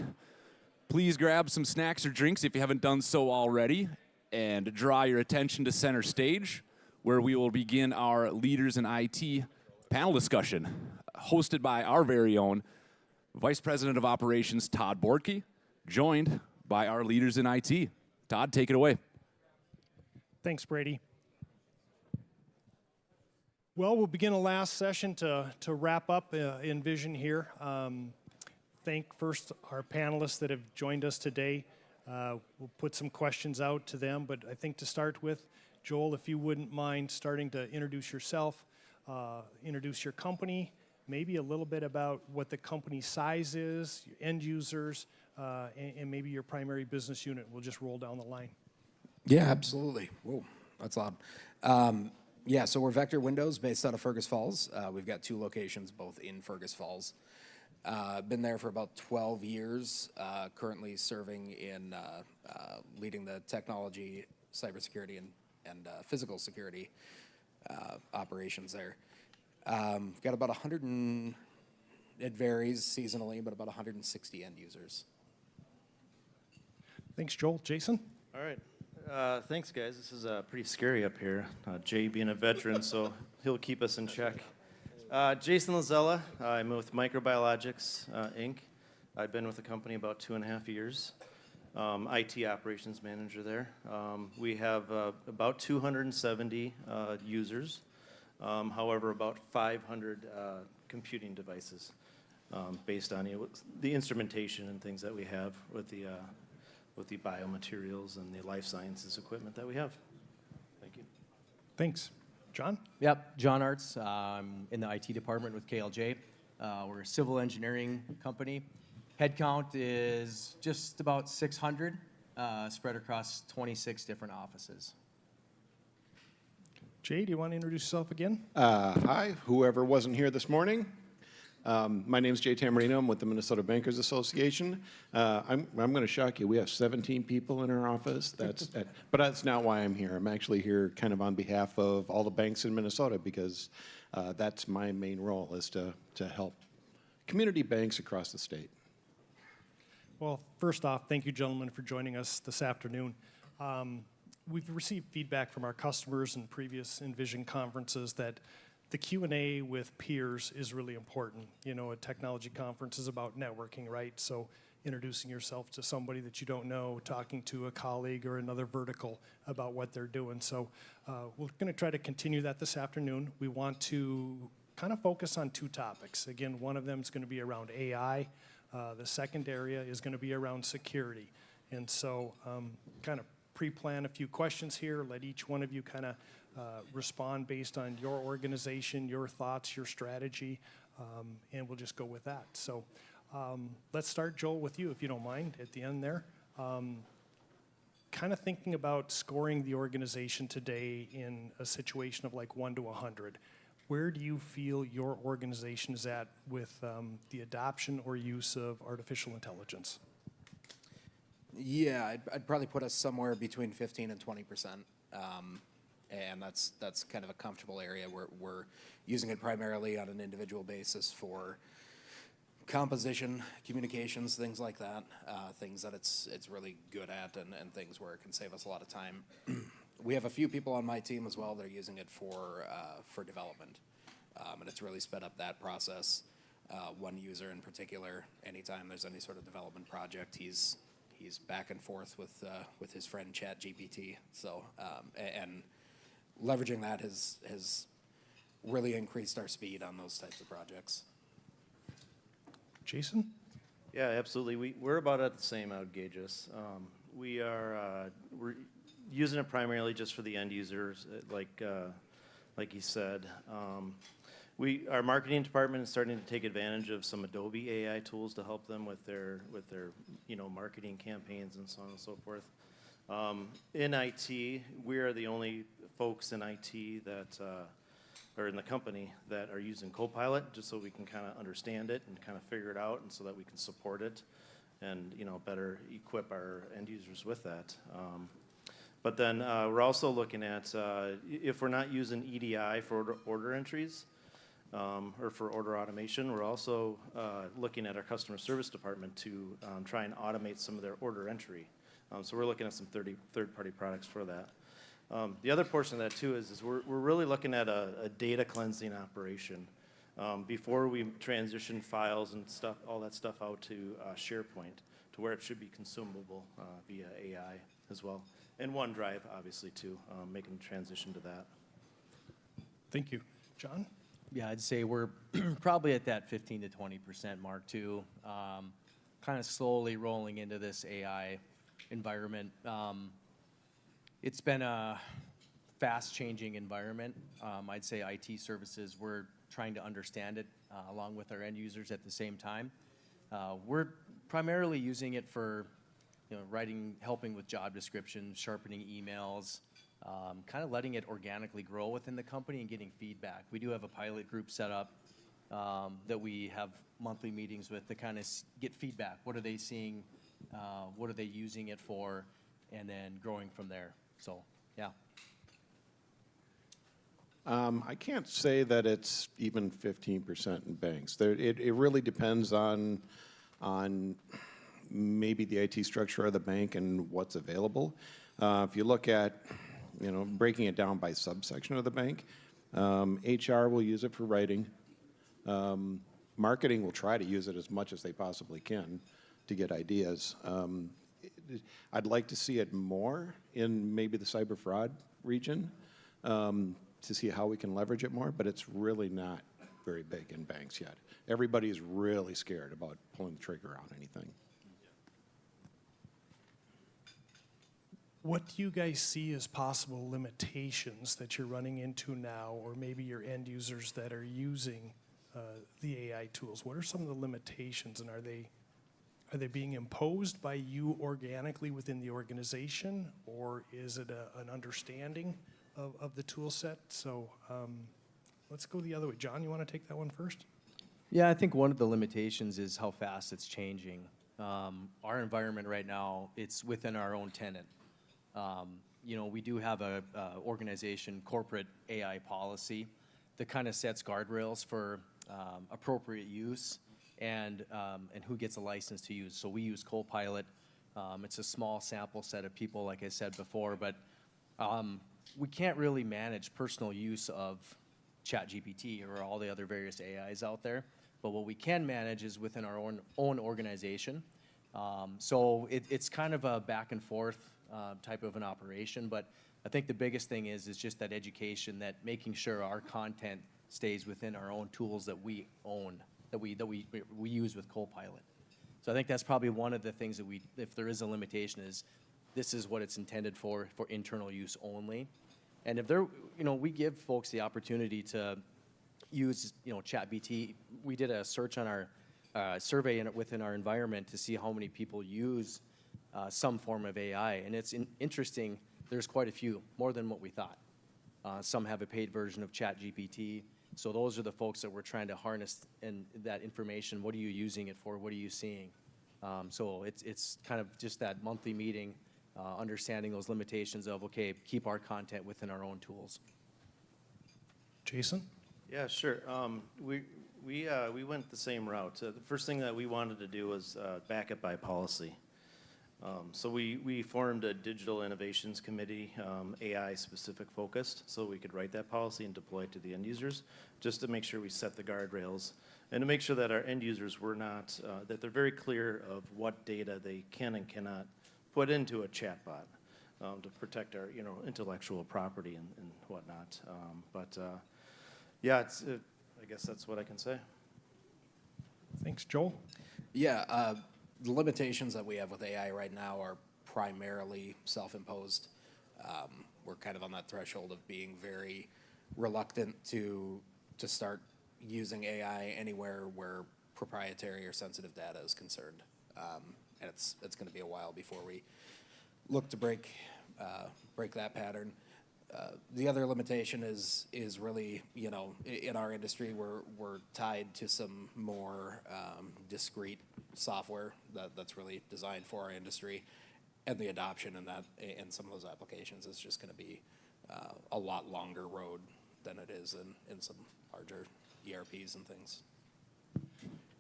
Please grab some snacks or drinks if you haven't done so already, and draw your attention to center stage, where we will begin our Leaders in IT panel discussion, hosted by our very own Vice President of Operations, Todd Bortke, joined by our Leaders in IT. Todd, take it away. Thanks, Brady. Well, we'll begin the last session to wrap up nVision here. Thank first our panelists that have joined us today. We'll put some questions out to them, but I think to start with, Joel, if you wouldn't mind starting to introduce yourself, introduce your company, maybe a little bit about what the company size is, your end users, and maybe your primary business unit. We'll just roll down the line. Yeah, absolutely. Whoa, that's loud. Yeah, so we're Vector Windows based out of Fergus Falls. We've got 2 locations, both in Fergus Falls. Been there for about 12 years, currently serving in leading the technology, cybersecurity, and physical security operations there. We've got about 100 and, it varies seasonally, but about 160 end users. Thanks, Joel. Jason? All right. Thanks, guys. This is pretty scary up here. Jay being a veteran, so he'll keep us in check. Jason Lazella. I'm with Microbiologics, Inc. I've been with the company about 2.5 years. IT operations manager there. We have about 270 users. However, about 500 computing devices based on the instrumentation and things that we have with the biomaterials and the life sciences equipment that we have. Thank you. Thanks. John? Yep, John Arts. I'm in the IT department with KLJ. We're a civil engineering company. Headcount is just about 600, spread across 26 different offices. Jay, do you want to introduce yourself again? Hi, whoever wasn't here this morning. My name is Jay Tamburino. I'm with the Minnesota Bankers Association. I'm going to shock you. We have 17 people in our office. But that's not why I'm here. I'm actually here kind of on behalf of all the banks in Minnesota because that's my main role is to help community banks across the state. Well, first off, thank you, gentlemen, for joining us this afternoon. we've received feedback from our customers and previous nVision conferences that the Q&A with peers is really important. You know, a technology conference is about networking, right? So introducing yourself to somebody that you don't know, talking to a colleague or another vertical about what they're doing. So we're going to try to continue that this afternoon. We want to kind of focus on two topics. Again, one of them is going to be around AI. The second area is going to be around security. And so kind of pre-plan a few questions here, let each one of you kind of respond based on your organization, your thoughts, your strategy, and we'll just go with that. So let's start, Joel, with you, if you don't mind, at the end there. Kind of thinking about scoring the organization today in a situation of like 1 to 100. Where do you feel your organization is at with the adoption or use of artificial intelligence? Yeah, I'd probably put us somewhere between 15 and 20%. And that's kind of a comfortable area. We're using it primarily on an individual basis for composition, communications, things like that, things that it's really good at and things where it can save us a lot of time. We have a few people on my team as well that are using it for development, and it's really sped up that process. One user in particular, anytime there's any sort of development project, he's back and forth with his friend ChatGPT. So and leveraging that has really increased our speed on those types of projects. Jason? Yeah, absolutely. We're about at the same, I would gauge us. We're using it primarily just for the end users, like you said. Our marketing department is starting to take advantage of some Adobe AI tools to help them with their marketing campaigns and so on and so forth. In IT, we are the only folks in IT that or in the company that are using Copilot, just so we can kind of understand it and kind of figure it out, and so that we can support it and better equip our end users with that. But then we're also looking at if we're not using EDI for order entries or for order automation, we're also looking at our customer service department to try and automate some of their order entry. So we're looking at some third-party products for that. The other portion of that too is we're really looking at a data cleansing operation before we transition files and stuff, all that stuff out to SharePoint, to where it should be consumable via AI as well, and OneDrive obviously too, making the transition to that. Thank you, John. Yeah, I'd say we're probably at that 15 to 20% mark too. Kind of slowly rolling into this AI environment. It's been a fast-changing environment. I'd say IT services, we're trying to understand it along with our end users at the same time. We're primarily using it for helping with job descriptions, sharpening emails, kind of letting it organically grow within the company and getting feedback. We do have a pilot group set up that we have monthly meetings with to kind of get feedback. What are they seeing? What are they using it for? And then growing from there. So, yeah. I can't say that it's even 15% in banks. It really depends on maybe the IT structure of the bank and what's available. If you look at, breaking it down by subsection of the bank, HR will use it for writing. Marketing will try to use it as much as they possibly can to get ideas. I'd like to see it more in maybe the cyber fraud region to see how we can leverage it more, but it's really not very big in banks yet. Everybody's really scared about pulling the trigger on anything. What do you guys see as possible limitations that you're running into now, or maybe your end users that are using the AI tools? What are some of the limitations, and are they being imposed by you organically within the organization, or is it an understanding of the tool set? So let's go the other way. John, you want to take that one first? Yeah, I think one of the limitations is how fast it's changing. Our environment right now, it's within our own tenant. We do have a organization corporate AI policy that kind of sets guardrails for appropriate use and who gets a license to use. So we use Copilot. It's a small sample set of people, like I said before, but We can't really manage personal use of ChatGPT or all the other various AIs out there, but what we can manage is within our own organization. So it's kind of a back and forth type of an operation, but I think the biggest thing is just that education, that making sure our content stays within our own tools that we own, that we use with Copilot. So I think that's probably one of the things that if there is a limitation, is this is what it's intended for internal use only. And if we give folks the opportunity to use, ChatGPT. We did a search on our survey within our environment to see how many people use some form of AI, and it's interesting. There's quite a few, more than what we thought. Some have a paid version of ChatGPT. So those are the folks that we're trying to harness and that information. What are you using it for? What are you seeing? So it's kind of just that monthly meeting, understanding those limitations of, okay, keep our content within our own tools. Jason? Yeah, sure. We went the same route. The first thing that we wanted to do was back it by policy. So we formed a digital innovations committee, AI specific focused, so we could write that policy and deploy it to the end users, just to make sure we set the guardrails and to make sure that our end users were not, that they're very clear of what data they can and cannot put into a chatbot to protect our intellectual property and whatnot. Yeah, I guess that's what I can say. Thanks, Joel. Yeah, the limitations that we have with AI right now are primarily self-imposed. We're kind of on that threshold of being very reluctant to start using AI anywhere where proprietary or sensitive data is concerned. And it's going to be a while before we look to break that pattern. The other limitation is really, in our industry, we're tied to some more discrete software that's really designed for our industry, and the adoption in some of those applications is just going to be a lot longer road than it is in some larger ERPs and things.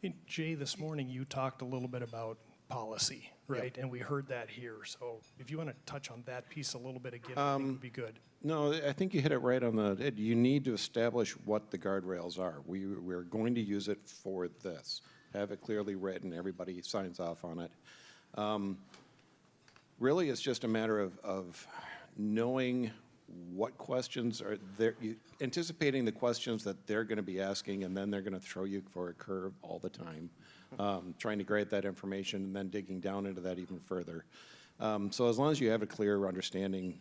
Hey, Jay, this morning you talked a little bit about policy, right? Yep. And we heard that here. So if you want to touch on that piece a little bit again, I think it would be good. No, I think you hit it right on the head. You need to establish what the guardrails are. We're going to use it for this. Have it clearly written. Everybody signs off on it. Really, it's just a matter of knowing what questions are there, anticipating the questions that they're going to be asking, and then they're going to throw you for a curve all the time, trying to grade that information and then digging down into that even further. So as long as you have a clear understanding,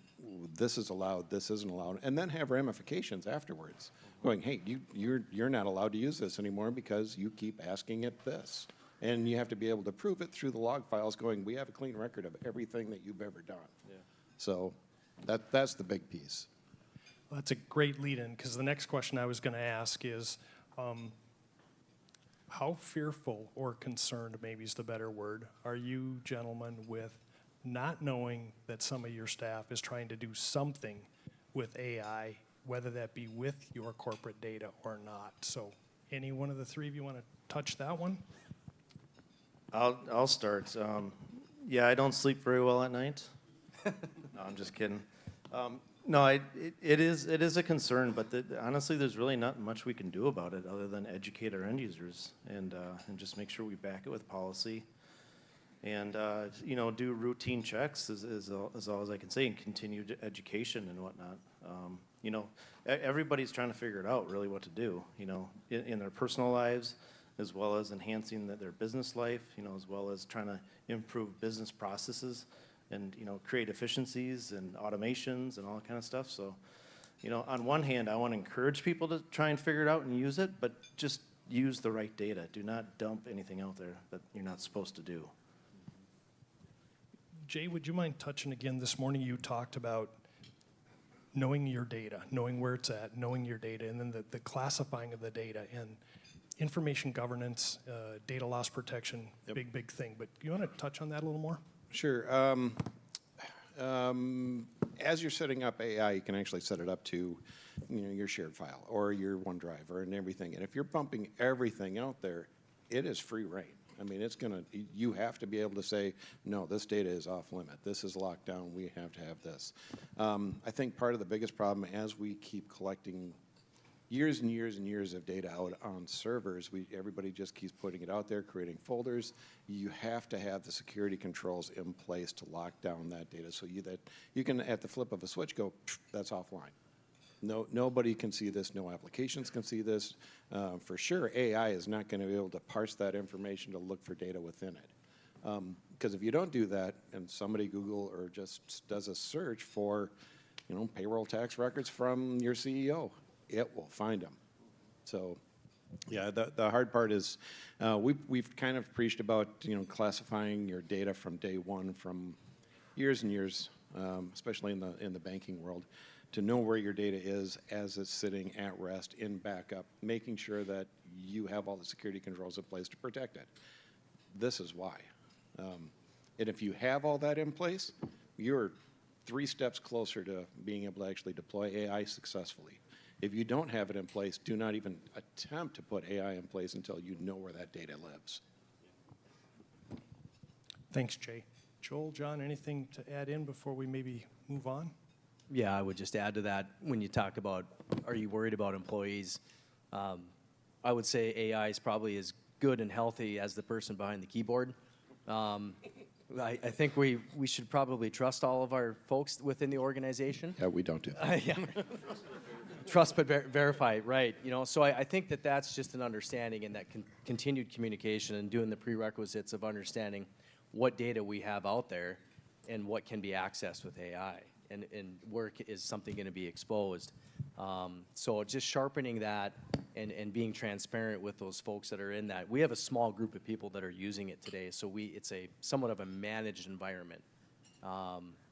this is allowed, this isn't allowed, and then have ramifications afterwards, going, hey, you're not allowed to use this anymore because you keep asking it this. And you have to be able to prove it through the log files, going, we have a clean record of everything that you've ever done. Yeah. So that's the big piece. Well, that's a great lead-in, because the next question I was going to ask is, how fearful or concerned, maybe is the better word, are you gentlemen with not knowing that some of your staff is trying to do something with AI, whether that be with your corporate data or not? So any one of the three of you want to touch that one? I'll start. Yeah, I don't sleep very well at night. No, I'm just kidding. No, it is a concern, but honestly, there's really not much we can do about it other than educate our end users and just make sure we back it with policy, and do routine checks is all as I can say, and continued education and whatnot. Everybody's trying to figure it out, really, what to do. In their personal lives, as well as enhancing their business life. As well as trying to improve business processes. And create efficiencies and automations and all that kind of stuff. So, on one hand, I want to encourage people to try and figure it out and use it, but just use the right data. Do not dump anything out there that you're not supposed to do. Jay, would you mind touching again? This morning you talked about knowing your data, knowing where it's at, knowing your data, and then the classifying of the data and information governance, data loss protection, Yep. big thing. But you want to touch on that a little more? Sure. As you're setting up AI, you can actually set it up to, your shared file or your OneDrive and everything. And if you're pumping everything out there, it is free reign. I mean, you have to be able to say, no, this data is off limit. This is locked down. We have to have this. I think part of the biggest problem as we keep collecting years and years and years of data out on servers, everybody just keeps putting it out there, creating folders. You have to have the security controls in place to lock down that data so that you can, at the flip of a switch, go, that's offline. Nobody can see this. No applications can see this. For sure, AI is not going to be able to parse that information to look for data within it. Because if you don't do that, and somebody Google or just does a search for, payroll tax records from your CEO, it will find them. So, yeah, the hard part is we've kind of preached about classifying your data from day one, from years and years, especially in the banking world, to know where your data is as it's sitting at rest in backup, making sure that you have all the security controls in place to protect it. This is why. And if you have all that in place, you're 3 steps closer to being able to actually deploy AI successfully. If you don't have it in place, do not even attempt to put AI in place until you know where that data lives. Thanks, Jay. Joel, John, anything to add in before we maybe move on? Yeah, I would just add to that, when you talk about, are you worried about employees? I would say AI is probably as good and healthy as the person behind the keyboard. I think we should probably trust all of our folks within the organization. Yeah, we don't do that. Yeah. Trust but verify, right? So I think that's just an understanding, and that continued communication and doing the prerequisites of understanding what data we have out there and what can be accessed with AI, and where is something going to be exposed. So just sharpening that and being transparent with those folks that are in that. We have a small group of people that are using it today, so it's a somewhat of a managed environment.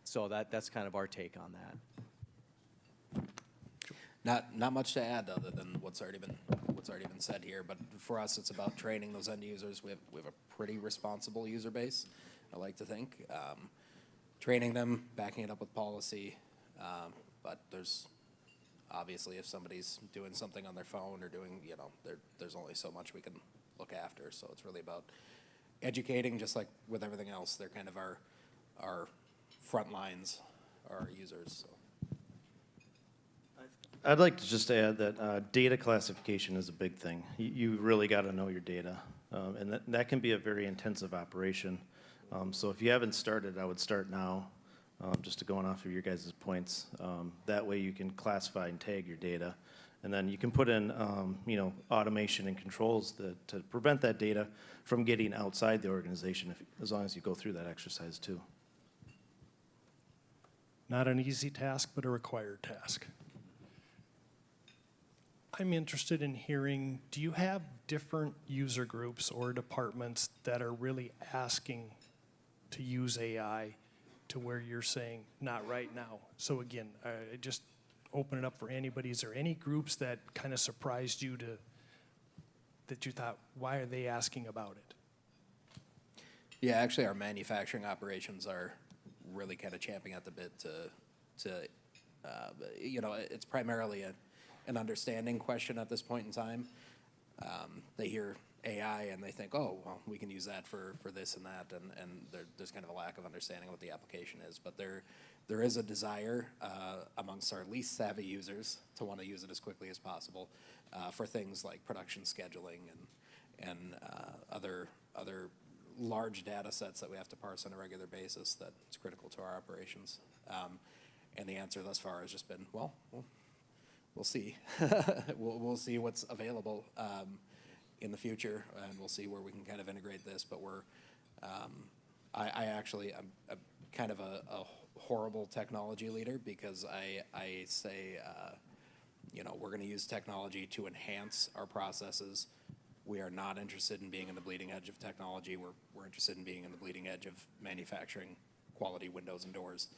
So that's kind of our take on that. Not much to add other than what's already been said here. But for us, it's about training those end users. We have a pretty responsible user base, I like to think. Training them, backing it up with policy. But there's obviously, if somebody's doing something on their phone or doing, there's only so much we can look after. So it's really about educating, just like with everything else. They're kind of our front lines, our users. So. I'd like to just add that data classification is a big thing. You really got to know your data, and that can be a very intensive operation. So if you haven't started, I would start now, just to going off of your guys' points. That way you can classify and tag your data, and then you can put in automation and controls to prevent that data from getting outside the organization, as long as you go through that exercise too. Not an easy task, but a required task. I'm interested in hearing, do you have different user groups or departments that are really asking to use AI to where you're saying, not right now? So again, just open it up for anybody. Is there any groups that kind of surprised you that you thought, why are they asking about it? Yeah, actually our manufacturing operations are really kind of champing at the bit to it's primarily an understanding question at this point in time. They hear AI and they think, oh, well, we can use that for this and that, and there's kind of a lack of understanding what the application is. But there is a desire amongst our least savvy users to want to use it as quickly as possible for things like production scheduling and other large data sets that we have to parse on a regular basis that's critical to our operations. And the answer thus far has just been, well we'll see. we'll see what's available in the future, and we'll see where we can kind of integrate this. But I'm kind of a horrible technology leader, because I say, we're going to use technology to enhance our processes. We are not interested in being in the bleeding edge of technology. We're interested in being in the bleeding edge of manufacturing quality windows and doors,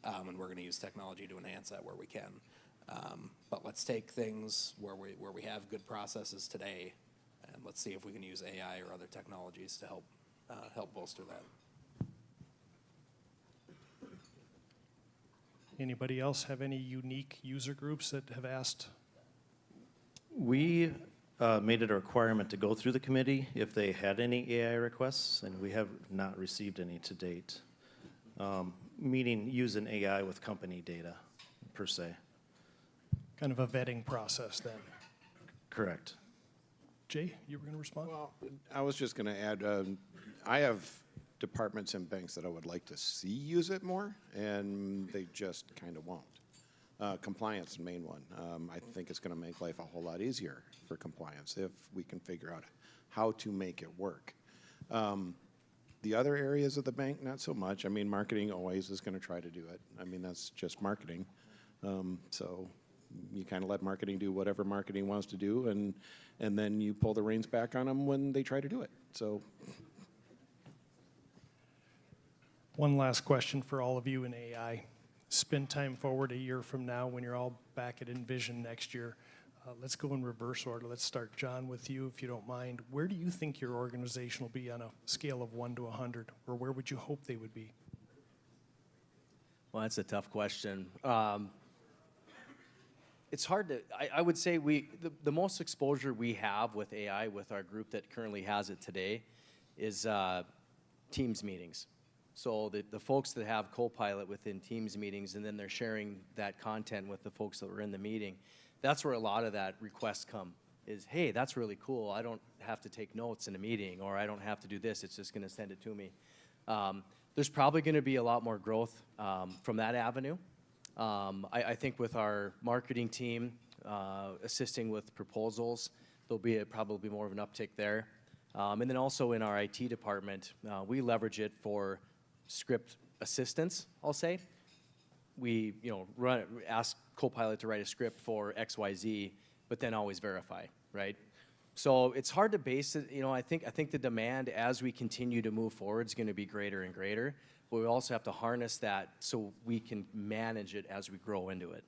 and we're going to use technology to enhance that where we can. But let's take things where we have good processes today, and let's see if we can use AI or other technologies to help bolster that. Anybody else have any unique user groups that have asked? We made it a requirement to go through the committee if they had any AI requests, and we have not received any to date. Meaning using AI with company data, per se. Kind of a vetting process then. Correct. Jay, you were going to respond? Well, I was just going to add, I have departments and banks that I would like to see use it more, and they just kind of won't. Compliance is the main one. I think it's going to make life a whole lot easier for compliance if we can figure out how to make it work. The other areas of the bank, not so much. I mean, marketing always is going to try to do it. I mean, that's just marketing. So you kind of let marketing do whatever marketing wants to do, and then you pull the reins back on them when they try to do it. So. One last question for all of you in AI. Spin time forward a year from now when you're all back at nVision next year. Let's go in reverse order. Let's start, John, with you, if you don't mind. Where do you think your organization will be on a scale of 1 to 100, or where would you hope they would be? Well, that's a tough question. It's hard to, I would say the most exposure we have with AI with our group that currently has it today is Teams meetings. So the folks that have Copilot within Teams meetings, and then they're sharing that content with the folks that were in the meeting, that's where a lot of that requests come, is, hey, that's really cool. I don't have to take notes in a meeting, or I don't have to do this. It's just going to send it to me. There's probably going to be a lot more growth from that avenue. I think with our marketing team assisting with proposals, there'll be probably more of an uptick there. And then also in our IT department, we leverage it for script assistance, I'll say. We ask Copilot to write a script for XYZ, but then always verify, right? So it's hard to base it. I think the demand as we continue to move forward is going to be greater and greater, but we also have to harness that so we can manage it as we grow into it.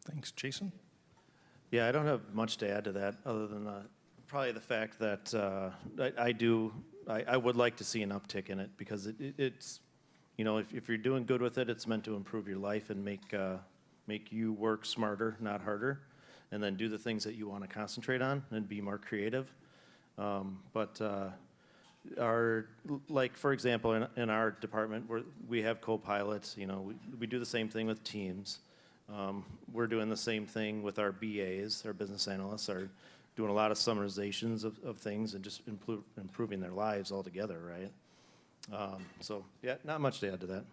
Thanks. Jason? Yeah, I don't have much to add to that other than probably the fact that I would like to see an uptick in it, because it's, if you're doing good with it, it's meant to improve your life and make you work smarter, not harder, and then do the things that you want to concentrate on and be more creative. For example, in our department, we have Copilots. We do the same thing with Teams. We're doing the same thing with our BAs, our business analysts, are doing a lot of summarizations of things and just improving their lives altogether, right? So yeah, not much to add to that.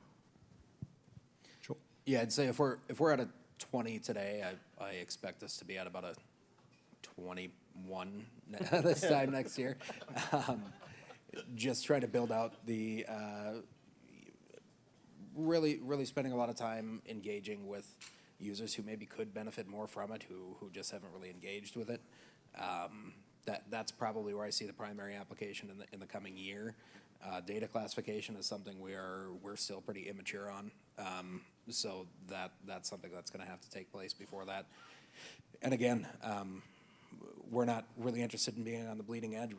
Sure. Yeah, I'd say if we're at a 20 today, I expect us to be at about a 21 this time next year. Just trying to build out the really spending a lot of time engaging with users who maybe could benefit more from it, who just haven't really engaged with it. That's probably where I see the primary application in the coming year. Data classification is something we're still pretty immature on, so that's something that's going to have to take place before that. And again, we're not really interested in being on the bleeding edge.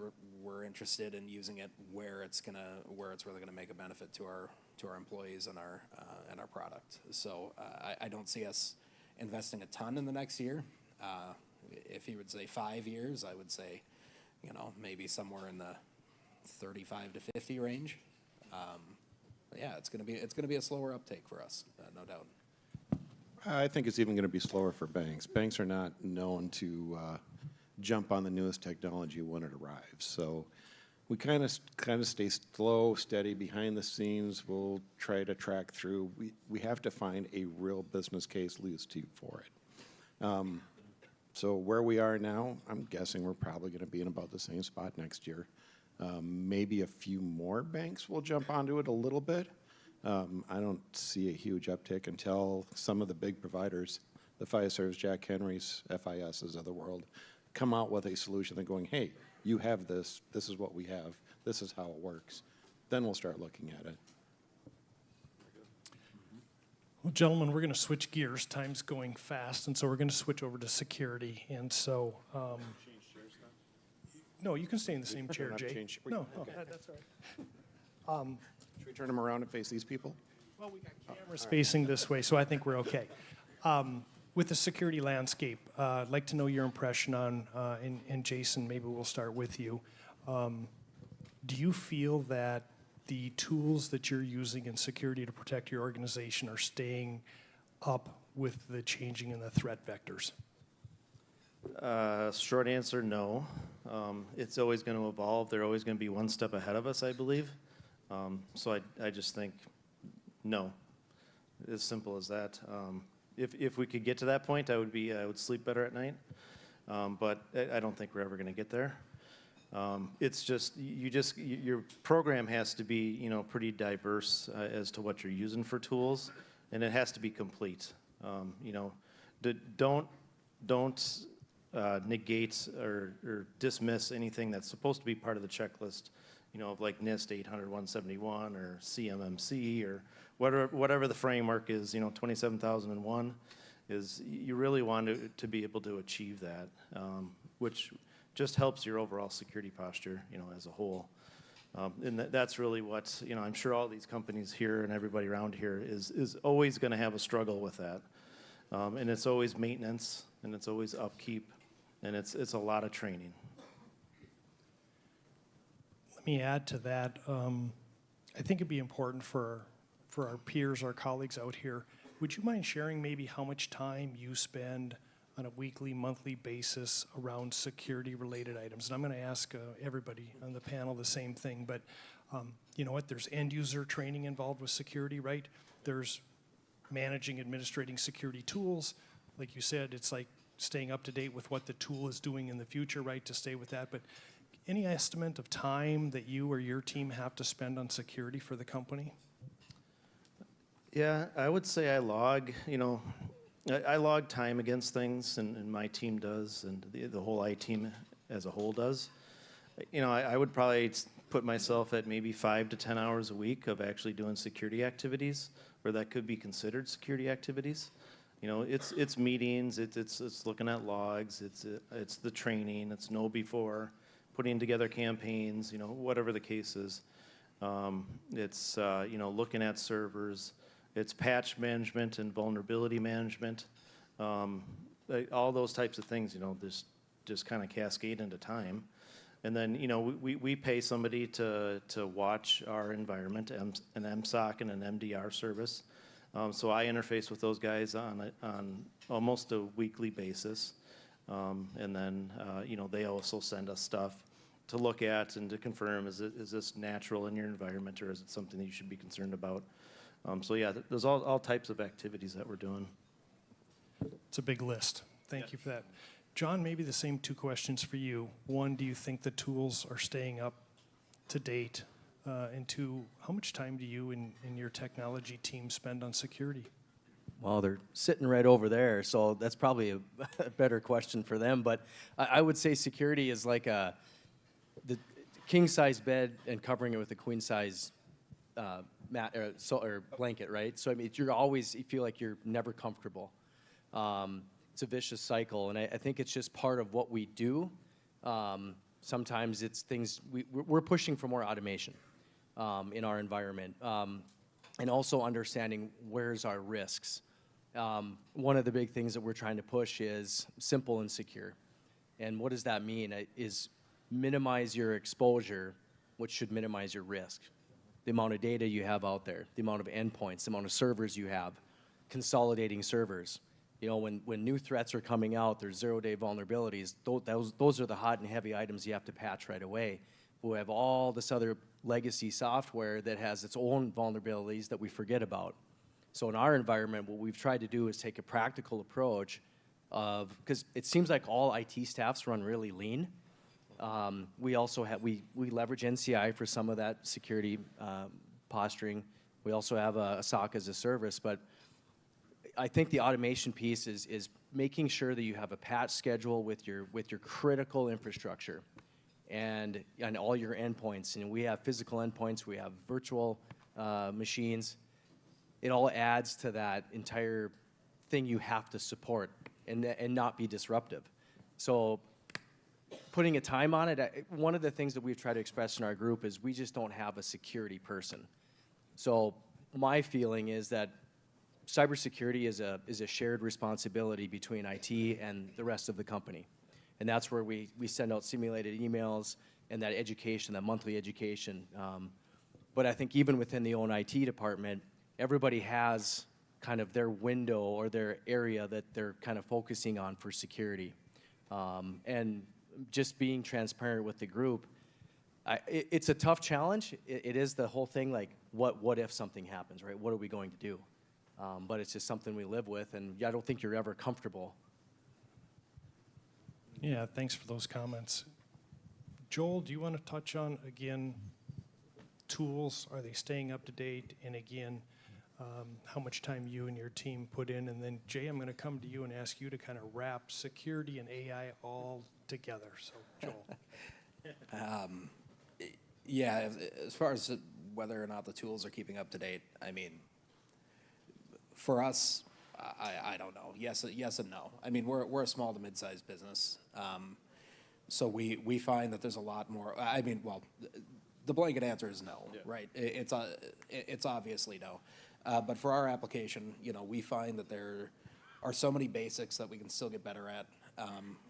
We're interested in using it where it's really gonna make a benefit to our employees and our product. So I don't see us investing a ton in the next year. If you would say 5 years, I would say, maybe somewhere in the 35 to 50 range. But yeah, it's gonna be a slower uptake for us, no doubt. I think it's even going to be slower for banks. Banks are not known to jump on the newest technology when it arrives. So we kind of stay slow, steady behind the scenes. We'll try to track through. We have to find a real business case for it. So where we are now, I'm guessing we're probably going to be in about the same spot next year. Maybe a few more banks will jump onto it a little bit. I don't see a huge uptick until some of the big providers, the Fiservs, Jack Henry's, FISs of the world, come out with a solution. They're going, hey, you have this. This is what we have. This is how it works. Then we'll start looking at it. Well, gentlemen, we're going to switch gears. Time's going fast, and so we're going to switch over to security. And so, no, you can stay in the same chair, Jay. No, that's all right. Should we turn them around and face these people? Well, we got cameras facing this way, so I think we're okay. With the security landscape, I'd like to know your impression on, and Jason, maybe we'll start with you. Do you feel that the tools that you're using in security to protect your organization are staying up with the changing in the threat vectors? Short answer, no. It's always going to evolve. They're always going to be one step ahead of us, I believe. So I just think no. As simple as that. If we could get to that point, I would sleep better at night. But I don't think we're ever going to get there. It's just your program has to be pretty diverse as to what you're using for tools, and it has to be complete. Don't negate or dismiss anything that's supposed to be part of the checklist. Like NIST 800-171 or CMMC or whatever the framework is. 27001 is you really want to be able to achieve that, which just helps your overall security posture, as a whole. And that's really what, I'm sure all these companies here and everybody around here is always going to have a struggle with that. And it's always maintenance, and it's always upkeep, and it's a lot of training. Let me add to that. I think it'd be important for our peers, our colleagues out here. Would you mind sharing maybe how much time you spend on a weekly, monthly basis around security-related items? And I'm going to ask everybody on the panel the same thing, but you know what? There's end-user training involved with security, right? There's managing, administrating security tools. Like you said, it's like staying up to date with what the tool is doing in the future, right, to stay with that. But any estimate of time that you or your team have to spend on security for the company? Yeah, I would say I log, I log time against things, and my team does, and the whole IT team as a whole does. I would probably put myself at maybe 5 to 10 hours a week of actually doing security activities, where that could be considered security activities. It's meetings, it's looking at logs, it's the training, it's know before, putting together campaigns, whatever the case is. It's looking at servers. It's patch management and vulnerability management. All those types of things, just kind of cascade into time. And then, we pay somebody to watch our environment, an MSOC and an MDR service. So I interface with those guys on almost a weekly basis. And then, they also send us stuff to look at and to confirm, is this natural in your environment, or is it something that you should be concerned about? So yeah, there's all types of activities that we're doing. It's a big list. Thank you for that. John, maybe the same two questions for you. One, do you think the tools are staying up to date? And two, how much time do you and your technology team spend on security? Well, they're sitting right over there, so that's probably a better question for them. But I would say security is like the king-size bed and covering it with a queen-size mat or blanket, right? So I mean, you feel like you're never comfortable. It's a vicious cycle, and I think it's just part of what we do. Sometimes it's things we're pushing for more automation in our environment, and also understanding where's our risks. One of the big things that we're trying to push is simple and secure. And what does that mean? Is minimize your exposure, which should minimize your risk. The amount of data you have out there, the amount of endpoints, the amount of servers you have, consolidating servers. When new threats are coming out, there's zero-day vulnerabilities. Those are the hot and heavy items you have to patch right away. We have all this other legacy software that has its own vulnerabilities that we forget about. So in our environment, what we've tried to do is take a practical approach because it seems like all IT staffs run really lean. We also have, we leverage NCI for some of that security posturing. We also have a SOC as a service, but I think the automation piece is making sure that you have a patch schedule with your critical infrastructure and all your endpoints. And we have physical endpoints, we have virtual machines. It all adds to that entire thing you have to support and not be disruptive. So putting a time on it, one of the things that we've tried to express in our group is we just don't have a security person. So my feeling is that cybersecurity is a shared responsibility between IT and the rest of the company. And that's where we send out simulated emails and that education, that monthly education. But I think even within the own IT department, everybody has kind of their window or their area that they're kind of focusing on for security. And just being transparent with the group, it's a tough challenge. It is the whole thing, like, what if something happens, right? What are we going to do? But it's just something we live with, and I don't think you're ever comfortable. Yeah, thanks for those comments. Joel, do you want to touch on, again, tools? Are they staying up to date? And again, how much time you and your team put in? And then, Jay, I'm going to come to you and ask you to kind of wrap security and AI all together. So, Joel. Yeah, as far as whether or not the tools are keeping up to date, I mean, for us, I don't know. Yes and no. I mean, we're a small to mid-sized business, so we find that there's a lot more. I mean, well, the blanket answer is no, right? It's obviously no. But for our application, we find that there are so many basics that we can still get better at.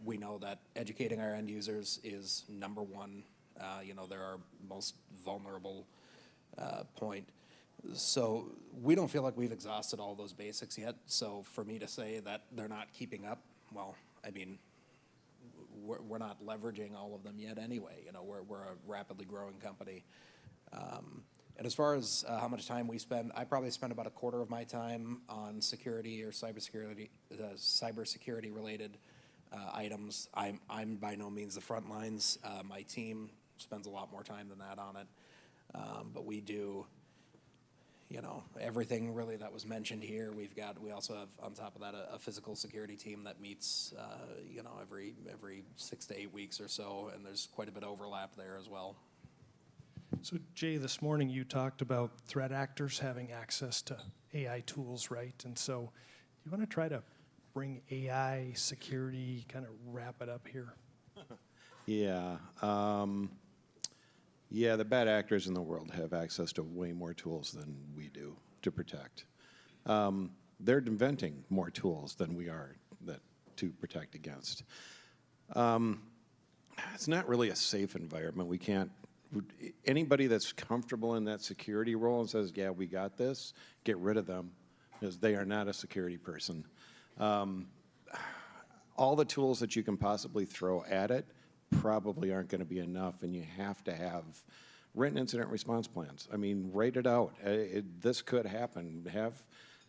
We know that educating our end users is number one. They're our most vulnerable point. So we don't feel like we've exhausted all those basics yet. So for me to say that they're not keeping up, well, I mean, we're not leveraging all of them yet anyway. We're a rapidly growing company. And as far as how much time we spend, I probably spend about a quarter of my time on security or cybersecurity related items. I'm by no means the front lines. My team spends a lot more time than that on it. But we do, everything really that was mentioned here. We also have on top of that a physical security team that meets, every 6 to 8 weeks or so, and there's quite a bit of overlap there as well. So, Jay, this morning you talked about threat actors having access to AI tools, right? And so, you want to try to bring AI security, kind of wrap it up here? Yeah. Yeah, the bad actors in the world have access to way more tools than we do to protect. They're inventing more tools than we are to protect against. It's not really a safe environment. We can't. Anybody that's comfortable in that security role and says, yeah, we got this, get rid of them, because they are not a security person. All the tools that you can possibly throw at it probably aren't going to be enough, and you have to have written incident response plans. I mean, write it out. This could happen. Have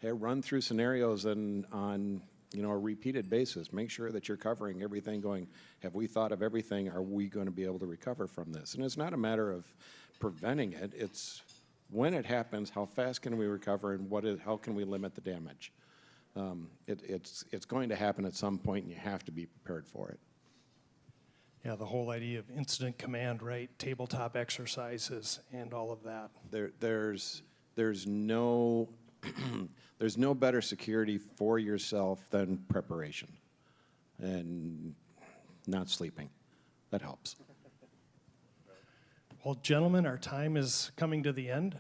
run through scenarios on a repeated basis. Make sure that you're covering everything, going, have we thought of everything? Are we going to be able to recover from this? And it's not a matter of preventing it. It's when it happens, how fast can we recover, and how can we limit the damage? It's going to happen at some point, and you have to be prepared for it. Yeah, the whole idea of incident command, right? Tabletop exercises and all of that. There's no there's no better security for yourself than preparation and not sleeping. That helps. Well, gentlemen, our time is coming to the end.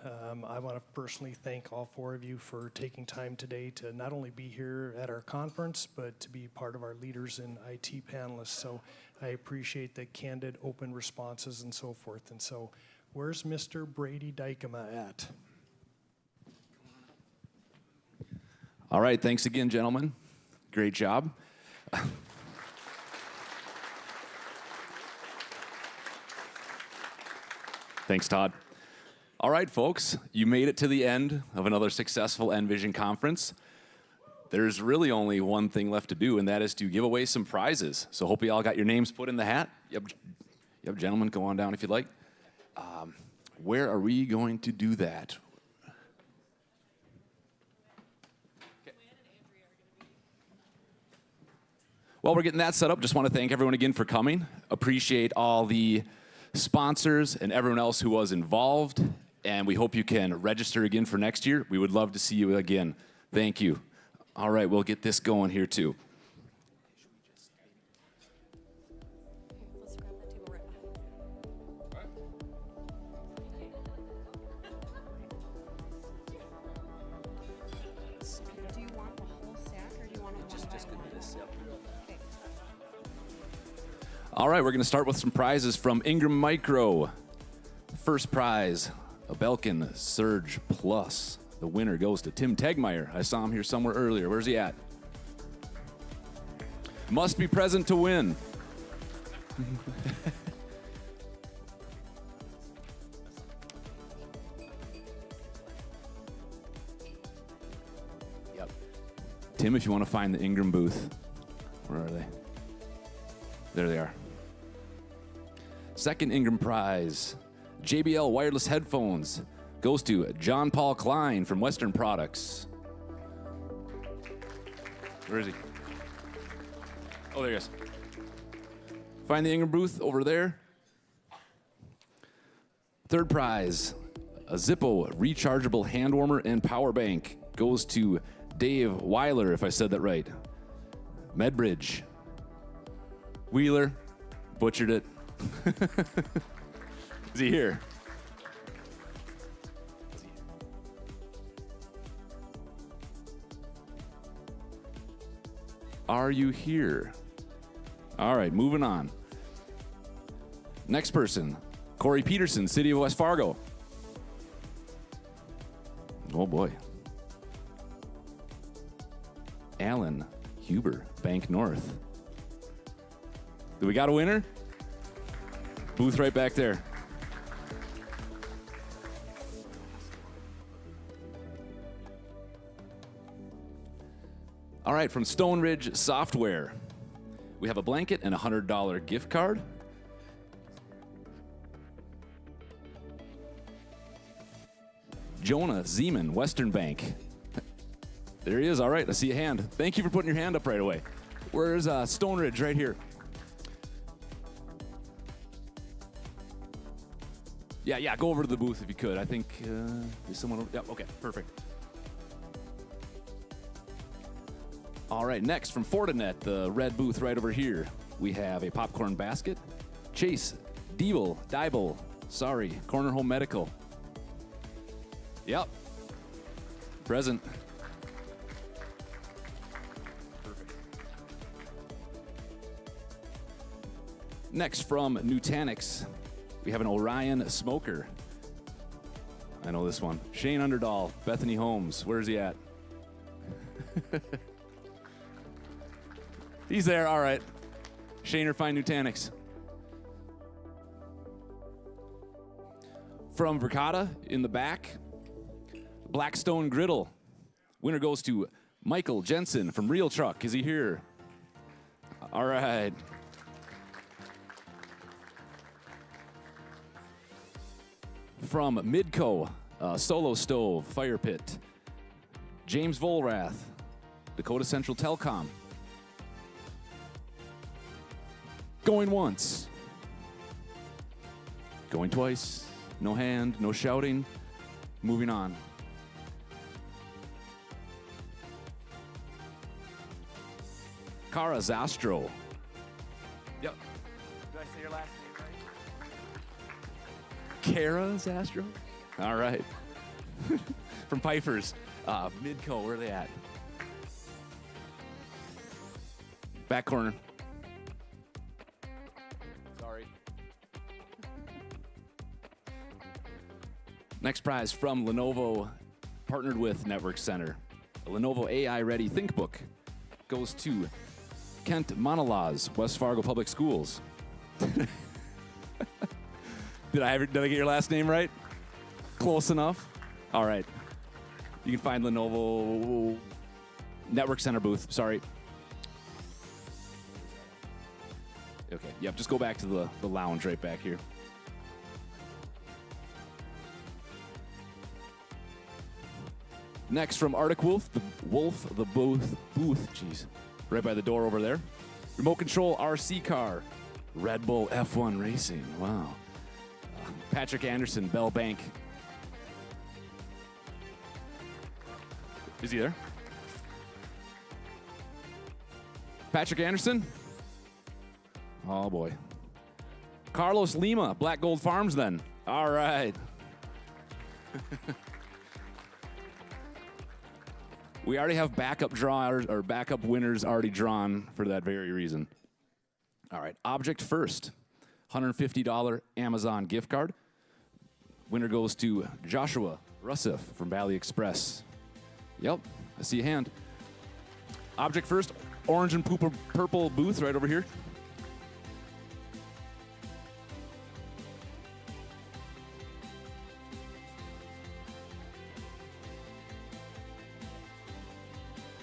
I want to personally thank all four of you for taking time today to not only be here at our conference, but to be part of our Leaders in IT panelists. So I appreciate the candid, open responses and so forth. And so where's Mr. Brady Dykema at? All right, thanks again, gentlemen. Great job. Thanks, Todd. All right, folks, you made it to the end of another successful nVision conference. There's really only one thing left to do, and that is to give away some prizes. So hope you all got your names put in the hat. Yep, gentlemen, go on down if you'd like. Where are we going to do that? While we're getting that set up, just want to thank everyone again for coming. Appreciate all the sponsors and everyone else who was involved, and we hope you can register again for next year. We would love to see you again. Thank you. All right, we'll get this going here too. All right, we're going to start with some prizes from Ingram Micro. First prize, a Belkin Surge Plus. The winner goes to Tim Tegmeyer. I saw him here somewhere earlier. Where's he at? Must be present to win. Yep. Tim, if you want to find the Ingram booth, where are they? There they are. Second Ingram prize, JBL wireless headphones, goes to John Paul Klein from Western Products. Where is he? Oh, there he is. Find the Ingram booth over there. Third prize, a Zippo rechargeable hand warmer and power bank, goes to Dave Weiler, if I said that right. Medbridge. Wheeler, butchered it. Is he here? Are you here? All right, moving on. Next person, Corey Peterson, City of West Fargo. Oh boy. Alan Huber, Bank North. Do we got a winner? Booth right back there. All right, from Stone Ridge Software, we have a blanket and a $100 gift card. Jonah Zeman, Western Bank. There he is. All right, I see a hand. Thank you for putting your hand up right away. Where's Stone Ridge? Right here. Yeah, go over to the booth if you could. I think, is someone over? Yeah, okay, perfect. All right, next from Fortinet, the red booth right over here, we have a popcorn basket. Chase, Diebel, Corner Home Medical. Yep, present. Perfect. Next from Nutanix, we have an Orion smoker. I know this one. Shane Underdahl, Bethany Holmes. Where's he at? He's there, all right. Shaner Fine Nutanix. From Verkada in the back, Blackstone Griddle. Winner goes to Michael Jensen from Real Truck. Is he here? All right. From Midco, Solo Stove, Fire Pit. James Volrath, Dakota Central Telecom. Going once. Going twice. No hand, no shouting. Moving on. Cara Zastro. Yep. Did I say your last name right? Cara Zastro? All right. From Pfeiffer's. Midco, where are they at? Back corner. Sorry. Next prize from Lenovo, partnered with Network Center. A Lenovo AI-ready ThinkBook goes to Kent Monolaz, West Fargo Public Schools. Did I get your last name right? Close enough? All right. You can find Lenovo Network Center booth. Sorry. Okay, yep, just go back to the lounge right back here. Next from Arctic Wolf, the booth, jeez, right by the door over there. Remote control RC car, Red Bull F1 Racing, wow. Patrick Anderson, Bell Bank. Is he there? Patrick Anderson? Oh boy. Carlos Lima, Black Gold Farms then. All right. We already have backup drawers or backup winners already drawn for that very reason. All right, object first, $150 Amazon gift card. Winner goes to Joshua Russif from Valley Express. Yep, I see a hand. Object first, orange and purple booth right over here.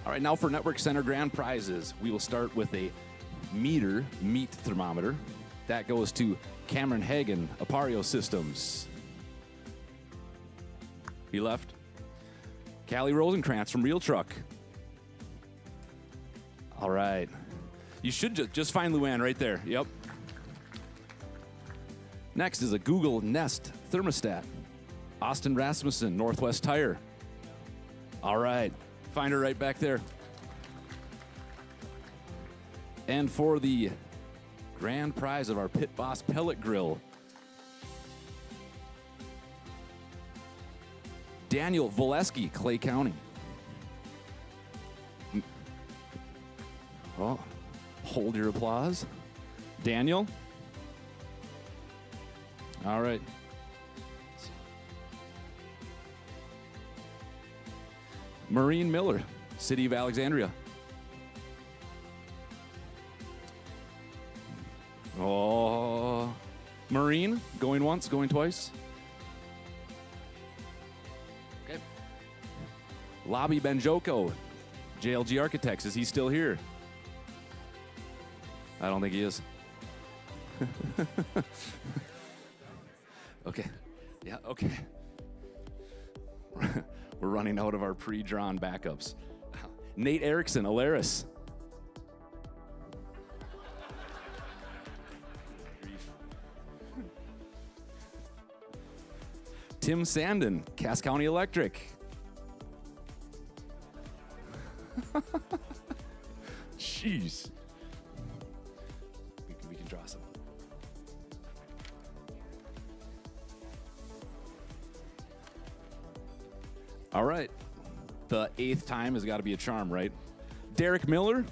All right, now for Network Center grand prizes. We will start with a meat thermometer. That goes to Cameron Hagen, Apario Systems. He left. Callie Rosenkrantz from Real Truck. All right. You should just find Luann right there. Yep. Next is a Google Nest thermostat. Austin Rasmussen, Northwest Tire. All right. Find her right back there. And for the grand prize of our Pit Boss pellet grill, Daniel Voleski, Clay County. Oh, hold your applause. Daniel. All right. Maureen Miller, City of Alexandria. Oh, Maureen, going once, going twice. Okay. Lobby Benjoko, JLG Architects, is he still here? I don't think he is. Okay, yeah, okay. We're running out of our pre-drawn backups. Nate Erickson, Alaris. Tim Sandin, Cass County Electric. Jeez. We can draw some. All right. The 8th time has got to be a charm, right? Derek Miller,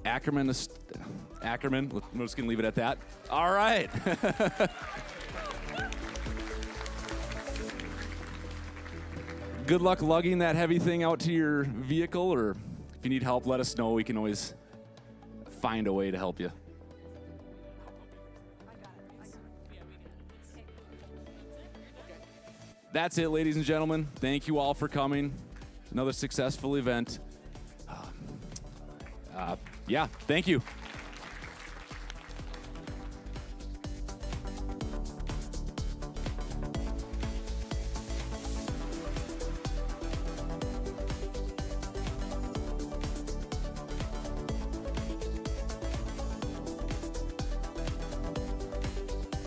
Ackerman. We're just going to leave it at that. All right. Good luck lugging that heavy thing out to your vehicle, or if you need help, let us know. We can always find a way to help you. That's it, ladies and gentlemen. Thank you all for coming. Another successful event. Yeah, thank you.